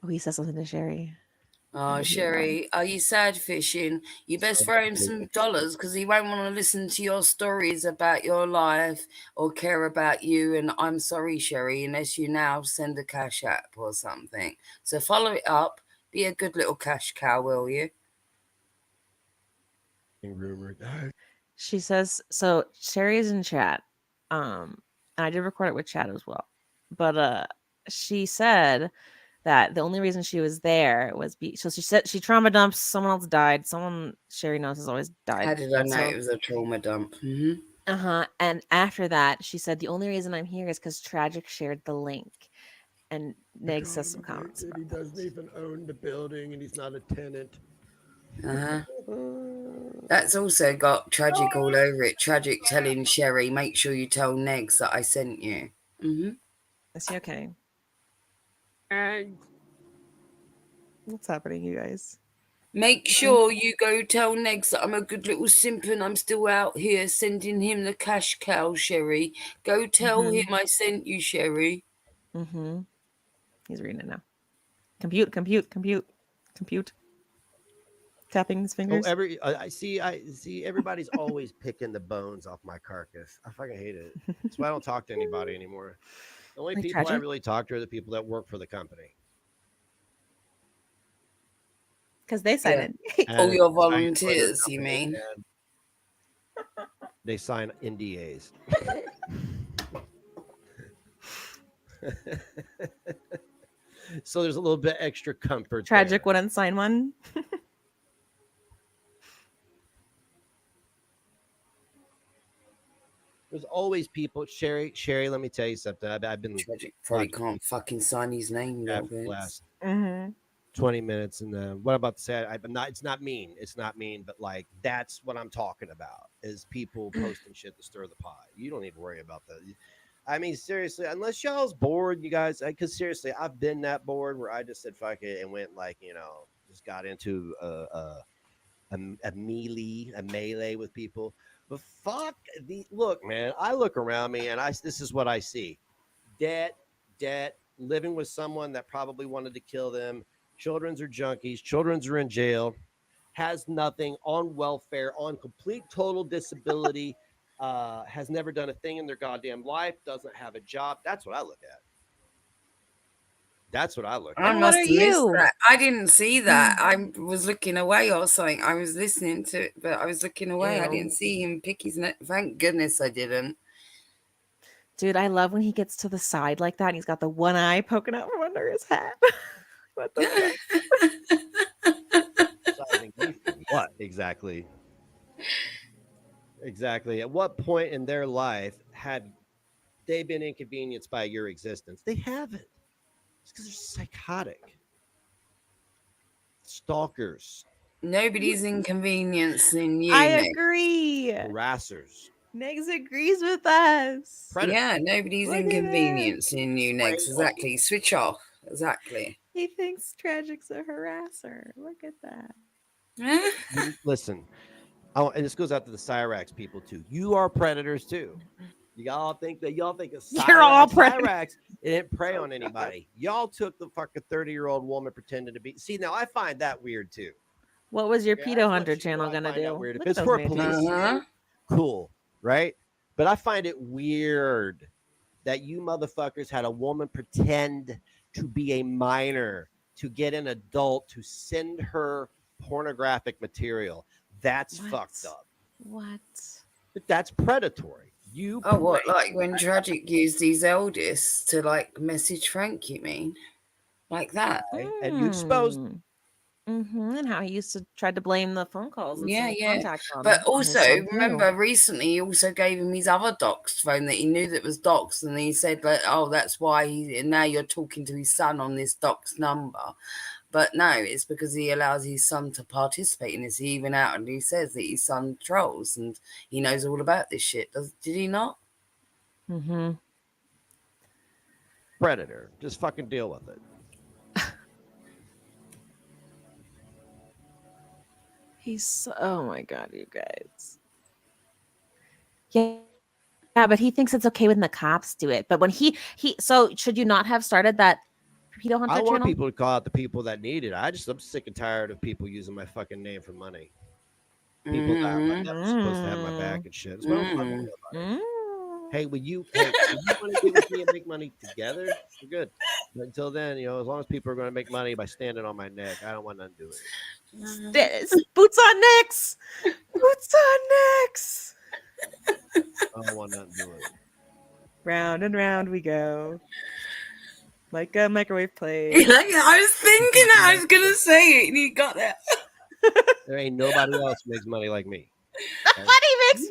Oh, he said something to Sherry. Oh, Sherry, are you sad fishing? You best throw him some dollars, because he won't want to listen to your stories about your life or care about you. And I'm sorry, Sherry, unless you now send a cash app or something. So follow it up. Be a good little cash cow, will you? Rumored. She says so. Sherry is in chat. And I did record it with chat as well. But she said that the only reason she was there was so she said she trauma dumped. Someone else died. Someone Sherry knows has always died. How did I And know so, it was a trauma dump? And after that, she said the only reason I'm here is because Tragic shared the link. And Neg says some comments. He doesn't even own the building, and he's not a tenant. That's also got Tragic all over it. Tragic telling Sherry, make sure you tell Negs that I sent you. Is he okay? What's happening, you guys? Make sure you go tell Negs that I'm a good little simp and I'm still out here sending him the cash cow, Sherry. Go tell him I sent you, Sherry. He's reading it now. Compute. Tapping his fingers. I see everybody's always picking the bones off my carcass. I fucking hate it. That's why I don't talk to anybody anymore. The only Like people I Tragic? really talk to are the people that work for the company. Because they signed it. All And your I enjoy their volunteers, you company, mean? and they sign NDAs. So there's a little bit extra comfort. Tragic there. wouldn't sign one. There's always people. Sherry, let me tell you something. I've been Tragic probably can't fucking sign his name, for the Robert. last 20 minutes, and what I'm about to say, I'm not. It's not mean. It's not mean, but like that's what I'm talking about. Is people posting shit to stir the pot. You don't need to worry about that. I mean, seriously, unless y'all's bored, you guys. Because seriously, I've been that bored where I just said fuck it and went like just got into a melee with people. But fuck look, man. I look around me and this is what I see: debt, living with someone that probably wanted to kill them. Children's are junkies. Children's are in jail. Has nothing, on welfare, on complete total disability. Has never done a thing in their goddamn life. Doesn't have a job. That's what I look at. That's what I look I at. what must are have missed you? that. I didn't see that. I was looking away or something. I was listening to it, but I was looking away. I Ew. didn't see him pick his neck. Thank goodness I didn't. Dude, I love when he gets to the side like that and he's got the one eye poking out from under his hat. What the fuck? Sizing me for what exactly? Exactly. At what point in their life have they been inconvenienced by your existence? They haven't. It's because they're psychotic. Stalkers, Nobody's inconveniencing you, I Nick. agree. harassers, Negs agrees with us. predators. Yeah, nobody's Look at him. inconveniencing you, Spray Next. Exactly. Switch off. Exactly. He thinks Tragic's a harasser. Look at that. Listen, and this goes out to the Cyrax people too. You are predators too. Y'all think a You're all predators. Cyrax it didn't prey on anybody. Y'all took the fucking 30-year-old woman pretending to be. See, now I find that weird too. What was your Yeah, pedo that's hunter what you channel know, I gonna find that do? weird. If Look it's at for those police, mansions. Uh-huh. cool, right? But I find it weird that you motherfuckers had a woman pretend to be a minor to get an adult to send her pornographic material. That's What? fucked up. What? But that's predatory. You Oh, what? prey. Like when Tragic used his eldest to like message Frank, you mean? Like that? And you exposed And how he used to try to blame the phone calls and Yeah, some yeah. contacts on But his also, son, too. remember, recently he also gave him his other doxed phone that he knew that was doxed, and he said that, oh, that's why and now you're talking to his son on this doxed number. But no, it's because he allows his son to participate in this. He even outwardly says that his son trolls and he knows all about this shit. Did he not? Mm-hmm. predator. Just fucking deal with it. He's so, oh my god, you guys. Yeah, but he thinks it's okay when the cops do it. But when he so should you not have started that pedo hunter I want channel? people to call out the people that need it. I'm sick and tired of people using my fucking name for money. People that are never supposed to have my back and shit. That's what I'm fucking about. Hey, will you want to get with me and make money together? We're good. But until then, as long as people are going to make money by standing on my neck, I don't want nothing to do with it. This boots on necks. Boots on necks. I don't want nothing to do with it. Round and round we go. Like a microwave plate. Like, I was thinking I was going to say it, and you got that. There ain't nobody else makes money like me. What he makes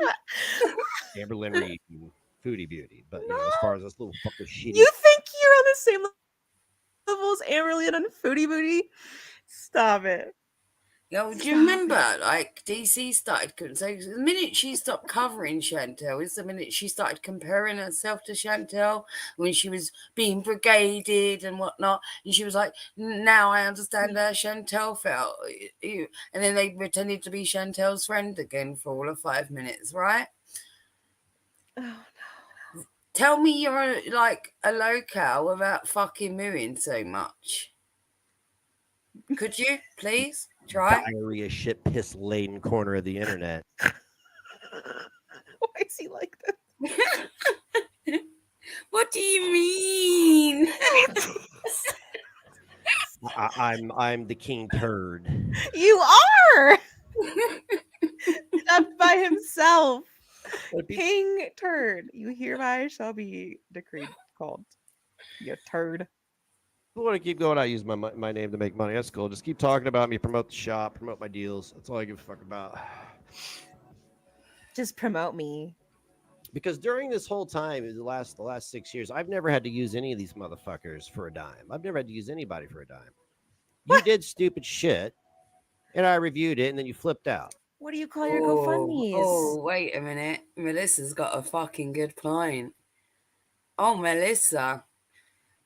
Amber Lynn Reed and Foodie Beauty. But as far as this little fucking shitty. You think you're on the same level as Amerlian and Foodie Booty? Stop it. Yo, do you remember, like, DC started, so the minute she stopped covering Chantel is the minute she started comparing herself to Chantel when she was being brigaded and whatnot. And she was like, now I understand how Chantel felt. And then they pretended to be Chantel's friend again for all of 5 minutes, right? Oh, no. Tell me you're like a locale without fucking mooing so much. Could you, please? Try. Diarrhea shit piss laden corner of the internet. Why is he like that? What do you mean? I'm the king turd. You are up by himself. King turd. You hereby shall be decreed called. You turd. If I want to keep going, I use my name to make money. That's cool. Just keep talking about me, promote the shop, promote my deals. That's all I give a fuck about. Just promote me. Because during this whole time, the last 6 years, I've never had to use any of these motherfuckers for a dime. I've never had to use anybody for a dime. You did stupid shit, and I reviewed it, and then you flipped out. What do you call your GoFundMe's? Oh, wait a minute. Melissa's got a fucking good point. Oh, Melissa.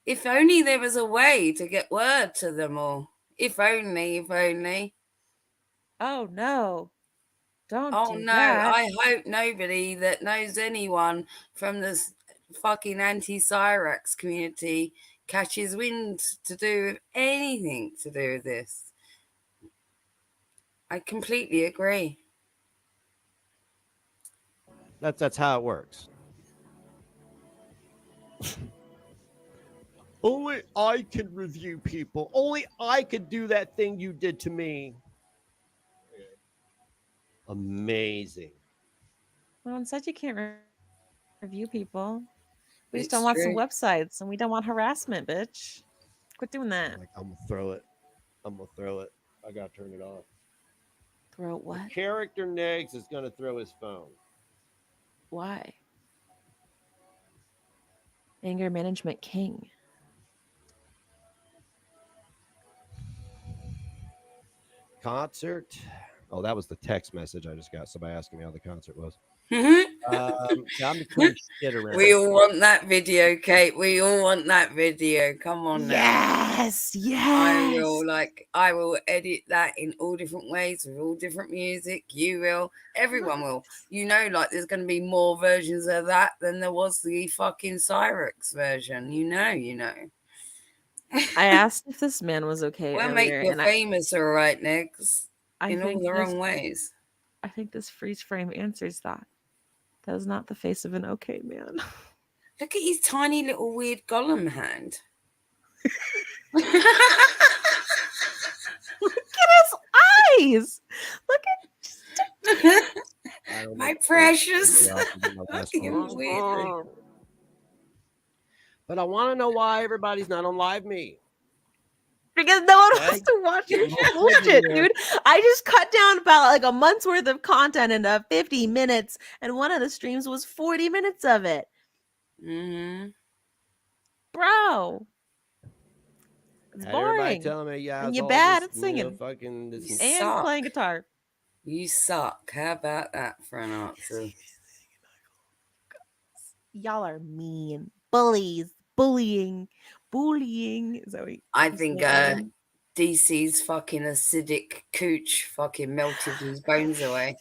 If only there was a way to get word to them all. If only. Oh, no. Don't Oh, do no. that. I hope nobody that knows anyone from this fucking anti-Cyrax community catches wind to do with anything to do with this. I completely agree. That's how it works. Only I can review people. Only I could do that thing you did to me. Amazing. Well, instead you can't review people. We just It's don't want some true. websites, and we don't want harassment, bitch. Quit doing that. Like, I'm gonna throw it. I'm gonna throw it. I gotta turn it off. Throw The what? character Negs is gonna throw his phone. Why? Anger management king. Concert. Oh, that was the text message I just got. Somebody asking me how the concert was. we Got me putting shit around. all want that video, Kate. We all want that video. Come on now. Yes, yes. I will edit that in all different ways with all different music. You will, everyone will. You know, like there's going to be more versions of that than there was the fucking Cyrex version. You know. I asked if this man was okay We'll make earlier, you and famous, all right, next I in all think the this, wrong ways. I think this freeze frame answers that. That is not the face of an okay man. Look at his tiny little weird golem hand. Look at his eyes. Look at My precious. Look Look at him weird. But I want to know why everybody's not on Live Me. because no one Okay. wants to watch your Yeah. bullshit, dude. I just cut down about like a month's worth of content into 50 minutes, and one of the streams was 40 minutes of it. Mm-hmm. Bro. It's Everybody boring. telling me, yeah, And it's you're all bad this, at singing. fucking this. You And suck. playing guitar. You suck. How about that for an answer? Y'all are mean. Bullies. Bullying. Is that what I you think say, Adam? DC's fucking acidic cooch fucking melted his bones away.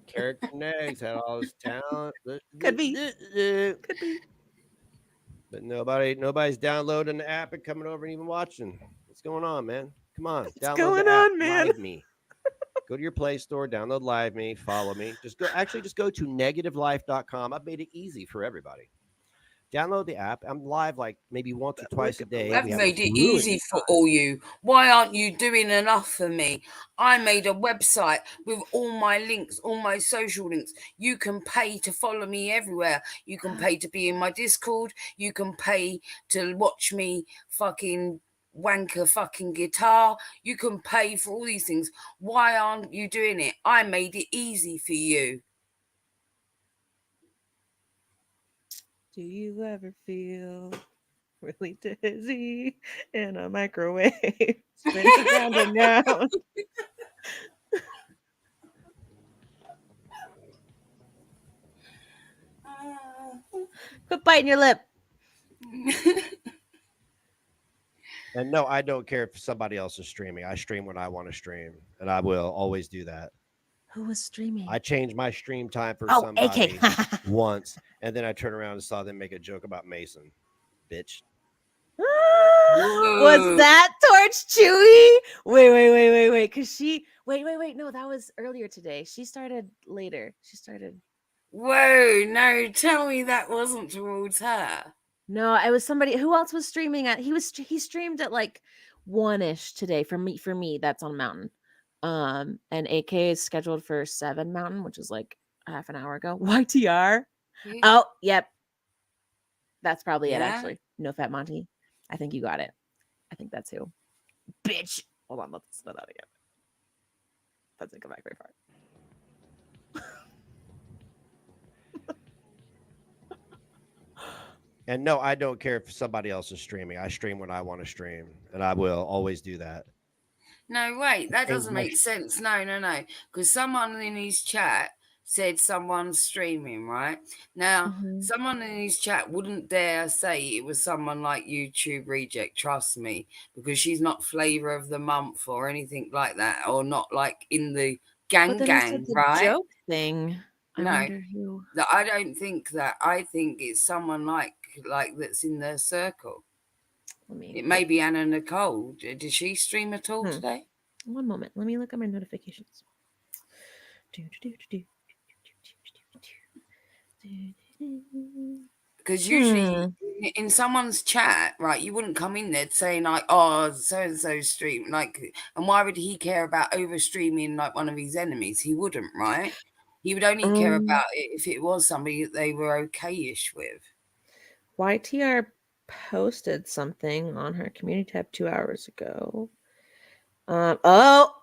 Character Negs had all this talent. Could be. Could be. But nobody's downloading the app and coming over and even watching. What's going on, man? Come on, What's download going the app. on, man? Live Me. Go to your Play Store, download Live Me, follow me. Just go to negativelife.com. I've made it easy for everybody. Download the app. I'm live like maybe once or twice a day. I've We have made a it really easy good for time. all you. Why aren't you doing enough for me? I made a website with all my links, all my social links. You can pay to follow me everywhere. You can pay to be in my Discord. You can pay to watch me fucking wanker fucking guitar. You can pay for all these things. Why aren't you doing it? I made it easy for you. Do you ever feel really dizzy in a microwave? Spinning round and round. Quit biting your lip. And no, I don't care if somebody else is streaming. I stream when I want to stream, and I will always do that. Who was streaming? I changed my stream time for Oh, somebody AK. once, and then I turned around and saw them make a joke about Mason. Bitch. Was that Torch Chewy? Wait. Cause she wait. No, that was earlier today. She started later. Whoa, no, tell me that wasn't towards her. No, it was somebody who else was streaming at he streamed at like 1-ish today for me. That's on Mountain. And AK is scheduled for 7 Mountain, which is like a half an hour ago. YTR. Yeah. Oh, yep. That's probably it, Yeah? actually. No Fat Monty. I think you got it. I think that's who. Bitch. Hold on, let's spell that again. That didn't come back very far. And no, I don't care if somebody else is streaming. I stream when I want to stream, and I will always do that. No, wait, that doesn't Exactly. make sense. No. Because someone in his chat said someone's streaming, right? Now, someone in his chat wouldn't dare say it was someone like YouTube Reject, trust me, because she's not flavor of the month or anything like that, or not like in the gang, right? Joke thing. I No. wonder who. I don't think that. I think it's someone like that's in their circle. It may be Anna Nicole. Did she stream at all today? One moment. Let me look at my notifications. Because usually in someone's chat, right, you wouldn't come in there saying like, "Oh, so and so stream," like, and why would he care about over streaming like one of his enemies? He wouldn't, right? He would only care about it if it was somebody that they were okay-ish with. YTR posted something on her community tab 2 hours ago. Oh,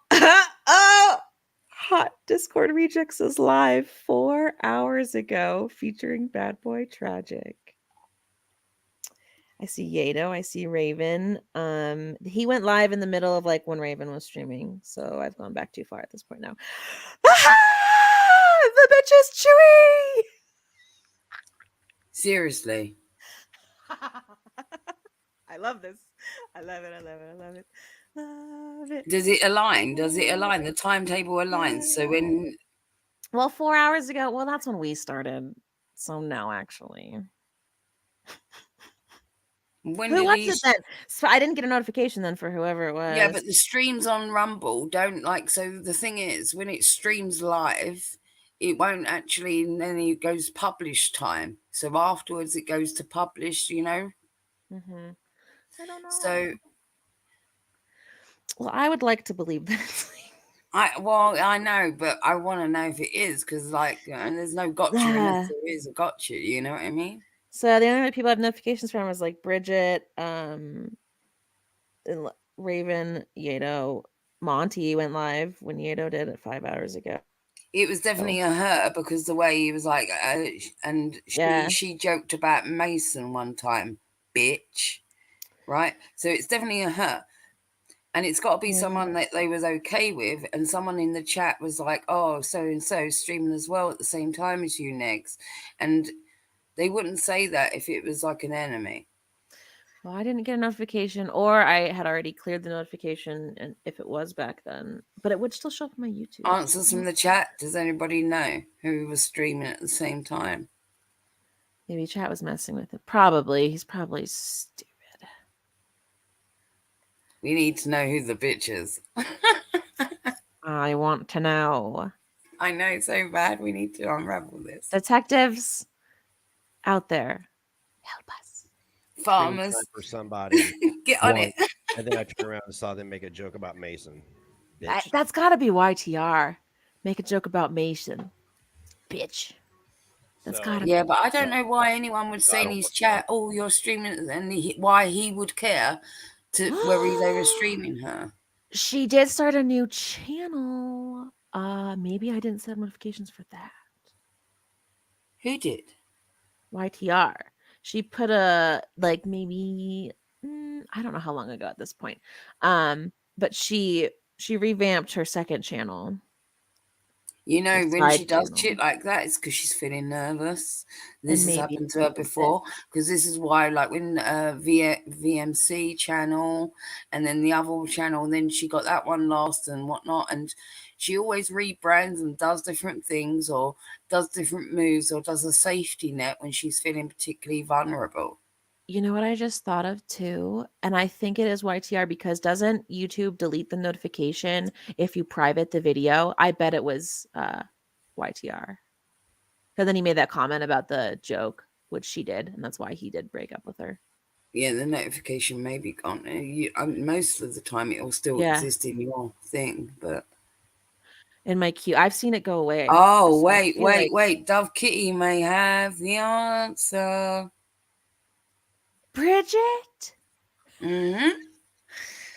Hot Discord Rejects is live 4 hours ago, featuring Bad Boy Tragic. I see Yato, I see Raven. He went live in the middle of like when Raven was streaming, so I've gone back too far at this point now. The bitch is Chewy. Seriously. I love this. I love it. I love it. I love it. Love it. Does it align? Does it align? The timetable aligns. So when... Well, 4 hours ago. Well, that's when we started. So no, actually. When Who did was he... it then? So I didn't get a notification then for whoever it was. Yeah, but the streams on Rumble don't like... So the thing is, when it streams live, it won't actually... And then it goes publish time. So afterwards it goes to publish, you know? Mm-hmm. I don't know. So... Well, I would like to believe that. I know, but I want to know if it is, because like, and there's no gotcha unless there is a gotcha. You know what I mean? So the only people I have notifications from was like Bridget, Raven, Yato, Monty went live when Yato did it 5 hours ago. It was definitely a her, because the way he was like, and she joked about Mason one time, bitch, right? So it's definitely a her. And it's got to be someone that they was okay with. And someone in the chat was like, oh, so-and-so streaming as well at the same time as you, Negs. And they wouldn't say that if it was like an enemy. Well, I didn't get a notification, or I had already cleared the notification, and if it was back then. But it would still show up on my YouTube. Answers from the chat. Does anybody know who was streaming at the same time? Maybe chat was messing with it. Probably. He's probably stupid. We need to know who the bitch is. I want to know. I know so bad. We need to unravel this. Detectives out there, help us. Farmers. For somebody. Get on it. And then I turned around and saw them make a joke about Mason. That's got to be YTR. Make a joke about Mason. Bitch. That's gotta be. But I don't know why anyone would say in his chat, oh, you're streaming, and why he would care to where he's over streaming her. She did start a new channel. Maybe I didn't set notifications for that. Who did? YTR. She put a maybe I don't know how long ago at this point. But she revamped her second channel. You know, when she does shit like that, it's because she's feeling nervous. This has happened to her before. Because this is why, like, when VMC channel and then the other channel, then she got that one lost and whatnot. And she always rebrands and does different things or does different moves or does a safety net when she's feeling particularly vulnerable. You know what I just thought of too? And I think it is YTR, because doesn't YouTube delete the notification if you private the video? I bet it was YTR. Because then he made that comment about the joke, which she did. And that's why he did break up with her. Yeah, the notification may be gone. Most of the time it will still exist in your thing, but... In my queue. I've seen it go away. Oh, so wait. Dove Kitty may have the answer. Bridget? Mm-hmm.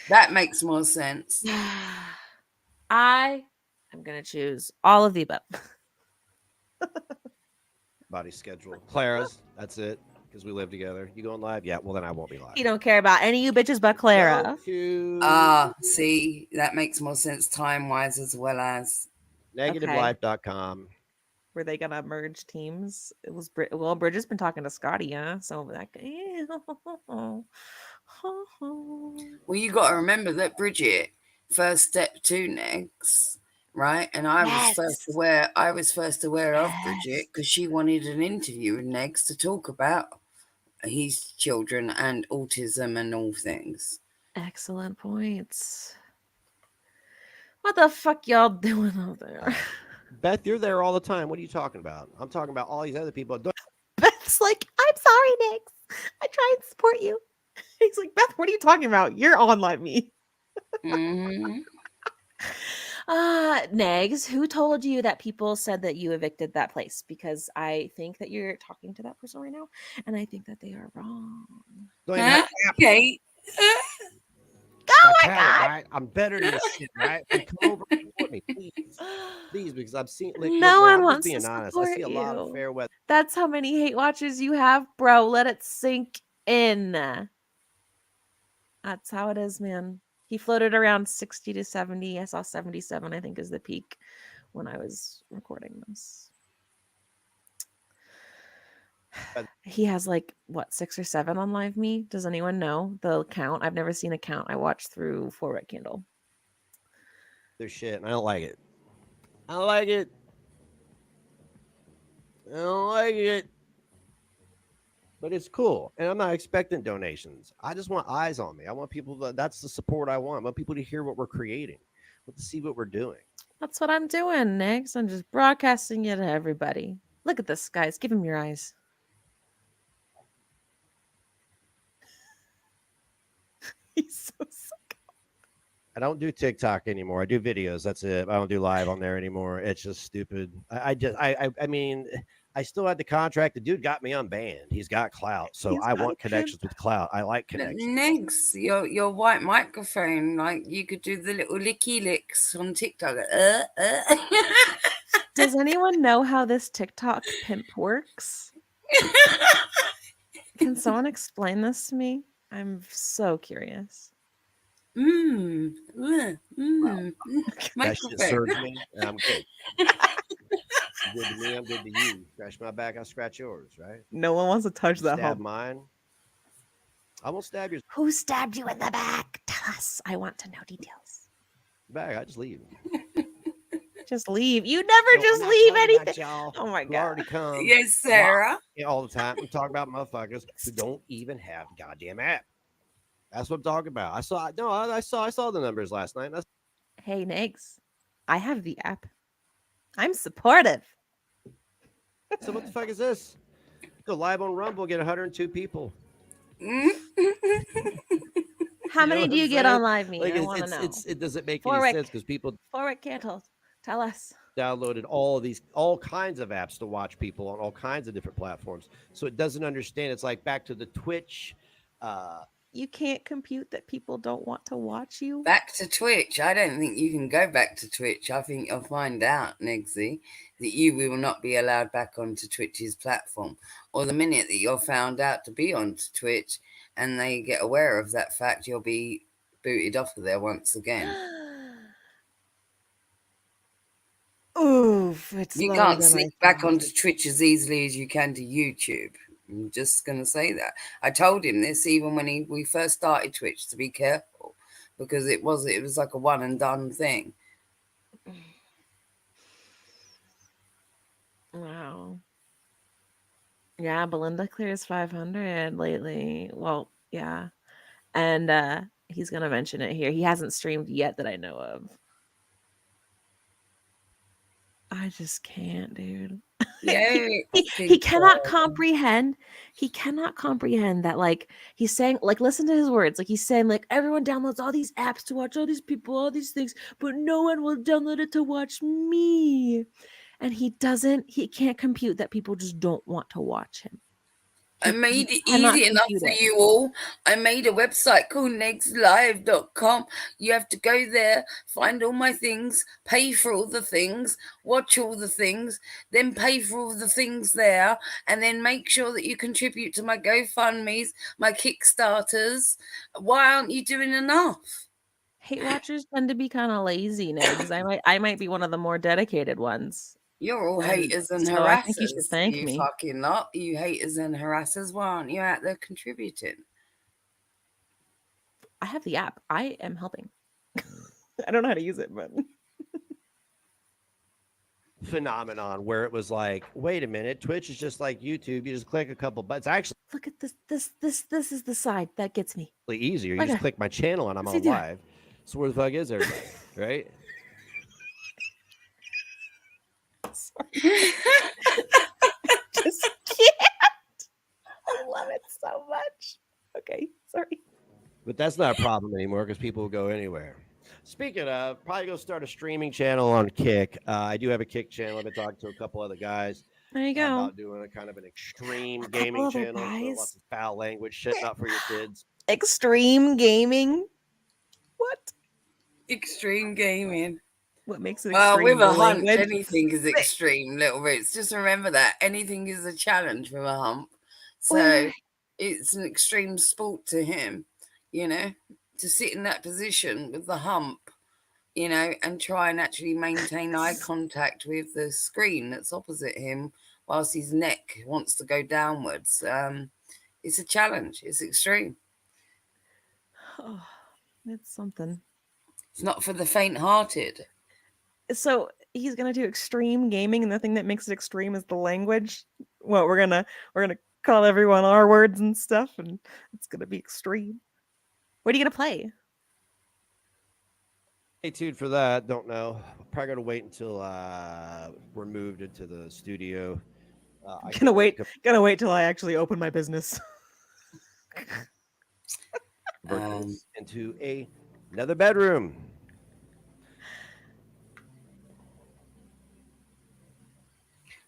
That makes more sense. I am going to choose all of the above. Body schedule. Clara's. That's it. Because we live together. You going live? Yeah. Well, then I won't be live. You don't care about any of you bitches but Clara. See, that makes more sense time-wise as well as... Negativelife.com. Were they gonna merge teams? It was Bridget's been talking to Scotty, yeah. So that well, you got to remember that Bridget first stepped to Negs, right? And I was first aware of Bridget because she wanted an interview with Negs to talk about his children and autism and all things. Excellent points. What the fuck y'all doing out there? Beth, you're there all the time. What are you talking about? I'm talking about all these other people. Beth's like, I'm sorry, Nix. I try and support you. He's like, Beth, what are you talking about? You're on Live Me. Mhm. Negs, who told you that people said that you evicted that place? Because I think that you're talking to that person right now, and I think that they are wrong. Don't even have Huh? an app. Okay. Oh My my talent, god! right? I'm better than this shit, right? Come over and support me, please. Please, because I've seen look, No man, one I'm just wants being to honest. I see support a lot of you. fair weather. That's how many hate watchers you have, bro. Let it sink in. That's how it is, man. He floated around 60 to 70. I saw 77, I think, is the peak when I was recording this. He has like what, 6 or 7 on Live Me? Does anyone know the count? I've never seen a count. I watched through 4 Red Candle. Their shit, and I don't like it. I don't like it. I don't like it. But it's cool, and I'm not expecting donations. I just want eyes on me. I want people that's the support I want. I want people to hear what we're creating, to see what we're doing. That's what I'm doing, Nix. I'm just broadcasting it to everybody. Look at this, guys. Give him your eyes. He's so sick. I don't do TikTok anymore. I do videos. That's it. I don't do live on there anymore. It's just stupid. I mean, I still had the contract. The dude got me unbanned. He's got clout. So He's I got want connections with clout. I like But connections. Negs, your white microphone, like you could do the little licky licks on TikTok. Does anyone know how this TikTok pimp works? Can someone explain this to me? I'm so curious. My That shit serves me, and I'm good. You're good to me. I'm good to you. Scratch my back. I'll scratch yours. Right? No one wants to touch that Stab hump. mine. I won't stab your Who stabbed you in the back? Tell us. I want to know details. back. I just leave. Just leave. You never No, just I'm not leave talking about anything. y'all Oh my who god. already come. Yes, Sarah. All the time. I'm talking about motherfuckers who don't even have the goddamn app. That's what I'm talking about. I saw the numbers last night. Hey, Negs. I have the app. I'm supportive. So what the fuck is this? Go live on Rumble, get 102 people. How many what do you I'm get saying? on Live Me? Like I want to know. it doesn't make Forward. any sense because people Forward Candle. Tell us. downloaded all kinds of apps to watch people on all kinds of different platforms. So it doesn't understand. It's like back to the Twitch. You can't compute that people don't want to watch you. Back to Twitch. I don't think you can go back to Twitch. I think you'll find out, Negsy, that you will not be allowed back onto Twitch's platform. Or the minute that you're found out to be onto Twitch and they get aware of that fact, you'll be booted off of there once again. Oof, it's You lower can't than I sneak back thought. onto Twitch as easily as you can to YouTube. I'm just going to say that. I told him this even when we first started Twitch, to be careful, because it was like a one and done thing. Wow. Yeah, Belinda clears 500 lately. Well, yeah. And he's going to mention it here. He hasn't streamed yet that I know of. I just can't, dude. Yeah, he cannot comprehend. He cannot comprehend that, like, he's saying, like, listen to his words. Like, he's saying, like, everyone downloads all these apps to watch all these people, all these things, but no one will download it to watch me. And he can't compute that people just don't want to watch him. I made it easy enough for you all. I made a website called nextlive.com. You have to go there, find all my things, pay for all the things, watch all the things, then pay for all the things there, and then make sure that you contribute to my GoFundMes, my Kickstarters. Why aren't you doing enough? Hate watchers tend to be kind of lazy, Negs. I might be one of the more dedicated ones. You're all haters and so harassers. I think you should thank me. Fucking lot. You haters and harassers. Why aren't you out there contributing? I have the app. I am helping. I don't know how to use it, but phenomenon where it was like, wait a minute, Twitch is just like YouTube. You just click a couple buttons. Actually, look at this. This is the side that gets me. Easier. You just click my channel and I'm on live. So where the fuck is everybody? Right? Sorry. Just can't. so much. Okay, sorry. But that's not a problem anymore because people will go anywhere. Speaking of, probably go start a streaming channel on Kick. I do have a Kick channel. I've been talking to a couple other guys There you go. about doing a kind of an extreme A couple gaming other channel. So lots guys. of foul language, shit not for your kids. Extreme gaming. What? Extreme gaming. What makes it Well, extreme? with a The hunch, language? anything is extreme, little bits. Just remember that anything is a challenge with a hump. So Well, it's an extreme sport to him, you know, to sit in that position with the hump, you know, and try and actually maintain eye contact with the screen that's opposite him whilst his neck wants to go downwards. It's a challenge. It's extreme. oh, it's something. It's not for the faint-hearted. So he's gonna do extreme gaming, and the thing that makes it extreme is the language. Well, we're gonna call everyone R words and stuff, and it's gonna be extreme. What are you gonna play? Stay tuned for that. Don't know. Probably gonna wait until we're moved into the studio. Gonna wait till I actually open my business. Convert this into another bedroom.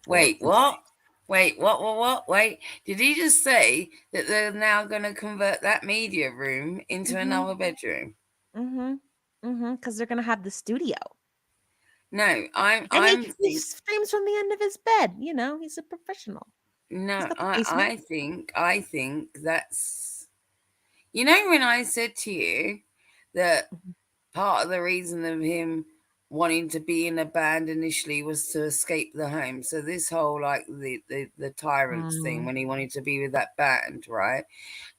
Wait, what? Wait, what? Wait, did he just say that they're now going to convert that media room into another bedroom? Because they're gonna have the studio. No, And he streams from the end of his bed. You know, he's a professional. No, I think that's, you know, when I said to you that part of the reason of him wanting to be in a band initially was to escape the home. So this whole like the tyrants thing, when he wanted to be with that band, right?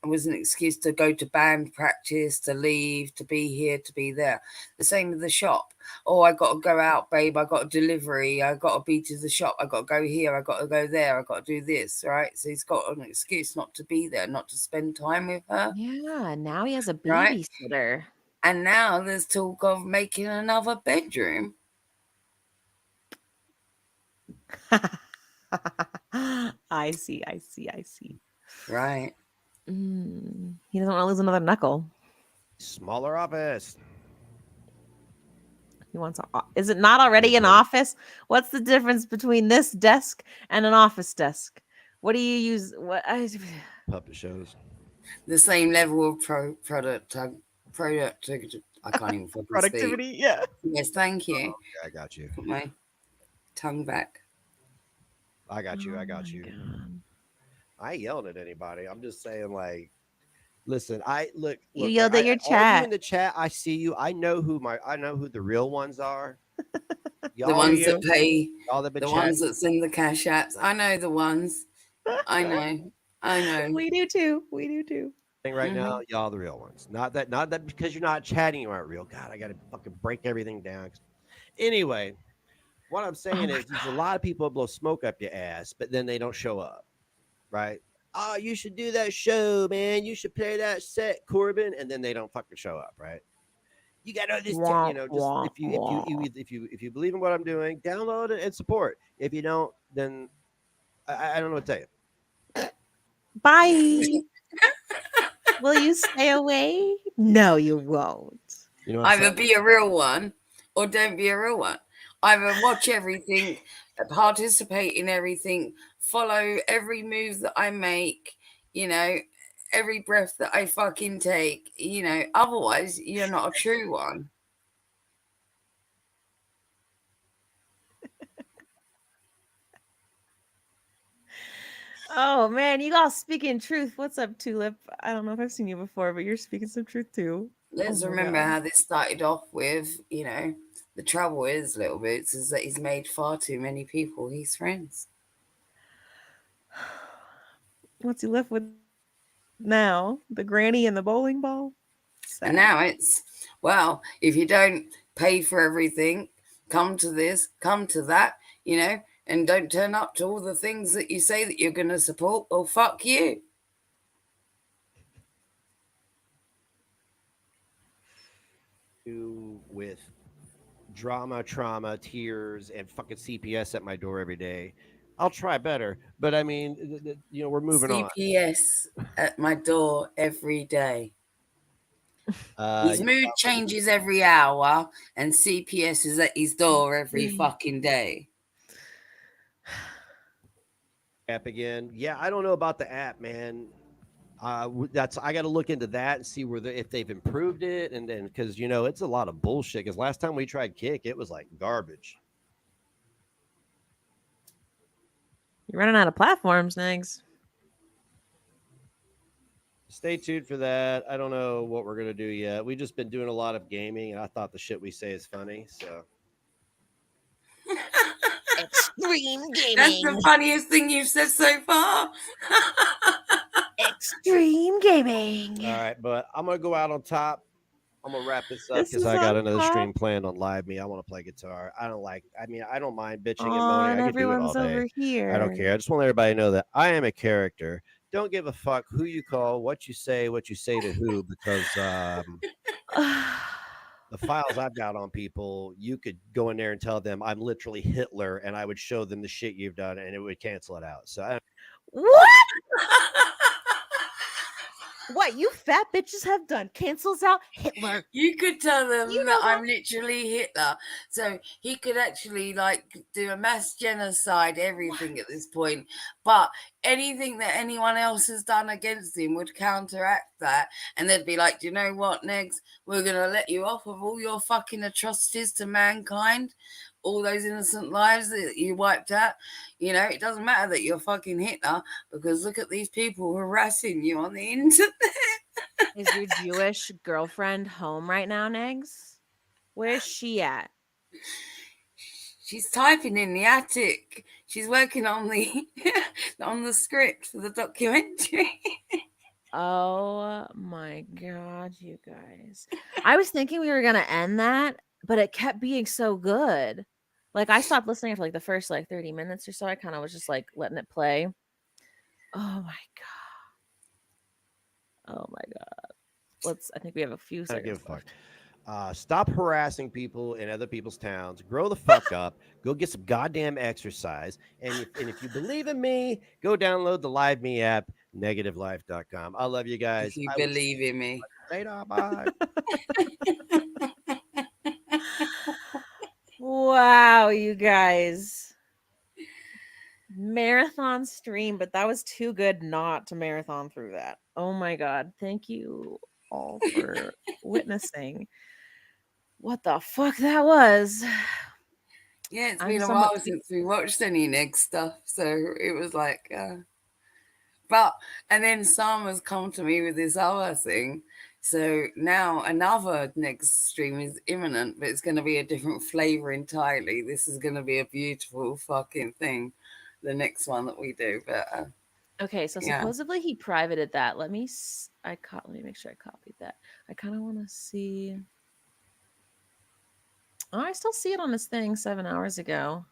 It was an excuse to go to band practice, to leave, to be here, to be there. The same with the shop. Oh, I got to go out, babe. I got a delivery. I got to be to the shop. I got to go here. I got to go there. I got to do this, right? So he's got an excuse not to be there, not to spend time with her. Yeah, now he has a Right? babysitter. And now there's talk of making another bedroom. I see. Right. He doesn't want to lose another knuckle. Smaller office. He wants is it not already an office? What's the difference between this desk and an office desk? What do you use? Puppet shows. The same level of product. I can't even fucking productivity. speak. Yeah. Yes, thank you. Oh, I got you. Put my tongue back. I got you. God. I ain't yelling at anybody. I'm just saying, like, listen. Look. You yelled at your all you chat. in the chat. I see you. I know who the real ones are. The ones that pay. Y'all that been The chatting. ones that send the cash apps. I know the ones. I know. We do too. Right now, y'all the real ones. Not that because you're not chatting, you aren't real. God, I gotta fucking break everything down. Anyway, what I'm saying is there's a lot of people blow smoke up your ass, but then they don't show up, right? Oh, you should do that show, man. You should play that set, Corbin, and then they don't fucking show up, right? You got all this, you know. Just if you believe in what I'm doing, download it and support. If you don't, then I don't know what to tell you. Bye. Will you stay away? No, you won't. You know, Either be a real one or don't be a real one. Either watch everything, participate in everything, follow every move that I make, you know, every breath that I fucking take, you know, otherwise you're not a true one. Oh man, you all speaking truth. What's up, Tulip? I don't know if I've seen you before, but you're speaking some truth too. Let's remember how this started off with, you know, the trouble is, little bits, is that he's made far too many people his friends. What's he left with now? The granny and the bowling ball? Sad. And now it's, well, if you don't pay for everything, come to this, come to that, you know, and don't turn up to all the things that you say that you're going to support, well, fuck you. With drama, trauma, tears, and fucking CPS at my door every day. I'll try better. But I mean, we're moving on. CPS at my door every day. His mood changes every hour, and CPS is at his door every fucking day. App again. Yeah, I don't know about the app, man. That's I got to look into that and see if they've improved it, and then because it's a lot of bullshit. Because last time we tried Kick, it was like garbage. You're running out of platforms, Negs. Stay tuned for that. I don't know what we're gonna do yet. We've just been doing a lot of gaming, and I thought the shit we say is funny. So Extreme gaming. That's the funniest thing you've said so far. Extreme gaming. all right, but I'm gonna go out on top. I'm gonna wrap this up This because is I got on another top. stream planned on Live Me. I want to play guitar. I don't mind bitching and Aw, moaning. and I could do it all everyone's day. over here. I don't care. I just want everybody to know that I am a character. Don't give a fuck who you call, what you say to who, because the files I've got on people, you could go in there and tell them I'm literally Hitler, and I would show them the shit you've done, and it would cancel it out. So What? What you fat bitches have done cancels out Hitler. You could tell them You know that that? I'm literally Hitler. So he could actually do a mass genocide, everything at this point. But anything that anyone else has done against him would counteract that. And they'd be like, do you know what, Negs? We're going to let you off of all your fucking atrocities to mankind. All those innocent lives that you wiped out. It doesn't matter that you're fucking Hitler, because look at these people harassing you on the internet. Is your Jewish girlfriend home right now, Negs? Where's she at? She's typing in the attic. She's working on the on the script for the documentary. Oh my god, you guys. I was thinking we were gonna end that, but it kept being so good. Like I stopped listening after the first 30 minutes or so. I kind of was just letting it play. Oh my god. Oh my god. I think we have a few I don't give seconds a fuck. left. Stop harassing people in other people's towns. Grow the fuck up. Go get some goddamn exercise. And if you believe in me, go download the Live Me app, negativelife.com. I love you guys. If you believe in me. Later, bye. Wow, you guys. Marathon stream, but that was too good not to marathon through that. Oh my god. Thank you all for witnessing what the fuck that was. Yeah, it's been a while since we watched any Neg stuff, so it was and then Sam has come to me with this other thing. So now another next stream is imminent, but it's going to be a different flavor entirely. This is going to be a beautiful fucking thing, the next one that we do. But okay, so supposedly he privated that. Let me make sure I copied that. I kind of want to see. Oh, I still see it on this thing 7 hours ago.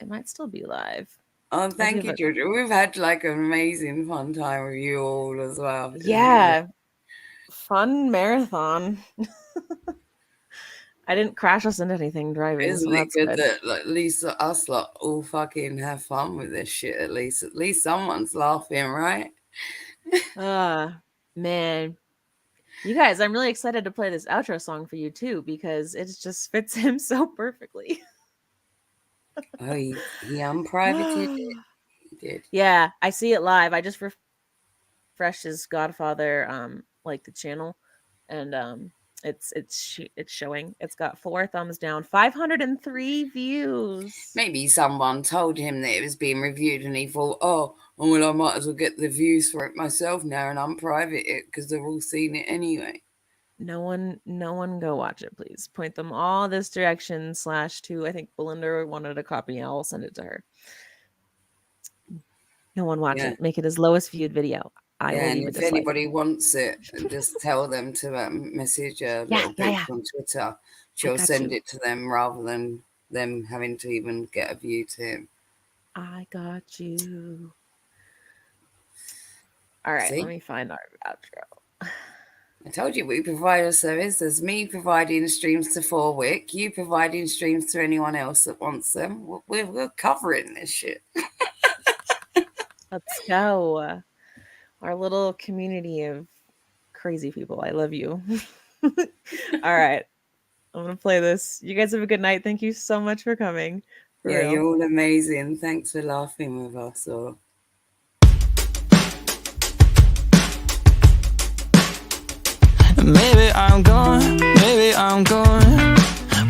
It might still be live. Oh, thank you, Georgia. We've had an amazing fun time with you all as well. Yeah. Fun marathon. I didn't crash us into anything driving. Isn't it good that at least us all fucking have fun with this shit? At least someone's laughing, right? Man. You guys, I'm really excited to play this outro song for you too, because it just fits him so perfectly. Oh, he unprivated it. He did. Yeah, I see it live. I just refreshed his Godfather the channel, and it's showing. It's got 4 thumbs down, 503 views. Maybe someone told him that it was being reviewed, and he thought, "Oh, well, I might as well get the views for it myself now and unprivate it because they've all seen it anyway." No one go watch it, please. Point them all this direction /to, I think Belinda wanted a copy. I'll send it to her. No one watch it. Make it his lowest viewed video. And if anybody wants it, just tell them to message little bitch on Twitter. She'll send it to them rather than them having to even get a view to him. I got you. All right, let me find our outro. I told you we provide a service. There's me providing streams to 4Wick, you providing streams to anyone else that wants them. We're covering this shit. Let's go. Our little community of crazy people. I love you. All right. I'm going to play this. You guys have a good night. Thank you so much for coming. For Yeah, real. you're all amazing. Thanks for laughing with us. Or Maybe I'm gone,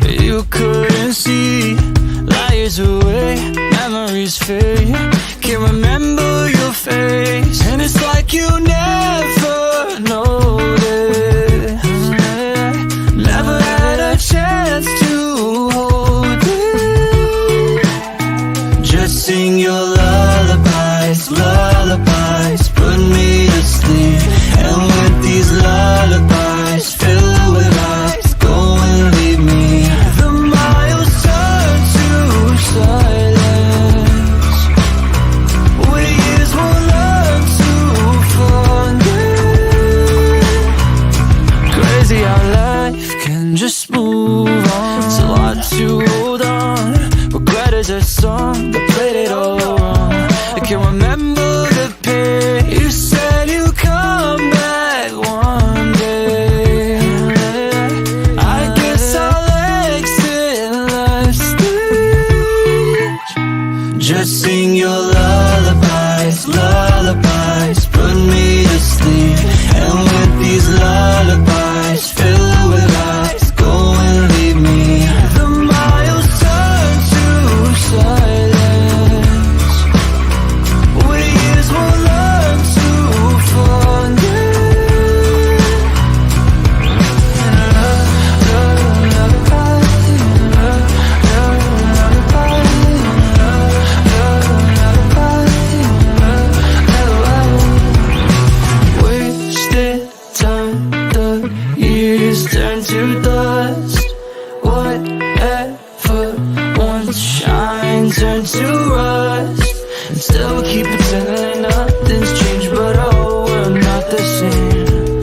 but you couldn't see. Liars away, memories fade. Can't remember your face, and it's like you never noticed. Never had a chance to hold it. Just sing your lullabies, lullabies, put me to sleep. And with these lullabies filled with lies, go and leave me. The miles turn to silence. We years will learn to forget. Crazy how life can just move on. It's a lot to hold on. Regret is a song that played it all wrong. I can't remember the pain. You said you come back one day. I guess I'll exit life's stage. Just sing your lullabies, lullabies, put me to sleep. And with these lullabies filled with lies, go and leave me. The miles turn to silence. We years will learn to forget. Wasted time, the years turn to dust. Whatever once shine turn to rust. And still keep pretending nothing's changed, but oh, we're not the same.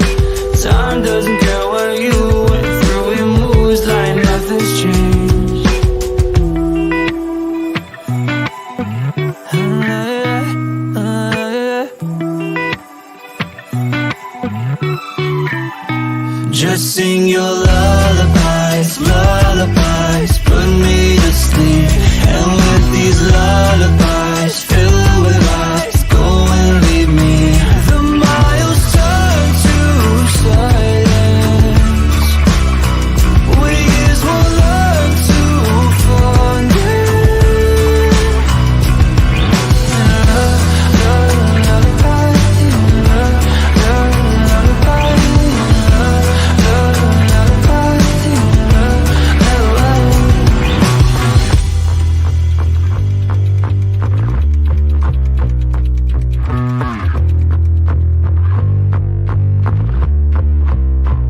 Time doesn't care what you went through, it moves like nothing's changed. Just sing your lullabies, lullabies, put me to sleep. And with these lullabies